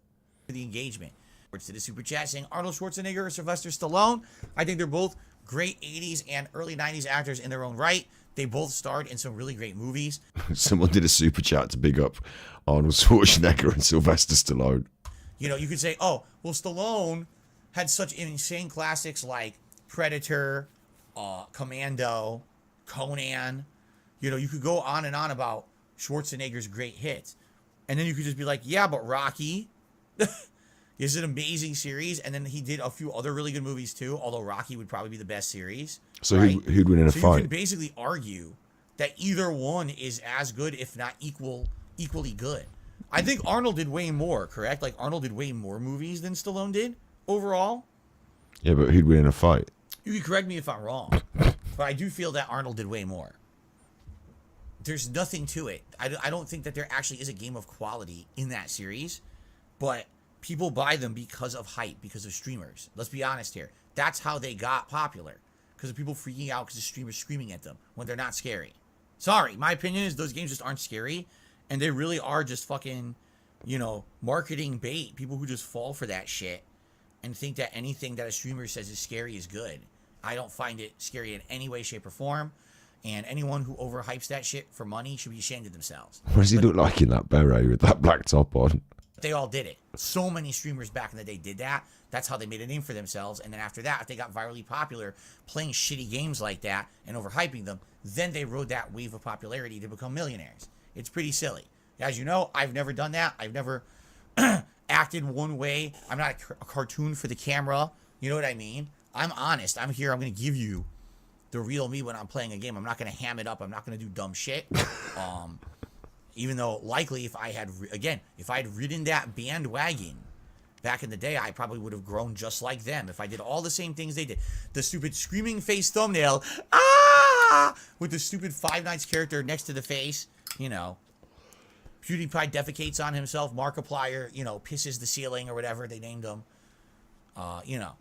For the engagement. To the super chat saying Arnold Schwarzenegger or Sylvester Stallone. I think they're both great 80s and early 90s actors in their own right. They both starred in some really great movies. Someone did a super chat to big up Arnold Schwarzenegger and Sylvester Stallone. You could say, oh, well, Stallone had such insane classics like Predator, Commando, Conan. You could go on and on about Schwarzenegger's great hits. And then you could just be like, yeah, but Rocky is an amazing series. And then he did a few other really good movies too, although Rocky would probably be the best series. So right? who'd win in a so fight? You can basically argue that either one is as good, if not equally good. I think Arnold did way more, correct? Like Arnold did way more movies than Stallone did overall. Yeah, but who'd win in a fight? You can correct me if I'm wrong, but I do feel that Arnold did way more. There's nothing to it. I don't think that there actually is a game of quality in that series, but people buy them because of hype, because of streamers. Let's be honest here. That's how they got popular, because of people freaking out because the streamers screaming at them when they're not scary. Sorry, my opinion is those games just aren't scary, and they really are just fucking, marketing bait. People who just fall for that shit and think that anything that a streamer says is scary is good. I don't find it scary in any way, shape, or form. And anyone who overhypes that shit for money should be ashamed of themselves. What does he look like in that beret with that black top on? They all did it. So many streamers back in the day did that. That's how they made a name for themselves. And then after that, if they got virally popular playing shitty games like that and overhyping them, then they rode that wave of popularity to become millionaires. It's pretty silly. As you know, I've never done that. I've never acted one way. I'm not a cartoon for the camera. You know what I mean? I'm honest. I'm here. I'm going to give you the real me when I'm playing a game. I'm not going to ham it up. I'm not going to do dumb shit. Even though likely if I had, if I had ridden that bandwagon back in the day, I probably would have grown just like them. If I did all the same things they did. The stupid screaming face thumbnail, with the stupid Five Nights character next to the face, you know. PewDiePie defecates on himself. Markiplier, you know, pisses the ceiling or whatever they named him. You know.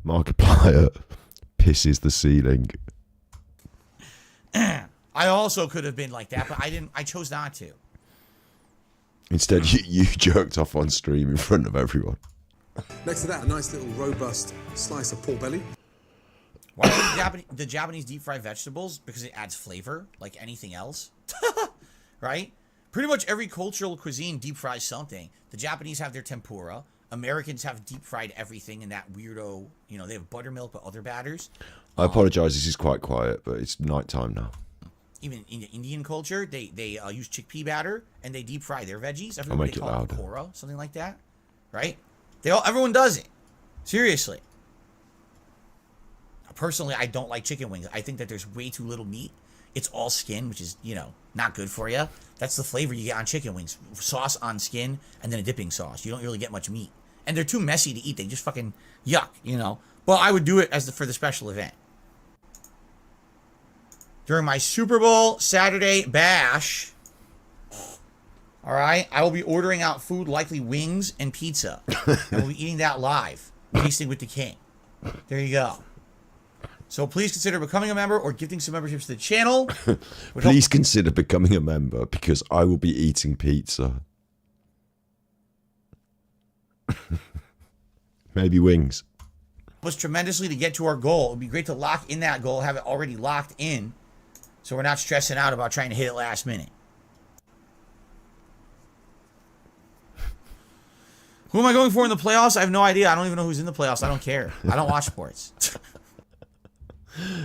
Markiplier pisses the ceiling. I also could have been like that, but I didn't. I chose not to. Instead, you jerked off on stream in front of everyone. Next to that, a nice little robust slice of pork belly. Why do the Japanese deep fry vegetables? Because it adds flavor, like anything else. Right? Pretty much every cultural cuisine deep fries something. The Japanese have their tempura. Americans have deep fried everything in that weirdo, you know, they have buttermilk but other batters. I apologise, this is quite quiet, but it's night time now. Even in Indian culture, they use chickpea batter and they deep fry their veggies. I'll make it call louder. Pakora, something like that, right? Everyone does it. Seriously. Personally, I don't like chicken wings. I think that there's way too little meat. It's all skin, which is, you know, not good for you. That's the flavor you get on chicken wings. Sauce on skin and then a dipping sauce. You don't really get much meat. And they're too messy to eat. They just fucking yuck, you know. Well, I would do it for the special event. During my Super Bowl Saturday bash, all right, I will be ordering out food, likely wings and pizza. And we'll be eating that live, tasting with the king. There you go. So please consider becoming a member or gifting some memberships to the channel. Please consider becoming a member because I will be eating pizza. Maybe wings. Was tremendously to get to our goal. It would be great to lock in that goal, have it already locked in, so we're not stressing out about trying to hit it last minute. Who am I going for in the playoffs? I have no idea. I don't even know who's in the playoffs. I don't care. I don't watch sports.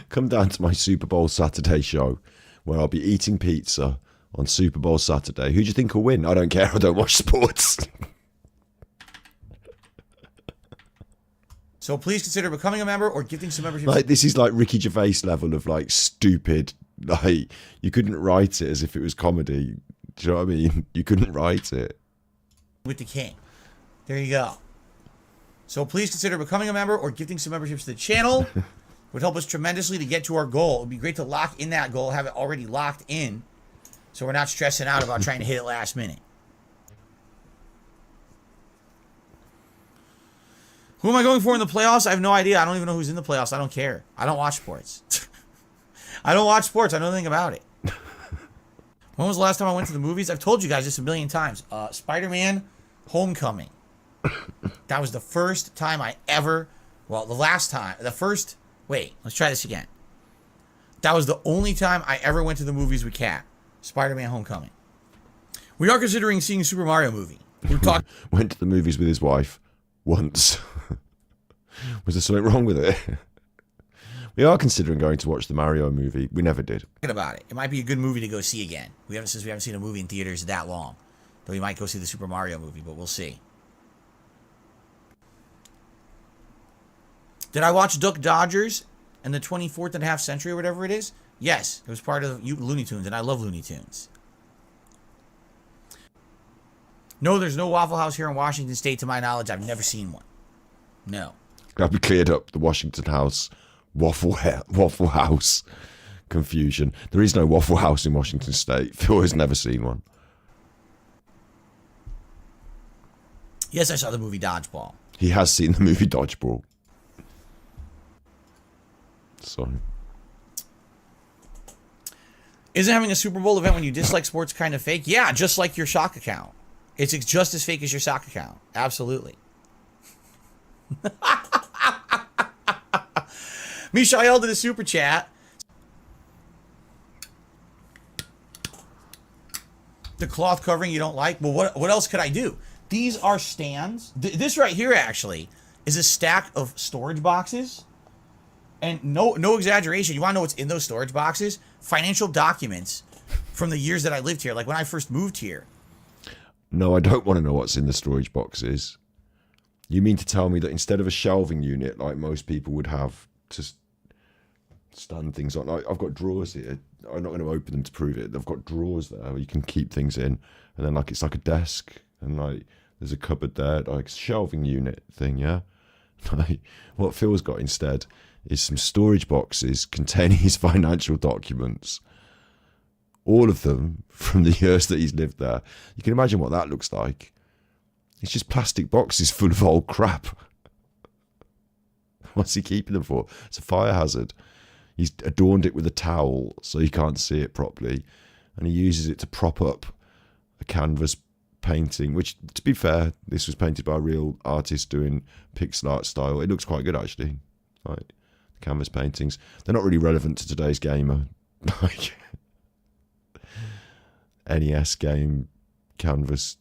Come down to my Super Bowl Saturday show where I'll be eating pizza on Super Bowl Saturday. Who do you think will win? I don't care. I don't watch sports. So please consider becoming a member or gifting some memberships. Like, this is like Ricky Gervais level of like stupid. Like, you couldn't write it as if it was comedy. Do you know what I mean? You couldn't write it. With the king. There you go. So please consider becoming a member or gifting some memberships to the channel. Would help us tremendously to get to our goal. It would be great to lock in that goal, have it already locked in, so we're not stressing out about trying to hit it last minute. Who am I going for in the playoffs? I have no idea. I don't even know who's in the playoffs. I don't care. I don't watch sports. I don't watch sports. I know nothing about it. When was the last time I went to the movies? I've told you guys this a million times. Spider-Man Homecoming. That was the first time I ever... Well, the last time. Wait, let's try this again. That was the only time I ever went to the movies with Kat. Spider-Man Homecoming. We are considering seeing a Super Mario movie. We talked. Went to the movies with his wife once. Was there something wrong with it? We are considering going to watch the Mario movie. We never did. About it. It might be a good movie to go see again. We haven't seen a movie in theaters that long. Though we might go see the Super Mario movie, but we'll see. Did I watch Duck Dodgers in the 24th and a half century or whatever it is? Yes, it was part of Looney Tunes, and I love Looney Tunes. No, there's no Waffle House here in Washington State, to my knowledge. I've never seen one. No. Glad we cleared up the Washington House Waffle House confusion. There is no Waffle House in Washington State. Phil has never seen one. Yes, I saw the movie Dodgeball. He has seen the movie Dodgeball. Sorry. Isn't having a Super Bowl event when you dislike sports kind of fake? Yeah, just like your sock account. It's just as fake as your sock account. Absolutely. Mishael did a super chat. the cloth covering you don't like. Well, what else could I do? These are stands. This right here actually is a stack of storage boxes. And no exaggeration. You want to know what's in those storage boxes? Financial documents from the years that I lived here, like when I first moved here. No, I don't want to know what's in the storage boxes. You mean to tell me that instead of a shelving unit like most people would have to stand things on, I've got drawers here. I'm not going to open them to prove it. I've got drawers there where you can keep things in, and then like it's like a desk, and like there's a cupboard there, like shelving unit thing, yeah. Like what Phil's got instead is some storage boxes containing his financial documents. All of them from the years that he's lived there. You can imagine what that looks like. It's just plastic boxes full of old crap. What's he keeping them for? It's a fire hazard. He's adorned it with a towel so you can't see it properly. And he uses it to prop up a canvas painting, which, to be fair, this was painted by a real artist doing pixel art style. It looks quite good, actually. Like, canvas paintings. They're not really relevant to today's gamer. Like, NES game, canvas,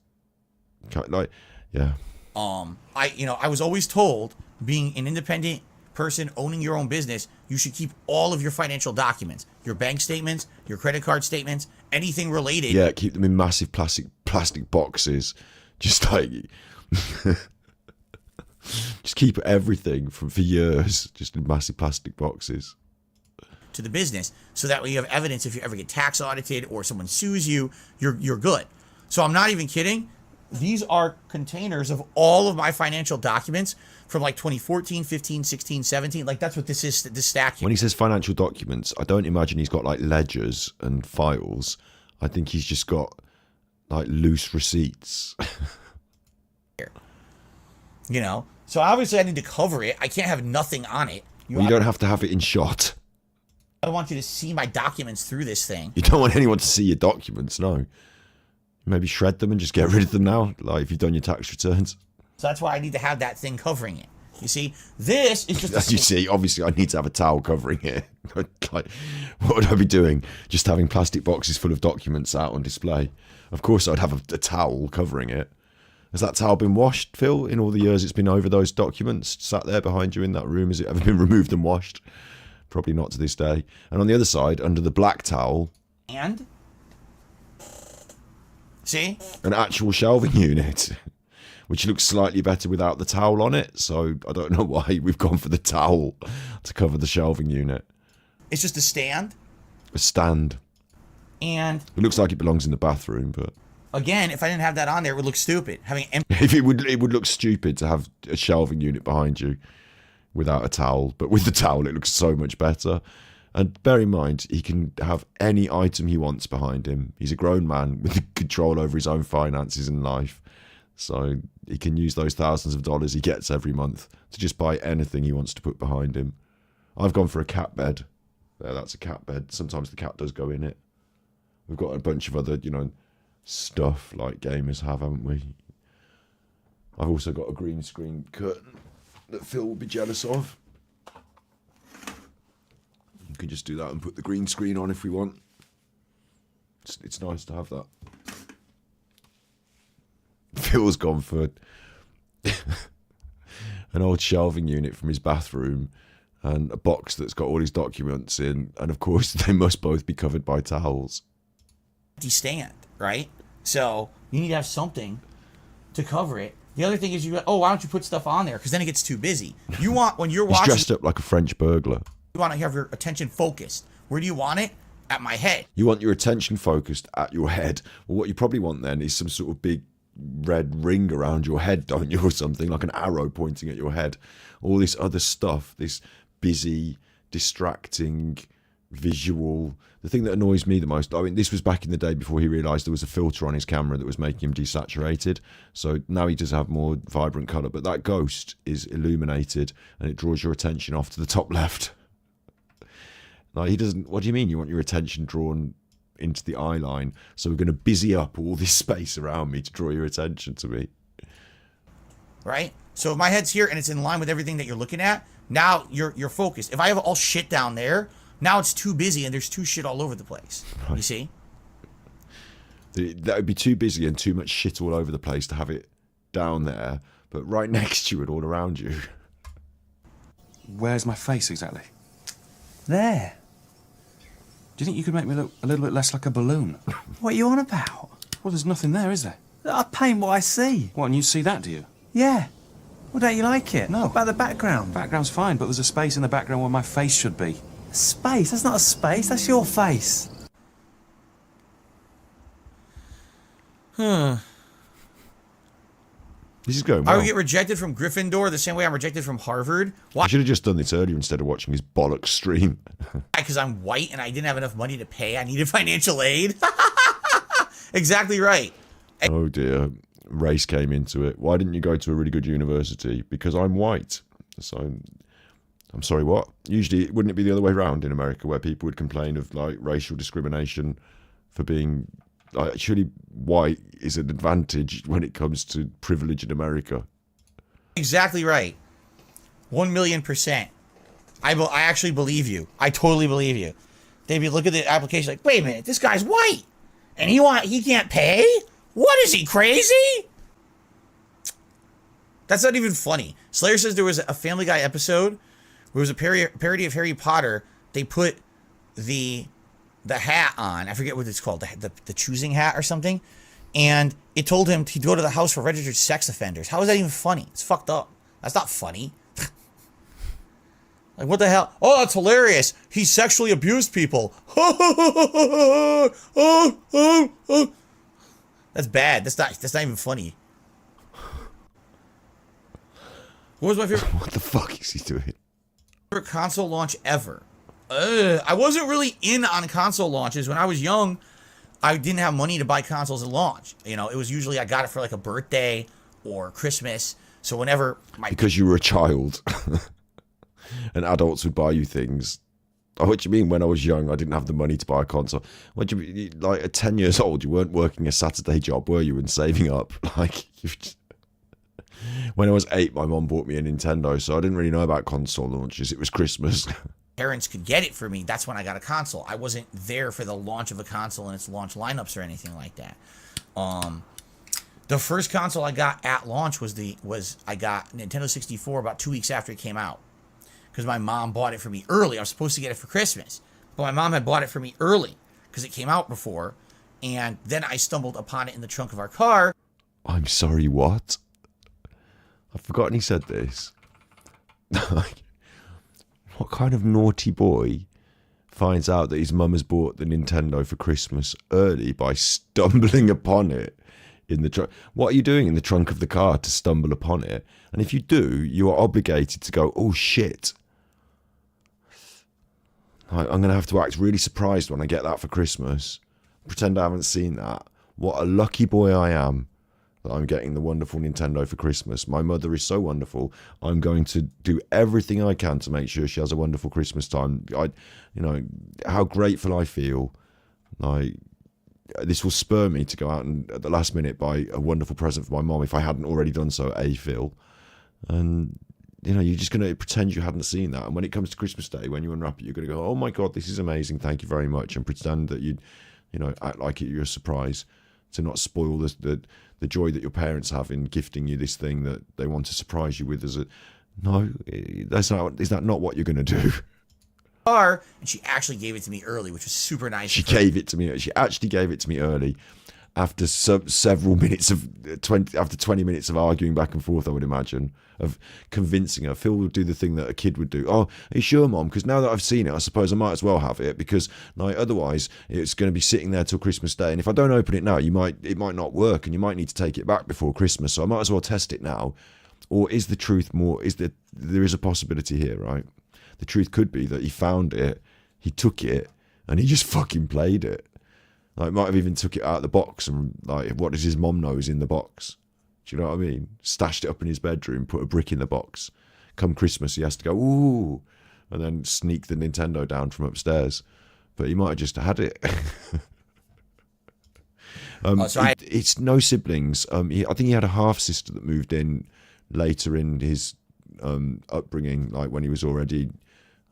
like, yeah. I was always told, being an independent person owning your own business, you should keep all of your financial documents, your bank statements, your credit card statements, anything related. Yeah, keep them in massive plastic boxes. Just like, just keep everything for years, just in massive plastic boxes. To the business, so that way you have evidence if you ever get tax audited or someone sues you, you're good. So I'm not even kidding. These are containers of all of my financial documents from like 2014, 15, 16, 17. Like that's what this is, this stack here. When he says financial documents, I don't imagine he's got like ledgers and files. I think he's just got like loose receipts. You know, so obviously I need to cover it. I can't have nothing on it. You don't have to have it in shot. I don't want you to see my documents through this thing. You don't want anyone to see your documents, no. Maybe shred them and just get rid of them now, like if you've done your tax returns. So that's why I need to have that thing covering it. You see, this is just... As you see, obviously I need to have a towel covering it. Like, what would I be doing? Just having plastic boxes full of documents out on display? Of course I'd have a towel covering it. Has that towel been washed, Phil, in all the years it's been over those documents? Sat there behind you in that room, has it ever been removed and washed? Probably not to this day. And on the other side, under the black towel... And? See? An actual shelving unit, which looks slightly better without the towel on it. So I don't know why we've gone for the towel to cover the shelving unit. It's just a stand. A stand. And... It looks like it belongs in the bathroom, but... Again, if I didn't have that on there, it would look stupid. Having empty... If it would look stupid to have a shelving unit behind you without a towel. But with the towel, it looks so much better. And bear in mind, he can have any item he wants behind him. He's a grown man with control over his own finances and life. So he can use those thousands of dollars he gets every month to just buy anything he wants to put behind him. I've gone for a cat bed. There, that's a cat bed. Sometimes the cat does go in it. We've got a bunch of other, stuff like gamers have, haven't we? I've also got a green screen curtain that Phil will be jealous of. You can just do that and put the green screen on if we want. It's nice to have that. Phil's gone for an old shelving unit from his bathroom and a box that's got all his documents in, and of course they must both be covered by towels. Empty stand, right? So you need to have something to cover it. The other thing is why don't you put stuff on there? Because then it gets too busy. You want, when you're watching... He's dressed up like a French burglar. You want to have your attention focused. Where do you want it? At my head. You want your attention focused at your head. Well, what you probably want then is some sort of big red ring around your head, don't you? Or something, like an arrow pointing at your head. All this other stuff, this busy, distracting, visual... The thing that annoys me the most, I mean, this was back in the day before he realised there was a filter on his camera that was making him desaturated. So now he does have more vibrant colour. But that ghost is illuminated and it draws your attention off to the top left. Like, he doesn't... What do you mean you want your attention drawn into the eye line? So we're going to busy up all this space around me to draw your attention to me. Right? So if my head's here and it's in line with everything that you're looking at, now you're focused. If I have all shit down there... Now it's too busy and there's too shit all over the place. Right. You see? That would be too busy and too much shit all over the place to have it down there, but right next to you and all around you. Where's my face exactly? There. Do you think you could make me look a little bit less like a balloon? What are you on about? Well, there's nothing there, is there? I paint what I see. What, and you see that, do you? Yeah. Well, don't you like it? No. What about the background? Background's fine, but there's a space in the background where my face should be. Space? That's not a space, that's your face. This is going I well. would get rejected from Gryffindor the same way I'm rejected from Harvard. I Why? should have just done this earlier instead of watching his bollocks stream. Because I'm white and I didn't have enough money to pay. I needed financial aid. Exactly right. Oh dear. Race came into it. Why didn't you go to a really good university? Because I'm white. So, I'm sorry, what? Usually, wouldn't it be the other way around in America where people would complain of like racial discrimination for being... surely white is an advantage when it comes to privilege in America. Exactly right. 1,000,000%. I actually believe you. I totally believe you. They'd be looking at the application like, wait a minute, this guy's white. And he can't pay? What, is he crazy? That's not even funny. Slayer says there was a Family Guy episode where it was a parody of Harry Potter. They put the hat on. I forget what it's called. The choosing hat or something. And it told him to go to the house for registered sex offenders. How is that even funny? It's fucked up. That's not funny. Like, what the hell? Oh, that's hilarious. He sexually abused people. That's bad. That's not even funny. What was my favorite? What the fuck is he doing? Favorite console launch ever? I wasn't really in on console launches. When I was young, I didn't have money to buy consoles at launch. You know, it was usually I got it for like a birthday or Christmas. So whenever Because you were a child. And adults would buy you things. Oh, what do you mean? When I was young, I didn't have the money to buy a console. What do you mean? Like at 10 years old, you weren't working a Saturday job, were you? And saving up. Like, when I was 8, my mom bought me a Nintendo, so I didn't really know about console launches. It was Christmas. parents could get it for me, that's when I got a console. I wasn't there for the launch of a console and its launch lineups or anything like that. The first console I got at launch was I got Nintendo 64 about 2 weeks after it came out. Because my mom bought it for me early. I was supposed to get it for Christmas. But my mom had bought it for me early because it came out before. And then I stumbled upon it in the trunk of our car. I'm sorry, what? I've forgotten he said this. Like, what kind of naughty boy finds out that his mum has bought the Nintendo for Christmas early by stumbling upon it in the trunk? What are you doing in the trunk of the car to stumble upon it? And if you do, you are obligated to go, oh shit. I'm going to have to act really surprised when I get that for Christmas. Pretend I haven't seen that. What a lucky boy I am that I'm getting the wonderful Nintendo for Christmas. My mother is so wonderful. I'm going to do everything I can to make sure she has a wonderful Christmas time. How grateful I feel. Like, this will spur me to go out and at the last minute buy a wonderful present for my mom if I hadn't already done so, Phil. And you're just going to pretend you hadn't seen that. And when it comes to Christmas Day, when you unwrap it, you're going to go, oh my God, this is amazing. Thank you very much. And pretend that act like you're a surprise to not spoil the joy that your parents have in gifting you this thing that they want to surprise you with. No, is that not what you're going to do? Car, and she actually gave it to me early, which was super nice. She actually gave it to me early. After several minutes after 20 minutes of arguing back and forth, I would imagine, of convincing her. Phil would do the thing that a kid would do. Oh, are you sure, Mom? Because now that I've seen it, I suppose I might as well have it, because otherwise it's going to be sitting there till Christmas Day. And if I don't open it now, it might not work, and you might need to take it back before Christmas. So I might as well test it now. Or is the truth more? There is a possibility here, right? The truth could be that he found it, he took it, and he just fucking played it. Like, might have even took it out of the box and, like, what does his mom know is in the box? Do you know what I mean? Stashed it up in his bedroom, put a brick in the box. Come Christmas, he has to go, ooh, and then sneak the Nintendo down from upstairs. But he might have just had it. It's no siblings. I think he had a half-sister that moved in later in his upbringing, like when he was already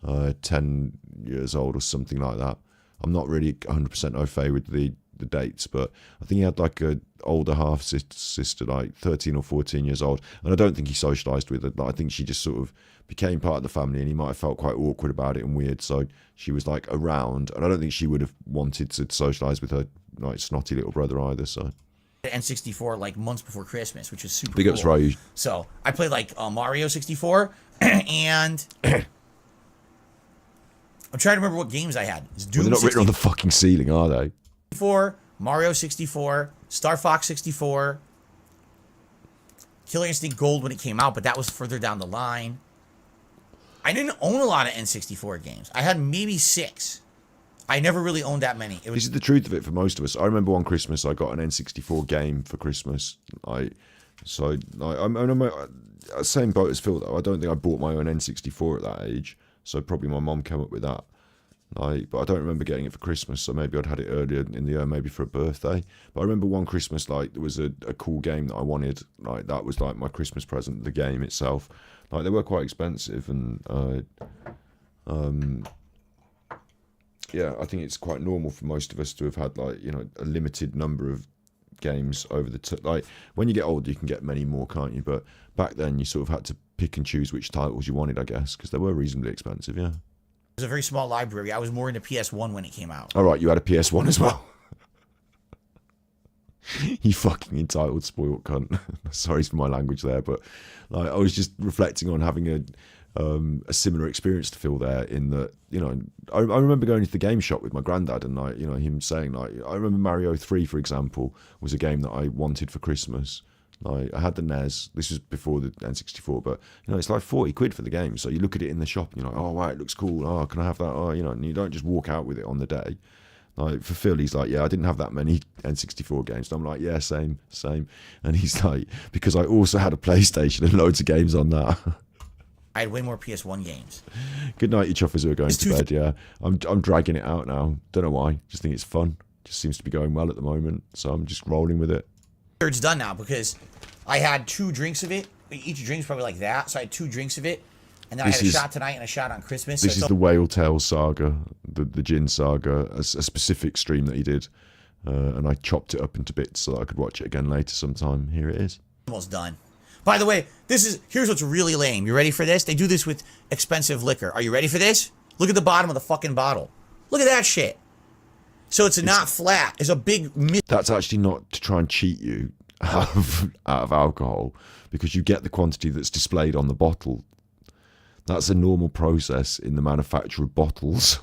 10 years old or something like that. I'm not really 100% au fait with the the dates, but I think he had like a older half sister, like 13 or 14 years old, and I don't think he socialised with her. I think she just sort of became part of the family, and he might have felt quite awkward about it and weird, so she was like around, and I don't think she would have wanted to socialise with her like snotty little brother either. So N64 like months before Christmas, which is super big cool. ups, Ryu. So I played like Mario 64, and I'm trying to remember what games I had. It's Doom Well, they're not written on the fucking ceiling, are they? 64, Mario 64, Star Fox 64, Killer Instinct Gold when it came out, but that was further down the line. I didn't own a lot of N64 games. I had maybe 6. I never really owned that many. This is the truth of it for most of us. I remember one Christmas I got an N64 game for Christmas. I'm same boat as Phil though. I don't think I bought my own N64 at that age, so probably my mom came up with that. But I don't remember getting it for Christmas, so maybe I'd had it earlier in the year, maybe for a birthday. But I remember one Christmas, like, there was a cool game that I wanted. Like, that was like my Christmas present, the game itself. Like, they were quite expensive, and yeah, I think it's quite normal for most of us to have had, like, you know, a limited number of games over the like, when you get older you can get many more, can't you? But back then you sort of had to pick and choose which titles you wanted, I guess, because they were reasonably expensive. Yeah, It was a very small library. I was more into PS1 when it came out. all right, you had a PS1 as well. You fucking entitled spoiled cunt. Sorry for my language there, but like, I was just reflecting on having a similar experience to Phil there, in that, you know, I remember going to the game shop with my granddad, and like, you know, him saying, like, I remember Mario 3, for example, was a game that I wanted for Christmas. Like, I had the NES, this was before the N64, but, you know, it's like 40 quid for the game, so you look at it in the shop and you're like, oh wow, it looks cool, oh, can I have that, oh, you know, and you don't just walk out with it on the day. Like, for Phil, he's like, yeah, I didn't have that many N64 games. And I'm like, yeah, same. And he's like, because I also had a PlayStation and loads of games on that. I had way more PS1 games. Good night, you chuffers who are going to bed, yeah. I'm dragging it out now. Don't know why. Just think it's fun. Just seems to be going well at the moment. So I'm just rolling with it. Third's done now because I had 2 drinks of it. Each drink's probably like that. So I had 2 drinks of it. And then I had a shot tonight and a shot on Christmas. This is the Whale Tail saga, the gin saga, a specific stream that he did. And I chopped it up into bits so that I could watch it again later sometime. Here it is. Almost done. By the way, here's what's really lame. You ready for this? They do this with expensive liquor. Are you ready for this? Look at the bottom of the fucking bottle. Look at that shit. So it's not flat. It's a big... That's actually not to try and cheat you out of alcohol, because you get the quantity that's displayed on the bottle. That's a normal process in the manufacture of bottles.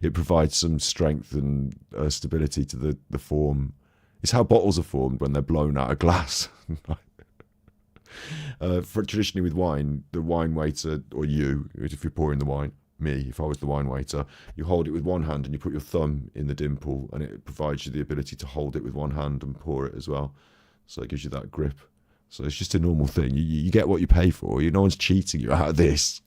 It provides some strength and stability to the form. It's how bottles are formed when they're blown out of glass. Traditionally with wine, the wine waiter, or you, if you're pouring the wine, me, if I was the wine waiter, you hold it with one hand and you put your thumb in the dimple, and it provides you the ability to hold it with one hand and pour it as well. So it gives you that grip. So it's just a normal thing. You get what you pay for. No one's cheating you out of this.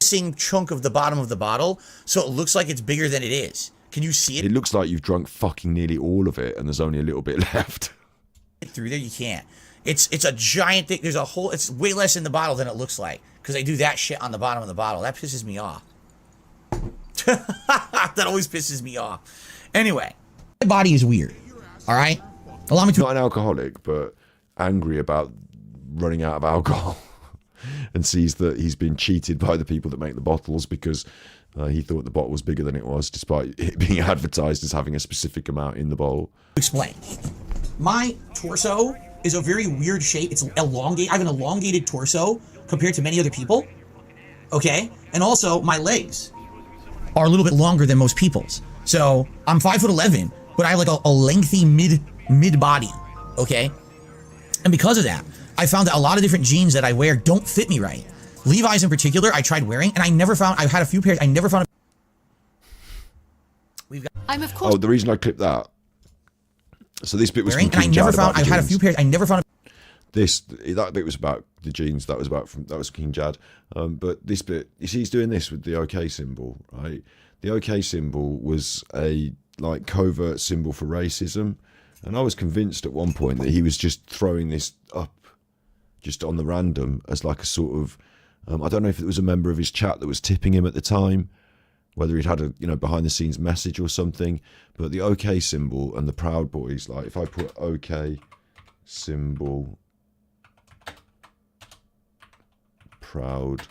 Missing chunk of the bottom of the bottle, so it looks like it's bigger than it is. Can you see it? It looks like you've drunk fucking nearly all of it, and there's only a little bit left. Through there, you can't. It's a giant thing. There's a whole. It's way less in the bottle than it looks like, because they do that shit on the bottom of the bottle. That pisses me off. That always pisses me off. Anyway, my body is weird. All right. Allow me to. Not an alcoholic, but angry about running out of alcohol, and sees that he's been cheated by the people that make the bottles, because he thought the bottle was bigger than it was, despite it being advertised as having a specific amount in the bottle. Explain. My torso is a very weird shape. It's elongated. I have an elongated torso compared to many other people. Okay? And also, my legs are a little bit longer than most people's. So, I'm 5'11", but I have like a lengthy mid body. Okay? And because of that, I found that a lot of different jeans that I wear don't fit me right. Levi's in particular, I tried wearing, and I've had a few pairs, I never found I'm of course. Oh, the reason I clipped that. So this bit was from King and I've had a few pairs, I never found that bit was about the jeans. That was King Jad. But this bit, you see, he's doing this with the OK symbol, right? The OK symbol was a like covert symbol for racism, and I was convinced at one point that he was just throwing this up, just on the random, as like a sort of, I don't know if it was a member of his chat that was tipping him at the time, whether he'd had a behind the scenes message or something. But the OK symbol and the Proud Boys, like if I put OK symbol Proud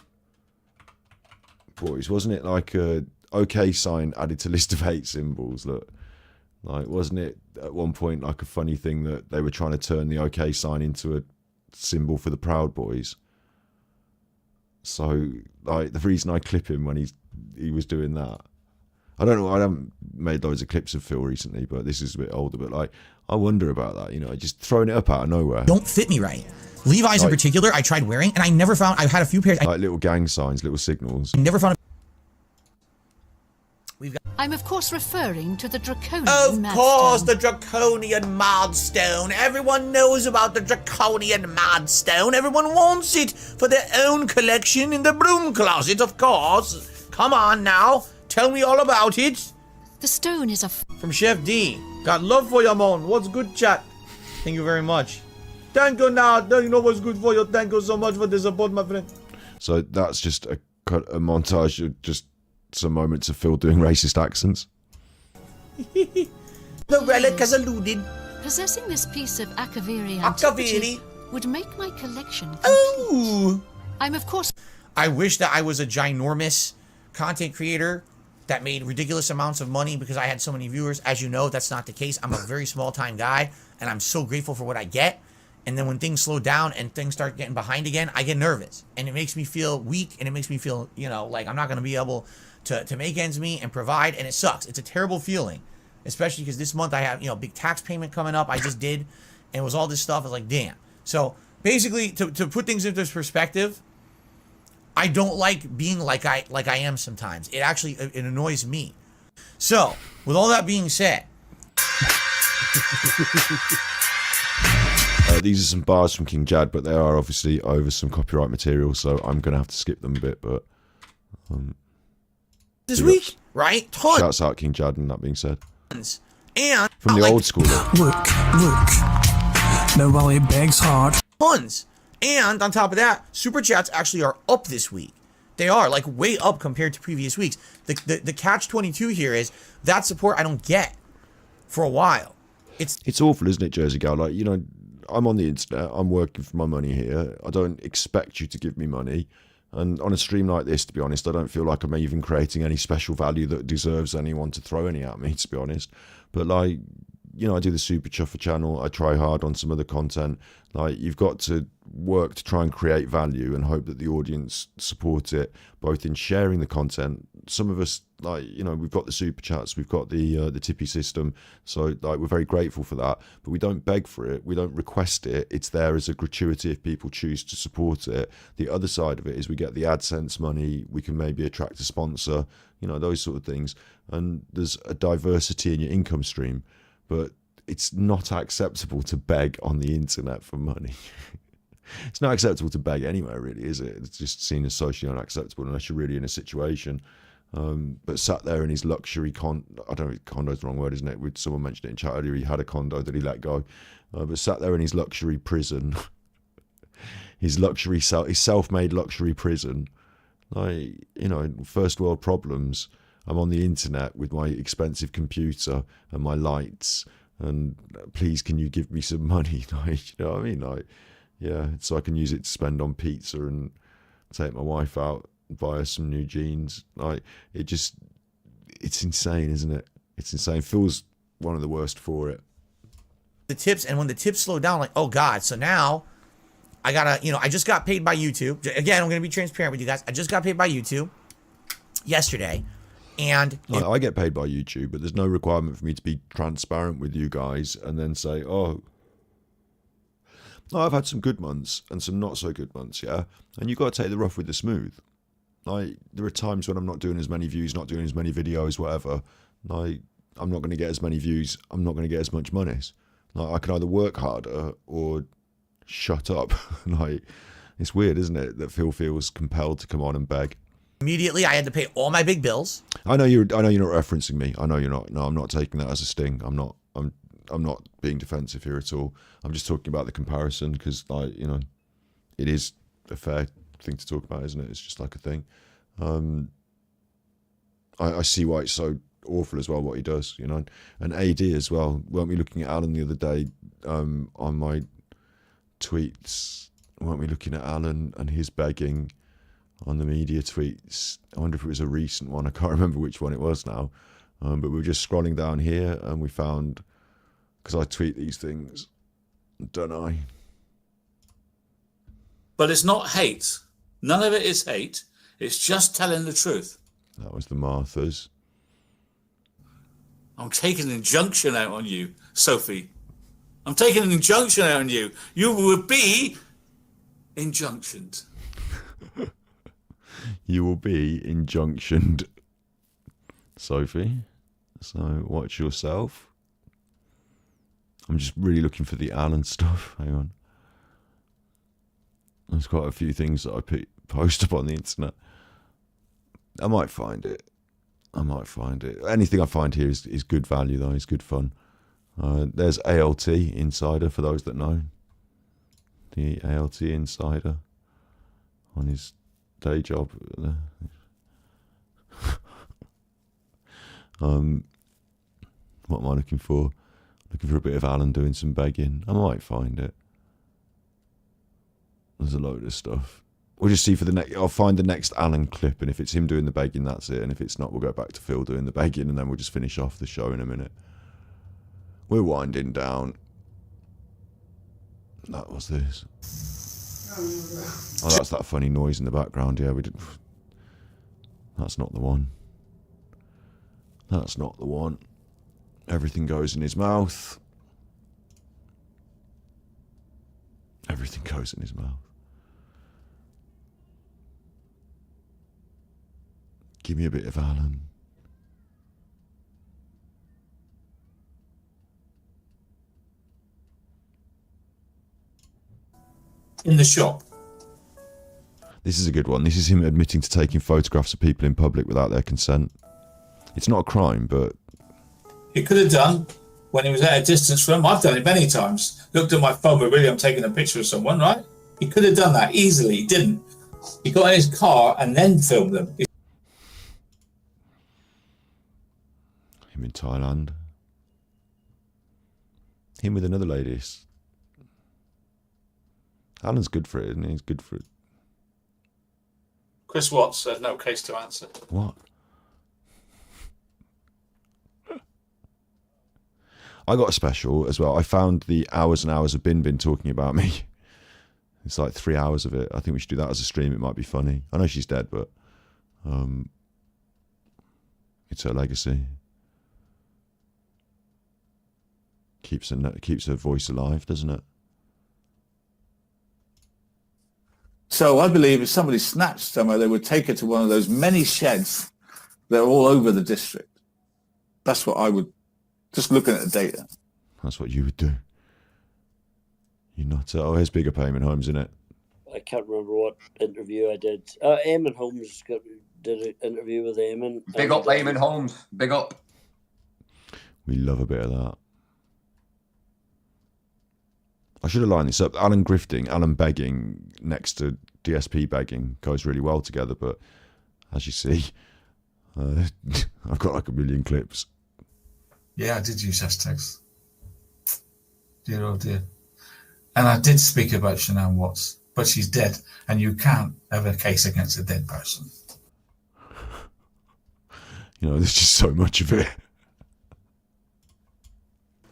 Boys, wasn't it like a OK sign added to list of 8 symbols? Look, like wasn't it at one point like a funny thing that they were trying to turn the OK sign into a symbol for the Proud Boys? So like the reason I clip him when he was doing that, I don't know, I haven't made loads of clips of Phil recently, but this is a bit older, but like I wonder about that, just throwing it up out of nowhere. Don't fit me right. Levi's in particular, I tried wearing, and I never found. I had a few pairs. Like little gang signs, little signals. I never found. I'm of course referring to the draconian. Of Mad course, Stone. the draconian Madstone. Everyone knows about the draconian Madstone. Everyone wants it for their own collection in the broom closet, of course. Come on now, tell me all about it. The stone is a From Chef D. Got love for you, man. What's good, chat? Thank you very much. Thank you now. You know what's good for you. Thank you so much for the support, my friend. So that's just a montage of just some moments of Phil doing racist accents. The relic has alluded. Possessing this piece of Akaviri Akaviri? antiquity would make my collection complete. Ooh. I'm of course. I wish that I was a ginormous content creator that made ridiculous amounts of money because I had so many viewers. As you know, that's not the case. I'm a very small time guy, and I'm so grateful for what I get. And then when things slow down and things start getting behind again, I get nervous. And it makes me feel weak, and it makes me feel, like I'm not going to be able to make ends meet and provide, and it sucks. It's a terrible feeling, especially because this month I have, big tax payment coming up. I just did, and it was all this stuff. I was like, damn. So basically, to put things into perspective, I don't like being like I am sometimes. It annoys me. So with all that being said, these are some bars from King Jad, but they are obviously over some copyright material, so I'm going to have to skip them a bit. But this week, right? Tons. Shouts out King Jad, and that being said. And from the old school. Look, nobody begs hard. Tons. And on top of that, super chats actually are up this week. They are like way up compared to previous weeks. The catch 22 here is that support I don't get for a while. It's awful, isn't it, Jersey Gal? Like, I'm on the internet. I'm working for my money here. I don't expect you to give me money. And on a stream like this, to be honest, I don't feel like I'm even creating any special value that deserves anyone to throw any at me, to be honest. But like, I do the Super Chuffer channel. I try hard on some other content. Like, you've got to work to try and create value and hope that the audience support it, both in sharing the content. Some of us, like, we've got the super chats, we've got the tippy system, so like we're very grateful for that. But we don't beg for it, we don't request it. It's there as a gratuity if people choose to support it. The other side of it is we get the AdSense money. We can maybe attract a sponsor, those sort of things. And there's a diversity in your income stream. But it's not acceptable to beg on the internet for money. It's not acceptable to beg anywhere, really, is it? It's just seen as socially unacceptable unless you're really in a situation. But sat there in his luxury I don't know, condo's the wrong word, isn't it? Someone mentioned it in chat earlier, he had a condo that he let go. But sat there in his luxury prison, his self-made luxury prison, like, first world problems. I'm on the internet with my expensive computer and my lights, and please, can you give me some money? Like, you know what I mean? Like, yeah, so I can use it to spend on pizza and take my wife out and buy her some new jeans. Like, it's insane, isn't it? It's insane. Phil's one of the worst for it. The tips, and when the tips slow down, like, oh God, so now I gotta, I just got paid by YouTube. Again, I'm gonna be transparent with you guys. I just got paid by YouTube yesterday. And I get paid by YouTube, but there's no requirement for me to be transparent with you guys and then say, oh, I've had some good months and some not so good months, yeah? And you've got to take the rough with the smooth. Like, there are times when I'm not doing as many views, not doing as many videos, whatever. Like, I'm not going to get as many views, I'm not going to get as much money. Like, I can either work harder or shut up. Like, it's weird, isn't it, that Phil feels compelled to come on and beg. Immediately, I had to pay all my big bills. I know you're not referencing me. I know you're not. No, I'm not taking that as a sting. I'm not being defensive here at all. I'm just talking about the comparison because, like, it is a fair thing to talk about, isn't it? It's just like a thing. I see why it's so awful as well what he does, you know. And AD as well. Weren't we looking at Alan the other day on my tweets? Weren't we looking at Alan and his begging on the media tweets? I wonder if it was a recent one. I can't remember which one it was now. But we were just scrolling down here and we found, because I tweet these things, don't I? But it's not hate. None of it is hate. It's just telling the truth. That was the Marthas. I'm taking an injunction out on you, Sophie. I'm taking an injunction out on you. You will be injunctioned. You will be injunctioned, Sophie. So watch yourself. I'm just really looking for the Alan stuff. Hang on. There's quite a few things that I post up on the internet. I might find it. Anything I find here is good value, though. It's good fun. There's ALT Insider, for those that know. The ALT Insider on his day job. What am I looking for? Looking for a bit of Alan doing some begging. I might find it. There's a load of stuff. We'll just see for the next. I'll find the next Alan clip, and if it's him doing the begging, that's it. And if it's not, we'll go back to Phil doing the begging, and then we'll just finish off the show in a minute. We're winding down. That was this. Oh, that's that funny noise in the background. Yeah, we didn't. That's not the one. That's not the one. Everything goes in his mouth. Everything goes in his mouth. Give me a bit of Alan. In the shop. This is a good one. This is him admitting to taking photographs of people in public without their consent. It's not a crime, but... He could have done when he was at a distance from. I've done it many times. Looked at my phone, but really I'm taking a picture of someone, right? He could have done that easily. He didn't. He got in his car and then filmed them. Him in Thailand. Him with another lady. Alan's good for it, isn't he? He's good for it. Chris Watts said no case to answer. What? I got a special as well. I found the hours and hours of Bin Bin talking about me. It's like 3 hours of it. I think we should do that as a stream. It might be funny. I know she's dead, but it's her legacy. Keeps her voice alive, doesn't it? So I believe if somebody snatched somewhere, they would take it to one of those many sheds that are all over the district. That's what I would, just looking at the data. That's what you would do. You're not. Oh, here's Bigger Payment Homes, isn't it? I can't remember what interview I did. Eamon Holmes did an interview with Eamon. Big up Eamon Holmes. Big up. We love a bit of that. I should have lined this up. Alan grifting, Alan begging next to DSP begging goes really well together, but as you see, I've got like a million clips. Yeah, I did use hashtags. Dear oh dear. And I did speak about Shanann Watts, but she's dead, and you can't have a case against a dead person. You know, there's just so much of it.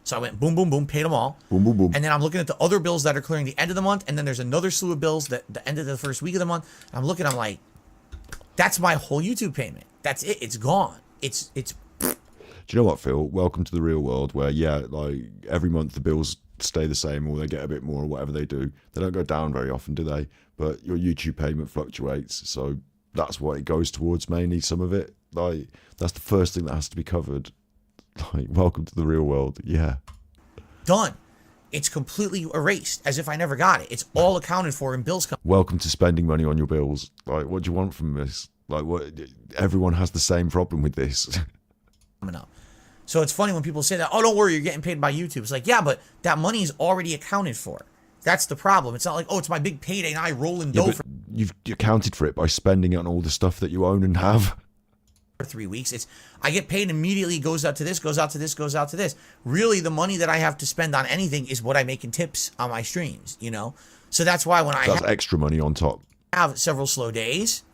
So I went boom, boom, boom, paid them all. Boom, boom, boom. And then I'm looking at the other bills that are clearing the end of the month, and then there's another slew of bills that the end of the first week of the month. I'm looking, I'm like, that's my whole YouTube payment. That's it. It's gone. It's. Do you know what, Phil? Welcome to the real world where, yeah, like every month the bills stay the same or they get a bit more or whatever they do. They don't go down very often, do they? But your YouTube payment fluctuates. So that's what it goes towards mainly, some of it. Like, that's the first thing that has to be covered. Like, welcome to the real world. Yeah. Done. It's completely erased as if I never got it. It's all accounted for in bills. Welcome to spending money on your bills. Like, what do you want from this? Like, what? Everyone has the same problem with this. Coming up. So it's funny when people say that, oh, don't worry, you're getting paid by YouTube. It's like, yeah, but that money is already accounted for. That's the problem. It's not like, oh, it's my big payday and I roll in dough. You've accounted for it by spending it on all the stuff that you own and have. for 3 weeks. I get paid immediately, goes out to this, goes out to this, goes out to this. Really, the money that I have to spend on anything is what I make in tips on my streams, you know? So that's why when That's extra money on top. have several slow days,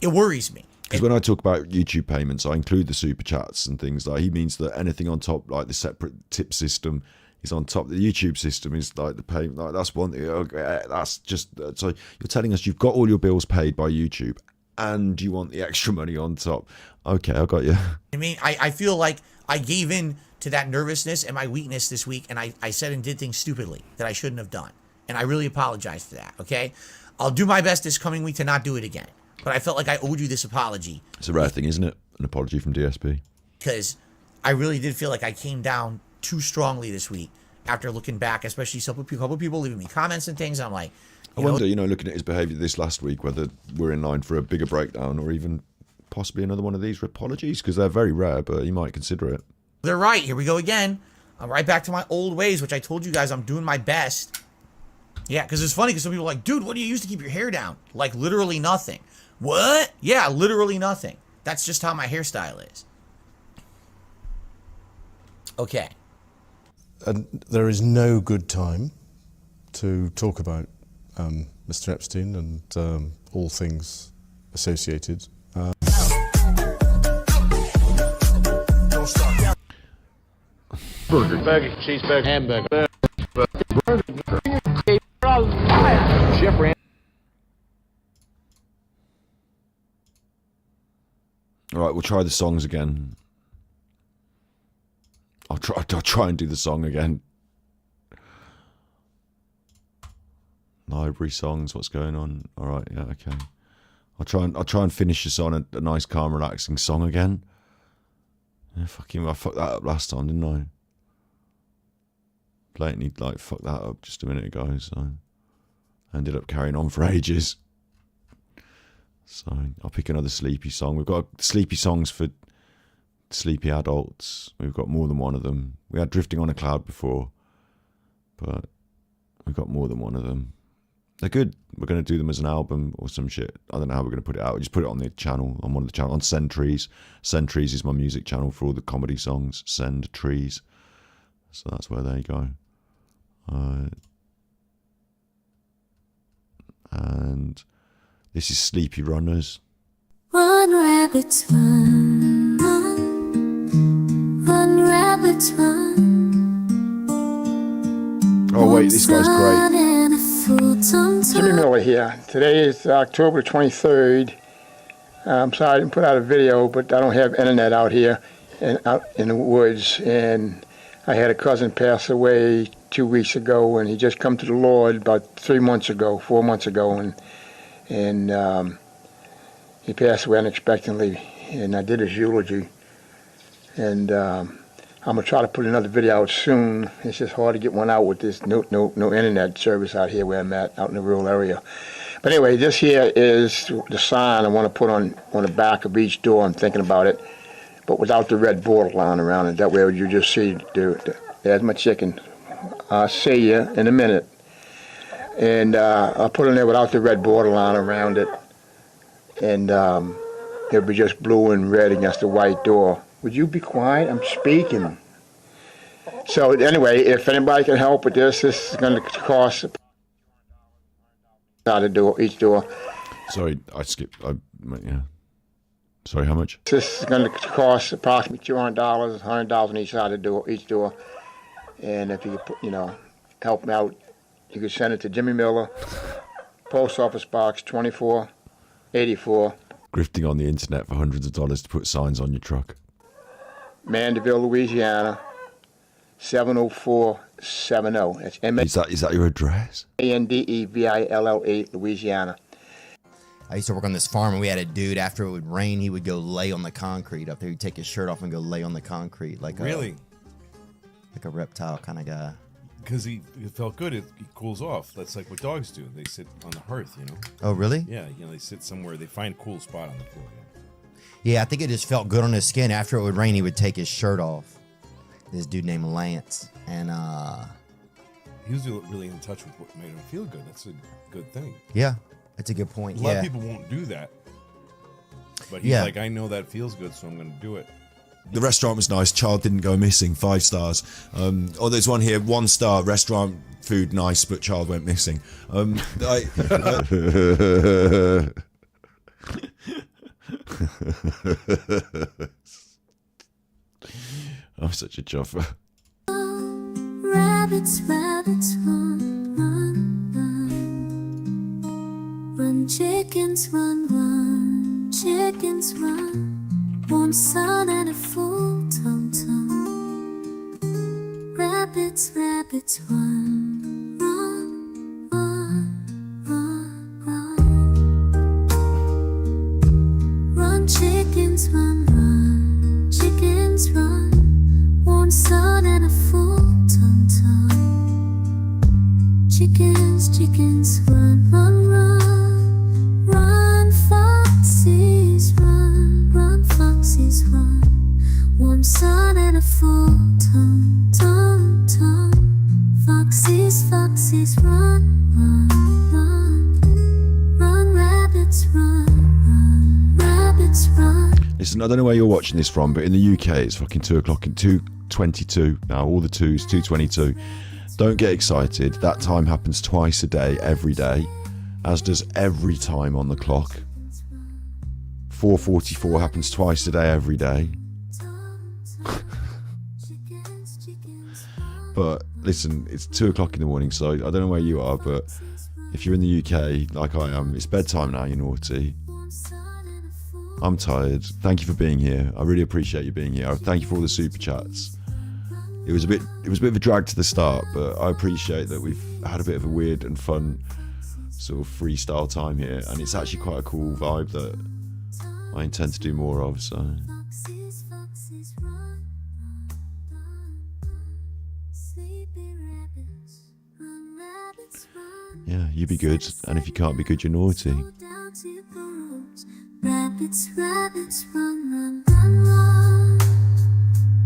it worries me. Because when I talk about YouTube payments, I include the super chats and things like. He means that anything on top, like the separate tip system, is on top. The YouTube system is like the payment. Like that's one thing. That's just so you're telling us you've got all your bills paid by YouTube, and you want the extra money on top. Okay, I got you. I mean, I feel like I gave in to that nervousness and my weakness this week, and I said and did things stupidly that I shouldn't have done, and I really apologize for that. Okay, I'll do my best this coming week to not do it again. But I felt like I owed you this apology. It's a rare thing, isn't it? An apology from DSP. Because I really did feel like I came down too strongly this week after looking back, especially a couple people leaving me comments and things. I'm like, I wonder, looking at his behaviour this last week, whether we're in line for a bigger breakdown or even possibly another one of these apologies, because they're very rare, but you might consider it. They're right. Here we go again. I'm right back to my old ways, which I told you guys I'm doing my best. Yeah, because it's funny because some people are like, dude, what do you use to keep your hair down? Like, literally nothing. What? Yeah, literally nothing. That's just how my hairstyle is. Okay. And there is no good time to talk about Mr. Epstein and all things associated. Burger, cheeseburger, hamburger, Jeffrey. All right, we'll try the songs again. I'll try and do the song again. Library songs, what's going on? All right, yeah, okay. I'll try and finish this on a nice, calm, relaxing song again. Yeah, I fucked that up last time, didn't I? Blatantly, fucked that up just a minute ago, so I ended up carrying on for ages. So I'll pick another sleepy song. We've got sleepy songs for sleepy adults. We've got more than one of them. We had Drifting on a Cloud before, but we've got more than one of them. They're good. We're going to do them as an album or some shit. I don't know how we're going to put it out. We just put it on the channel, on one of the channels, on Send Trees. Send Trees is my music channel for all the comedy songs. Send Trees. So that's where they go. And this is Sleepy Runners. Run, rabbits, run, run, rabbits, run. Oh wait, this guy's great. Jimmy Miller here. Today is October 23rd. I'm sorry I didn't put out a video, but I don't have internet out here and out in the woods. And I had a cousin pass away 2 weeks ago, and he just come to the Lord about 4 months ago, and he passed away unexpectedly. And I did his eulogy, and I'm gonna try to put another video out soon. It's just hard to get one out with this no internet service out here where I'm at, out in the rural area. But anyway, this here is the sign I want to put on the back of each door. I'm thinking about it, but without the red border line around it. That way you just see there's my chicken. I'll see you in a minute. And I'll put it in there without the red border line around it, and it'll be just blue and red against the white door. Would you be quiet? I'm speaking. So anyway, if anybody can help with this is going to cost each door. Sorry, I skipped. Yeah. Sorry, how much? This is going to cost approximately $200, $100 on each side of each door. And if you could, help me out, you could send it to Jimmy Miller, Post Office Box 2484. Grifting on the internet for hundreds of dollars to put signs on your truck. Mandeville, Louisiana, 70470. That's Is that your address? Mandeville, Louisiana. I used to work on this farm, and we had a dude, after it would rain, he would go lay on the concrete up there. He'd take his shirt off and go lay on the concrete like really? Like a reptile kind of guy. Because it felt good. It cools off. That's like what dogs do. They sit on the hearth, Oh, really? Yeah, they sit somewhere. They find a cool spot on the floor. Yeah, I think it just felt good on his skin. After it would rain, he would take his shirt off. This dude named Lance, and he was really in touch with what made him feel good. That's a good thing. Yeah, that's a good point. A lot of people won't do that. But he's Yeah. like, I know that feels good, so I'm going to do it. The restaurant was nice. Child didn't go missing. 5 stars. Oh, there's one here. 1 star. Restaurant food nice, but child went missing. I'm such a juffer. Rabbits, rabbits, run, run, run. Run, chickens, run, run. Chickens, run. One son and a full tum-tum. Rabbits, rabbits, run, run, run, run, run. Run, chickens, run, run. Chickens, run. One son and a full tum-tum. Chickens, chickens, run, run, run. Run, foxes, run. Run, foxes, run. One son and a full tum-tum-tum. Foxes, foxes, run, run, run. Run, rabbits, run, run. Rabbits, run. Listen, I don't know where you're watching this from, but in the UK it's fucking 2 o'clock and 2:22 now. All the 2s, 2:22. Don't get excited. That time happens twice a day, every day, as does every time on the clock. 4:44 happens twice a day, every day. But listen, it's 2 o'clock in the morning, so I don't know where you are, but if you're in the UK, like I am, it's bedtime now, you naughty. I'm tired. Thank you for being here. I really appreciate you being here. Thank you for all the super chats. It was a bit of a drag to the start, but I appreciate that we've had a bit of a weird and fun sort of freestyle time here, and it's actually quite a cool vibe that I intend to do more of, so. Foxes, foxes, run, run, run. Sleepy rabbits, run, rabbits, run. Yeah, you be good, and if you can't be good, you're naughty. Down to the rooms. Rabbits, rabbits, run, run, run, run.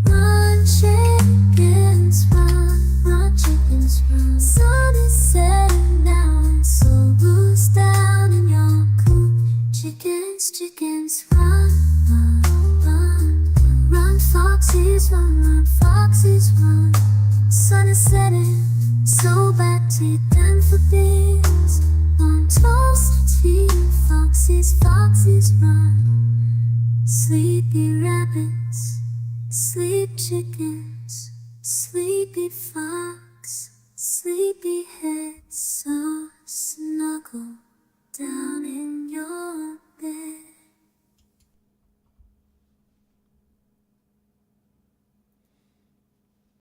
Run, chickens, run, run, chickens, run. Sun is setting down, so goose down in your coop. Chickens, chickens, run, run, run. Run, foxes, run, foxes, run. Sun is setting, so back teeth and for beans. On toast teeth, foxes, foxes, run. Sleepy rabbits, sleep chickens, sleepy fox, sleepy heads, so snuggle down in your bed.